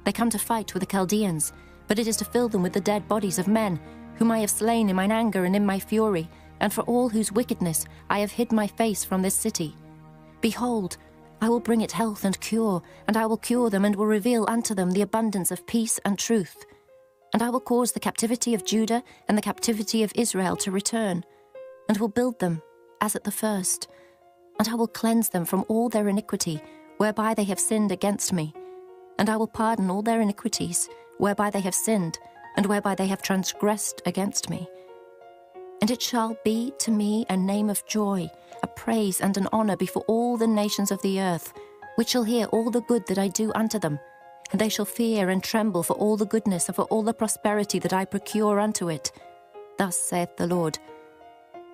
Speaker 14: They come to fight with the Chaldeans, but it is to fill them with the dead bodies of men, whom I have slain in mine anger and in my fury, and for all whose wickedness I have hid my face from this city. Behold, I will bring it health and cure, and I will cure them, and will reveal unto them the abundance of peace and truth. And I will cause the captivity of Judah and the captivity of Israel to return, and will build them as at the first. And I will cleanse them from all their iniquity, whereby they have sinned against me. And I will pardon all their iniquities, whereby they have sinned, and whereby they have transgressed against me. And it shall be to me a name of joy, a praise and an honour before all the nations of the earth, which shall hear all the good that I do unto them, and they shall fear and tremble for all the goodness and for all the prosperity that I procure unto it. Thus saith the Lord.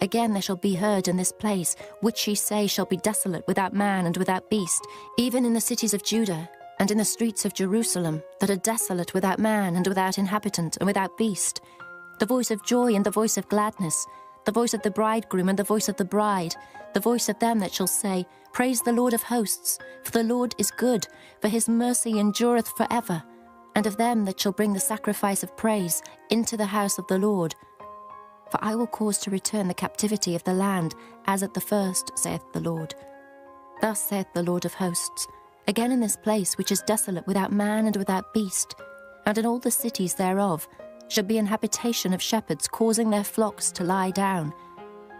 Speaker 14: Again there shall be heard in this place, which ye say shall be desolate without man and without beast, even in the cities of Judah, and in the streets of Jerusalem, that are desolate without man and without inhabitant and without beast, the voice of joy and the voice of gladness, the voice of the bridegroom and the voice of the bride, the voice of them that shall say, Praise the Lord of hosts, for the Lord is good, for his mercy endureth for ever, and of them that shall bring the sacrifice of praise into the house of the Lord. For I will cause to return the captivity of the land, as at the first, saith the Lord. Thus saith the Lord of hosts, Again in this place which is desolate without man and without beast, and in all the cities thereof, shall be an habitation of shepherds causing their flocks to lie down.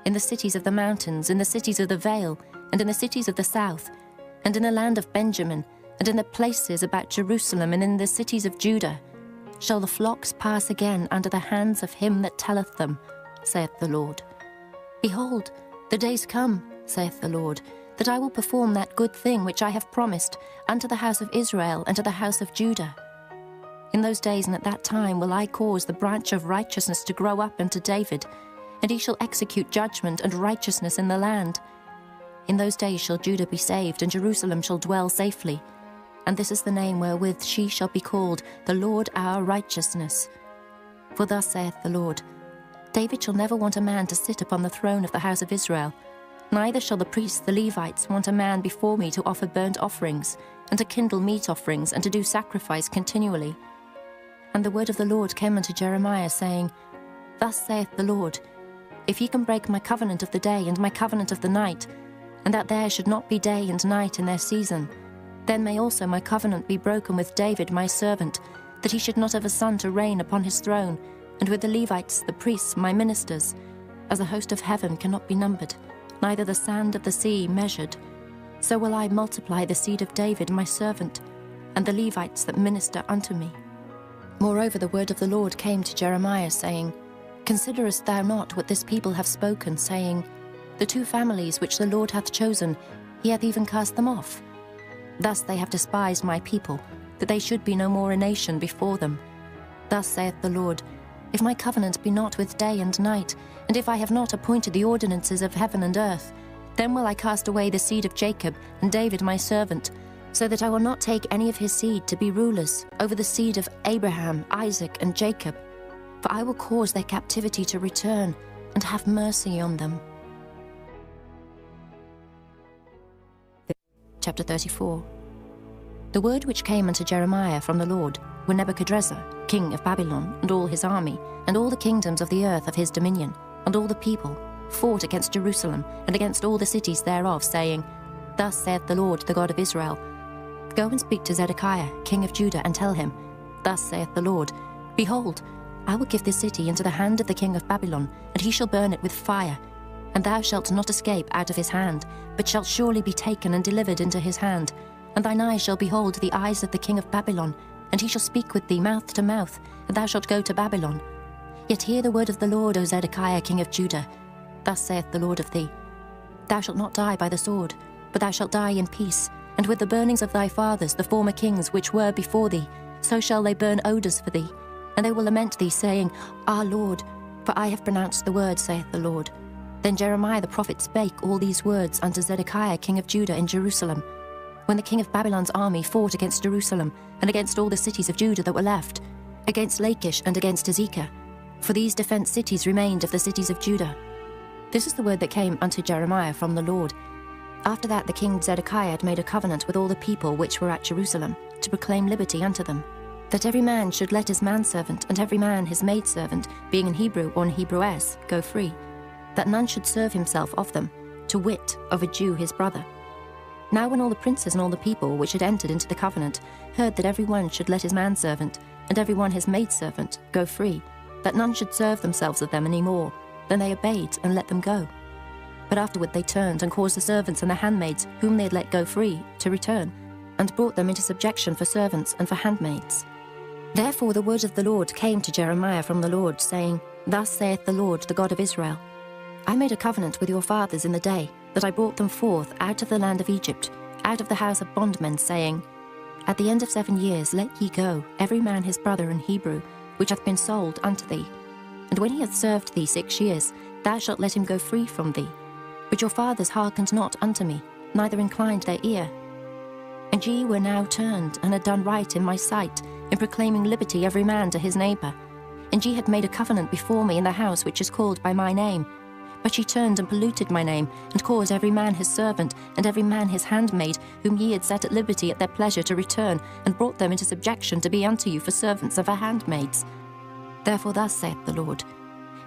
Speaker 14: In the cities of the mountains, in the cities of the vale, and in the cities of the south, and in the land of Benjamin, and in the places about Jerusalem, and in the cities of Judah, shall the flocks pass again under the hands of him that telleth them, saith the Lord. Behold, the days come, saith the Lord, that I will perform that good thing which I have promised unto the house of Israel and to the house of Judah. In those days and at that time will I cause the branch of righteousness to grow up unto David, and he shall execute judgment and righteousness in the land. In those days shall Judah be saved, and Jerusalem shall dwell safely. And this is the name wherewith she shall be called, the Lord our righteousness. For thus saith the Lord, David shall never want a man to sit upon the throne of the house of Israel, neither shall the priests the Levites want a man before me to offer burnt offerings, and to kindle meat offerings, and to do sacrifice continually. And the word of the Lord came unto Jeremiah, saying, Thus saith the Lord, If ye can break my covenant of the day and my covenant of the night, and that there should not be day and night in their season, then may also my covenant be broken with David my servant, that he should not have a son to reign upon his throne, and with the Levites, the priests, my ministers, as the host of heaven cannot be numbered, neither the sand of the sea measured. So will I multiply the seed of David my servant, and the Levites that minister unto me. Moreover, the word of the Lord came to Jeremiah, saying, Considerest thou not what this people have spoken, saying, The two families which the Lord hath chosen, he hath even cast them off. Thus they have despised my people, that they should be no more a nation before them. Thus saith the Lord, If my covenant be not with day and night, and if I have not appointed the ordinances of heaven and earth, then will I cast away the seed of Jacob and David my servant, so that I will not take any of his seed to be rulers over the seed of Abraham, Isaac, and Jacob, for I will cause their captivity to return and have mercy on them. Chapter 34. The word which came unto Jeremiah from the Lord, when Nebuchadrezzar, king of Babylon, and all his army, and all the kingdoms of the earth of his dominion, and all the people, fought against Jerusalem, and against all the cities thereof, saying, Thus saith the Lord, the God of Israel, Go and speak to Zedekiah, king of Judah, and tell him, Thus saith the Lord, Behold, I will give this city into the hand of the king of Babylon, and he shall burn it with fire. And thou shalt not escape out of his hand, but shalt surely be taken and delivered into his hand. And thine eyes shall behold the eyes of the king of Babylon, and he shall speak with thee mouth to mouth, and thou shalt go to Babylon. Yet hear the word of the Lord, O Zedekiah, king of Judah. Thus saith the Lord of thee, Thou shalt not die by the sword, but thou shalt die in peace, and with the burnings of thy fathers, the former kings which were before thee, so shall they burn odours for thee. And they will lament thee, saying, Our Lord, for I have pronounced the word, saith the Lord. Then Jeremiah the prophet spake all these words unto Zedekiah king of Judah in Jerusalem, when the king of Babylon's army fought against Jerusalem, and against all the cities of Judah that were left, against Lachish and against Azekah. For these defence cities remained of the cities of Judah. This is the word that came unto Jeremiah from the Lord. After that the king Zedekiah had made a covenant with all the people which were at Jerusalem, to proclaim liberty unto them, that every man should let his manservant and every man his maidservant, being an Hebrew or an Hebrewess, go free, that none should serve himself of them, to wit, of a Jew his brother. Now when all the princes and all the people which had entered into the covenant heard that every one should let his manservant and every one his maidservant go free, that none should serve themselves of them any more, then they obeyed and let them go. But afterward they turned and caused the servants and the handmaids whom they had let go free to return, and brought them into subjection for servants and for handmaids. Therefore the word of the Lord came to Jeremiah from the Lord, saying, Thus saith the Lord, the God of Israel, I made a covenant with your fathers in the day that I brought them forth out of the land of Egypt, out of the house of bondmen, saying, At the end of 7 years let ye go, every man his brother in Hebrew, which hath been sold unto thee. And when he hath served thee 6 years, thou shalt let him go free from thee. But your fathers hearkened not unto me, neither inclined their ear. And ye were now turned, and had done right in my sight, in proclaiming liberty every man to his neighbour. And ye had made a covenant before me in the house which is called by my name. But ye turned and polluted my name, and caused every man his servant, and every man his handmaid, whom ye had set at liberty at their pleasure, to return, and brought them into subjection to be unto you for servants and for handmaids. Therefore thus saith the Lord,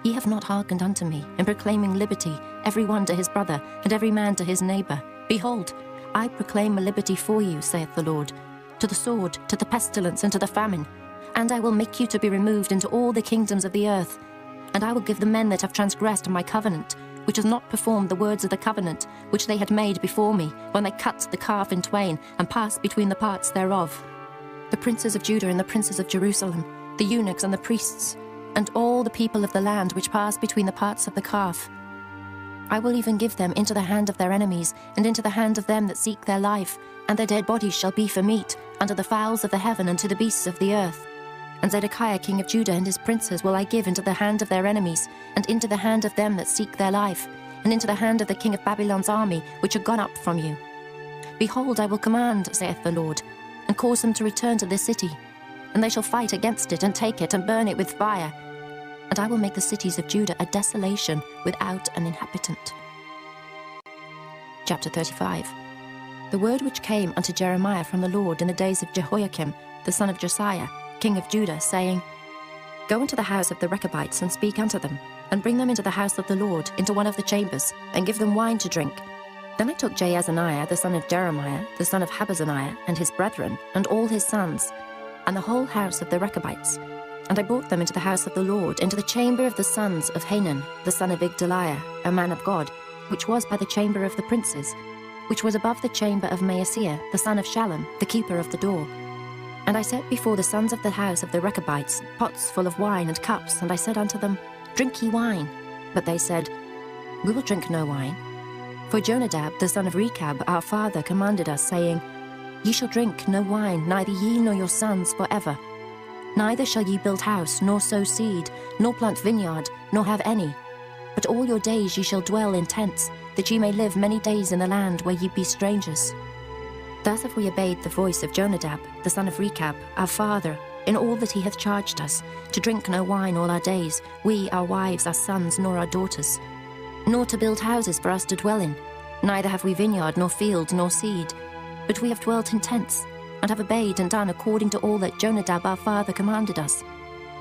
Speaker 14: Ye have not hearkened unto me, in proclaiming liberty, every one to his brother, and every man to his neighbour. Behold, I proclaim a liberty for you, saith the Lord, to the sword, to the pestilence, and to the famine. And I will make you to be removed into all the kingdoms of the earth. And I will give the men that have transgressed my covenant, which has not performed the words of the covenant, which they had made before me, when they cut the calf in twain, and passed between the parts thereof, the princes of Judah and the princes of Jerusalem, the eunuchs and the priests, and all the people of the land which passed between the parts of the calf. I will even give them into the hand of their enemies, and into the hand of them that seek their life, and their dead bodies shall be for meat, unto the fowls of the heaven and to the beasts of the earth. And Zedekiah king of Judah and his princes will I give into the hand of their enemies, and into the hand of them that seek their life, and into the hand of the king of Babylon's army, which are gone up from you. Behold, I will command, saith the Lord, and cause them to return to this city, and they shall fight against it, and take it, and burn it with fire. And I will make the cities of Judah a desolation without an inhabitant. Chapter 35. The word which came unto Jeremiah from the Lord in the days of Jehoiakim, the son of Josiah, king of Judah, saying, Go into the house of the Rechabites, and speak unto them, and bring them into the house of the Lord, into one of the chambers, and give them wine to drink. Then I took Jaazaniah, the son of Jeremiah, the son of Habazaniah, and his brethren, and all his sons, and the whole house of the Rechabites, and I brought them into the house of the Lord, into the chamber of the sons of Hanan, the son of Igdaliah, a man of God, which was by the chamber of the princes, which was above the chamber of Maaseiah, the son of Shallum, the keeper of the door. And I set before the sons of the house of the Rechabites pots full of wine and cups, and I said unto them, Drink ye wine. But they said, We will drink no wine. For Jonadab, the son of Rechab, our father, commanded us, saying, Ye shall drink no wine, neither ye nor your sons forever. Neither shall ye build house, nor sow seed, nor plant vineyard, nor have any. But all your days ye shall dwell in tents, that ye may live many days in the land where ye be strangers. Thus have we obeyed the voice of Jonadab, the son of Rechab, our father, in all that he hath charged us, to drink no wine all our days, we, our wives, our sons, nor our daughters, nor to build houses for us to dwell in. Neither have we vineyard, nor field, nor seed, but we have dwelt in tents, and have obeyed and done according to all that Jonadab our father commanded us.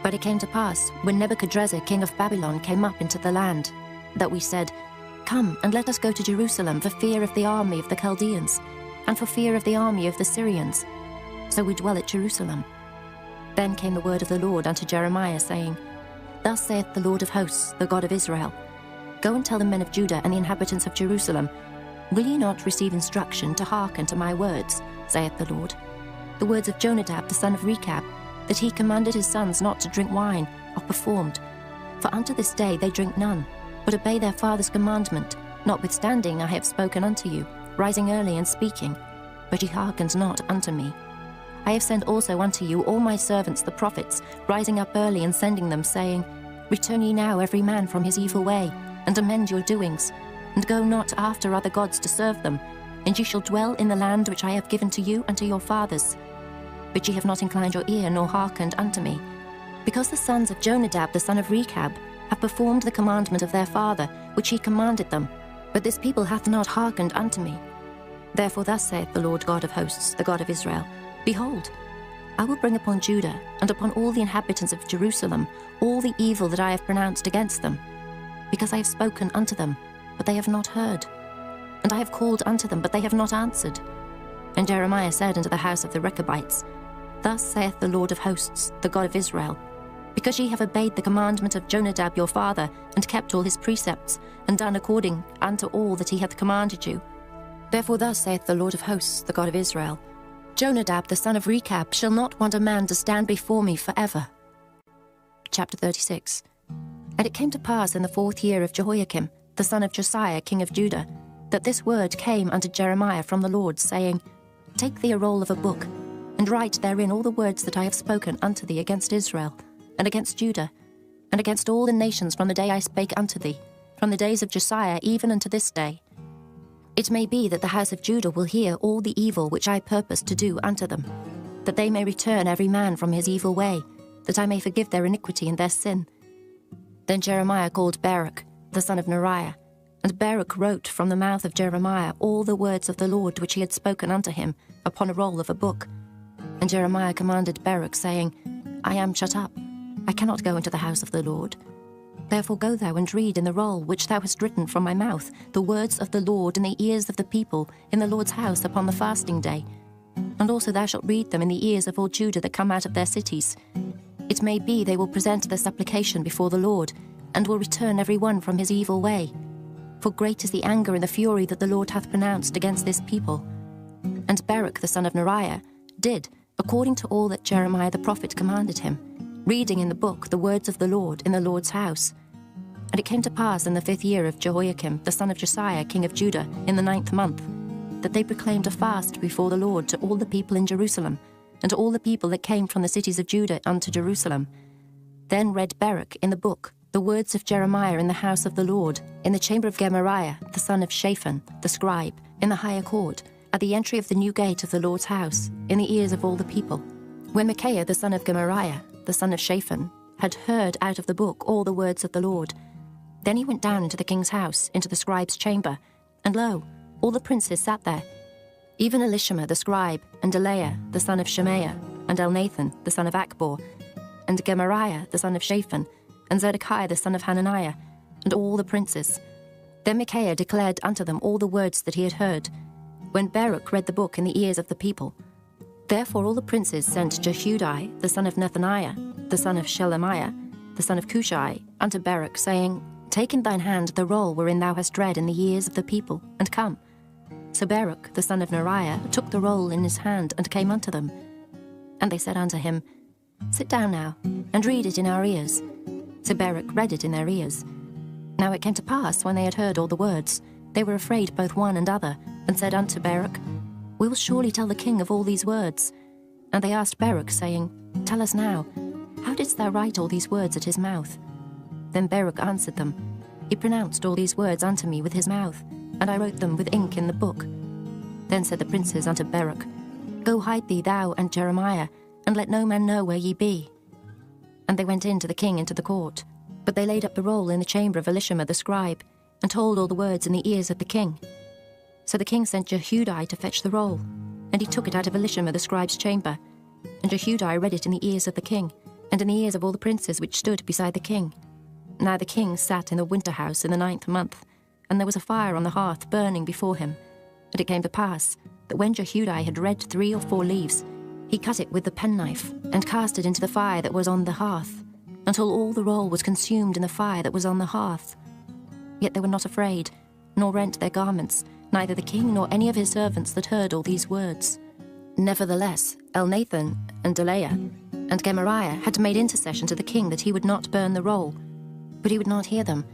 Speaker 14: But it came to pass, when Nebuchadrezzar king of Babylon came up into the land, that we said, Come, and let us go to Jerusalem for fear of the army of the Chaldeans, and for fear of the army of the Syrians. So we dwell at Jerusalem. Then came the word of the Lord unto Jeremiah, saying, Thus saith the Lord of hosts, the God of Israel, Go and tell the men of Judah and the inhabitants of Jerusalem, Will ye not receive instruction to hearken to my words, saith the Lord? The words of Jonadab the son of Rechab, that he commanded his sons not to drink wine, are performed. For unto this day they drink none, but obey their father's commandment, notwithstanding I have spoken unto you, rising early and speaking, but ye hearkened not unto me. I have sent also unto you all my servants the prophets, rising up early and sending them, saying, Return ye now every man from his evil way, and amend your doings, and go not after other gods to serve them, and ye shall dwell in the land which I have given to you and to your fathers. But ye have not inclined your ear, nor hearkened unto me, because the sons of Jonadab the son of Rechab have performed the commandment of their father, which he commanded them, but this people hath not hearkened unto me. Therefore thus saith the Lord God of hosts, the God of Israel, Behold, I will bring upon Judah and upon all the inhabitants of Jerusalem all the evil that I have pronounced against them, because I have spoken unto them, but they have not heard, and I have called unto them, but they have not answered. And Jeremiah said unto the house of the Rechabites, Thus saith the Lord of hosts, the God of Israel, Because ye have obeyed the commandment of Jonadab your father, and kept all his precepts, and done according unto all that he hath commanded you. Therefore thus saith the Lord of hosts, the God of Israel, Jonadab the son of Rechab shall not want a man to stand before me forever. Chapter 36. And it came to pass in the 4th year of Jehoiakim, the son of Josiah king of Judah, that this word came unto Jeremiah from the Lord, saying, Take thee a roll of a book, and write therein all the words that I have spoken unto thee against Israel, and against Judah, and against all the nations from the day I spake unto thee, from the days of Josiah even unto this day. It may be that the house of Judah will hear all the evil which I purpose to do unto them, that they may return every man from his evil way, that I may forgive their iniquity and their sin. Then Jeremiah called Baruch, the son of Neriah, and Baruch wrote from the mouth of Jeremiah all the words of the Lord which he had spoken unto him upon a roll of a book. And Jeremiah commanded Baruch, saying, I am shut up, I cannot go into the house of the Lord. Therefore go thou and read in the roll which thou hast written from my mouth the words of the Lord in the ears of the people in the Lord's house upon the fasting day. And also thou shalt read them in the ears of all Judah that come out of their cities. It may be they will present their supplication before the Lord, and will return every one from his evil way. For great is the anger and the fury that the Lord hath pronounced against this people. And Baruch the son of Neriah did according to all that Jeremiah the prophet commanded him, reading in the book the words of the Lord in the Lord's house. And it came to pass in the 5th year of Jehoiakim, the son of Josiah, king of Judah, in the 9th month, that they proclaimed a fast before the Lord to all the people in Jerusalem, and to all the people that came from the cities of Judah unto Jerusalem. Then read Baruch in the book the words of Jeremiah in the house of the Lord, in the chamber of Gemariah, the son of Shaphan, the scribe, in the higher court, at the entry of the new gate of the Lord's house, in the ears of all the people. When Micaiah, the son of Gemariah, the son of Shaphan, had heard out of the book all the words of the Lord, then he went down into the king's house, into the scribe's chamber, and lo, all the princes sat there, even Elishama the scribe, and Delaiah the son of Shemaiah, and Elnathan the son of Achbor, and Gemariah the son of Shaphan, and Zedekiah the son of Hananiah, and all the princes. Then Micaiah declared unto them all the words that he had heard, when Baruch read the book in the ears of the people. Therefore all the princes sent Jehudi the son of Nethaniah, the son of Shelemiah, the son of Cushai, unto Baruch, saying, Take in thine hand the roll wherein thou hast read in the ears of the people, and come. So Baruch the son of Neriah took the roll in his hand, and came unto them. And they said unto him, Sit down now, and read it in our ears. So Baruch read it in their ears. Now it came to pass, when they had heard all the words, they were afraid both one and other, and said unto Baruch, We will surely tell the king of all these words. And they asked Baruch, saying, Tell us now, how didst thou write all these words at his mouth? Then Baruch answered them, He pronounced all these words unto me with his mouth, and I wrote them with ink in the book. Then said the princes unto Baruch, Go hide thee, thou and Jeremiah, and let no man know where ye be. And they went in to the king into the court. But they laid up the roll in the chamber of Elishama the scribe, and told all the words in the ears of the king. So the king sent Jehudi to fetch the roll, and he took it out of Elishama the scribe's chamber. And Jehudi read it in the ears of the king, and in the ears of all the princes which stood beside the king. Now the king sat in the winter house in the 9th month, and there was a fire on the hearth burning before him. And it came to pass that when Jehudi had read 3 or 4 leaves, he cut it with the penknife, and cast it into the fire that was on the hearth, until all the roll was consumed in the fire that was on the hearth. Yet they were not afraid, nor rent their garments, neither the king nor any of his servants that heard all these words. Nevertheless, Elnathan and Delaiah and Gemariah had made intercession to the king that he would not burn the roll, but he would not hear them.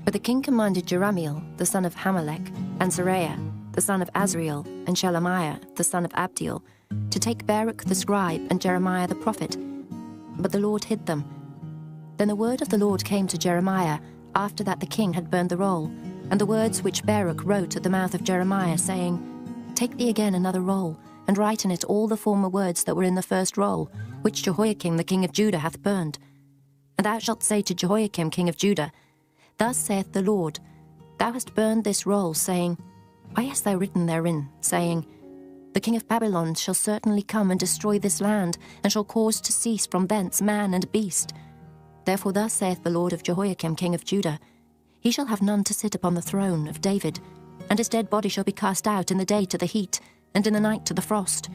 Speaker 14: But the king commanded Jerahmeel, the son of Hamelech, and Seraiah, the son of Azriel, and Shelemiah, the son of Abdiel, to take Baruch the scribe and Jeremiah the prophet. But the Lord hid them. Then the word of the Lord came to Jeremiah, after that the king had burned the roll, and the words which Baruch wrote at the mouth of Jeremiah, saying, Take thee again another roll, and write in it all the former words that were in the first roll, which Jehoiakim the king of Judah hath burned. And thou shalt say to Jehoiakim king of Judah, Thus saith the Lord, Thou hast burned this roll, saying, Why hast thou written therein, saying, The king of Babylon shall certainly come and destroy this land, and shall cause to cease from thence man and beast. Therefore thus saith the Lord of Jehoiakim king of Judah, He shall have none to sit upon the throne of David, and his dead body shall be cast out in the day to the heat, and in the night to the frost.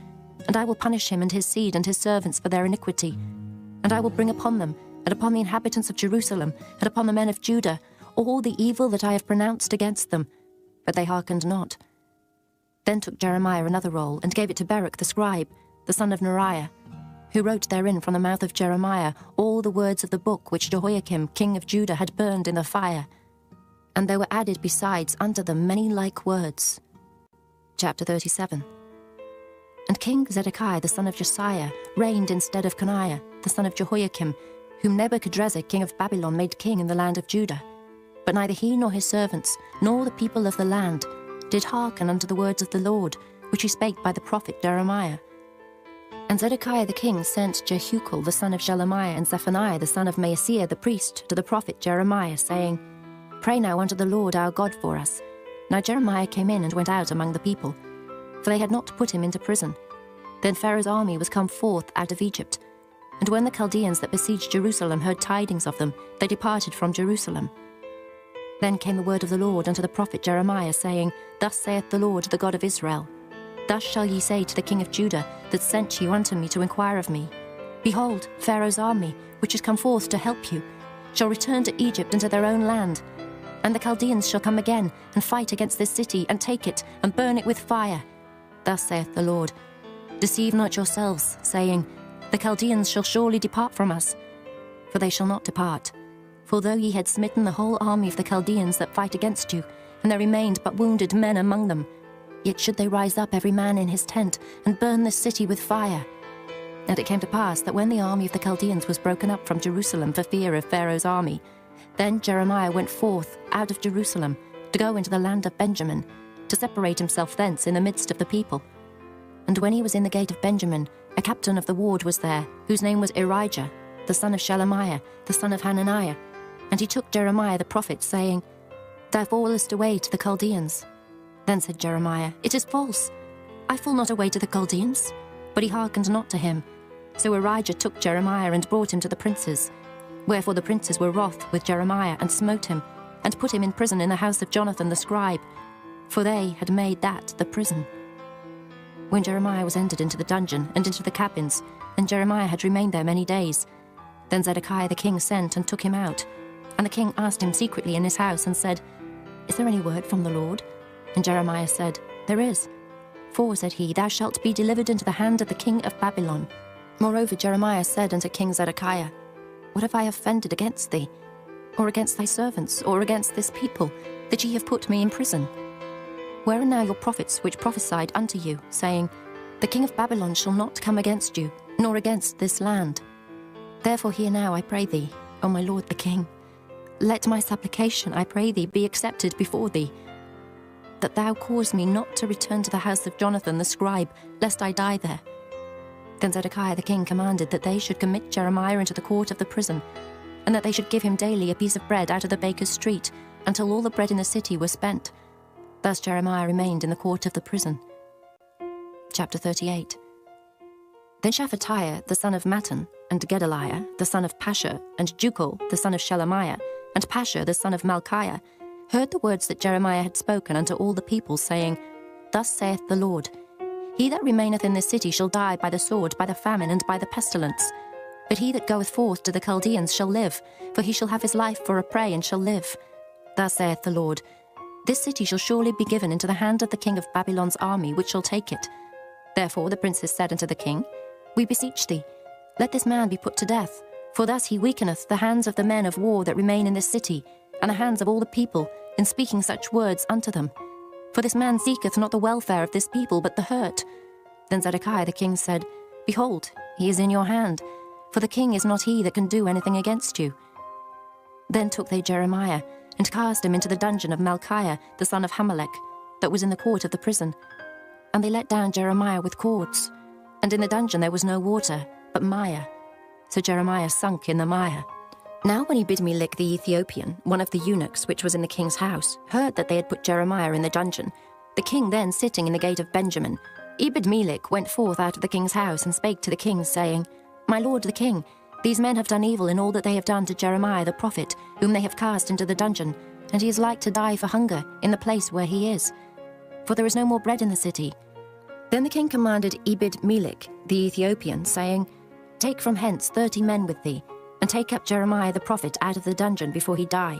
Speaker 14: And I will punish him and his seed and his servants for their iniquity. And I will bring upon them, and upon the inhabitants of Jerusalem, and upon the men of Judah, all the evil that I have pronounced against them. But they hearkened not. Then took Jeremiah another roll, and gave it to Baruch the scribe, the son of Neriah, who wrote therein from the mouth of Jeremiah all the words of the book which Jehoiakim king of Judah had burned in the fire. And there were added besides unto them many like words. Chapter 37. And King Zedekiah the son of Josiah reigned instead of Coniah, the son of Jehoiakim, whom Nebuchadrezzar king of Babylon made king in the land of Judah. But neither he nor his servants, nor the people of the land, did hearken unto the words of the Lord, which he spake by the prophet Jeremiah. And Zedekiah the king sent Jehucal the son of Shelemiah and Zephaniah the son of Maaseiah the priest to the prophet Jeremiah, saying, Pray now unto the Lord our God for us. Now Jeremiah came in and went out among the people, for they had not put him into prison. Then Pharaoh's army was come forth out of Egypt. And when the Chaldeans that besieged Jerusalem heard tidings of them, they departed from Jerusalem. Then came the word of the Lord unto the prophet Jeremiah, saying, Thus saith the Lord, the God of Israel, Thus shall ye say to the king of Judah, that sent you unto me to inquire of me, Behold, Pharaoh's army, which is come forth to help you, shall return to Egypt and to their own land. And the Chaldeans shall come again, and fight against this city, and take it, and burn it with fire. Thus saith the Lord, Deceive not yourselves, saying, The Chaldeans shall surely depart from us. For they shall not depart. For though ye had smitten the whole army of the Chaldeans that fight against you, and there remained but wounded men among them, yet should they rise up every man in his tent, and burn this city with fire. And it came to pass that when the army of the Chaldeans was broken up from Jerusalem for fear of Pharaoh's army, then Jeremiah went forth out of Jerusalem to go into the land of Benjamin, to separate himself thence in the midst of the people. And when he was in the gate of Benjamin, a captain of the ward was there, whose name was Irijah, the son of Shelemiah, the son of Hananiah. And he took Jeremiah the prophet, saying, Thou fallest away to the Chaldeans. Then said Jeremiah, It is false. I fall not away to the Chaldeans. But he hearkened not to him. So Irijah took Jeremiah and brought him to the princes. Wherefore the princes were wroth with Jeremiah, and smote him, and put him in prison in the house of Jonathan the scribe, for they had made that the prison. When Jeremiah was entered into the dungeon, and into the cabins, and Jeremiah had remained there many days, then Zedekiah the king sent and took him out. And the king asked him secretly in his house, and said, Is there any word from the Lord? And Jeremiah said, There is. For, said he, Thou shalt be delivered into the hand of the king of Babylon. Moreover Jeremiah said unto King Zedekiah, What have I offended against thee, or against thy servants, or against this people, that ye have put me in prison? Where are now your prophets which prophesied unto you, saying, The king of Babylon shall not come against you, nor against this land? Therefore hear now, I pray thee, O my lord the king. Let my supplication, I pray thee, be accepted before thee. that thou cause me not to return to the house of Jonathan the scribe, lest I die there. Then Zedekiah the king commanded that they should commit Jeremiah into the court of the prison, and that they should give him daily a piece of bread out of the baker's street, until all the bread in the city was spent. Thus Jeremiah remained in the court of the prison. Chapter 38. Then Shephatiah the son of Mattan, and Gedaliah the son of Pashur, and Jukal the son of Shelemiah, and Pashur the son of Malchiah, heard the words that Jeremiah had spoken unto all the people, saying, Thus saith the Lord, He that remaineth in this city shall die by the sword, by the famine, and by the pestilence. But he that goeth forth to the Chaldeans shall live, for he shall have his life for a prey, and shall live. Thus saith the Lord, This city shall surely be given into the hand of the king of Babylon's army, which shall take it. Therefore the princes said unto the king, We beseech thee, let this man be put to death, for thus he weakeneth the hands of the men of war that remain in this city, and the hands of all the people, in speaking such words unto them. For this man seeketh not the welfare of this people, but the hurt. Then Zedekiah the king said, Behold, he is in your hand, for the king is not he that can do anything against you. Then took they Jeremiah, and cast him into the dungeon of Malchiah the son of Hamelech, that was in the court of the prison. And they let down Jeremiah with cords, and in the dungeon there was no water, but mire. So Jeremiah sunk in the mire. Now when Ebed-melech the Ethiopian, one of the eunuchs which was in the king's house, heard that they had put Jeremiah in the dungeon, the king then sitting in the gate of Benjamin, Ebed-melech went forth out of the king's house and spake to the king, saying, My lord the king, these men have done evil in all that they have done to Jeremiah the prophet, whom they have cast into the dungeon, and he is like to die for hunger in the place where he is. For there is no more bread in the city. Then the king commanded Ebed-melech the Ethiopian, saying, Take from hence 30 men with thee, and take up Jeremiah the prophet out of the dungeon before he die.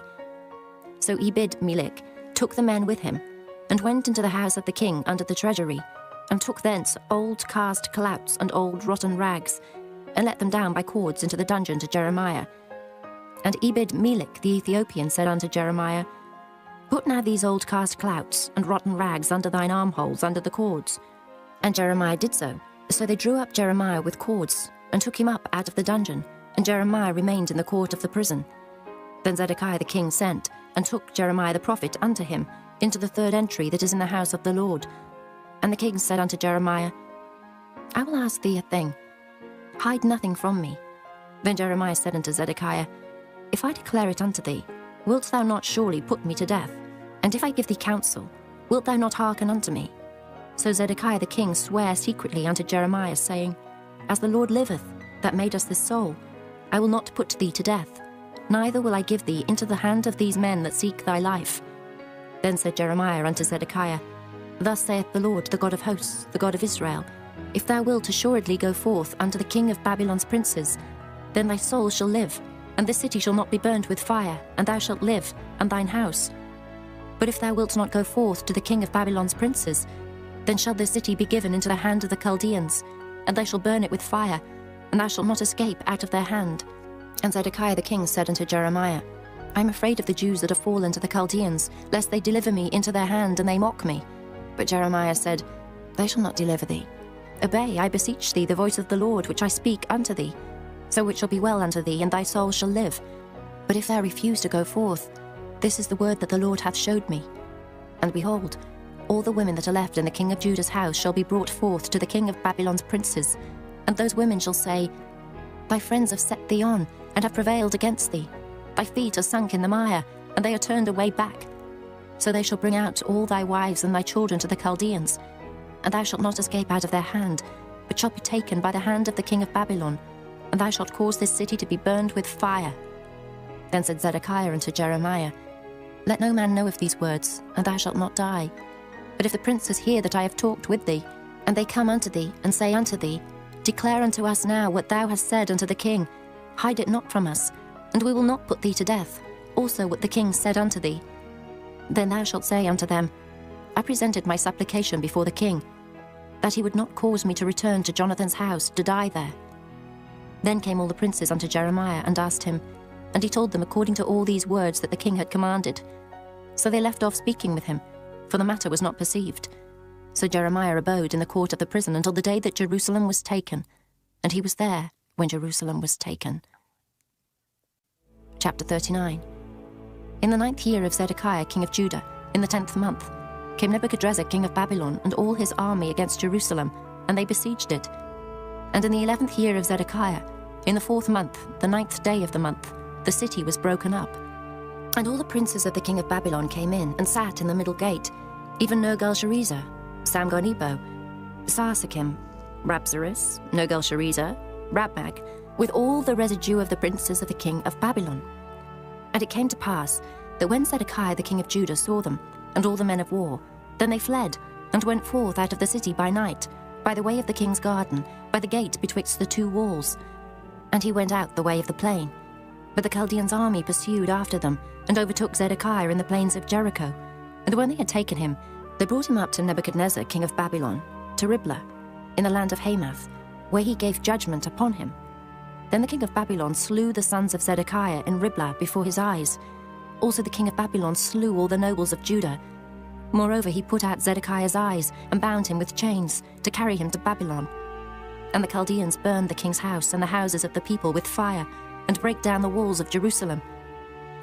Speaker 14: So Ebed-melech took the men with him, and went into the house of the king under the treasury, and took thence old cast clouts and old rotten rags, and let them down by cords into the dungeon to Jeremiah. And Ebed-melech the Ethiopian said unto Jeremiah, Put now these old cast clouts and rotten rags under thine armholes under the cords. And Jeremiah did so. So they drew up Jeremiah with cords, and took him up out of the dungeon, and Jeremiah remained in the court of the prison. Then Zedekiah the king sent, and took Jeremiah the prophet unto him, into the third entry that is in the house of the Lord. And the king said unto Jeremiah, I will ask thee a thing. Hide nothing from me. Then Jeremiah said unto Zedekiah, If I declare it unto thee, wilt thou not surely put me to death? And if I give thee counsel, wilt thou not hearken unto me? So Zedekiah the king sware secretly unto Jeremiah, saying, As the Lord liveth, that made us this soul, I will not put thee to death, neither will I give thee into the hand of these men that seek thy life. Then said Jeremiah unto Zedekiah, Thus saith the Lord, the God of hosts, the God of Israel, If thou wilt assuredly go forth unto the king of Babylon's princes, then thy soul shall live, and this city shall not be burnt with fire, and thou shalt live, and thine house. But if thou wilt not go forth to the king of Babylon's princes, then shall this city be given into the hand of the Chaldeans, and they shall burn it with fire, and thou shalt not escape out of their hand. And Zedekiah the king said unto Jeremiah, I am afraid of the Jews that are fallen to the Chaldeans, lest they deliver me into their hand, and they mock me. But Jeremiah said, They shall not deliver thee. Obey, I beseech thee, the voice of the Lord, which I speak unto thee. So it shall be well unto thee, and thy soul shall live. But if thou refuse to go forth, this is the word that the Lord hath showed me. And behold, all the women that are left in the king of Judah's house shall be brought forth to the king of Babylon's princes, and those women shall say, Thy friends have set thee on, and have prevailed against thee. Thy feet are sunk in the mire, and they are turned away back. So they shall bring out all thy wives and thy children to the Chaldeans, and thou shalt not escape out of their hand, but shalt be taken by the hand of the king of Babylon, and thou shalt cause this city to be burned with fire. Then said Zedekiah unto Jeremiah, Let no man know of these words, and thou shalt not die. But if the princes hear that I have talked with thee, and they come unto thee, and say unto thee, Declare unto us now what thou hast said unto the king, hide it not from us, and we will not put thee to death, also what the king said unto thee. Then thou shalt say unto them, I presented my supplication before the king, that he would not cause me to return to Jonathan's house to die there. Then came all the princes unto Jeremiah, and asked him, and he told them according to all these words that the king had commanded. So they left off speaking with him, for the matter was not perceived. So Jeremiah abode in the court of the prison until the day that Jerusalem was taken, and he was there when Jerusalem was taken. Chapter 39. In the 9th year of Zedekiah king of Judah, in the 10th month, came Nebuchadrezzar king of Babylon and all his army against Jerusalem, and they besieged it. And in the 11th year of Zedekiah, in the 4th month, the 9th day of the month, the city was broken up. And all the princes of the king of Babylon came in and sat in the middle gate, even Nergal-Sharezer, Samgar-Nebo, Sarsakim, Rabsaris, Nergal-Sharezer, Rabmag, with all the residue of the princes of the king of Babylon. And it came to pass that when Zedekiah the king of Judah saw them, and all the men of war, then they fled, and went forth out of the city by night, by the way of the king's garden, by the gate betwixt the two walls. And he went out the way of the plain. But the Chaldeans' army pursued after them, and overtook Zedekiah in the plains of Jericho. And when they had taken him, they brought him up to Nebuchadnezzar king of Babylon, to Riblah, in the land of Hamath, where he gave judgment upon him. Then the king of Babylon slew the sons of Zedekiah in Riblah before his eyes. Also the king of Babylon slew all the nobles of Judah. Moreover, he put out Zedekiah's eyes and bound him with chains to carry him to Babylon. And the Chaldeans burned the king's house and the houses of the people with fire, and brake down the walls of Jerusalem.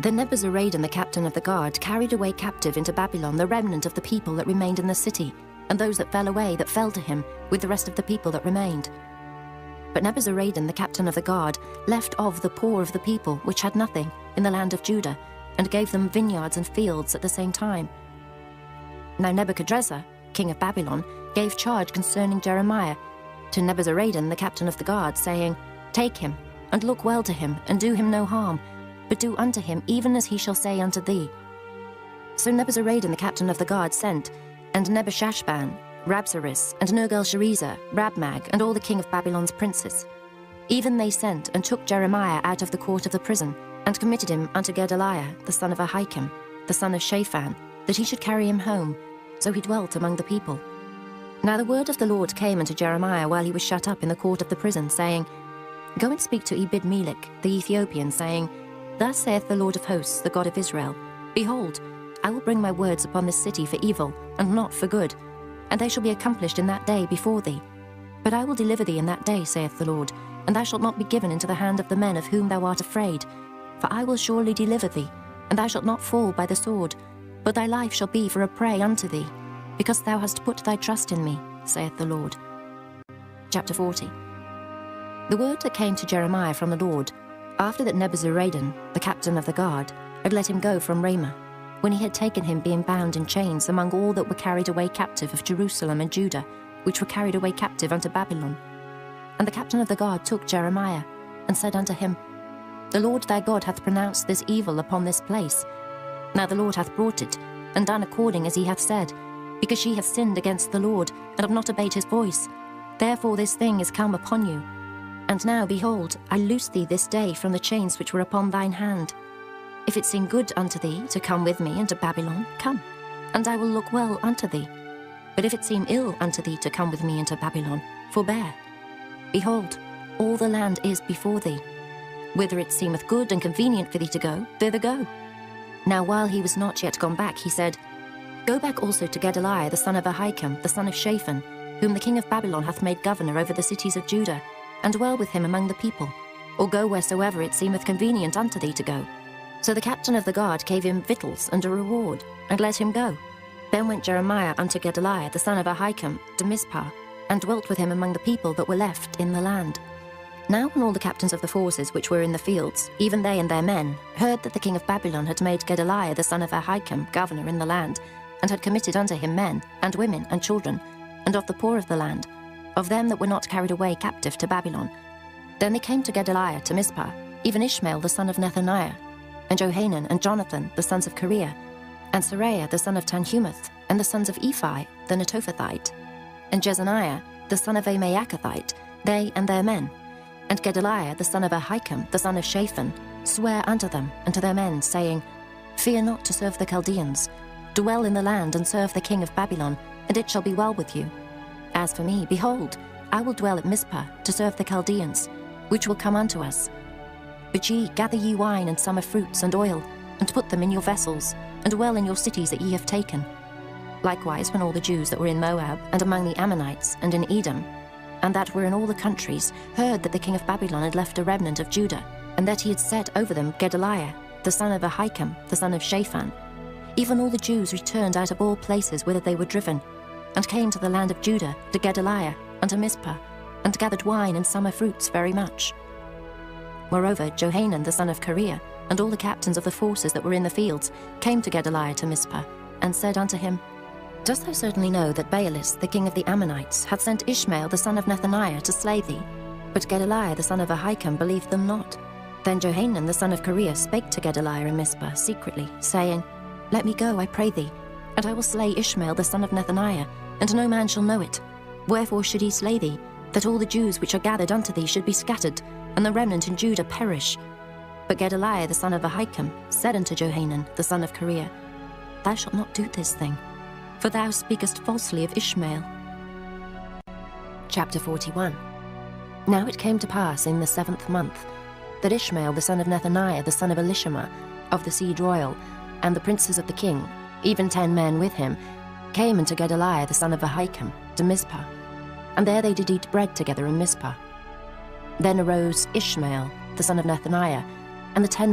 Speaker 14: Then Nebuzaradan, the captain of the guard, carried away captive into Babylon the remnant of the people that remained in the city, and those that fell away that fell to him with the rest of the people that remained. But Nebuzaradan, the captain of the guard, left of the poor of the people, which had nothing, in the land of Judah, and gave them vineyards and fields at the same time. Now Nebuchadrezzar, king of Babylon, gave charge concerning Jeremiah to Nebuzaradan, the captain of the guard, saying, Take him, and look well to him, and do him no harm, but do unto him even as he shall say unto thee. So Nebuzaradan, the captain of the guard, sent, and Nebushashban, Rabsaris, and Nergal-Sharezer, Rabmag, and all the king of Babylon's princes. Even they sent, and took Jeremiah out of the court of the prison, and committed him unto Gedaliah, the son of Ahikam, the son of Shaphan, that he should carry him home. So he dwelt among the people. Now the word of the Lord came unto Jeremiah while he was shut up in the court of the prison, saying, Go and speak to Ebed-Melech, the Ethiopian, saying, Thus saith the Lord of hosts, the God of Israel, Behold, I will bring my words upon this city for evil, and not for good, and they shall be accomplished in that day before thee. But I will deliver thee in that day, saith the Lord, and thou shalt not be given into the hand of the men of whom thou art afraid. For I will surely deliver thee, and thou shalt not fall by the sword, but thy life shall be for a prey unto thee, because thou hast put thy trust in me, saith the Lord. Chapter 40. The word that came to Jeremiah from the Lord, after that Nebuzaradan, the captain of the guard, had let him go from Ramah, when he had taken him being bound in chains among all that were carried away captive of Jerusalem and Judah, which were carried away captive unto Babylon. And the captain of the guard took Jeremiah, and said unto him, The Lord thy God hath pronounced this evil upon this place. Now the Lord hath brought it, and done according as he hath said, because ye have sinned against the Lord, and have not obeyed his voice. Therefore this thing is come upon you. And now, behold, I loose thee this day from the chains which were upon thine hand. If it seem good unto thee to come with me into Babylon, come, and I will look well unto thee. But if it seem ill unto thee to come with me into Babylon, forbear. Behold, all the land is before thee. Whither it seemeth good and convenient for thee to go, thither go. Now while he was not yet gone back, he said, Go back also to Gedaliah the son of Ahikam, the son of Shaphan, whom the king of Babylon hath made governor over the cities of Judah, and dwell with him among the people, or go wheresoever it seemeth convenient unto thee to go. So the captain of the guard gave him victuals and a reward, and let him go. Then went Jeremiah unto Gedaliah the son of Ahikam to Mizpah, and dwelt with him among the people that were left in the land. Now when all the captains of the forces which were in the fields, even they and their men, heard that the king of Babylon had made Gedaliah the son of Ahikam governor in the land, and had committed unto him men, and women, and children, and of the poor of the land, of them that were not carried away captive to Babylon, then they came to Gedaliah to Mizpah, even Ishmael the son of Nethaniah, and Johanan and Jonathan the sons of Kareah, and Seraiah the son of Tanhumeth, and the sons of Ephi the Netophathite, and Jezaniah the son of a Maacathite, they and their men. And Gedaliah the son of Ahikam, the son of Shaphan, sware unto them and to their men, saying, Fear not to serve the Chaldeans. Dwell in the land and serve the king of Babylon, and it shall be well with you. As for me, behold, I will dwell at Mizpah to serve the Chaldeans, which will come unto us. But ye gather ye wine and summer fruits and oil, and put them in your vessels, and dwell in your cities that ye have taken. Likewise, when all the Jews that were in Moab, and among the Ammonites, and in Edom, and that were in all the countries, heard that the king of Babylon had left a remnant of Judah, and that he had set over them Gedaliah, the son of Ahikam, the son of Shaphan, even all the Jews returned out of all places whither they were driven, and came to the land of Judah, to Gedaliah, and to Mizpah, and gathered wine and summer fruits very much. Moreover, Johanan the son of Kareah, and all the captains of the forces that were in the fields, came to Gedaliah to Mizpah, and said unto him, Dost thou certainly know that Baalis, the king of the Ammonites, hath sent Ishmael the son of Nethaniah to slay thee? But Gedaliah the son of Ahikam believed them not. Then Johanan the son of Kareah spake to Gedaliah in Mizpah secretly, saying, Let me go, I pray thee, and I will slay Ishmael the son of Nethaniah, and no man shall know it. Wherefore should he slay thee, that all the Jews which are gathered unto thee should be scattered, and the remnant in Judah perish? But Gedaliah the son of Ahikam said unto Johanan the son of Kareah, Thou shalt not do this thing, for thou speakest falsely of Ishmael. Chapter 41. Now it came to pass in the 7th month, that Ishmael the son of Nethaniah the son of Elishama, of the seed royal, and the princes of the king, even 10 men with him, came unto Gedaliah the son of Ahikam to Mizpah, and there they did eat bread together in Mizpah. Then arose Ishmael the son of Nethaniah, and the 10 men